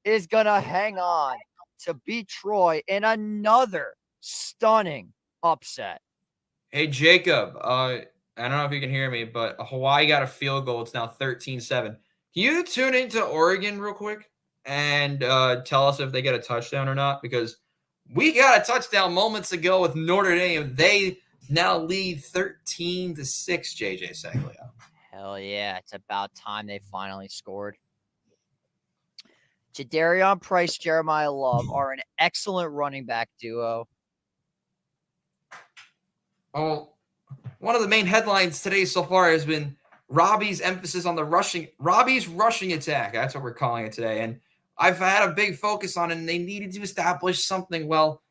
is going to hang on to beat Troy in another stunning upset. Hey, Jacob, I don't know if you can hear me, but Hawaii got a field goal. It's now 13-7. Can you tune into Oregon real quick and tell us if they get a touchdown or not? Because we got a touchdown moments ago with Notre Dame. They now lead 13-6, JJ Saglio. Hell yeah. It's about time they finally scored. Jadarian Price, Jeremiah Love are an excellent running back duo. Oh, one of the main headlines today so far has been Robbie's emphasis on Robbie's rushing attack. That's what we're calling it today. And I've had a big focus on it, and they needed to establish something. Well,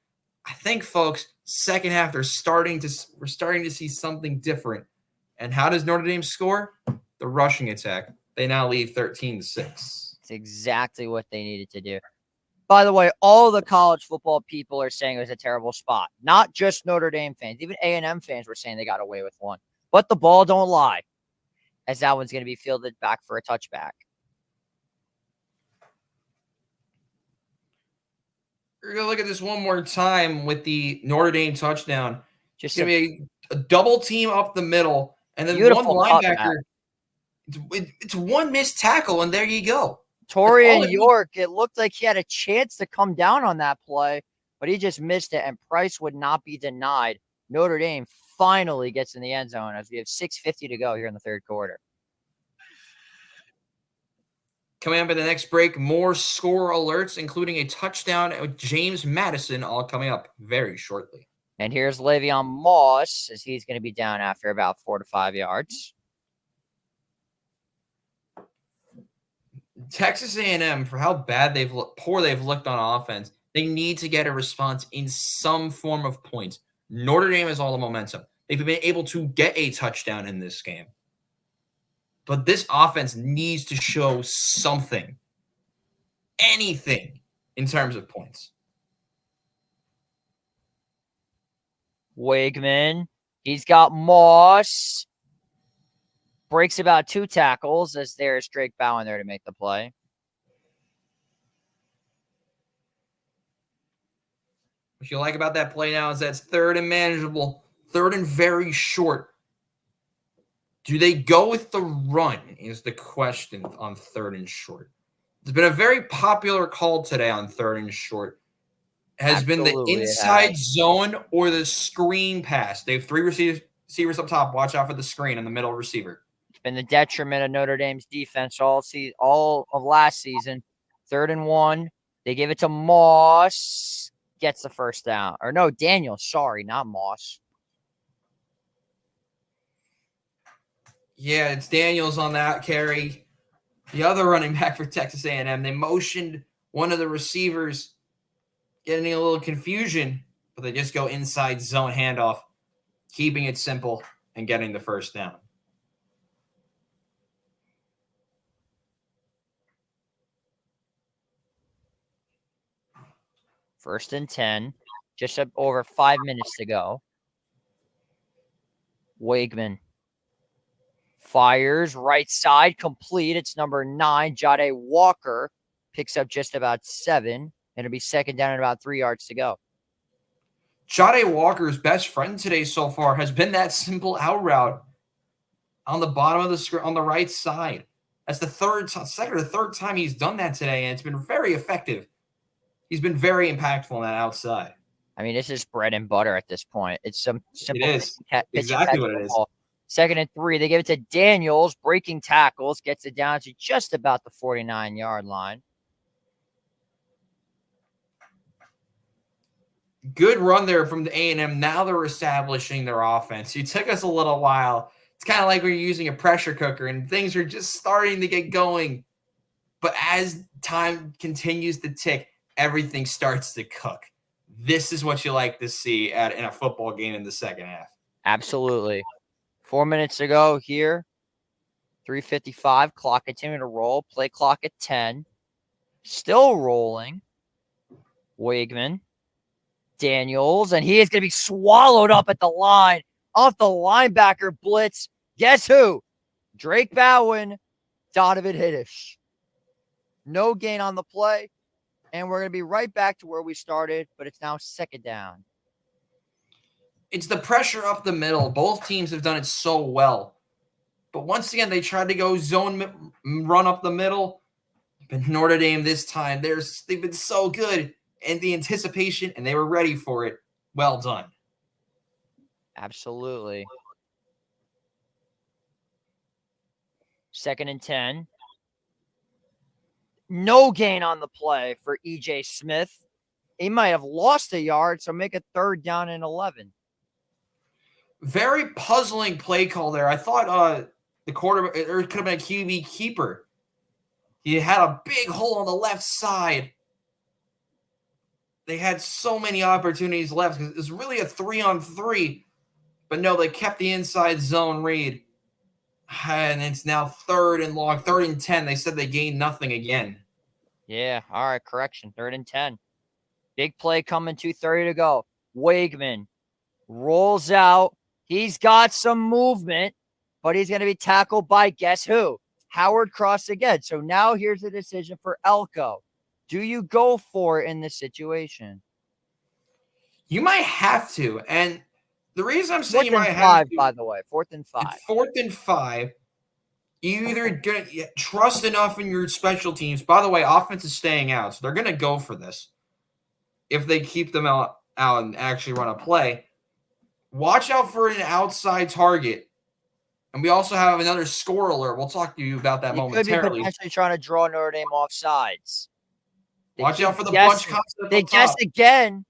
I think, folks, second half we're starting to see something different. And how does Notre Dame score? The rushing attack. They now lead 13-6. It's exactly what they needed to do. By the way, all the college football people are saying it was a terrible spot. Not just Notre Dame fans. Even A&M fans were saying they got away with one. But the ball don't lie, as that one's going to be fielded back for a touchback. We're going to look at this one more time with the Notre Dame touchdown. Just going to be a double team up the middle, and then one linebacker. It's one missed tackle, and there you go. Torian York, it looked like he had a chance to come down on that play, but he just missed it, and Price would not be denied. Notre Dame finally gets in the end zone as we have 6:50 to go here in the third quarter. Coming up in the next break, more score alerts, including a touchdown with James Madison, all coming up very shortly. And here's Le'Veon Moss, as he's going to be down after about 4 to 5 yards. Texas A&M, for how bad poor they've looked on offense, they need to get a response in some form of points. Notre Dame has all the momentum. They've been able to get a touchdown in this game. But this offense needs to show something, anything, in terms of points. Wakeman, he's got Moss. Breaks about 2 tackles as there's Drake Bowen there to make the play. What you like about that play now is that's 3rd and manageable, 3rd and very short. Do they go with the run is the question on 3rd and short. There's been a very popular call today on 3rd and short. Has been the inside zone or the screen pass. They have 3 receivers up top. Watch out for the screen and the middle receiver. It's been the detriment of Notre Dame's defense all of last season. 3rd and 1. They give it to Moss. Gets the first down. Or no, Daniel. Sorry, not Moss. Yeah, it's Daniels on that carry. The other running back for Texas A&M. They motioned one of the receivers, getting a little confusion, but they just go inside zone handoff, keeping it simple and getting the first down. First and 10. Just over 5 minutes to go. Wakeman fires right side, complete. It's number 9, Jade Walker. Picks up just about 7. It'll be second down and about 3 yards to go. Jade Walker's best friend today so far has been that simple out route on the bottom of the screen on the right side. That's the second or third time he's done that today, and it's been very effective. He's been very impactful on that outside. I mean, this is bread and butter at this point. It's some simple. It is exactly what it is. Second and 3. They give it to Daniels, breaking tackles, gets it down to just about the 49-yard line. Good run there from the A&M. Now they're establishing their offense. It took us a little while. It's kind of like when you're using a pressure cooker and things are just starting to get going. But as time continues to tick, everything starts to cook. This is what you like to see in a football game in the second half. Absolutely. 4 minutes to go here. 3:55. Clock continuing to roll. Play clock at 10. Still rolling. Wakeman. Daniels. And he is going to be swallowed up at the line. Off the linebacker blitz. Guess who? Drake Bowen. Donovan Hiddish. No gain on the play. And we're going to be right back to where we started, but it's now second down. It's the pressure up the middle. Both teams have done it so well. But once again, they tried to go zone run up the middle. But Notre Dame this time, they've been so good. And the anticipation, and they were ready for it. Well done. Absolutely. Second and 10. No gain on the play for E.J. Smith. He might have lost a yard, so make it third down and 11. Very puzzling play call there. I thought the quarterback, or it could have been a QB keeper. He had a big hole on the left side. They had so many opportunities left because it was really a 3-on-3. But no, they kept the inside zone read. And it's now third and 10. They said they gained nothing again. Yeah, all right, correction. Third and 10. Big play coming, 2:30 to go. Wakeman rolls out. He's got some movement, but he's going to be tackled by guess who? Howard Cross again. So now here's the decision for Elko. Do you go for it in this situation? You might have to. And the reason I'm saying you might have to, by the way, 4th and 5. 4th and 5. You either gonna trust enough in your special teams. By the way, offense is staying out, so they're going to go for this. If they keep them out and actually run a play, watch out for an outside target. And we also have another score alert. We'll talk to you about that momentarily. Could be potentially trying to draw Notre Dame off sides. Watch out for the bunch concept. They guess again.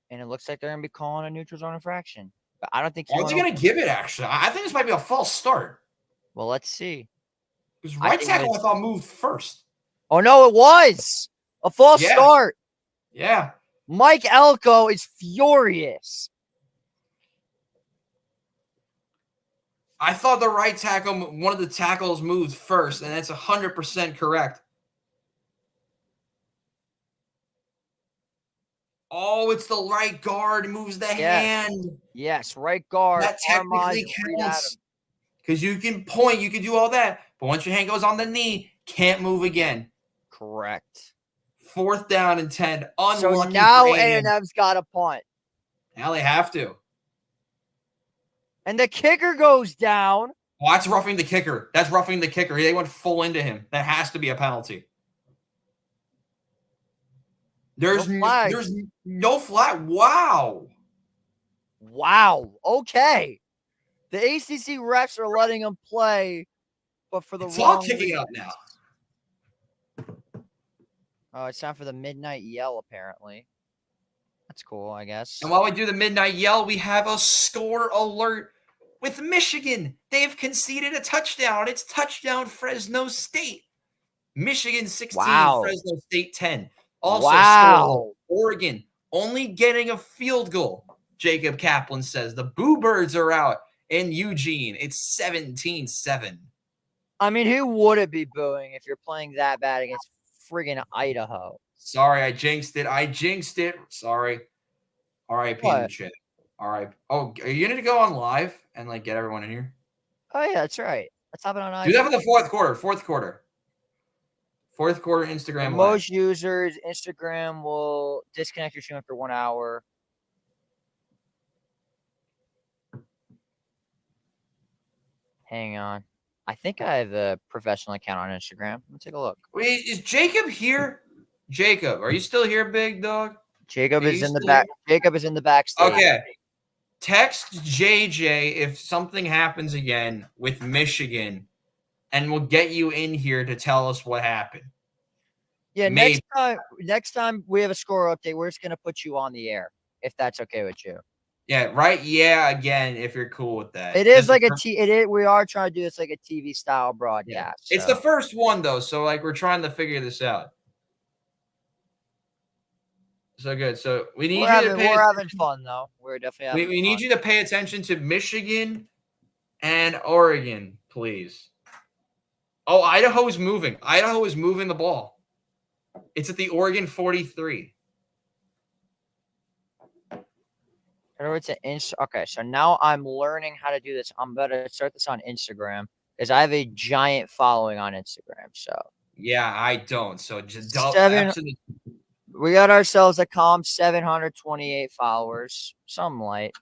And it looks like they're going to be calling a neutral zone infraction. But I don't think are they going to give it, actually? I think this might be a false start. Well, let's see. Because right tackle, I thought, moved first. Oh, no, it was. A false start. Yeah. Mike Elko is furious. I thought the right tackle, one of the tackles moved first, and that's 100% correct. Oh, it's the right guard moves the hand. Yes, right guard. That technically counts. Because you can point, you can do all that. But once your hand goes on the knee, can't move again. Correct. 4th down and 10. Unlucky. So now A&M's got a punt. Now they have to. And the kicker goes down. Oh, that's roughing the kicker. That's roughing the kicker. They went full into him. That has to be a penalty. There's no flag. Wow. Wow. Okay. The ACC refs are letting them play, but for the it's wrong all kicking reasons. up now. Oh, it's time for the midnight yell, apparently. That's cool, I guess. And while we do the midnight yell, we have a score alert with Michigan. They have conceded a touchdown. It's touchdown Fresno State. Michigan 16, Fresno State 10. Also, Oregon only getting a field goal. Jacob Kaplan says the Boo Birds are out in Eugene. It's 17-7. I mean, who would it be booing if you're playing that bad against friggin' Idaho? Sorry, I jinxed it. Sorry. R.I.P. in the chat. All right. Oh, are you gonna go on live and like get everyone in here? Oh yeah, that's right. Let's have it on Do IG. that for the fourth quarter. Fourth quarter For Instagram live. most users, Instagram will disconnect your stream after 1 hour. Hang on. I think I have a professional account on Instagram. Let's take a look. Wait, is Jacob here? Jacob, are you still here, big dog? Jacob Are is you in the still back. Jacob is in the backstage. Okay. Text JJ if something happens again with Michigan, and we'll get you in here to tell us what happened. Yeah, Maybe. next time we have a score update, we're just gonna put you on the air if that's okay with you. Yeah, right. Yeah, again, if you're cool with that. It is like we are trying to do this like a TV style broadcast. Yeah. It's the first one though, so like we're trying to figure this out. So good. So we need we're having fun though. We're definitely having we need you to pay attention to Michigan and Oregon, please. Oh, Idaho's moving. Idaho is moving the ball. It's at the Oregon 43. Okay, so now I'm learning how to do this. I'm about to start this on Instagram because I have a giant following on Instagram. So yeah, I don't. So just we got ourselves a calm 728 followers. Some light.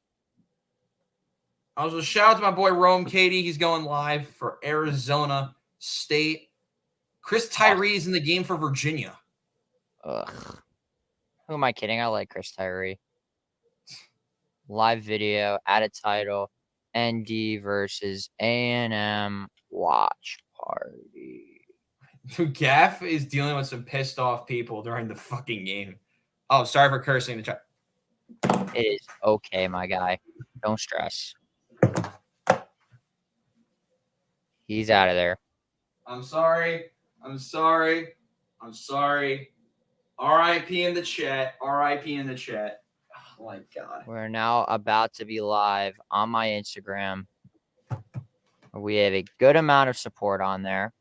Also, shout out to my boy Rome Katie. He's going live for Arizona State. Chris Tyree is in the game for Virginia. Ugh. Who am I kidding? I like Chris Tyree. Live video, add a title, ND versus A&M watch party. Gaff is dealing with some pissed off people during the fucking game. Oh, sorry for cursing in the chat. It is okay, my guy. Don't stress. He's out of there. I'm sorry. RIP in the chat. RIP in the chat. Oh my God. We're now about to be live on my Instagram. We have a good amount of support on there.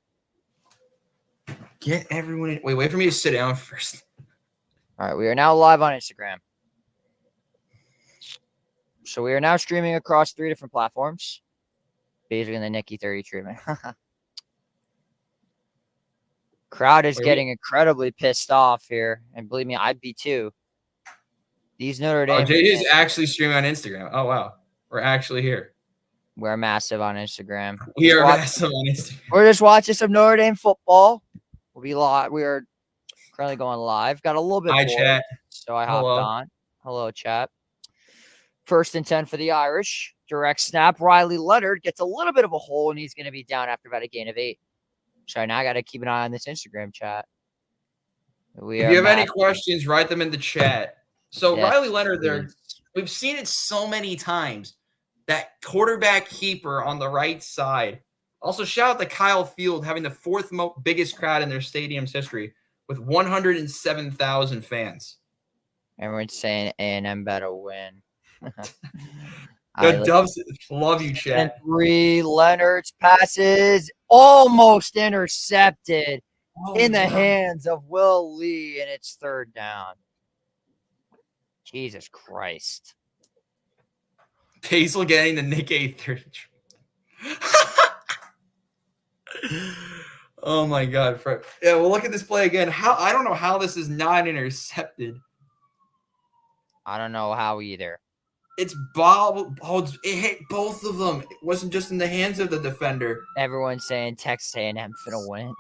Get everyone in. Wait for me to sit down first. All right, we are now live on Instagram. So we are now streaming across 3 different platforms. Basically in the Nikki 30 treatment. Crowd is getting incredibly pissed off here. And believe me, I'd be too. These Notre Dame. JJ is actually streaming on Instagram. Oh, wow. We're actually here. We're massive on Instagram. We are massive on Instagram. We're just watching some Notre Dame football. We'll be live. We are currently going live. Got a little bit bored, chat. so I hopped on. Hello, chat. 1st and 10 for the Irish. Direct snap. Riley Leonard gets a little bit of a hole, and he's going to be down after about a gain of 8. So now I got to keep an eye on this Instagram chat. If you have any questions, write them in the chat. So yes, Riley Leonard there, we've seen it so many times. That quarterback keeper on the right side. Also, shout out to Kyle Field having the 4th biggest crowd in their stadium's history with 107,000 fans. Everyone's saying A&M better win. The Doves love you, chat. 3 Leonard's passes almost intercepted in the hands of Will Lee, and it's 3rd down. Jesus Christ. Basel getting the Nick A30. Oh my God, Fred. Yeah, well, look at this play again. I don't know how this is not intercepted. I don't know how either. It's Bob. Oh, it hit both of them. It wasn't just in the hands of the defender. Everyone's saying Texas A&M finna win.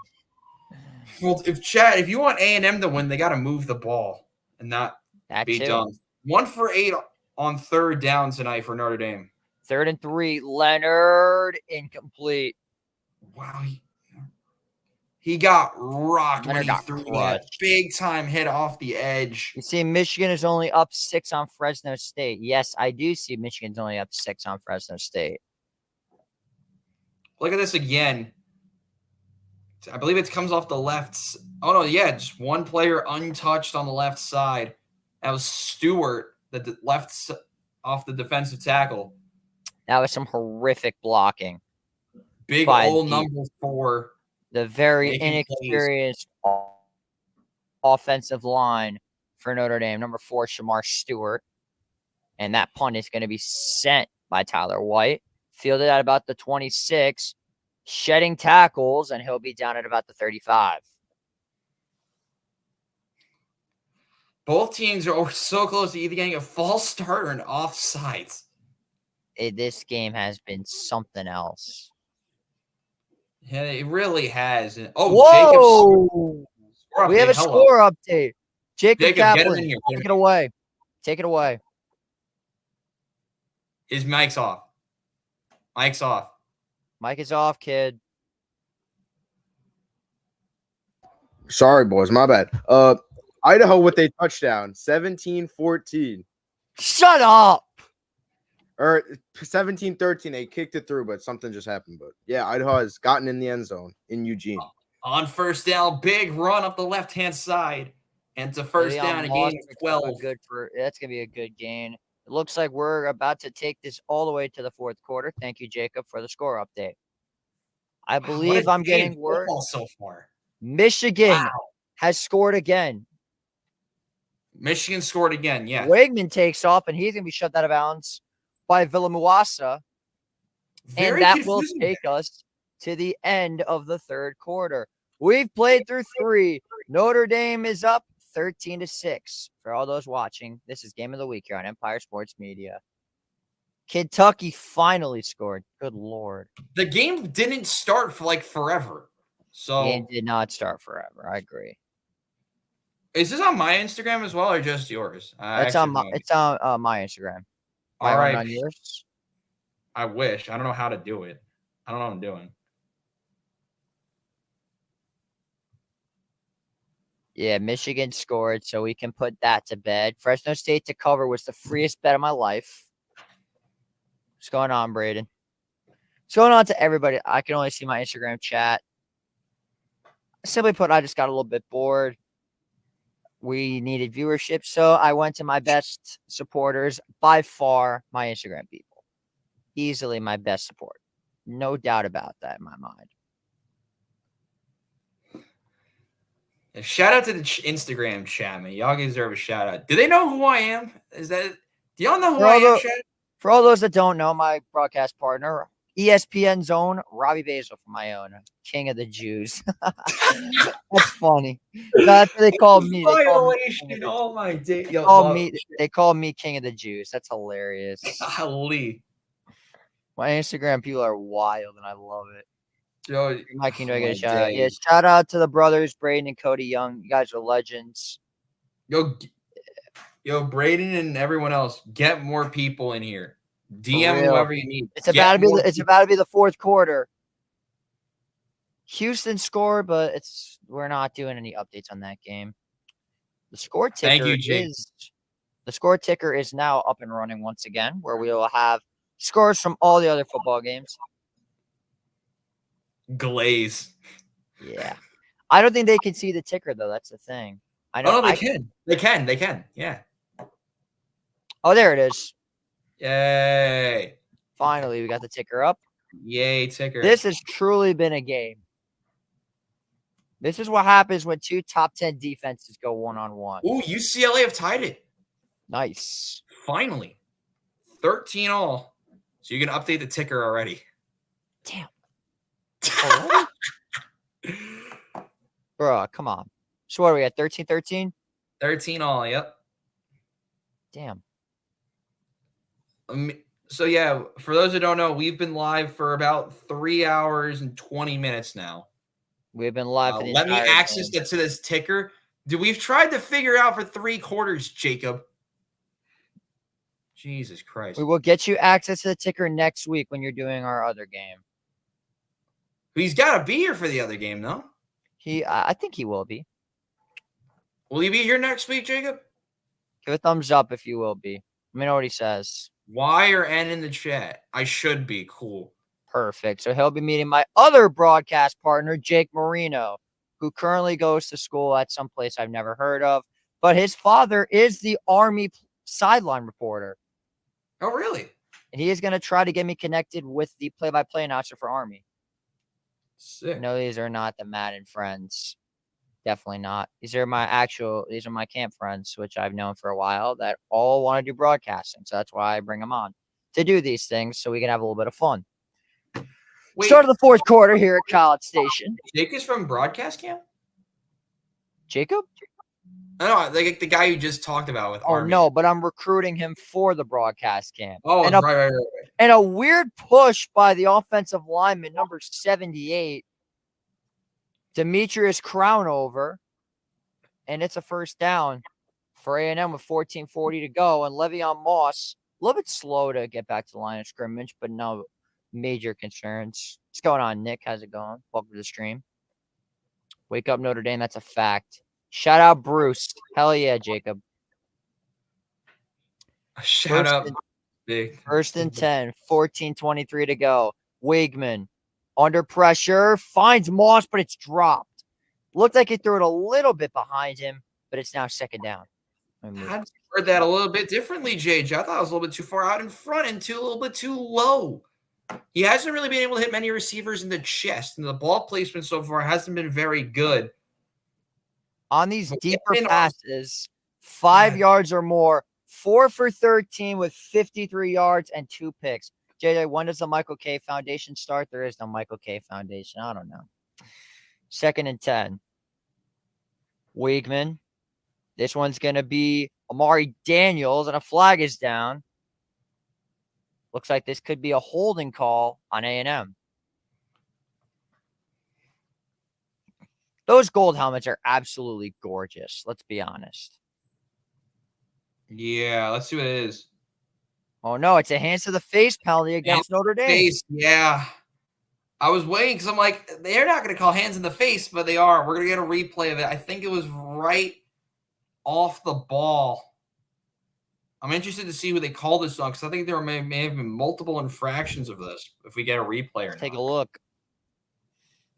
Well, if you want A&M to win, they got to move the ball and not be done. 1 for 8 on 3rd down tonight for Notre Dame. 3rd and 3. Leonard incomplete. Wow. He got rocked when he threw that big time hit off the edge. You see, Michigan is only up 6 on Fresno State. Yes, I do see Michigan's only up 6 on Fresno State. Look at this again. I believe it comes off the left. Oh, no, yeah, just one player untouched on the left side. That was Stewart, the left off the defensive tackle. That was some horrific blocking. Big old number 4. The very inexperienced offensive line for Notre Dame. Number 4, Shamar Stewart. And that punt is going to be sent by Tyler White. Fielded at about the 26, shedding tackles, and he'll be down at about the 35. Both teams are so close to either getting a false start or an offsides. This game has been something else. Yeah, it really has. Oh, whoa! Jacob, We have a score update. Jacob get him Kaplan, in here. take it away. Take it away. His mic's off. Mic's off. Mic is off, kid. Sorry, boys. My bad. Idaho with a touchdown, 17-14. Shut up. Or 17-13. They kicked it through, but something just happened. But yeah, Idaho has gotten in the end zone in Eugene. On first down, big run up the left-hand side. And it's a first down, a gain of 12. That's going to be a good gain. It looks like we're about to take this all the way to the fourth quarter. Thank you, Jacob, for the score update. I believe I'm getting word so far. Michigan has scored again. Michigan scored again, yeah. Wegman takes off, and he's going to be shut out of bounds by Villamuasa. And that will take us to the end of the third quarter. We've played through 3. Notre Dame is up 13-6. For all those watching, this is Game of the Week here on Empire Sports Media. Kentucky finally scored. Good Lord. The game didn't start for like forever. So The game did not start forever. I agree. Is this on my Instagram as well or just yours? It's on my Instagram. All right. On yours? I wish. I don't know how to do it. I don't know what I'm doing. Yeah, Michigan scored, so we can put that to bed. Fresno State to cover was the freest bet of my life. What's going on, Braden? What's going on to everybody? I can only see my Instagram chat. Simply put, I just got a little bit bored. We needed viewership, so I went to my best supporters, by far, my Instagram people. Easily my best support. No doubt about that in my mind. Shout out to the Instagram chat, man. Y'all deserve a shout out. Do they know who I am? Do y'all know who I am, chat? For all those that don't know, my broadcast partner, ESPN Zone, Robbie Basel for my own, King of the Jews. That's funny. That's what they call me. Oh my day. They call me King of the Jews. That's hilarious. Golly. My Instagram people are wild, and I love it. Yo, Mike, can I get a shout out? Yeah, shout out to the brothers, Braden and Cody Young. You guys are legends. Yo, Braden and everyone else, get more people in here. DM whoever you need. It's about to be the fourth quarter. Houston scored, but we're not doing any updates on that game. The score ticker is now up and running once again, where we will have scores from all the other football games. Glaze. Yeah. I don't think they can see the ticker, though. That's the thing. I know. They can. They can. Yeah. Oh, there it is. Yay. Finally, we got the ticker up. Yay, ticker. This has truly been a game. This is what happens when 2 top 10 defenses go one-on-one. Ooh, UCLA have tied it. Nice. Finally. 13-all. So you can update the ticker already. Damn. Bro, come on. So what are we at? 13-13? 13-all, yep. Damn. So yeah, for those who don't know, we've been live for about 3 hours and 20 minutes now. We've been live for the let me access to this ticker. We've tried to figure out for 3 quarters, Jacob. Jesus Christ. We will get you access to the ticker next week when you're doing our other game. He's got to be here for the other game, no? I think he will be. Will he be here next week, Jacob? Give a thumbs up if you will be. Let me know what he says. Y or N in the chat. I should be. Cool. Perfect. So he'll be meeting my other broadcast partner, Jake Marino, who currently goes to school at some place I've never heard of. But his father is the Army sideline reporter. Oh, really? And he is going to try to get me connected with the play-by-play announcer for Army. Sick. No, these are not the Madden friends. Definitely not. These are my camp friends, which I've known for a while that all want to do broadcasting. So that's why I bring them on to do these things so we can have a little bit of fun. Wait, Start of the fourth quarter here at College Station. Jake is from broadcast camp? Jacob? I know, like the guy you just talked about with Oh, Army. no, but I'm recruiting him for the broadcast camp. Oh, and right. And a weird push by the offensive lineman, number 78, Demetrius Crownover. And it's a first down for A&M with 14:40 to go. And Le'Veon Moss, a little bit slow to get back to the line of scrimmage, but no major concerns. What's going on, Nick? How's it going? Welcome to the stream. Wake up, Notre Dame. That's a fact. Shout out, Bruce. Hell yeah, Jacob. Shout out. Big. First and 10, 14:23 to go. Wigman under pressure, finds Moss, but it's dropped. Looked like he threw it a little bit behind him, but it's now second down. I heard that a little bit differently, JJ. I thought it was a little bit too far out in front and a little bit too low. He hasn't really been able to hit many receivers in the chest, and the ball placement so far hasn't been very good. On these deeper passes, 5 yards or more, 4 for 13 with 53 yards and 2 picks. JJ, when does the Michael K Foundation start? There is no Michael K Foundation. I don't know. Second and 10. Wigman. This one's going to be Amari Daniels, and a flag is down. Looks like this could be a holding call on A&M. Those gold helmets are absolutely gorgeous. Let's be honest. Yeah, let's see what it is. Oh, no, it's a hands to the face penalty against Notre Dame. Face, yeah. I was waiting because I'm like, they're not going to call hands in the face, but they are. We're going to get a replay of it. I think it was right off the ball. I'm interested to see who they call this on because I think there may have been multiple infractions of this if we get a replay or not. Take a look.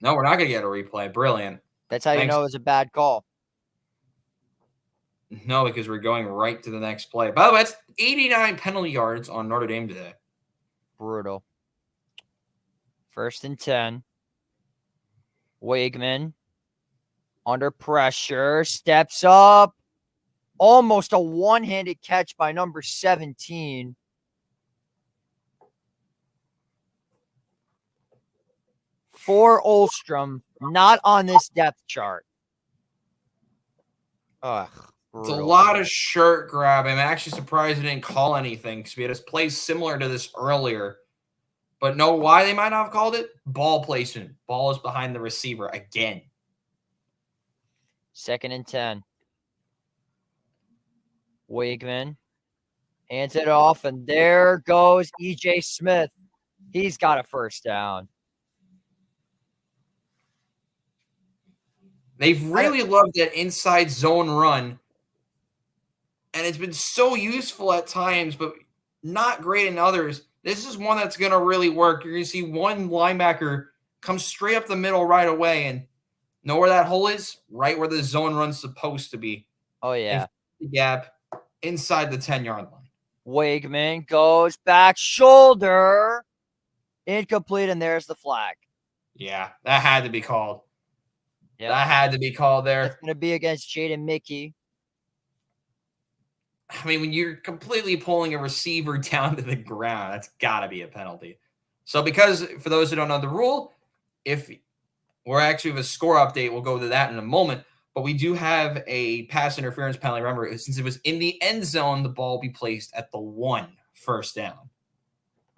No, we're not going to get a replay. Brilliant. That's how you know it's a bad call. No, because we're going right to the next play. By the way, it's 89 penalty yards on Notre Dame today. Brutal. First and 10. Wigman under pressure, steps up. Almost a one-handed catch by number 17. For Olstrom, not on this depth chart. Ugh. It's a lot of shirt grabbing. I'm actually surprised they didn't call anything because we had plays similar to this earlier. But know why they might not have called it? Ball placement. Ball is behind the receiver again. Second and 10. Wigman hands it off, and there goes E.J. Smith. He's got a first down. They've really loved that inside zone run, and it's been so useful at times, but not great in others. This is one that's going to really work. You're going to see one linebacker come straight up the middle right away, and know where that hole is? Right where the zone run's supposed to be. Oh, yeah. The gap inside the 10-yard line. Wigman goes back shoulder. Incomplete, and there's the flag. Yeah, that had to be called. Yep. That had to be called there. It's going to be against Jaden Mickey. I mean, when you're completely pulling a receiver down to the ground, that's got to be a penalty. So because, for those who don't know the rule, if we're actually with a score update, we'll go to that in a moment. But we do have a pass interference penalty. Remember, since it was in the end zone, the ball will be placed at the 1 first down.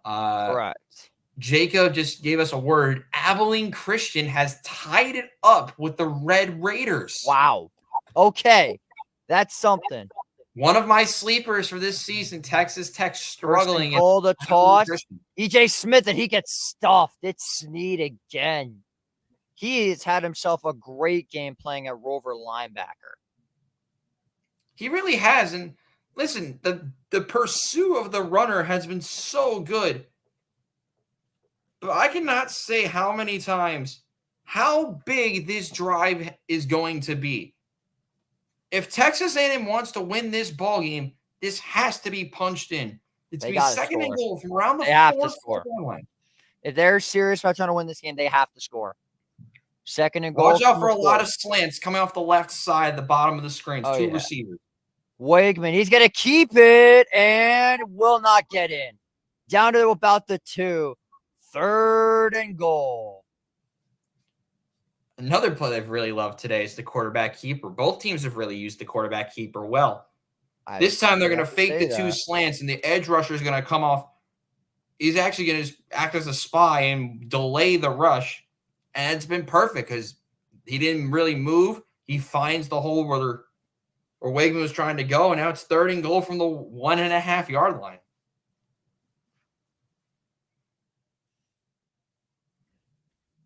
Correct. Jacob just gave us a word. Abilene Christian has tied it up with the Red Raiders. Wow. Okay. That's something. One of my sleepers for this season, Texas Tech struggling. Hold the toss. E.J. Smith, and he gets stuffed. It's Snead again. He has had himself a great game playing at Rover linebacker. He really has. And listen, the pursuit of the runner has been so good. But I cannot say how many times, how big this drive is going to be. If Texas A&M wants to win this ball game, this has to be punched in. It's to be second and goal from around the 4th line. If they're serious about trying to win this game, they have to score. Second and goal. Watch out from for the a lot 4. of slants coming off the left side, the bottom of the screens. Oh, Two yeah. receivers. Wakeman, he's going to keep it and will not get in. Down to about the 2. Third and goal. Another play they've really loved today is the quarterback keeper. Both teams have really used the quarterback keeper well. This time they're going to fake the 2 slants, and the edge rusher is going to come off. He's actually going to act as a spy and delay the rush. And it's been perfect because he didn't really move. He finds the hole where Wakeman was trying to go, and now it's third and goal from the 1.5-yard line.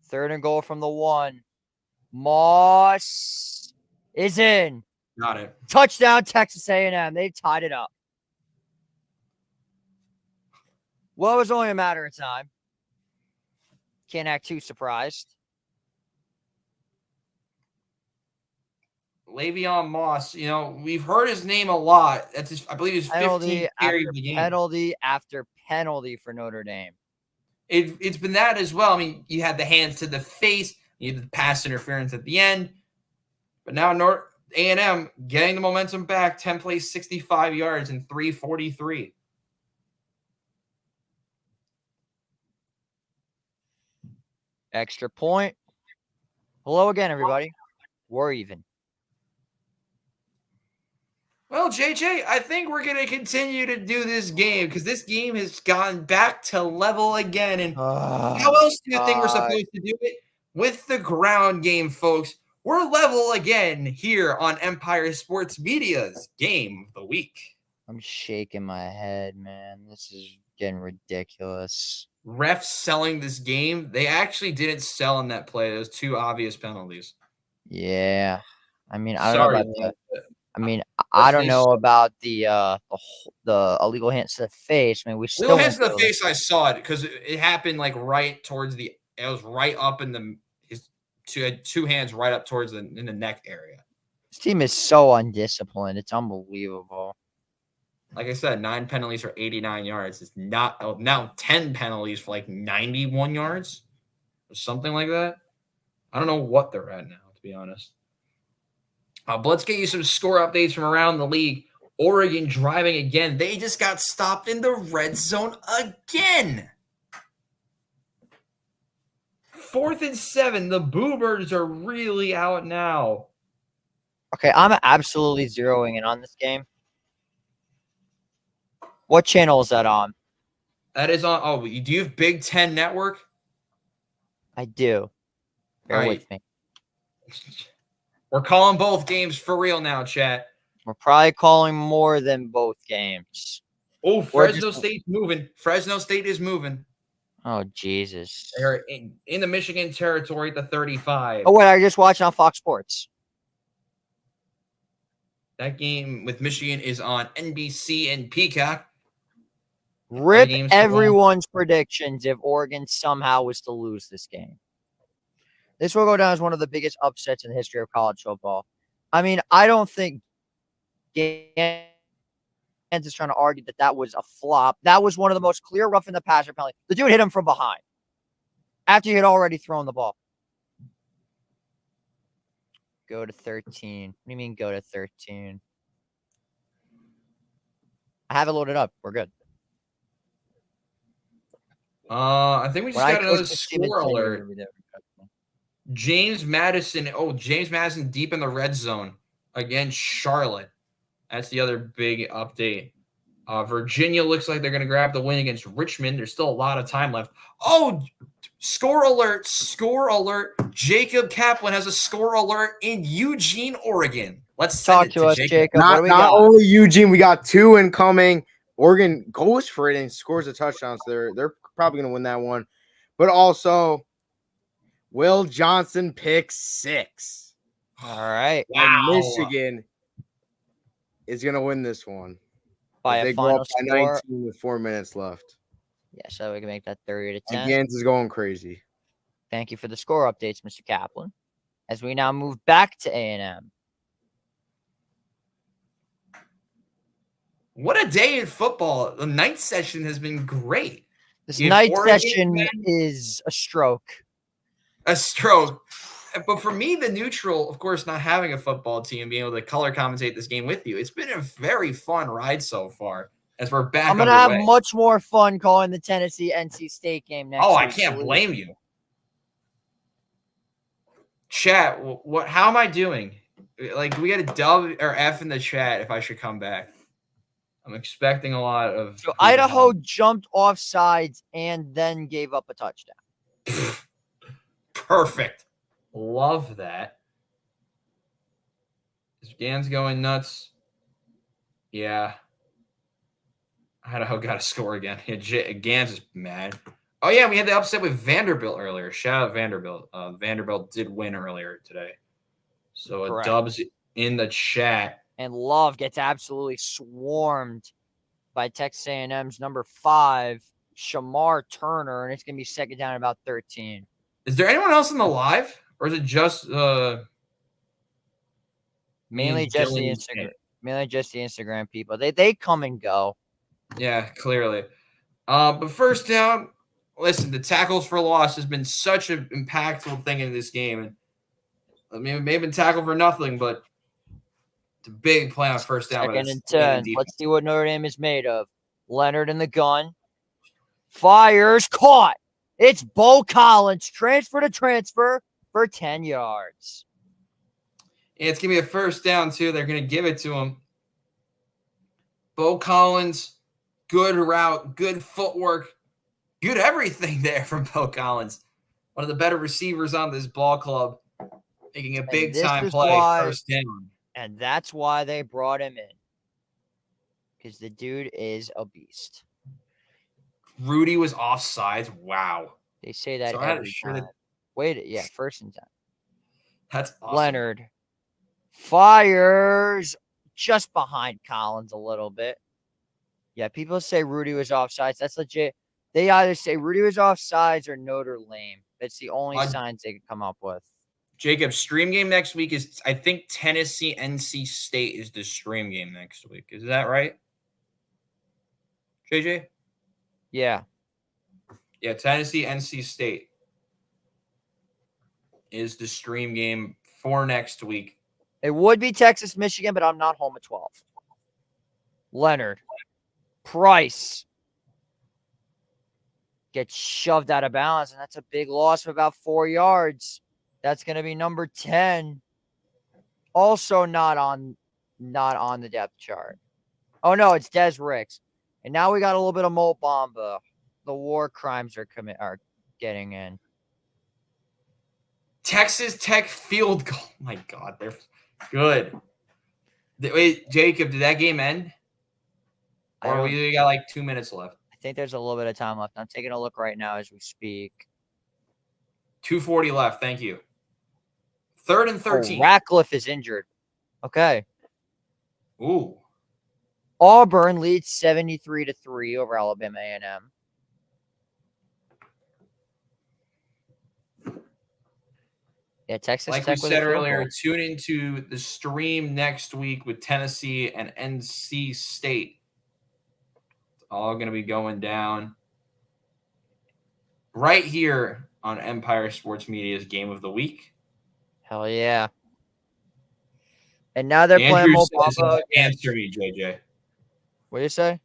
Third and goal from the 1. Moss is in. Got it. Touchdown, Texas A&M. They tied it up. Well, it was only a matter of time. Can't act too surprised. Le'Veon Moss, we've heard his name a lot. I believe his 15th carry of the game. Penalty after penalty for Notre Dame. It's been that as well. I mean, you had the hands to the face, you had the pass interference at the end, but now A&M getting the momentum back. 10 plays, 65 yards, and 343. Extra point. Hello again, everybody. We're even. Well, JJ, I think we're going to continue to do this game because this game has gone back to level again. And how else do you think we're supposed to do it? With the ground game, folks. We're level again here on Empire Sports Media's Game of the Week. I'm shaking my head, man. This is getting ridiculous. Refs selling this game. They actually didn't sell in that play. Those 2 obvious penalties. Yeah. I mean, I don't know about man. that. I mean, I don't know about the illegal hands to the face. I mean, we still illegal hands to the face. I saw it because it happened like right towards it was right up in his 2 hands right up towards in the neck area. This team is so undisciplined. It's unbelievable. Like I said, 9 penalties for 89 yards. It's not now 10 penalties for like 91 yards or something like that. I don't know what they're at now, to be honest. But let's get you some score updates from around the league. Oregon driving again. They just got stopped in the red zone again. 4th and 7. The Boobers are really out now. Okay, I'm absolutely zeroing in on this game. What channel is that on? That is on. Oh, do you have Big Ten Network? I do. Bear with me. We're calling both games for real now, chat. We're probably calling more than both games. Oh, Fresno State's moving. Fresno State is moving. Oh, Jesus. They're in the Michigan territory at the 35. Oh, wait, I just watched on Fox Sports. That game with Michigan is on NBC and Peacock. Rip everyone's predictions if Oregon somehow was to lose this game. This will go down as one of the biggest upsets in the history of college football. I mean, I don't think Gans is trying to argue that was a flop. That was one of the most clear rough in the passer penalty. The dude hit him from behind after he had already thrown the ball. Go to 13. What do you mean go to 13? I have it loaded up. We're good. I think we just got another score alert. James Madison. Oh, James Madison deep in the red zone against Charlotte. That's the other big update. Virginia looks like they're going to grab the win against Richmond. There's still a lot of time left. Oh, score alert. Score alert. Jacob Kaplan has a score alert in Eugene, Oregon. Let's talk to us, Jacob. Not only Eugene, we got 2 incoming. Oregon goes for it and scores a touchdown. So they're probably going to win that one. But also, Will Johnson picks 6. All right. Wow. And Michigan is going to win this one. By they a go final up by score. 19 with 4 minutes left. Yeah, so we can make that 30 to 10. Gans is going crazy. Thank you for the score updates, Mr. Kaplan. As we now move back to A&M. What a day in football. The night session has been great. This night session is a stroke. A stroke. But for me, the neutral, of course, not having a football team, being able to color commentate this game with you, it's been a very fun ride so far as we're back I'm going to have underway. much more fun calling the Tennessee NC State game next week. I can't blame you. Chat, what? How am I doing? Like, we got a W or F in the chat if I should come back. I'm expecting a lot of. So Idaho jumped off sides and then gave up a touchdown. Perfect. Love that. Is Gans going nuts? Yeah. Idaho got to score again. Yeah, Gans is mad. Oh, yeah, we had the upset with Vanderbilt earlier. Shout out Vanderbilt. Vanderbilt did win earlier today. So Correct. a dub's in the chat. And Love gets absolutely swarmed by Texas A&M's number 5, Shamar Turner, and it's going to be second down at about 13. Is there anyone else in the live? Or is it just mainly just the Instagram? Mainly just the Instagram people. They come and go. Yeah, clearly. But first down, listen, the tackles for loss has been such an impactful thing in this game. And I mean, it may have been tackled for nothing, but it's a big play on first down. Second and 10. Let's see what Notre Dame is made of. Leonard in the gun. Fires. Caught. It's Bo Collins. Transfer to transfer for 10 yards. And it's going to be a first down, too. They're going to give it to him. Bo Collins, good route, good footwork, good everything there from Bo Collins. One of the better receivers on this ball club, making a big-time play first down. And that's why they brought him in. Because the dude is a beast. Rudy was offsides. Wow. They say that every time. First and 10. That's awesome. Leonard fires just behind Collins a little bit. Yeah, people say Rudy was offsides. That's legit. They either say Rudy was offsides or Notre Dame. That's the only signs they could come up with. Jacob, stream game next week is, I think, Tennessee, NC State is the stream game next week. Is that right? JJ? Yeah. Yeah, Tennessee, NC State is the stream game for next week. It would be Texas, Michigan, but I'm not home at 12. Leonard. Price. Gets shoved out of bounds, and that's a big loss of about 4 yards. That's going to be number 10. Also not on the depth chart. Oh, no, it's Des Ricks. And now we got a little bit of Mo Bamba. The war crimes are getting in. Texas Tech field goal. Oh my God, they're good. Wait, Jacob, did that game end? Or we got like 2 minutes left? I think there's a little bit of time left. I'm taking a look right now as we speak. 2:40 left. Thank you. 3rd and 13. Ratcliffe is injured. Okay. Ooh. Auburn leads 73-3 over Alabama A&M. Yeah, Texas like Tech we said earlier, tune into the stream next week with Tennessee and NC State. It's all going to be going down right here on Empire Sports Media's Game of the Week. Hell yeah. And now they're playing Mo Bamba. Answer me, JJ. What do you say?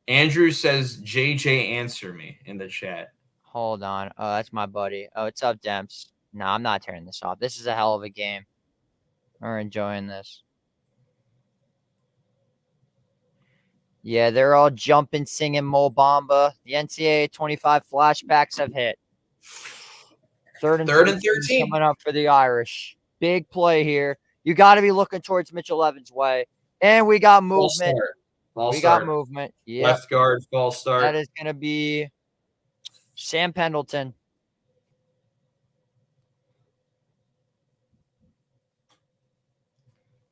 Andrew says, JJ, answer me in the chat. Hold on. Oh, that's my buddy. Oh, what's up, Demps? No, I'm not turning this off. This is a hell of a game. We're enjoying this. Yeah, they're all jumping, singing Mo Bamba. The NCAA 25 flashbacks have hit. 3rd and 13 coming up for the Irish. Big play here. You got to be looking towards Mitchell Evans' way. And we got movement. False start. Got movement. Yeah. Left guard, false start. That is going to be Sam Pendleton.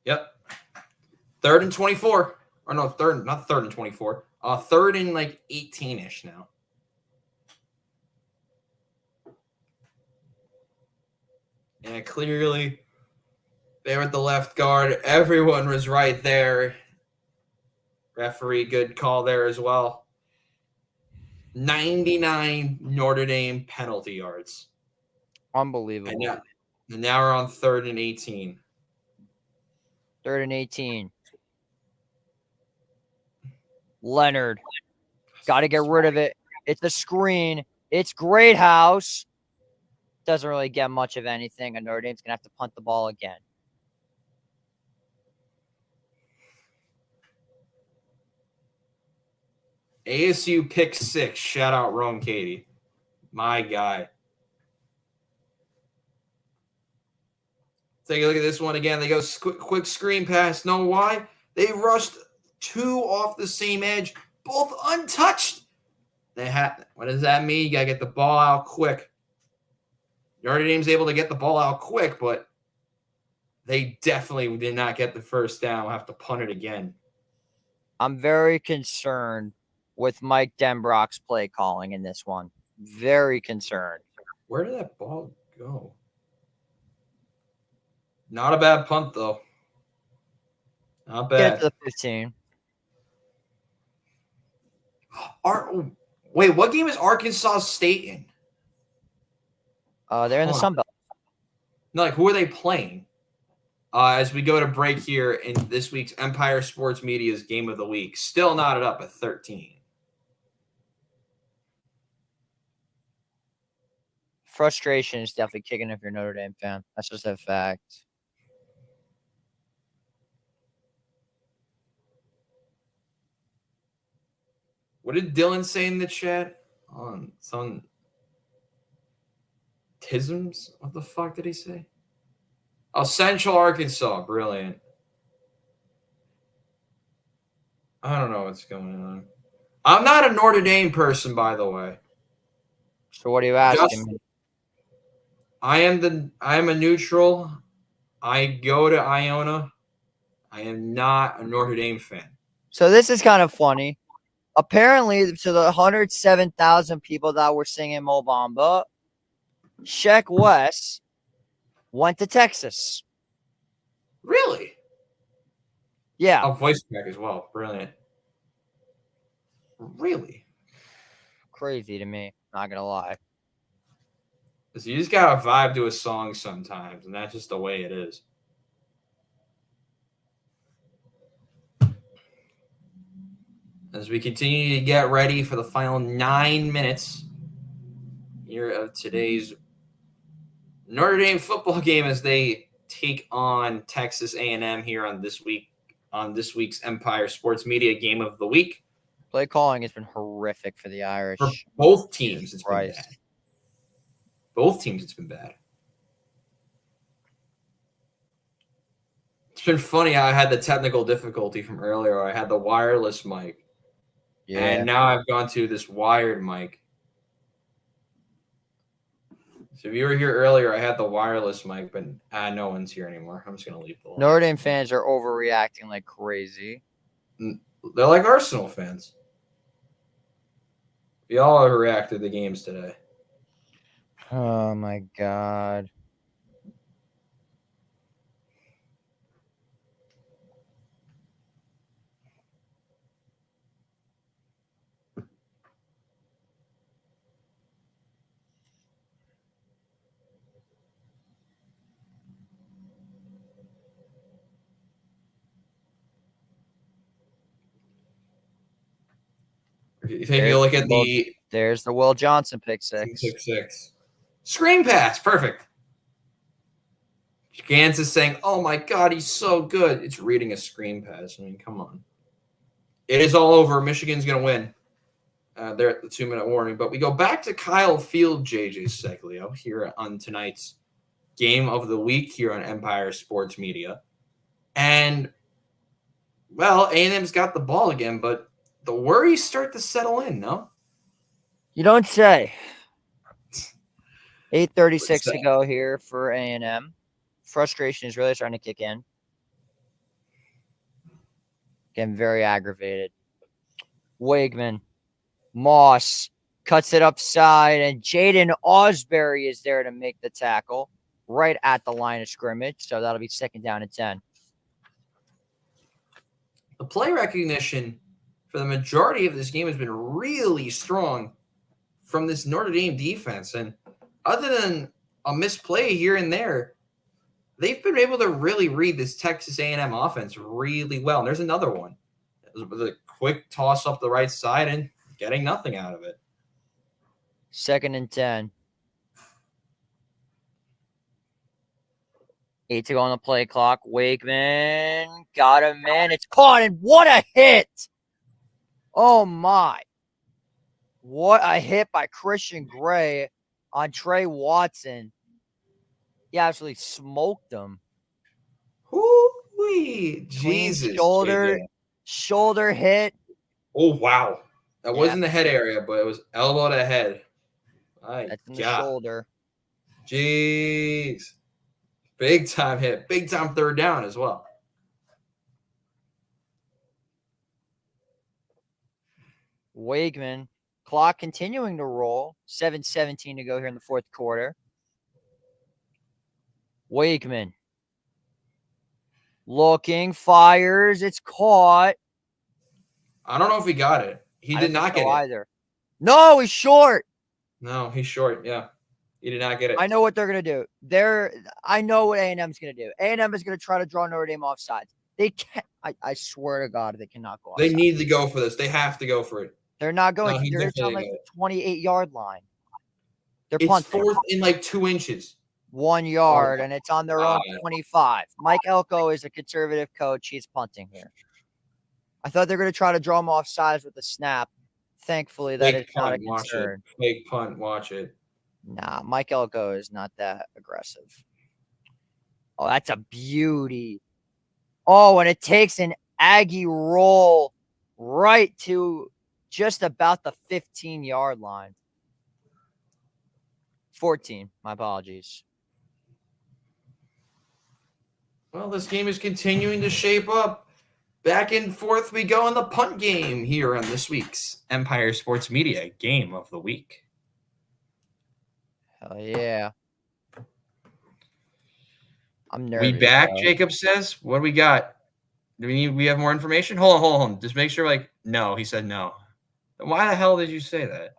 Yep. 3rd and 24. Or no, not 3rd and 24. 3rd and like 18-ish now. And clearly, they were at the left guard. Everyone was right there. Referee, good call there as well. 99 Notre Dame penalty yards. Unbelievable. And now we're on 3rd and 18. 3rd and 18. Leonard. Got to get rid of it. It's a screen. It's Greathouse. Doesn't really get much of anything. And Notre Dame's going to have to punt the ball again. ASU pick 6. Shout out Rome Katie. My guy. Take a look at this one again. They go quick screen pass. Know why? They rushed 2 off the same edge, both untouched. What does that mean? You got to get the ball out quick. Notre Dame's able to get the ball out quick, but they definitely did not get the first down. We'll have to punt it again. I'm very concerned with Mike Denbrock's play calling in this one. Very concerned. Where did that ball go? Not a bad punt, though. Not bad. Get it to the 15. Wait, what game is Arkansas State in? They're in the Sun Belt. No, who are they playing? As we go to break here in this week's Empire Sports Media's Game of the Week. Still knotted up at 13. Frustration is definitely kicking if you're a Notre Dame fan. That's just a fact. What did Dylan say in the chat? On some Tisms? What the fuck did he say? Oh, Central Arkansas. Brilliant. I don't know what's going on. I'm not a Notre Dame person, by the way. So what are you asking me? I am a neutral. I go to Iona. I am not a Notre Dame fan. So this is kind of funny. Apparently, to the 107,000 people that were singing Mo Bamba, Sheck West went to Texas. Really? Yeah. Oh, voice crack as well. Brilliant. Really? Crazy to me. Not going to lie. So you just got to vibe to a song sometimes, and that's just the way it is. As we continue to get ready for the final 9 minutes here of today's Notre Dame football game as they take on Texas A&M here on this week's Empire Sports Media Game of the Week. Play calling has been horrific for the Irish. For both teams, it's been bad. Both teams, it's been bad. It's been funny how I had the technical difficulty from earlier. I had the wireless mic. Yeah. And now I've gone to this wired mic. So if you were here earlier, I had the wireless mic, but no one's here anymore. I'm just going to leave the line. Notre Dame fans are overreacting like crazy. They're like Arsenal fans. We all overreacted to the games today. Oh, my God. You take a look at There's the Will Johnson pick six. Screen pass. Perfect. Gans is saying, oh, my God, he's so good. It's reading a screen pass. I mean, come on. It is all over. Michigan's going to win. They're at the 2-minute warning. But we go back to Kyle Field, JJ Seglio, here on tonight's Game of the Week here on Empire Sports Media. And, well, A&M's got the ball again, but the worries start to settle in, no? You don't say. 8:36 to go here for A&M. Frustration is really starting to kick in. Getting very aggravated. Wakeman. Moss cuts it upside, and Jaden Osbury is there to make the tackle right at the line of scrimmage. So that'll be 2nd down and 10. The play recognition for the majority of this game has been really strong from this Notre Dame defense. And other than a misplay here and there, they've been able to really read this Texas A&M offense really well. And there's another one. It was a quick toss up the right side and getting nothing out of it. 2nd and 10. 8 to go on the play clock. Wakeman got him in. It's caught, and what a hit! Oh my! What a hit by Christian Gray on Trey Watson. He absolutely smoked him. Hoo-wee. Clean Jesus. shoulder hit. Oh, wow. That Yeah. wasn't the head area, but it was elbow to head. That's in the shoulder. Jeez. Big time hit. Big time third down as well. Wakeman. Clock continuing to roll. 7:17 to go here in the fourth quarter. Wakeman. Looking, fires. It's caught. I don't know if he got it. He did not get it either. No, he's short. No, he's short. Yeah. He did not get it. I know what they're going to do. I know what A&M's going to do. A&M is going to try to draw Notre Dame offsides. They can't. I swear to God, they cannot go offsides. They need to go for this. They have to go for it. They're not going. No, They're on like the 28-yard line. They're It's punting. 4th in like 2 inches. 1 yard, and it's on their own 25. Mike Elko is a conservative coach. He's punting here. I thought they were going to try to draw him off sides with the snap. Thankfully, that is not a concern. Fake punt, watch it. Nah, Mike Elko is not that aggressive. Oh, that's a beauty. Oh, and it takes an Aggie roll right to just about the 15-yard line. 14. My apologies. Well, this game is continuing to shape up. Back and forth we go in the punt game here on this week's Empire Sports Media Game of the Week. Hell yeah. I'm nervous. We back, bro. Jacob says. What do we got? Do we have more information? Hold on. Just make sure, no. He said no. Why the hell did you say that?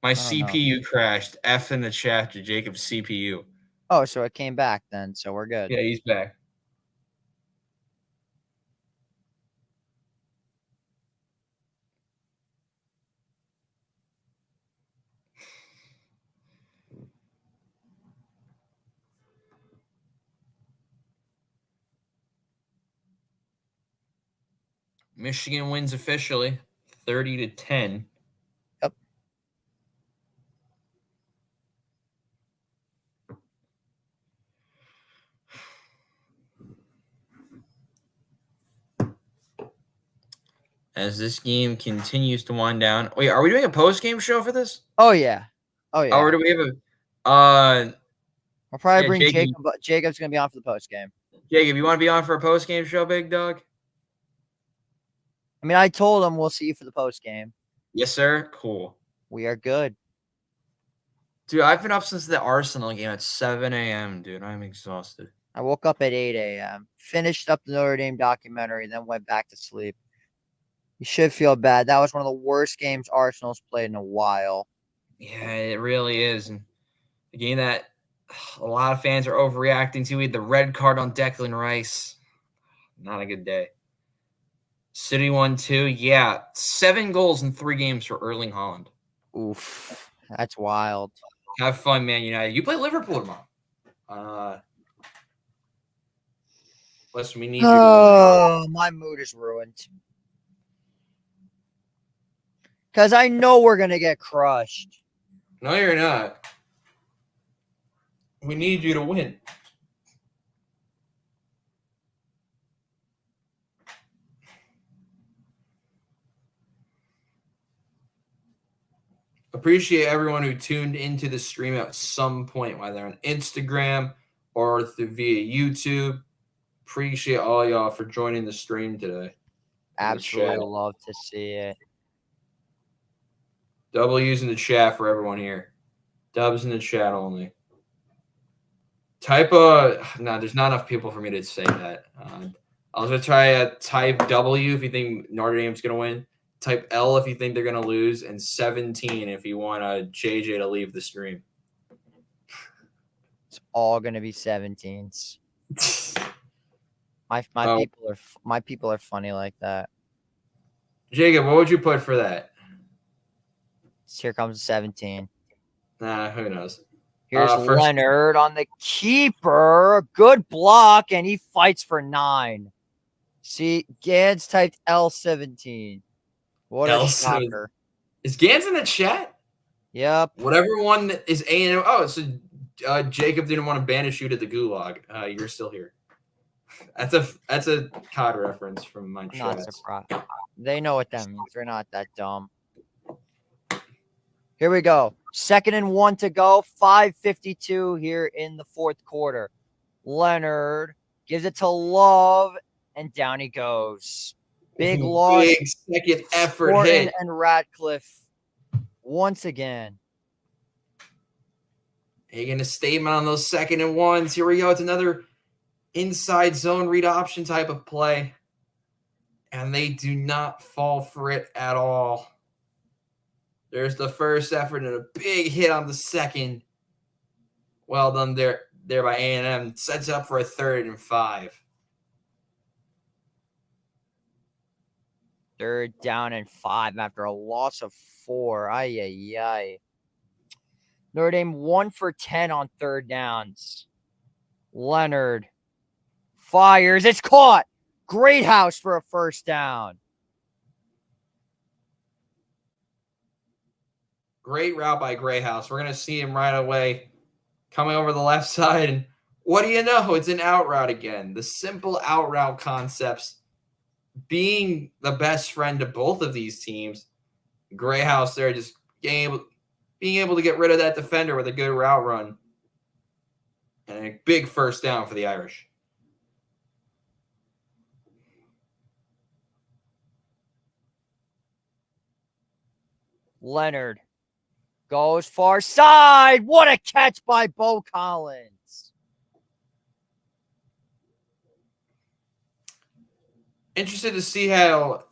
My CPU crashed. F in the chat to Jacob's CPU. Oh, so it came back then, so we're good. Yeah, he's back. Michigan wins officially, 30-10. Yep. As this game continues to wind down. Wait, are we doing a post-game show for this? Oh, yeah. Or do we have a I'll probably bring Jacob. Jacob's going to be on for the post-game. Jacob, you want to be on for a post-game show, big dog? I mean, I told him we'll see you for the post-game. Yes, sir. Cool. We are good. Dude, I've been up since the Arsenal game at 7 a.m., dude. I'm exhausted. I woke up at 8 a.m., finished up the Notre Dame documentary, then went back to sleep. You should feel bad. That was one of the worst games Arsenal's played in a while. Yeah, it really is. And the game that a lot of fans are overreacting to. We had the red card on Declan Rice. Not a good day. City won 2. Yeah, 7 goals in 3 games for Erling Haaland. Oof, that's wild. Have fun, Man United. You play Liverpool tomorrow. Plus, we need you. Oh, my mood is ruined. Because I know we're going to get crushed. No, you're not. We need you to win. Appreciate everyone who tuned into the stream at some point, whether on Instagram or via YouTube. Appreciate all y'all for joining the stream today. Absolutely love to see it. W's in the chat for everyone here. Dubs in the chat only. There's not enough people for me to say that. I was going to try type W if you think Notre Dame's going to win. Type L if you think they're going to lose. And 17 if you want JJ to leave the stream. all going to be 17s. My people are funny like that. Jacob, what would you put for that? Here comes 17. Nah, who knows? Here's Leonard on the keeper. Good block, and he fights for 9. See, Gans typed L17. What a shocker. Is Gans in the chat? Yep. Whatever one is A&M. Oh, so Jacob didn't want to banish you to the gulag. You're still here. That's a COD reference from my chat. Not surprised. They know what that means. They're not that dumb. Here we go. 2nd and 1 to go. 5:52 here in the 4th quarter. Leonard gives it to Love, and down he goes. Big loss. Big second effort Morton hit. and Ratcliffe once again. Making a statement on those 2nd and 1s. Here we go. It's another inside zone read option type of play. And they do not fall for it at all. There's the first effort and a big hit on the second. Well done there by A&M. Sets it up for a 3rd and 5. 3rd down and 5 after a loss of 4. Ay. Notre Dame 1 for 10 on 3rd downs. Leonard fires. It's caught. Great house for a 1st down. Great route by Greyhouse. We're going to see him right away coming over the left side. And what do you know? It's an out route again. The simple out route concepts being the best friend to both of these teams. Greyhouse there just being able to get rid of that defender with a good route run. And a big 1st down for the Irish. Leonard goes far side. What a catch by Bo Collins. Interested to see how,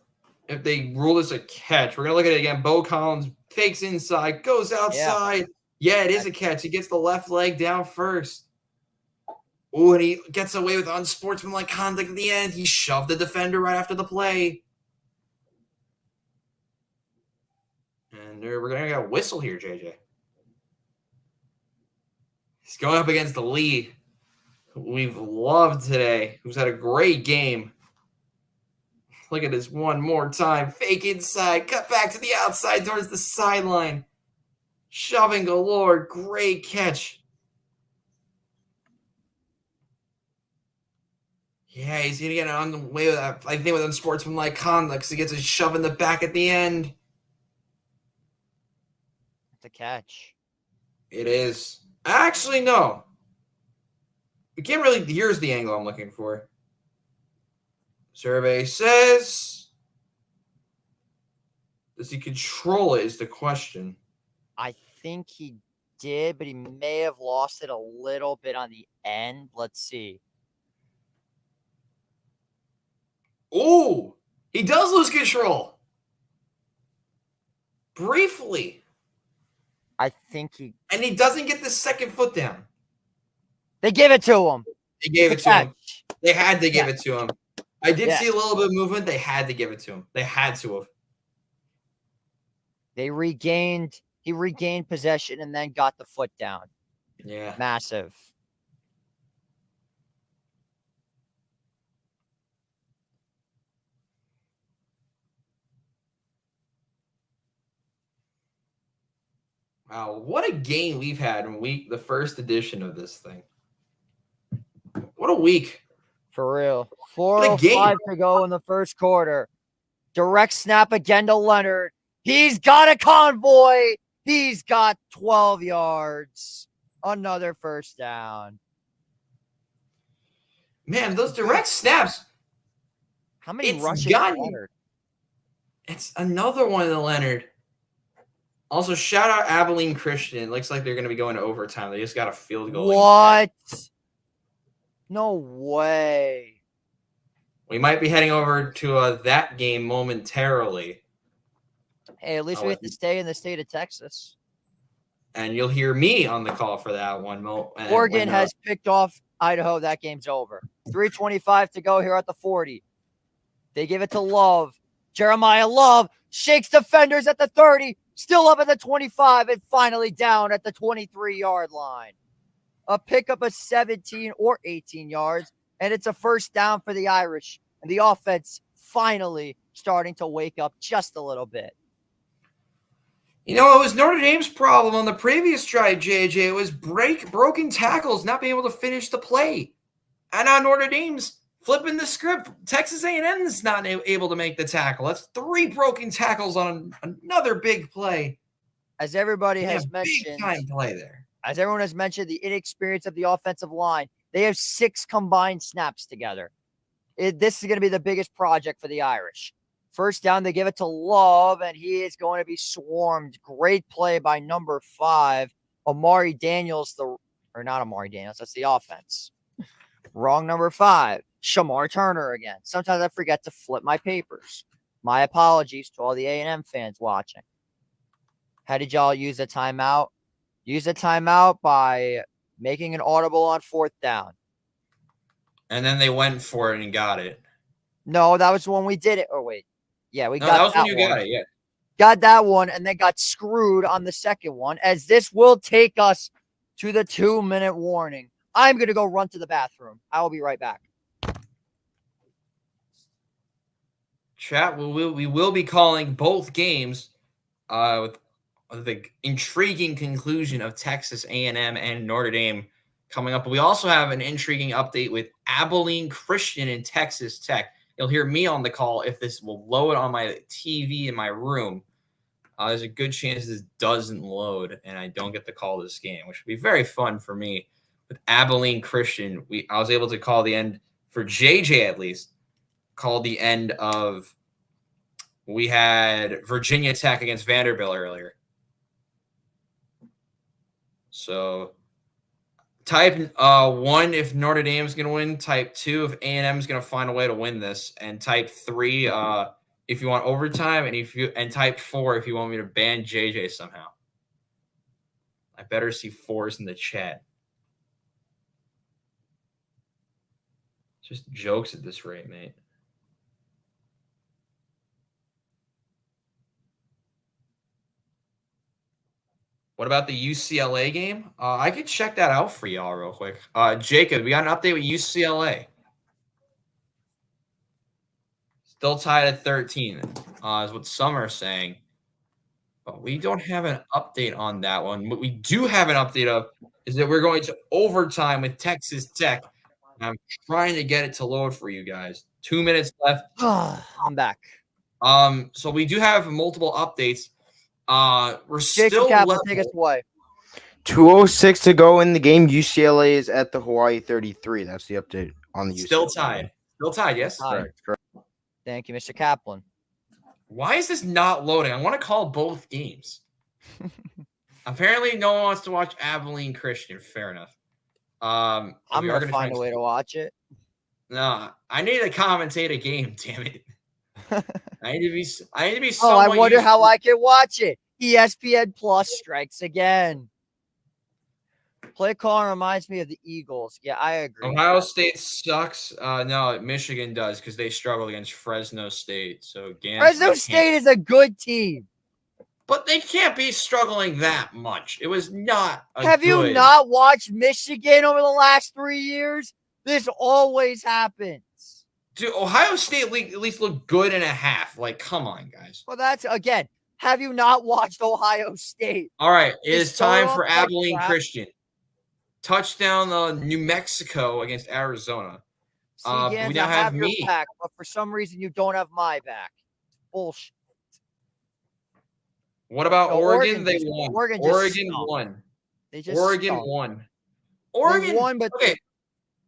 if they rule this a catch. We're going to look at it again. Bo Collins fakes inside, goes outside. Yeah, it is a catch. He gets the left leg down first. Oh, and he gets away with unsportsmanlike conduct at the end. He shoved the defender right after the play. And we're going to get a whistle here, JJ. He's going up against the Lee, who we've loved today, who's had a great game. Look at this one more time. Fake inside, cut back to the outside towards the sideline. Shoving galore. Great catch. Yeah, he's going to get on the way with that, I think, with unsportsmanlike conduct, because he gets a shove in the back at the end. It's a catch. It is. Actually, no. We can't really. Here's the angle I'm looking for. Survey says. Does he control it? Is the question. I think he did, but he may have lost it a little bit on the end. Let's see. Oh, he does lose control. Briefly. I think he. And he doesn't get the second foot down. They give it to him. They gave it to him. They had to give Yeah. it to him. I did Yeah. see a little bit of movement. They had to give it to him. They had to have. He regained possession and then got the foot down. Yeah. Massive. Wow, what a game we've had in the first edition of this thing. What a week. For real. What a game. 4:05 to go in the first quarter. Direct snap again to Leonard. He's got a convoy. He's got 12 yards. Another 1st down. Man, those direct snaps. How many It's rushes gotten- Leonard? It's another one to Leonard. Also, shout out Abilene Christian. It looks like they're going to be going to overtime. They just got a field goal. What? No way. We might be heading over to that game momentarily. Hey, at least we have to stay in the state of Texas. And you'll hear me on the call for that one. Oregon has picked off Idaho. That game's over. 3:25 to go here at the 40. They give it to Love. Jeremiah Love shakes defenders at the 30, still up at the 25, and finally down at the 23-yard line. A pickup of 17 or 18 yards, and it's a first down for the Irish. And the offense finally starting to wake up just a little bit. You know, it was Notre Dame's problem on the previous drive, JJ. It was broken tackles, not being able to finish the play. And now Notre Dame's flipping the script. Texas A&M is not able to make the tackle. That's 3 broken tackles on another big play. As everybody has mentioned, big time play there. As everyone has mentioned, the inexperience of the offensive line. They have 6 combined snaps together. This is going to be the biggest project for the Irish. First down, they give it to Love, and he is going to be swarmed. Great play by number 5, Amari Daniels. Or not Amari Daniels, that's the offense. Wrong number 5, Shamar Turner again. Sometimes I forget to flip my papers. My apologies to all the A&M fans watching. How did y'all use a timeout? Use a timeout by making an audible on 4th down. And then they went for it and got it. No, that was when we did it. Oh, wait. Yeah, we got that. That was when you got it, yeah. Got that one and then got screwed on the second one, as this will take us to the 2-minute warning. I'm going to go run to the bathroom. I will be right back. Chat, we will be calling both games with the intriguing conclusion of Texas A&M and Notre Dame coming up. But we also have an intriguing update with Abilene Christian and Texas Tech. You'll hear me on the call if this will load on my TV in my room. There's a good chance this doesn't load and I don't get to call this game, which would be very fun for me. With Abilene Christian, I was able to call the end, for JJ at least, call the end of, we had Virginia Tech against Vanderbilt earlier. So type 1 if Notre Dame is going to win. Type 2 if A&M is going to find a way to win this. And type 3 if you want overtime. And type 4 if you want me to ban JJ somehow. I better see 4s in the chat. Just jokes at this rate, mate. What about the UCLA game? I could check that out for y'all real quick. Jacob, we got an update with UCLA. Still tied at 13, is what some are saying. But we don't have an update on that one. What we do have an update of is that we're going to overtime with Texas Tech. I'm trying to get it to load for you guys. 2 minutes left. I'm back. So we do have multiple updates. We're Jacob still Kaplan, take us away. 2:06 to go in the game. UCLA is at the Hawaii 33. That's the update on the UCLA. Still tied. Still tied, yes? Correct. Thank you, Mr. Kaplan. Why is this not loading? I want to call both games. Apparently, no one wants to watch Abilene Christian. Fair enough. I'm going to find a way to watch it. No, I need to commentate a game, damn it. I need to be I wonder how I can watch it. ESPN Plus strikes again. Play call reminds me of the Eagles. Yeah, I agree. Ohio State sucks. No, Michigan does because they struggled against Fresno State. So Fresno State is a good team. But they can't be struggling that much. It was not Have you not watched Michigan over the last 3 years? This always happens. Dude, Ohio State at least looked good in a half. Like, come on, guys. Well, that's, again, have you not watched Ohio State? All right, it is time for Abilene Christian. Touchdown New Mexico against Arizona. We now have your back, but for some reason you don't have my back. Bullshit. What about Oregon? They won. Oregon won. Oregon won. Oregon won, but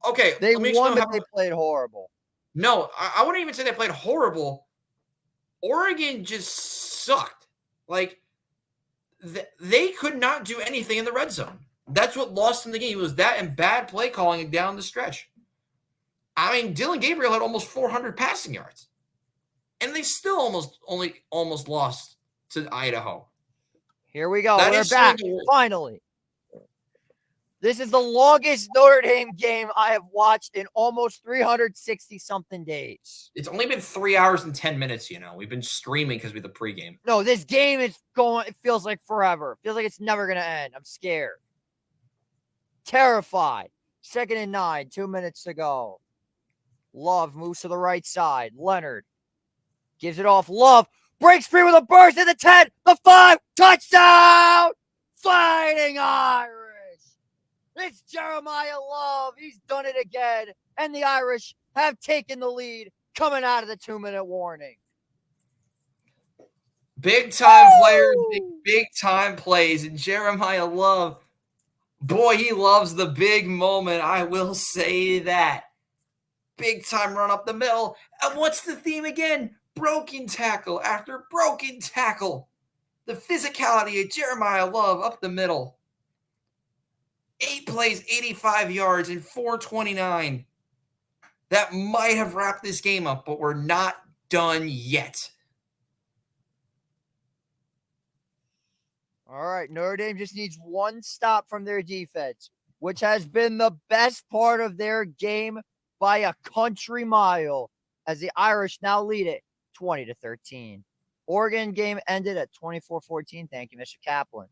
okay. They won, but they played horrible. No, I wouldn't even say they played horrible. Oregon just sucked. Like they could not do anything in the red zone. That's what lost them the game. It was that and bad play calling down the stretch. I mean, Dylan Gabriel had almost 400 passing yards, and they still almost lost to Idaho. Here we go. That We're is back. so- Finally. This is the longest Notre Dame game I have watched in almost 360-something days. It's only been 3 hours and 10 minutes, We've been streaming because we had the pregame. No, this game is going, it feels like forever. It feels like it's never going to end. I'm scared. Terrified. 2nd and 9, 2 minutes to go. Love moves to the right side. Leonard gives it off. Love breaks free with a burst at the 10, the 5, touchdown! Fighting Irish! It's Jeremiah Love. He's done it again. And the Irish have taken the lead coming out of the 2-minute warning. Big time players, big time plays. And Jeremiah Love, boy, he loves the big moment. I will say that. Big time run up the middle. And what's the theme again? Broken tackle after broken tackle. The physicality of Jeremiah Love up the middle. 8 plays, 85 yards, and 429. That might have wrapped this game up, but we're not done yet. All right, Notre Dame just needs one stop from their defense, which has been the best part of their game by a country mile, as the Irish now lead it 20-13. Oregon game ended at 24-14. Thank you, Mr. Kaplan.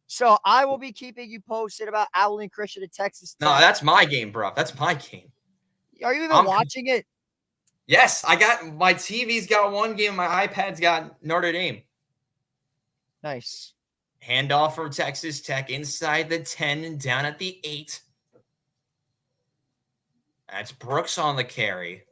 So I will be keeping you posted about Abilene Christian at Texas Tech. No, that's my game, bro. That's my game. Are you even watching it? Yes, I got my TV's got one game. My iPad's got Notre Dame. Nice. Handoff from Texas Tech inside the 10 and down at the 8. That's Brooks on the carry.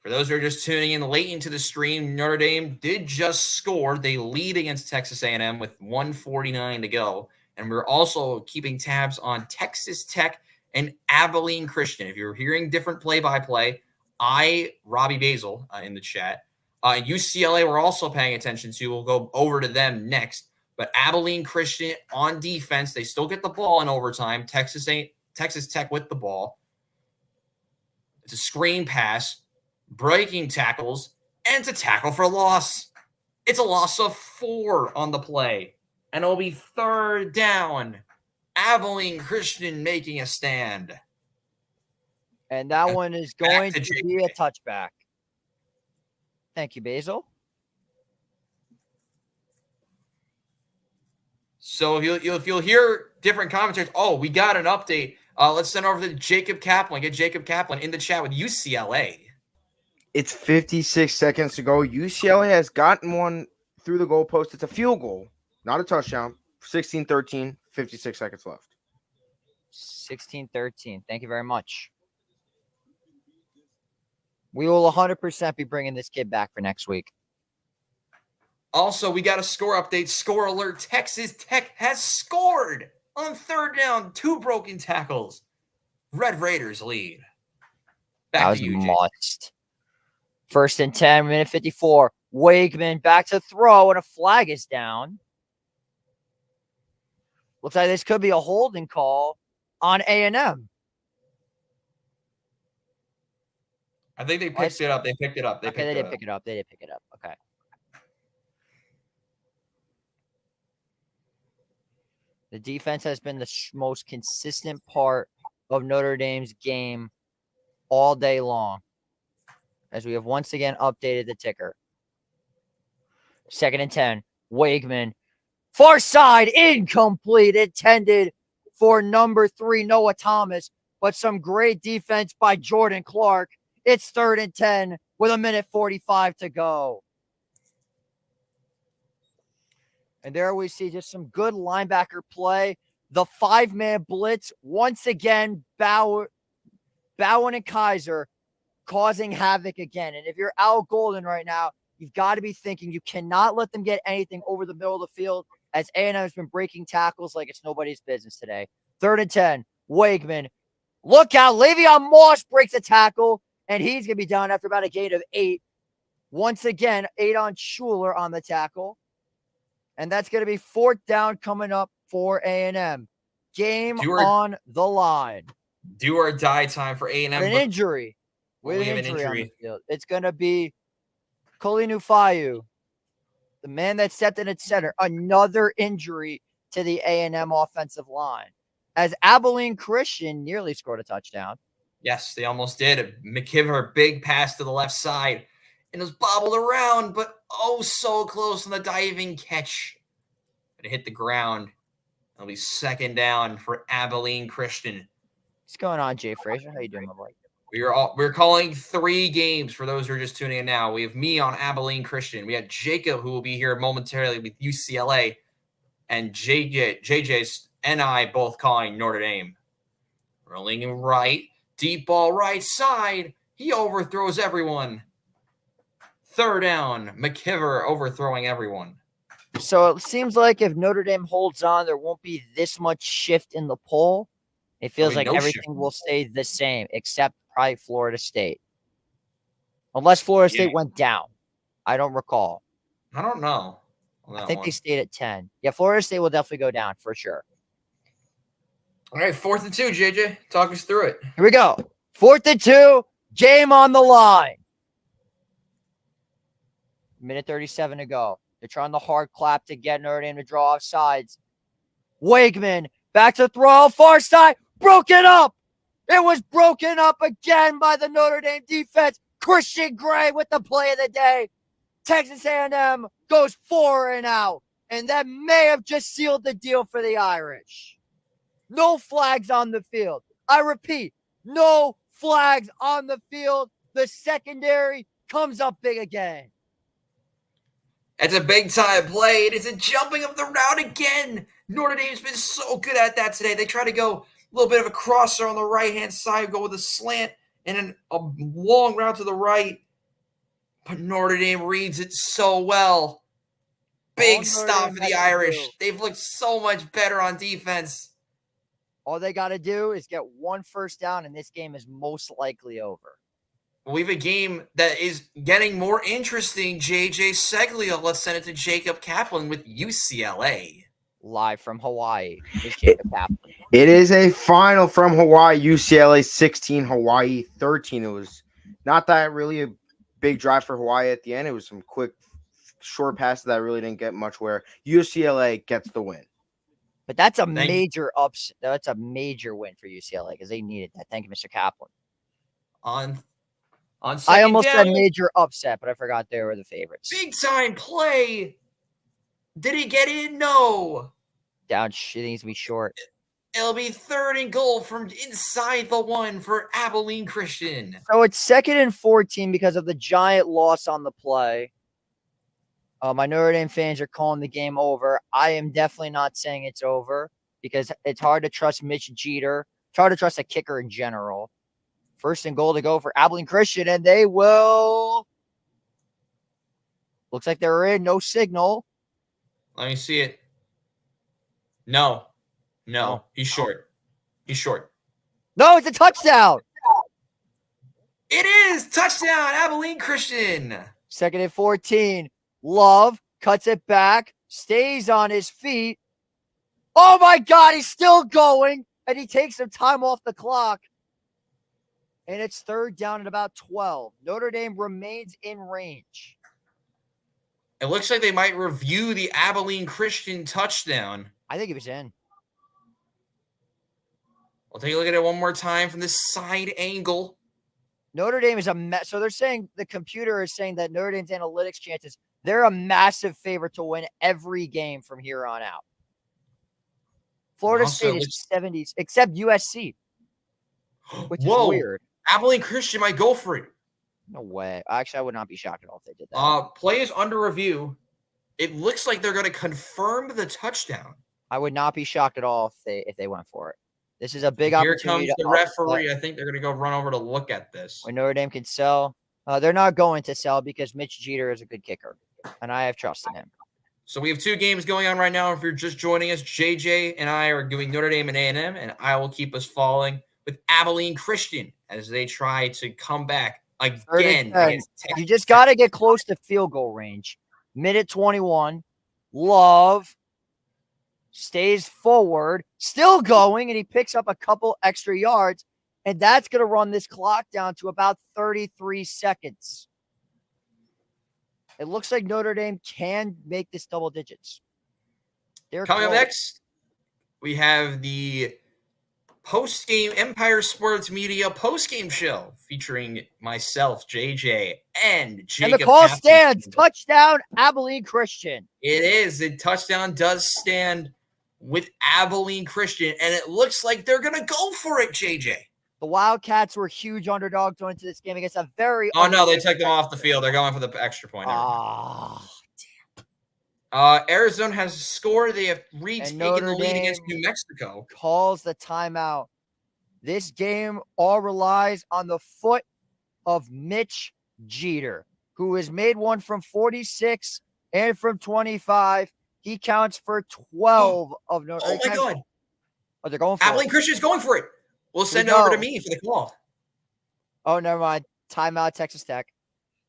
For those who are just tuning in late into the stream, Notre Dame did just score. They lead against Texas A&M with 1:49 to go. And we're also keeping tabs on Texas Tech and Abilene Christian. If you're hearing different play-by-play, Robbie Basel in the chat. UCLA we're also paying attention to. We'll go over to them next. But Abilene Christian on defense, they still get the ball in overtime. Texas Tech with the ball. It's a screen pass. Breaking tackles, and it's a tackle for loss. It's a loss of 4 on the play, and it'll be 3rd down. Abilene Christian making a stand. And that one is going to be a touchback. Thank you, Basil. So if you'll hear different commentaries, we got an update. Let's send over to Jacob Kaplan. Get Jacob Kaplan in the chat with UCLA. It's 56 seconds to go. UCLA has gotten one through the goalpost. It's a field goal, not a touchdown. 16-13, 56 seconds left. 16-13. Thank you very much. We will 100% be bringing this kid back for next week. Also, we got a score update. Score alert. Texas Tech has scored on 3rd down. 2 broken tackles. Red Raiders lead. Back to you, must. 1st and 10, minute 54. Wakeman back to throw, and a flag is down. Looks like this could be a holding call on A&M. I think they picked it up. They picked it up. They did pick it up. Okay. The defense has been the most consistent part of Notre Dame's game all day long, as we have once again updated the ticker. 2nd and 10. Wakeman. Far side, incomplete. Intended for number 3, Noah Thomas. But some great defense by Jordan Clark. It's 3rd and 10 with 1:45 to go. And there we see just some good linebacker play. The 5-man blitz, once again, Bowen and Kaiser causing havoc again. And if you're Al Golden right now, you've got to be thinking you cannot let them get anything over the middle of the field, as A&M has been breaking tackles like it's nobody's business today. 3rd and 10, Wakeman. Look out, Le'Veon Moss breaks a tackle, and he's going to be down after about a gain of 8. Once again, Adon Schuler on the tackle. And that's going to be 4th down coming up for A&M. Game on the line. Do or die time for A&M. With an injury. On the field. It's going to be Kolinu Fayu. The man that stepped in at center, another injury to the A&M offensive line. As Abilene Christian nearly scored a touchdown. Yes, they almost did. McKiver, big pass to the left side. And it was bobbled around, but oh, so close on the diving catch. But it hit the ground. It'll be second down for Abilene Christian. What's going on, Jay Frazier? How you doing, my boy? We're calling 3 games for those who are just tuning in now. We have me on Abilene Christian. We have Jacob, who will be here momentarily with UCLA, and JJ's and I both calling Notre Dame. Rolling right, deep ball right side. He overthrows everyone. Third down, McKiver overthrowing everyone. So it seems like if Notre Dame holds on, there won't be this much shift in the poll. It feels like everything will stay the same, except probably Florida State. Unless Florida State went down. I don't recall. I don't know. I think they stayed at 10. Yeah, Florida State will definitely go down for sure. All right, 4th and 2, JJ. Talk us through it. Here we go. 4th and 2, game on the line. Minute 37 to go. They're trying the hard clap to get Notre Dame to draw off sides. Wakeman, back to throw, far side, broken up. It was broken up again by the Notre Dame defense. Christian Gray with the play of the day. Texas A&M goes 4 and out, and that may have just sealed the deal for the Irish. No flags on the field. I repeat, no flags on the field. The secondary comes up big again. It's a big-time play. It is a jumping of the route again. Notre Dame's been so good at that today. They try to go a little bit of a crosser on the right-hand side, go with a slant, and then a long route to the right. But Notre Dame reads it so well. Big stop for the Irish. They've looked so much better on defense. All they got to do is get 1 first down, and this game is most likely over. We have a game that is getting more interesting. JJ Seglio, let's send it to Jacob Kaplan with UCLA. Live from Hawaii is Jacob Kaplan. It is a final from Hawaii. UCLA 16, Hawaii 13. It was not that really a big drive for Hawaii at the end. It was some quick, short passes that really didn't get much where UCLA gets the win. But that's a major upset. That's a major win for UCLA because they needed that. Thank you, Mr. Kaplan. I almost said major upset, but I forgot they were the favorites. Big time play. Did he get in? No. Down. It needs to be short. It'll be 3rd and goal from inside the 1 for Abilene Christian. So it's 2nd and 14 because of the giant loss on the play. My Notre Dame fans are calling the game over. I am definitely not saying it's over because it's hard to trust Mitch Jeter. It's hard to trust a kicker in general. 1st and goal to go for Abilene Christian, and they will. Looks like they're in. No signal. Let me see it. No. He's short. No, it's a touchdown. It is touchdown, Abilene Christian. 2nd and 14. Love cuts it back, stays on his feet. Oh my God, he's still going, and he takes some time off the clock. And it's 3rd down at about 12. Notre Dame remains in range. It looks like they might review the Abilene Christian touchdown. I think he was in. We'll take a look at it one more time from this side angle. Notre Dame is a mess. So they're saying the computer is saying that Notre Dame's analytics chances, they're a massive favorite to win every game from here on out. Florida State is 70s, except USC, which is weird. Abilene Christian might go for it. No way. Actually, I would not be shocked at all if they did that. Play is under review. It looks like they're going to confirm the touchdown. I would not be shocked at all if they went for it. This is a big opportunity. Here comes the referee. I think they're going to go run over to look at this. When Notre Dame can sell, they're not going to sell because Mitch Jeter is a good kicker, and I have trust in him. So we have 2 games going on right now. If you're just joining us, JJ and I are doing Notre Dame and A&M, and I will keep us following with Abilene Christian as they try to come back again. You just got to get close to field goal range. Minute 21. Love stays forward, still going, and he picks up a couple extra yards, and that's going to run this clock down to about 33 seconds. It looks like Notre Dame can make this double digits. They're Coming up close. next, we have the post-game Empire Sports Media post-game show featuring myself, JJ, and Jacob. And the call Kaplan. stands. Touchdown, Abilene Christian. It is. The touchdown does stand with Abilene Christian, and it looks like they're going to go for it, JJ. The Wildcats were huge underdogs going into this game against a very. Oh, no, they took them off the field. They're going for the extra point. Arizona has scored. They have retaken the lead against New Mexico. Calls the timeout. This game all relies on the foot of Mitch Jeter, who has made one from 46 and from 25. He counts for 12 of Notre Dame. Oh, my God. Oh, they're going for Abilene it. Christian's going for it. We'll send it over to me for the call. Oh, never mind. Timeout, Texas Tech.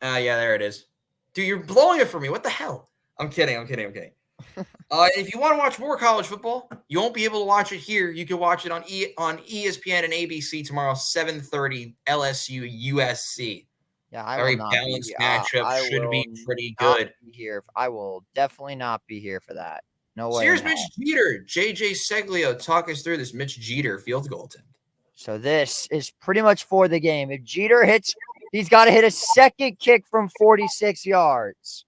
Yeah, there it is. Dude, you're blowing it for me. What the hell? I'm kidding. If you want to watch more college football, you won't be able to watch it here. You can watch it on ESPN and ABC tomorrow, 7:30, LSU USC. Yeah, very balanced matchup. Should be pretty good. I will definitely not be here for that. No way. So here's Mitch Jeter. JJ Seglio, talk us through this Mitch Jeter field goal attempt. So this is pretty much for the game. If Jeter hits, he's got to hit a second kick from 46 yards.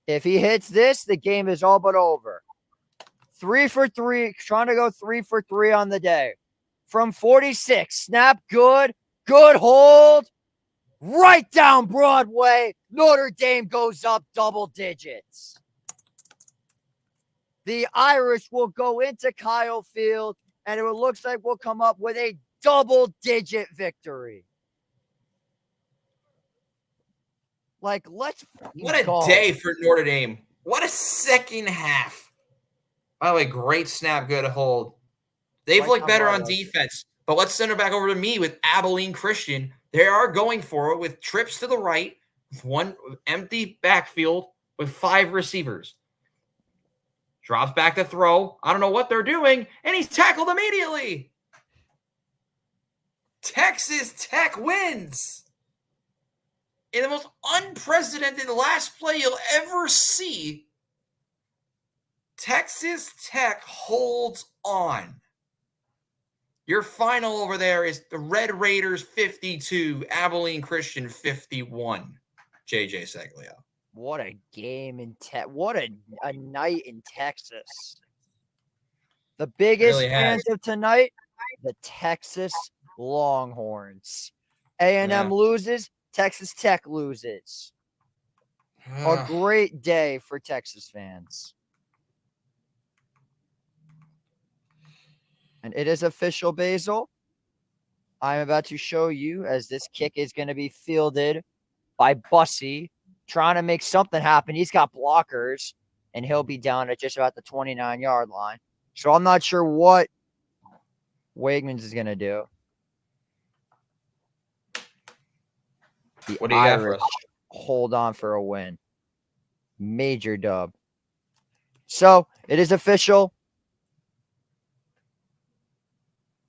If he hits this, the game is all but over. 3 for 3, trying to go 3 for 3 on the day. From 46, snap good, good hold. Right down Broadway, Notre Dame goes up double digits. The Irish will go into Kyle Field, and it looks like we'll come up with a double-digit victory. Like, let's What a day for Notre Dame. What a second half. By the way, great snap, good hold. They've looked better on defense. But let's send it back over to me with Abilene Christian. They are going for it with trips to the right, with one empty backfield with 5 receivers. Drops back to throw. I don't know what they're doing, and he's tackled immediately. Texas Tech wins. In the most unprecedented last play you'll ever see, Texas Tech holds on. Your final over there is the Red Raiders 52, Abilene Christian 51. JJ Seglio. What a game in what a night in Texas. The biggest Really fans of tonight, the Texas Longhorns. A&M loses, Texas Tech loses. A great day for Texas fans. And it is official, Basel. I'm about to show you as this kick is going to be fielded by Bussy, trying to make something happen. He's got blockers, and he'll be down at just about the 29-yard line. So I'm not sure what Wegmans is going to do. What do you got for us? Hold on for a win. Major dub. So it is official.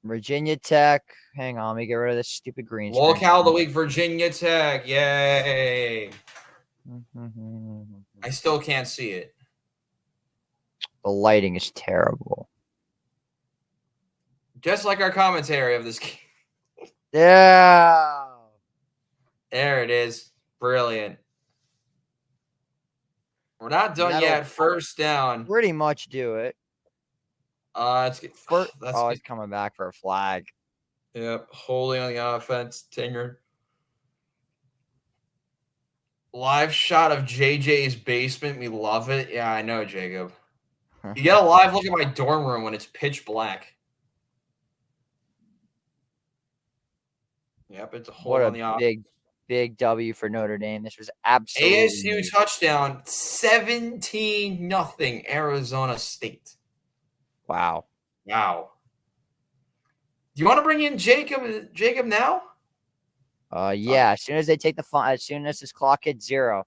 Virginia Tech. Hang on, let me get rid of this stupid green screen. Locale of the week, Virginia Tech. Yay. I still can't see it. The lighting is terrible. Just like our commentary of this game. Yeah. There it is. Brilliant. We're not done yet. First down. Pretty much do it. It's he's coming back for a flag. Yep. Holding on the offense. Tinger. Live shot of JJ's basement. We love it. Yeah, I know, Jacob. You get a live look at my dorm room when it's pitch black. Yep, it's a hold on the offense. Big W for Notre Dame. This was absolutely ASU touchdown, 17-0 Arizona State. Wow. Do you want to bring in Jacob now? Yeah, as soon as they take as soon as this clock hits 0.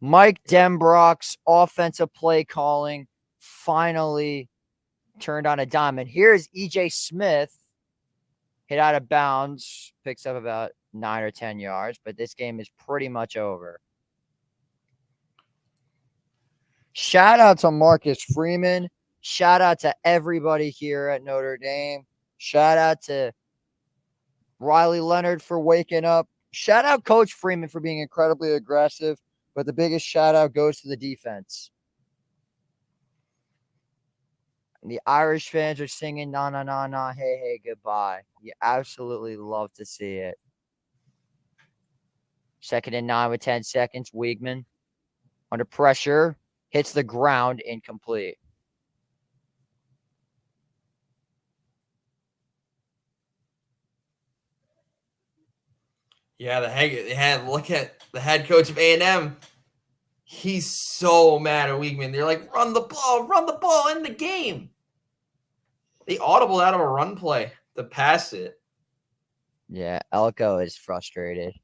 Mike Denbrock's offensive play calling finally turned on a dime. And here's EJ Smith, hit out of bounds, picks up about 9 or 10 yards, but this game is pretty much over. Shout out to Marcus Freeman. Shout out to everybody here at Notre Dame. Shout out to Riley Leonard for waking up. Shout out Coach Freeman for being incredibly aggressive, but the biggest shout out goes to the defense. And the Irish fans are singing, "Na, na, na, na, hey, hey, goodbye." You absolutely love to see it. 2nd and 9 with 10 seconds. Weigman under pressure, hits the ground, incomplete. Yeah, look at the head coach of A&M. He's so mad at Weigman. They're like, run the ball in the game. They audibled out of a run play to pass it. Yeah, Elko is frustrated.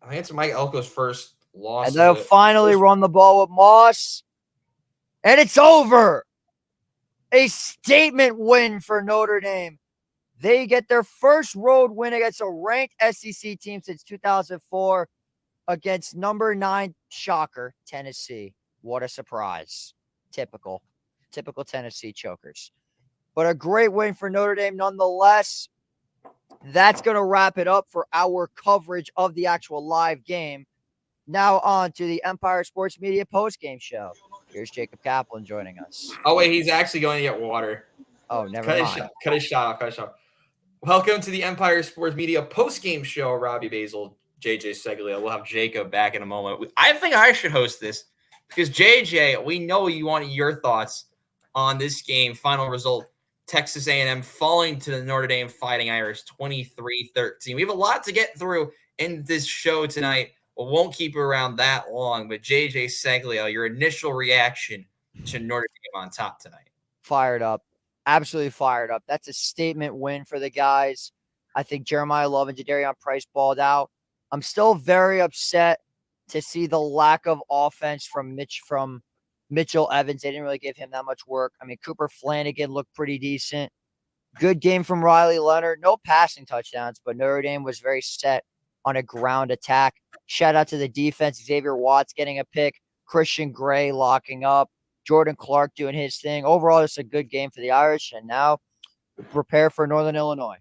I think it's Mike Elko's first loss. And they'll finally run the ball with Moss. And it's over. A statement win for Notre Dame. They get their first road win against a ranked SEC team since 2004 against number 9, shocker, Tennessee. What a surprise. Typical Tennessee chokers. But a great win for Notre Dame nonetheless. That's going to wrap it up for our coverage of the actual live game. Now on to the Empire Sports Media postgame show. Here's Jacob Kaplan joining us. Oh, wait, he's actually going to get water. Oh, never mind. Cut his shot off. Welcome to the Empire Sports Media postgame show. Robbie Basel, JJ Seglio. We'll have Jacob back in a moment. I think I should host this because, JJ, we know you want your thoughts on this game. Final result, Texas A&M falling to the Notre Dame Fighting Irish 23-13. We have a lot to get through in this show tonight. We won't keep it around that long, but JJ Seglio, your initial reaction to Notre Dame on top tonight. Fired up. Absolutely fired up. That's a statement win for the guys. I think Jeremiah Love and Jadarian Price balled out. I'm still very upset to see the lack of offense from Mitchell Evans. They didn't really give him that much work. I mean, Cooper Flanagan looked pretty decent. Good game from Riley Leonard. No passing touchdowns, but Notre Dame was very set on a ground attack. Shout out to the defense. Xavier Watts getting a pick. Christian Gray locking up. Jordan Clark doing his thing. Overall, it's a good game for the Irish, and now prepare for Northern Illinois.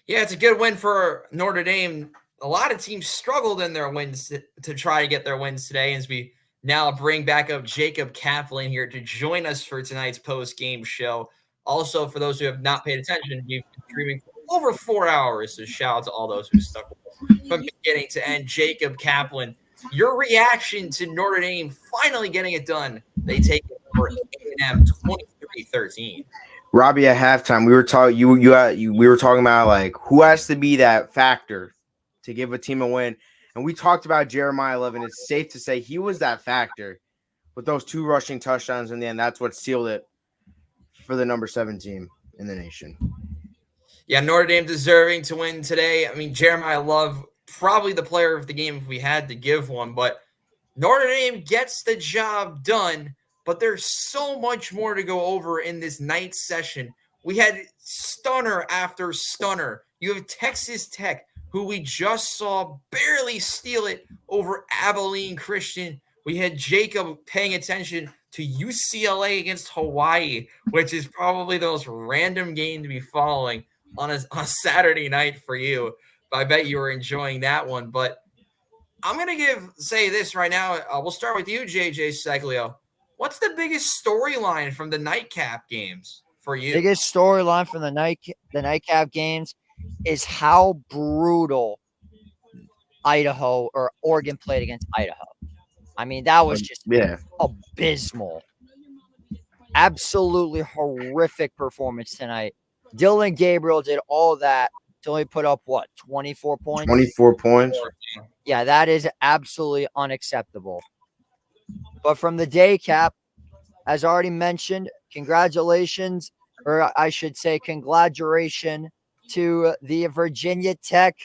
Yeah, it's a good win for Notre Dame. A lot of teams struggled in their wins to try to get their wins today, as we now bring back up Jacob Kaplan here to join us for tonight's post-game show. Also, for those who have not paid attention, we've been streaming for over 4 hours, so shout out to all those who stuck with us from beginning to end. Jacob Kaplan, your reaction to Notre Dame finally getting it done. They take it over A&M 23-13. Robbie, at halftime, we were talking about like who has to be that factor to give a team a win, and we talked about Jeremiah Love. It's safe to say he was that factor with those 2 rushing touchdowns in the end. That's what sealed it for the number 7 team in the nation. Yeah, Notre Dame deserving to win today. I mean, Jeremiah Love, probably the player of the game if we had to give one, but Notre Dame gets the job done, but there's so much more to go over in this night session. We had stunner after stunner. You have Texas Tech, who we just saw barely steal it over Abilene Christian. We had Jacob paying attention to UCLA against Hawaii, which is probably the most random game to be following on a Saturday night for you. I bet you were enjoying that one. But I'm going to say this right now. We'll start with you, JJ Seglio. What's the biggest storyline from the nightcap games for you? Biggest storyline from the nightcap games is how brutal Idaho or Oregon played against Idaho. I mean, that was just abysmal. Absolutely horrific performance tonight. Dylan Gabriel did all that to only put up, 24 points? 24 points. Yeah, that is absolutely unacceptable. But from the day cap, as already mentioned, congratulations, or I should say congratulation to the Virginia Tech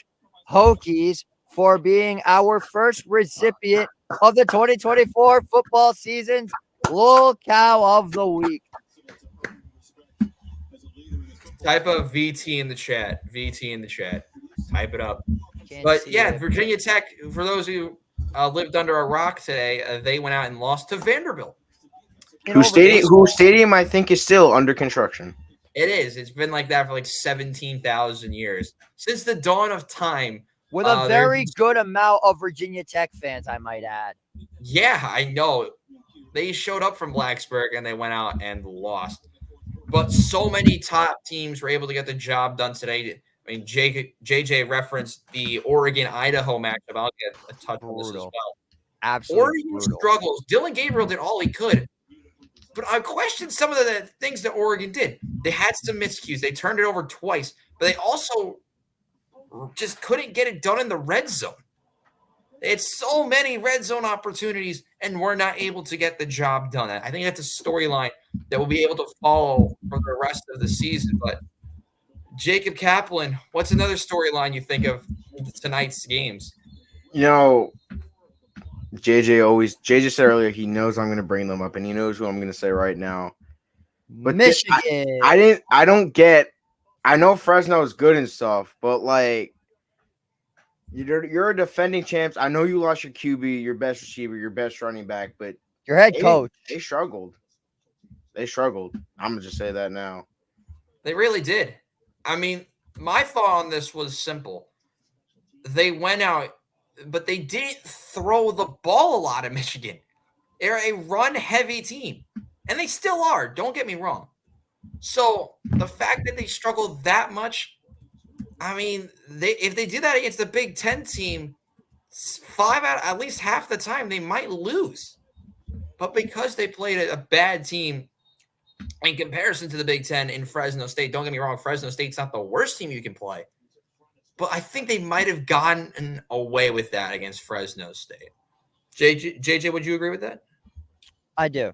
Hokies for being our first recipient of the 2024 football season's Lil Cow of the Week. Type of VT in the chat. VT in the chat. Hype it up. Can't But see yeah, it. Virginia Tech, for those who lived under a rock today, they went out and lost to Vanderbilt. Whose stadium I think is still under construction. It is. It's been like that for like 17,000 years. Since the dawn of time. With a very good amount of Virginia Tech fans, I might add. Yeah, I know. They showed up from Blacksburg and they went out and lost. But so many top teams were able to get the job done today. I mean, JJ referenced the Oregon-Idaho matchup. I'll get a touch on this as well. Absolutely Oregon brutal. struggles. Dylan Gabriel did all he could. But I questioned some of the things that Oregon did. They had some miscues. They turned it over twice. But they also just couldn't get it done in the red zone. It's so many red zone opportunities, and we're not able to get the job done. I think that's a storyline that we'll be able to follow for the rest of the season. But Jacob Kaplan, what's another storyline you think of tonight's games? You know, JJ said earlier he knows I'm going to bring them up, and he knows who I'm going to say right now. But Michigan. I know Fresno is good and stuff, but like you're a defending champs. I know you lost your QB, your best receiver, your best running back, but your head coach. They struggled. I'm gonna just say that now. They really did. I mean, my thought on this was simple. They went out, but they didn't throw the ball a lot at Michigan. They're a run-heavy team, and they still are. Don't get me wrong. So the fact that they struggled that much, I mean, if they did that against the Big Ten team, at least half the time, they might lose. But because they played a bad team in comparison to the Big Ten in Fresno State, don't get me wrong, Fresno State's not the worst team you can play. But I think they might have gotten away with that against Fresno State. JJ, would you agree with that? I do.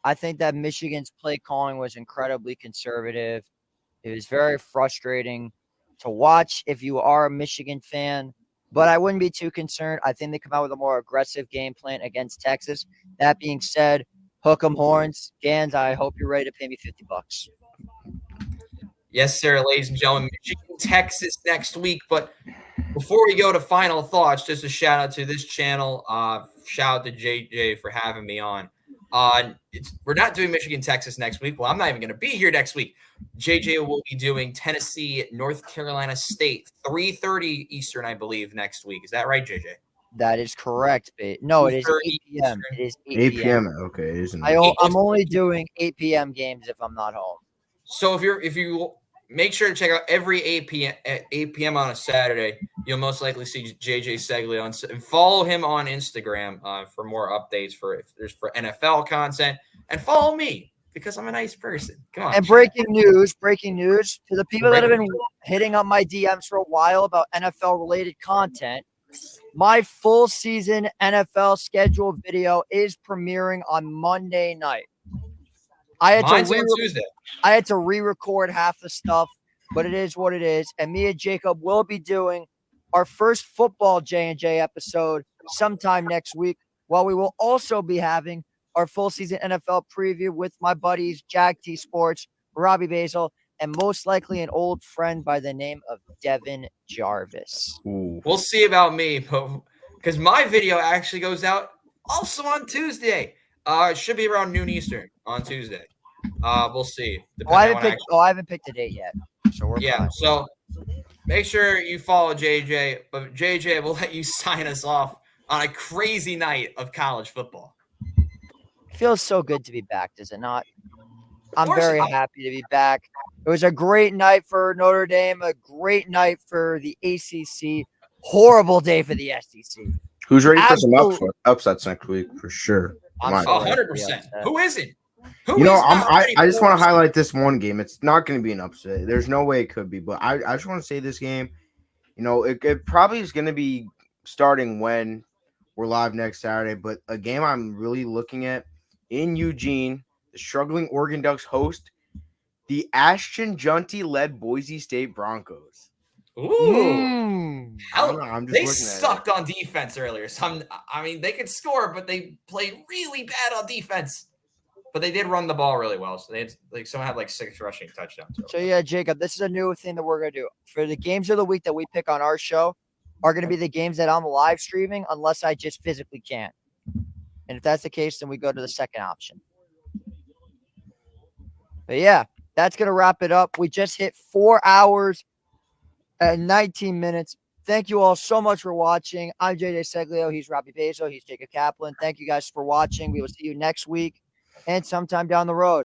I think that Michigan's play calling was incredibly conservative. It was very frustrating to watch if you are a Michigan fan, but I wouldn't be too concerned. I think they come out with a more aggressive game plan against Texas. That being said, hook 'em horns. Gans, I hope you're ready to pay me $50. Yes, sir, ladies and gentlemen. Michigan, Texas next week. But before we go to final thoughts, just a shout out to this channel. Shout out to JJ for having me on. We're not doing Michigan, Texas next week. Well, I'm not even going to be here next week. JJ will be doing Tennessee, North Carolina State, 3:30 Eastern, I believe, next week. Is that right, JJ? That is correct. No, it is 8 p.m. It is 8 p.m. Okay, it isn't. I'm only doing 8 p.m. games if I'm not home. So if you make sure to check out every 8 p.m. on a Saturday, you'll most likely see JJ Segley and follow him on Instagram for more updates for NFL content, and follow me because I'm a nice person. Come on. And breaking news to the people that have been hitting up my DMs for a while about NFL related content. My full season NFL schedule video is premiering on Monday night. Mine's on Tuesday. I had to re-record half the stuff, but it is what it is. And me and Jacob will be doing our first football J&J episode sometime next week, while we will also be having our full season NFL preview with my buddies, Jag T Sports, Robbie Basel, and most likely an old friend by the name of Devin Jarvis. Ooh. We'll see about me, because my video actually goes out also on Tuesday. It should be around noon Eastern on Tuesday. We'll see. I haven't picked a date yet. So we're fine. So make sure you follow JJ. But JJ will let you sign us off on a crazy night of college football. It feels so good to be back, does it not? I'm very happy to be back. It was a great night for Notre Dame, a great night for the ACC, horrible day for the SEC. Who's ready for some upsets next week for sure? 100%. Who isn't? I just want to highlight this one game. It's not going to be an upset. There's no way it could be, but I just want to say this game, it probably is going to be starting when we're live next Saturday, but a game I'm really looking at in Eugene, the struggling Oregon Ducks host the Ashton Junty-led Boise State Broncos. Ooh. They sucked on on defense earlier. They could score, but they played really bad on defense. But they did run the ball really well. So they had, someone had 6 rushing touchdowns. So yeah, Jacob, this is a new thing that we're gonna do for the games of the week that we pick on our show. Are gonna be the games that I'm live streaming unless I just physically can't. And if that's the case, then we go to the second option. But yeah, that's going to wrap it up. We just hit 4 hours and 19 minutes. Thank you all so much for watching. I'm JJ Seglio. He's Robbie Basel. He's Jacob Kaplan. Thank you guys for watching. We will see you next week and sometime down the road.